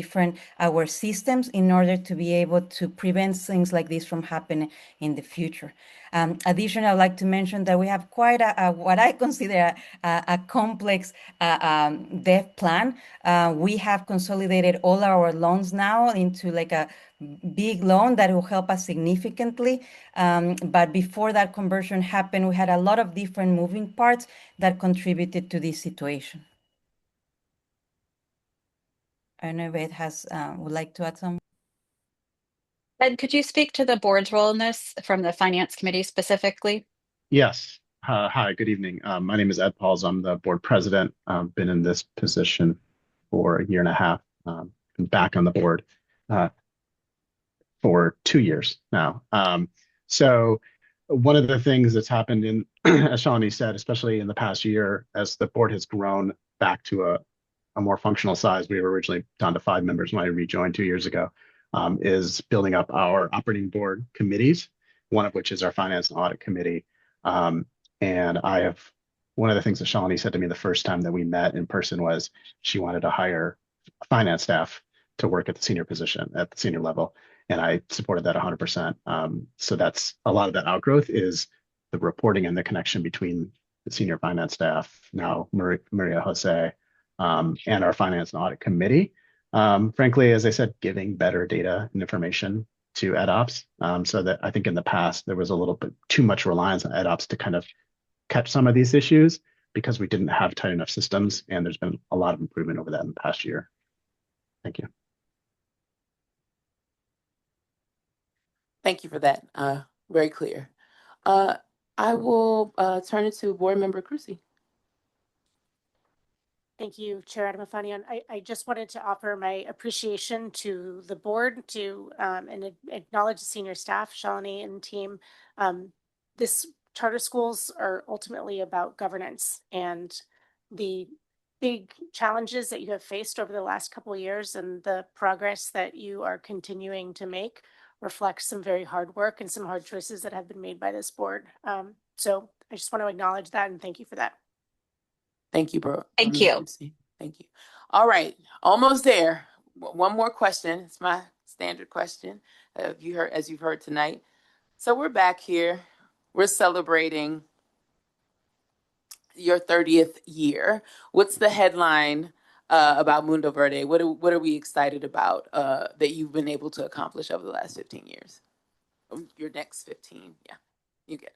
our systems in order to be able to prevent things like this from happening in the future. Additionally, I'd like to mention that we have quite what I consider a complex debt plan. We have consolidated all our loans now into like a big loan that will help us significantly. But before that conversion happened, we had a lot of different moving parts that contributed to this situation. I don't know if Ed would like to add something. Ed, could you speak to the board's role in this from the finance committee specifically? Yes. Hi, good evening. My name is Ed Pauls. I'm the board president. I've been in this position for a year and a half. Been back on the board for 2 years now. So one of the things that's happened as Shalini said, especially in the past year, as the board has grown back to a more functional size, we were originally down to 5 members when I rejoined 2 years ago, is building up our operating board committees, one of which is our finance and audit committee. And one of the things that Shalini said to me the first time that we met in person was she wanted to hire finance staff to work at the senior position, at the senior level. And I supported that 100%. So that's a lot of that outgrowth is the reporting and the connection between the senior finance staff, now Maria Jose, and our finance and audit committee. Frankly, as I said, giving better data and information to EdOps, so that I think in the past there was a little bit too much reliance on EdOps to kind of catch some of these issues because we didn't have tight enough systems, and there's been a lot of improvement over that in the past year. Thank you. Thank you for that. Very clear. I will turn it to Board Member Cruci. Thank you, Chair Adamafanian. I just wanted to offer my appreciation to the board and acknowledge the senior staff, Shalini and team. This charter schools are ultimately about governance, and the big challenges that you have faced over the last couple of years and the progress that you are continuing to make reflects some very hard work and some hard choices that have been made by this board. So I just want to acknowledge that and thank you for that. Thank you, bro. Thank you. Thank you. All right, almost there. One more question. It's my standard question. As you've heard tonight. So we're back here. We're celebrating your 30th year. What's the headline about Mundo Verde? What are we excited about that you've been able to accomplish over the last 15 years? Your next 15, yeah, you get it.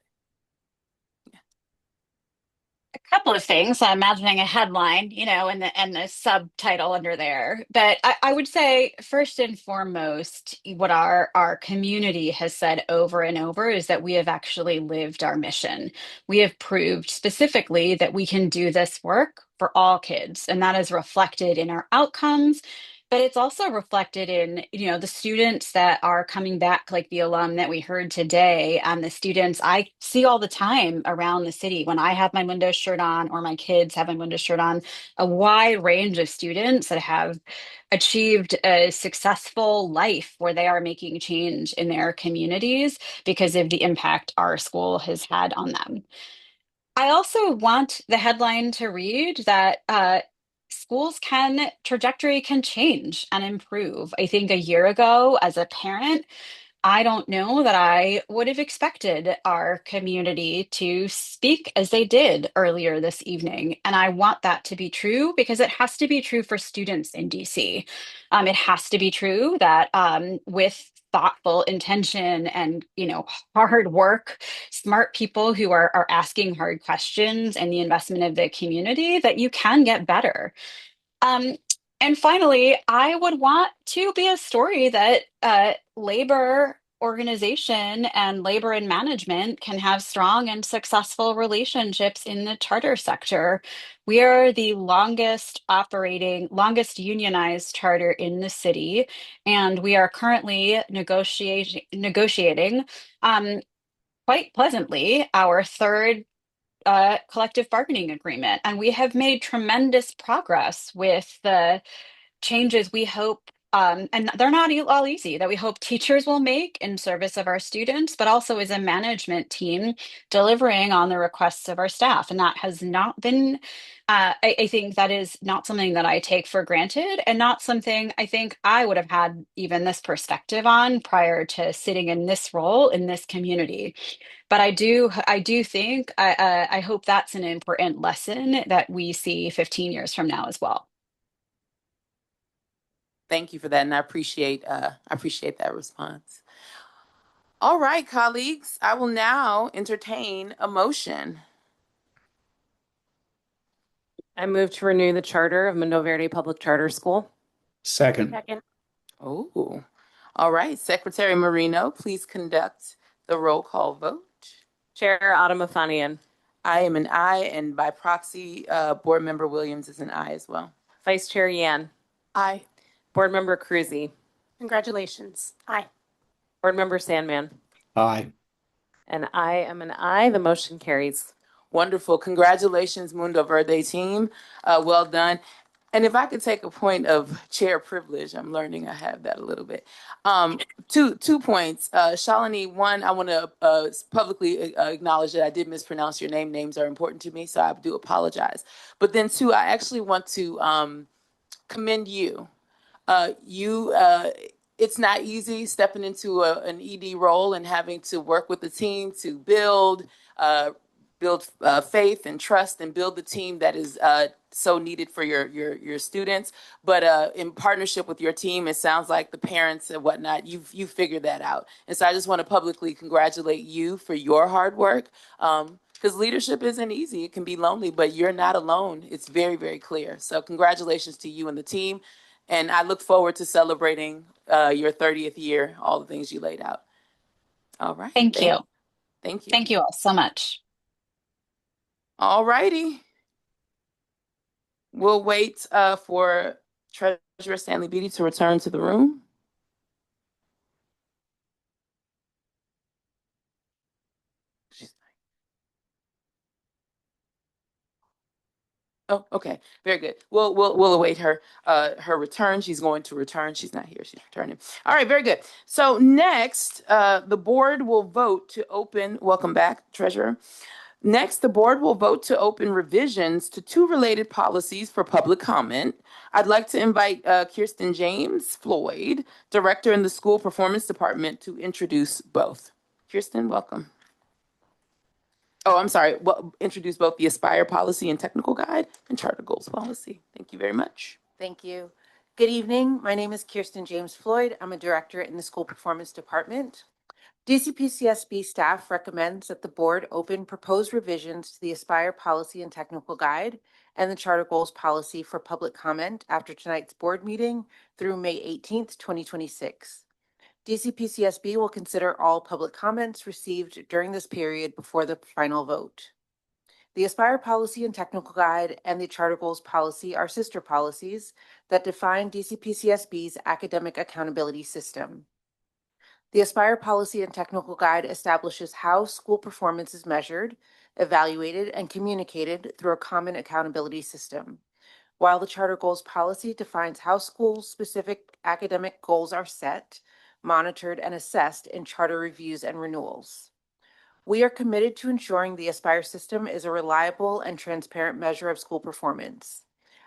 Couple of things. I'm imagining a headline, and the subtitle under there. But I would say first and foremost, what our community has said over and over is that we have actually lived our mission. We have proved specifically that we can do this work for all kids, and that is reflected in our outcomes. But it's also reflected in, the students that are coming back, like the alum that we heard today, and the students I see all the time around the city when I have my windows shirt on or my kids have my windows shirt on, a wide range of students that have achieved a successful life where they are making change in their communities because of the impact our school has had on them. I also want the headline to read that trajectory can change and improve. I think a year ago, as a parent, I don't know that I would have expected our community to speak as they did earlier this evening. And I want that to be true because it has to be true for students in DC. It has to be true that with thoughtful intention and hard work, smart people who are asking hard questions and the investment of the community, that you can get better. um, and finally, I would want to be a story that labor organization and labor and management can have strong and successful relationships in the charter sector. We are the longest unionized charter in the city, and we are currently negotiating quite pleasantly our third collective bargaining agreement. And we have made tremendous progress with the changes we hope, and they're not all easy, that we hope teachers will make in service of our students, but also as a management team delivering on the requests of our staff. And that has not been, I think that is not something that I take for granted, and not something I think I would have had even this perspective on prior to sitting in this role in this community. But I do think I hope that's an important lesson that we see 15 years from now as well. Thank you for that, and I appreciate that response. All right, colleagues, I will now entertain a motion. I move to renew the charter of Mundo Verde Public Charter School. Second. Oh, all right. Secretary Marino, please conduct the roll call vote. Chair Adamafanian. I am an aye, and by proxy, Board Member Williams is an aye as well. Vice Chair Yan. Aye. Board Member Cruzy. Congratulations. Aye. Board Member Sandman. Aye. And I am an aye. The motion carries. Wonderful. Congratulations, Mundo Verde team. Well done. And if I could take a point of chair privilege, I'm learning I have that a little bit. Two points. Shalini, one, I want to publicly acknowledge that I did mispronounce your name. Names are important to me, so I do apologize. But then two, I actually want to commend you. It's not easy stepping into an ED role and having to work with the team to build faith and trust and build the team that is so needed for your students. But in partnership with your team, it sounds like the parents and whatnot, you figured that out. And so I just want to publicly congratulate you for your hard work. Because leadership isn't easy. It can be lonely, but you're not alone. It's very, very clear. So congratulations to you and the team. And I look forward to celebrating your 30th year, all the things you laid out. All right. Thank you. Thank you. Thank you all so much. All righty. We'll wait for Treasurer Stanley Beatty to return to the room. Oh, okay. Very good. We'll await her return. She's going to return. She's not here. She's returning. All right. Very good. So next, the board will vote to open. Welcome back, Treasurer. Next, the board will vote to open revisions to two related policies for public comment. I'd like to invite Kirsten James Floyd, Director in the School Performance Department, to introduce both. Kirsten, welcome. Oh, I'm sorry. Well, introduce both the Aspire Policy and Technical Guide and Charter Goals Policy. Thank you very much. Thank you. Good evening. My name is Kirsten James Floyd. I'm a director in the School Performance Department. DCPCSB staff recommends that the board open proposed revisions to the Aspire Policy and Technical Guide and the Charter Goals Policy for public comment after tonight's board meeting through May 18th, 2026. DCPCSB will consider all public comments received during this period before the final vote. The Aspire Policy and Technical Guide and the Charter Goals Policy are sister policies that define DCPCSB's academic accountability system. The Aspire Policy and Technical Guide establishes how school performance is measured, evaluated, and communicated through a common accountability system, while the Charter Goals Policy defines how school-specific academic goals are set, monitored, and assessed in charter reviews and renewals. We are committed to ensuring the Aspire system is a reliable and transparent measure of school performance.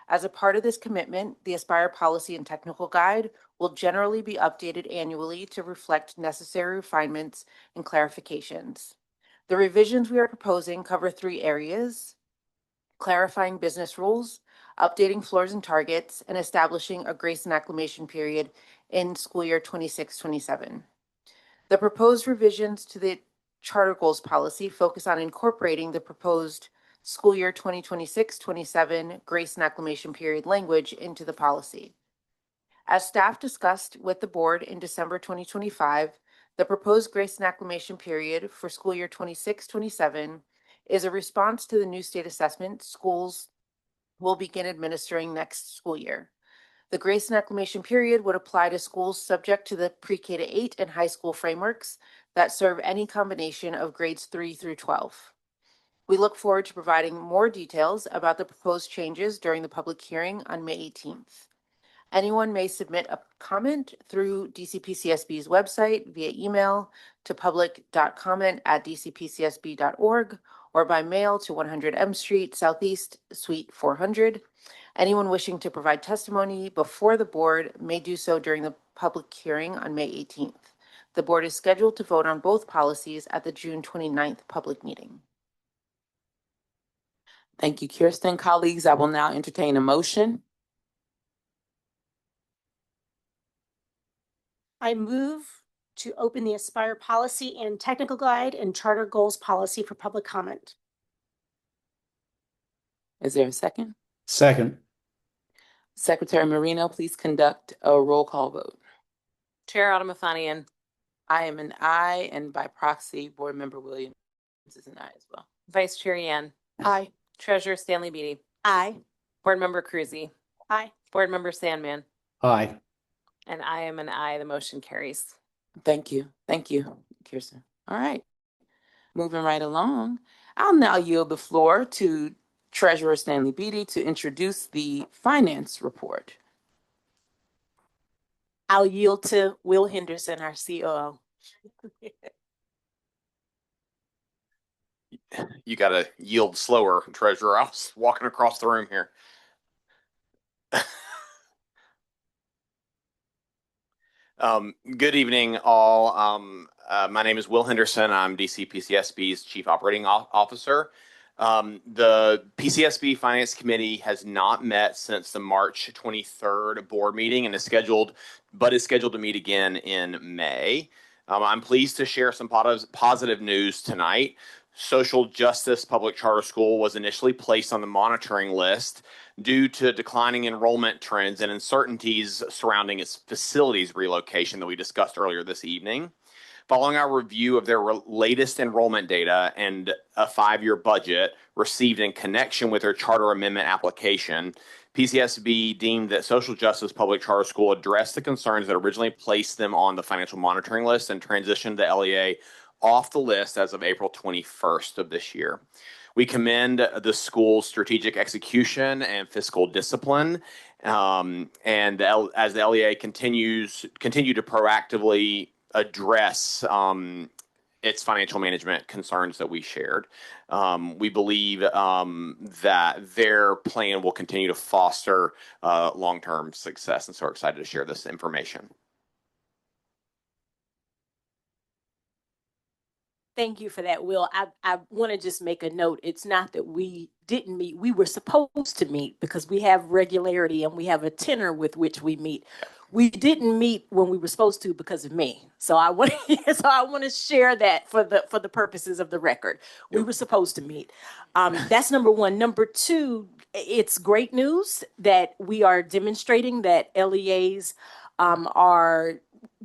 As a part of this commitment, the Aspire Policy and Technical Guide will generally be updated annually to reflect necessary refinements and clarifications. The revisions we are proposing cover 3 areas: clarifying business rules, updating floors and targets, and establishing a grace and acclimation period in school year 26-27. The proposed revisions to the Charter Goals Policy focus on incorporating the proposed school year 2026-27 grace and acclimation period language into the policy. As staff discussed with the board in December 2025, the proposed grace and acclimation period for school year 26-27 is a response to the new state assessment schools will begin administering next school year. The grace and acclimation period would apply to schools subject to the pre-K to 8 and high school frameworks that serve any combination of grades 3 through 12. We look forward to providing more details about the proposed changes during the public hearing on May 18th. Anyone may submit a comment through DCPCSB's website via email to public.comment@dcpcsb.org or by mail to 100 M Street Southeast, Suite 400. Anyone wishing to provide testimony before the board may do so during the public hearing on May 18th. The board is scheduled to vote on both policies at the June 29th public meeting. Thank you, Kirsten. Colleagues, I will now entertain a motion. I move to open the Aspire Policy and Technical Guide and Charter Goals Policy for public comment. Is there a second? Second. Secretary Marino, please conduct a roll call vote. Chair Autumn. I am an aye, and by proxy, Board Member Williams is an aye as well. Vice Chair Yan. Aye. Treasurer Stanley Beatty. Aye. Board Member Cruzy. Aye. Board Member Sandman. Aye. And I am an aye. The motion carries. Thank you. Thank you, Kirsten. All right. Moving right along, I'll now yield the floor to Treasurer Stanley Beatty to introduce the finance report. I'll yield to Will Henderson, our COO. You got to yield slower, Treasurer. I was walking across the room here. Good evening, all. My name is Will Henderson. I'm DCPCSB's Chief Operating Officer. The PCSB Finance Committee has not met since the March 23rd board meeting and is scheduled to meet again in May. I'm pleased to share some positive news tonight. Social Justice Public Charter School was initially placed on the monitoring list due to declining enrollment trends and uncertainties surrounding its facilities relocation that we discussed earlier this evening. Following our review of their latest enrollment data and a 5-year budget received in connection with their charter amendment application, PCSB deemed that Social Justice Public Charter School addressed the concerns that originally placed them on the financial monitoring list and transitioned the LEA off the list as of April 21st of this year. We commend the school's strategic execution and fiscal discipline, and as the LEA continue to proactively address its financial management concerns that we shared. We believe that their plan will continue to foster long-term success, and so we're excited to share this information. Thank you for that, Will. I want to just make a note. It's not that we didn't meet. We were supposed to meet because we have regularity and we have a tenor with which we meet. We didn't meet when we were supposed to because of me. So I want to share that for the purposes of the record. We were supposed to meet. That's number one. Number two, it's great news that we are demonstrating that LEAs are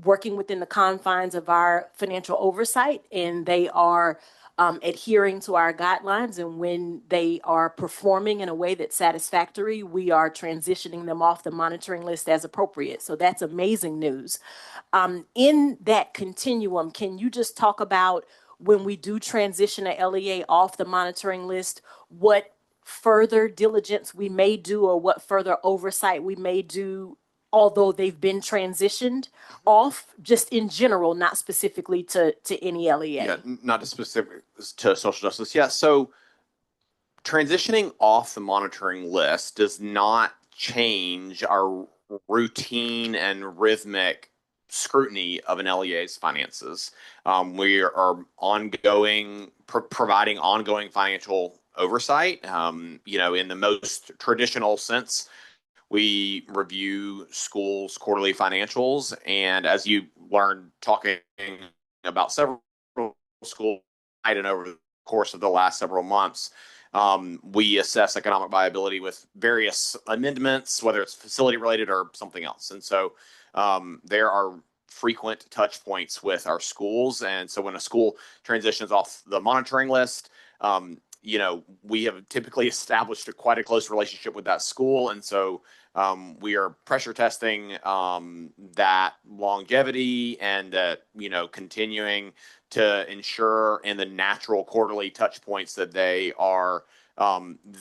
working within the confines of our financial oversight, and they are adhering to our guidelines. And when they are performing in a way that's satisfactory, we are transitioning them off the monitoring list as appropriate. So that's amazing news. In that continuum, can you just talk about when we do transition a LEA off the monitoring list, what further diligence we may do or what further oversight we may do, although they've been transitioned off, just in general, not specifically to any LEA? Yeah, not specific to social justice. Yeah, so transitioning off the monitoring list does not change our routine and rhythmic scrutiny of an LEA's finances. We are ongoing, providing ongoing financial oversight. In the most traditional sense, we review schools' quarterly financials, and as you learned talking about several schools and over the course of the last several months, we assess economic viability with various amendments, whether it's facility related or something else. And so there are frequent touch points with our schools. And so when a school transitions off the monitoring list, we have typically established quite a close relationship with that school. And so we are pressure testing that longevity and continuing to ensure in the natural quarterly touch points that they are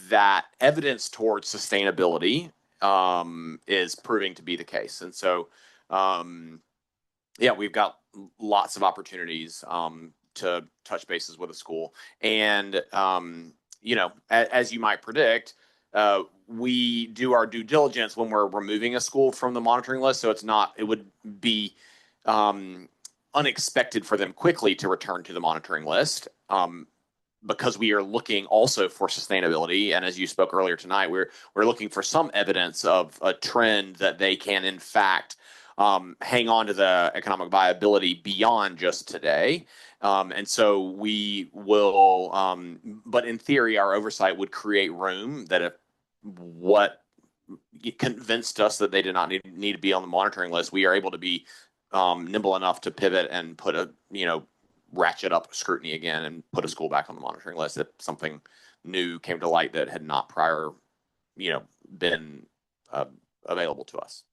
that evidence towards sustainability is proving to be the case. And so, we've got lots of opportunities to touch bases with a school. And, as you might predict, we do our due diligence when we're removing a school from the monitoring list. So it would be unexpected for them quickly to return to the monitoring list because we are looking also for sustainability. And as you spoke earlier tonight, we're looking for some evidence of a trend that they can, in fact, hang on to the economic viability beyond just today. And so we will, but in theory, our oversight would create room that if what convinced us that they did not need to be on the monitoring list, we are able to be nimble enough to pivot and put ratchet up scrutiny again and put a school back on the monitoring list if something new came to light that had not prior, been available to us.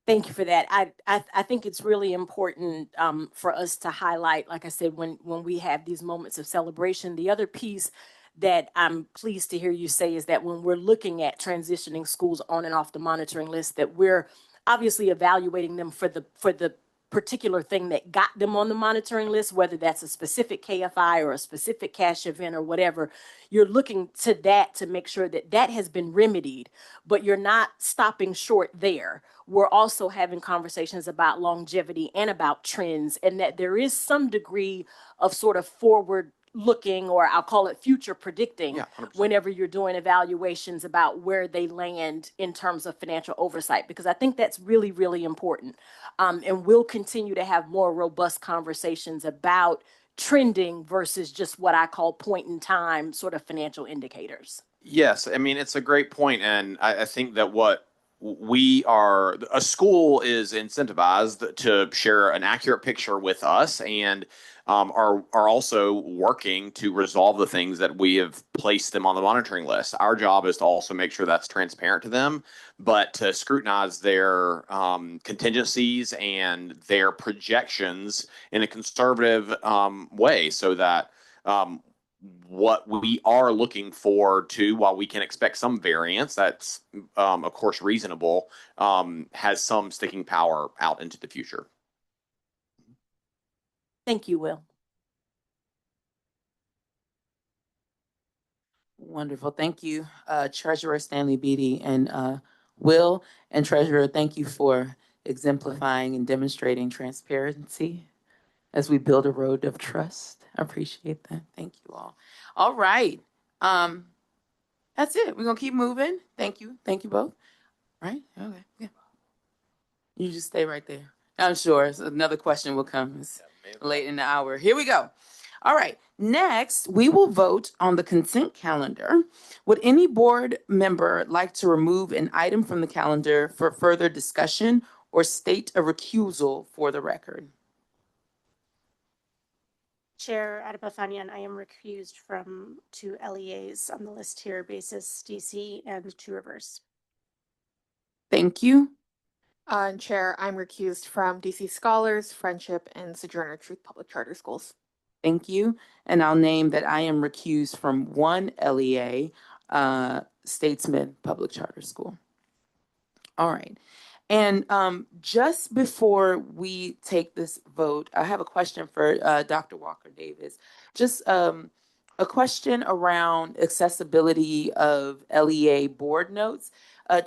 Thank you for that. I think it's really important for us to highlight, like I said, when we have these moments of celebration. The other piece that I'm pleased to hear you say is that when we're looking at transitioning schools on and off the monitoring list, that we're obviously evaluating them for the particular thing that got them on the monitoring list, whether that's a specific KFI or a specific cash event or whatever. You're looking to that to make sure that that has been remedied, but you're not stopping short there. We're also having conversations about longevity and about trends, and that there is some degree of sort of forward looking, or I'll call it future predicting, whenever you're doing evaluations about where they land in terms of financial oversight, because I think that's really, really important. And we'll continue to have more robust conversations about trending versus just what I call point in time sort of financial indicators. Yes, I mean, it's a great point. And I think that a school is incentivized to share an accurate picture with us, and are also working to resolve the things that we have placed them on the monitoring list. Our job is to also make sure that's transparent to them, but to scrutinize their contingencies and their projections in a conservative way, so that what we are looking forward to, while we can expect some variance, that's of course reasonable, has some sticking power out into the future. Thank you, Will. Wonderful. Thank you, Treasurer Stanley Beatty and Will. And Treasurer, thank you for exemplifying and demonstrating transparency as we build a road of trust. I appreciate that. Thank you all. All right. That's it. We're going to keep moving. Thank you. Thank you both. Right? Okay. Yeah. You just stay right there. I'm sure another question will come. It's late in the hour. Here we go. All right. Next, we will vote on the consent calendar. Would any board member like to remove an item from the calendar for further discussion or state a recusal for the record? Chair Adipafanian, I am recused from 2 LEAs on the list here, Basis, DC, and Two Rivers. Thank you. And Chair, I'm recused from DC Scholars, Friendship, and Sojourner Truth Public Charter Schools. Thank you. And I'll name that I am recused from 1 LEA, Statesman Public Charter School. All right. And just before we take this vote, I have a question for Dr. Walker Davis. Just a question around accessibility of LEA board notes.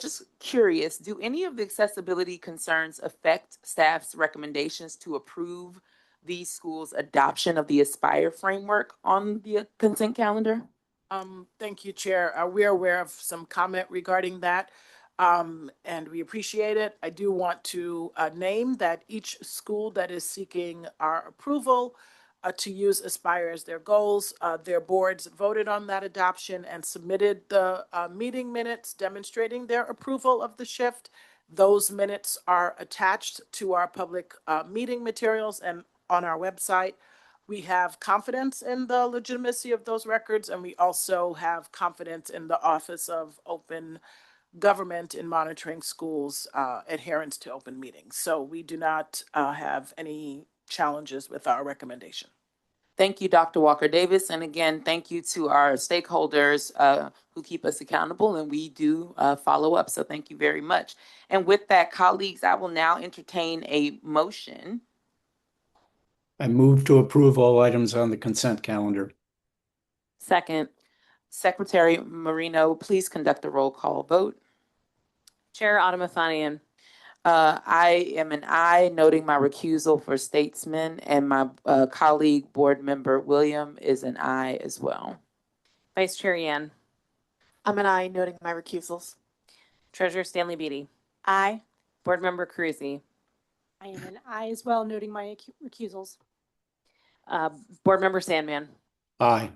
Just curious, do any of the accessibility concerns affect staff's recommendations to approve these schools' adoption of the Aspire framework on the consent calendar? Thank you, Chair. We are aware of some comment regarding that, and we appreciate it. I do want to name that each school that is seeking our approval to use Aspire as their goals, their boards voted on that adoption and submitted the meeting minutes demonstrating their approval of the shift. Those minutes are attached to our public meeting materials and on our website. We have confidence in the legitimacy of those records, and we also have confidence in the Office of Open Government in monitoring schools' adherence to open meetings. So we do not have any challenges with our recommendation. Thank you, Dr. Walker Davis. And again, thank you to our stakeholders who keep us accountable, and we do follow up. So thank you very much. And with that, colleagues, I will now entertain a motion. I move to approve all items on the consent calendar. Second. Secretary Marino, please conduct a roll call vote. Chair Adamafanian. I am an aye, noting my recusal for Statesman, and my colleague, board member William, is an aye as well. Vice Chair Yan. I'm an aye, noting my recusals. Treasurer Stanley Beatty. Aye. Board Member Carusi. I am an aye as well, noting my recusals. Board Member Sandman. Aye.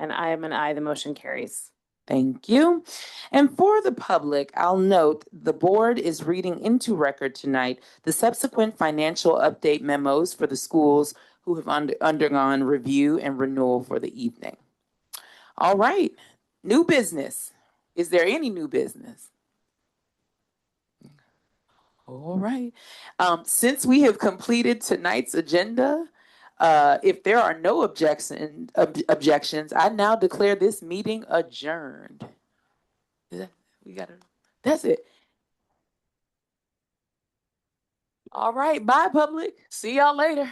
And I am an aye. The motion carries. Thank you. And for the public, I'll note the board is reading into record tonight the subsequent financial update memos for the schools who have undergone review and renewal for the evening. All right, new business. Is there any new business? All right. Since we have completed tonight's agenda, if there are no objections, I now declare this meeting adjourned. That's it. All right, bye, public. See y'all later.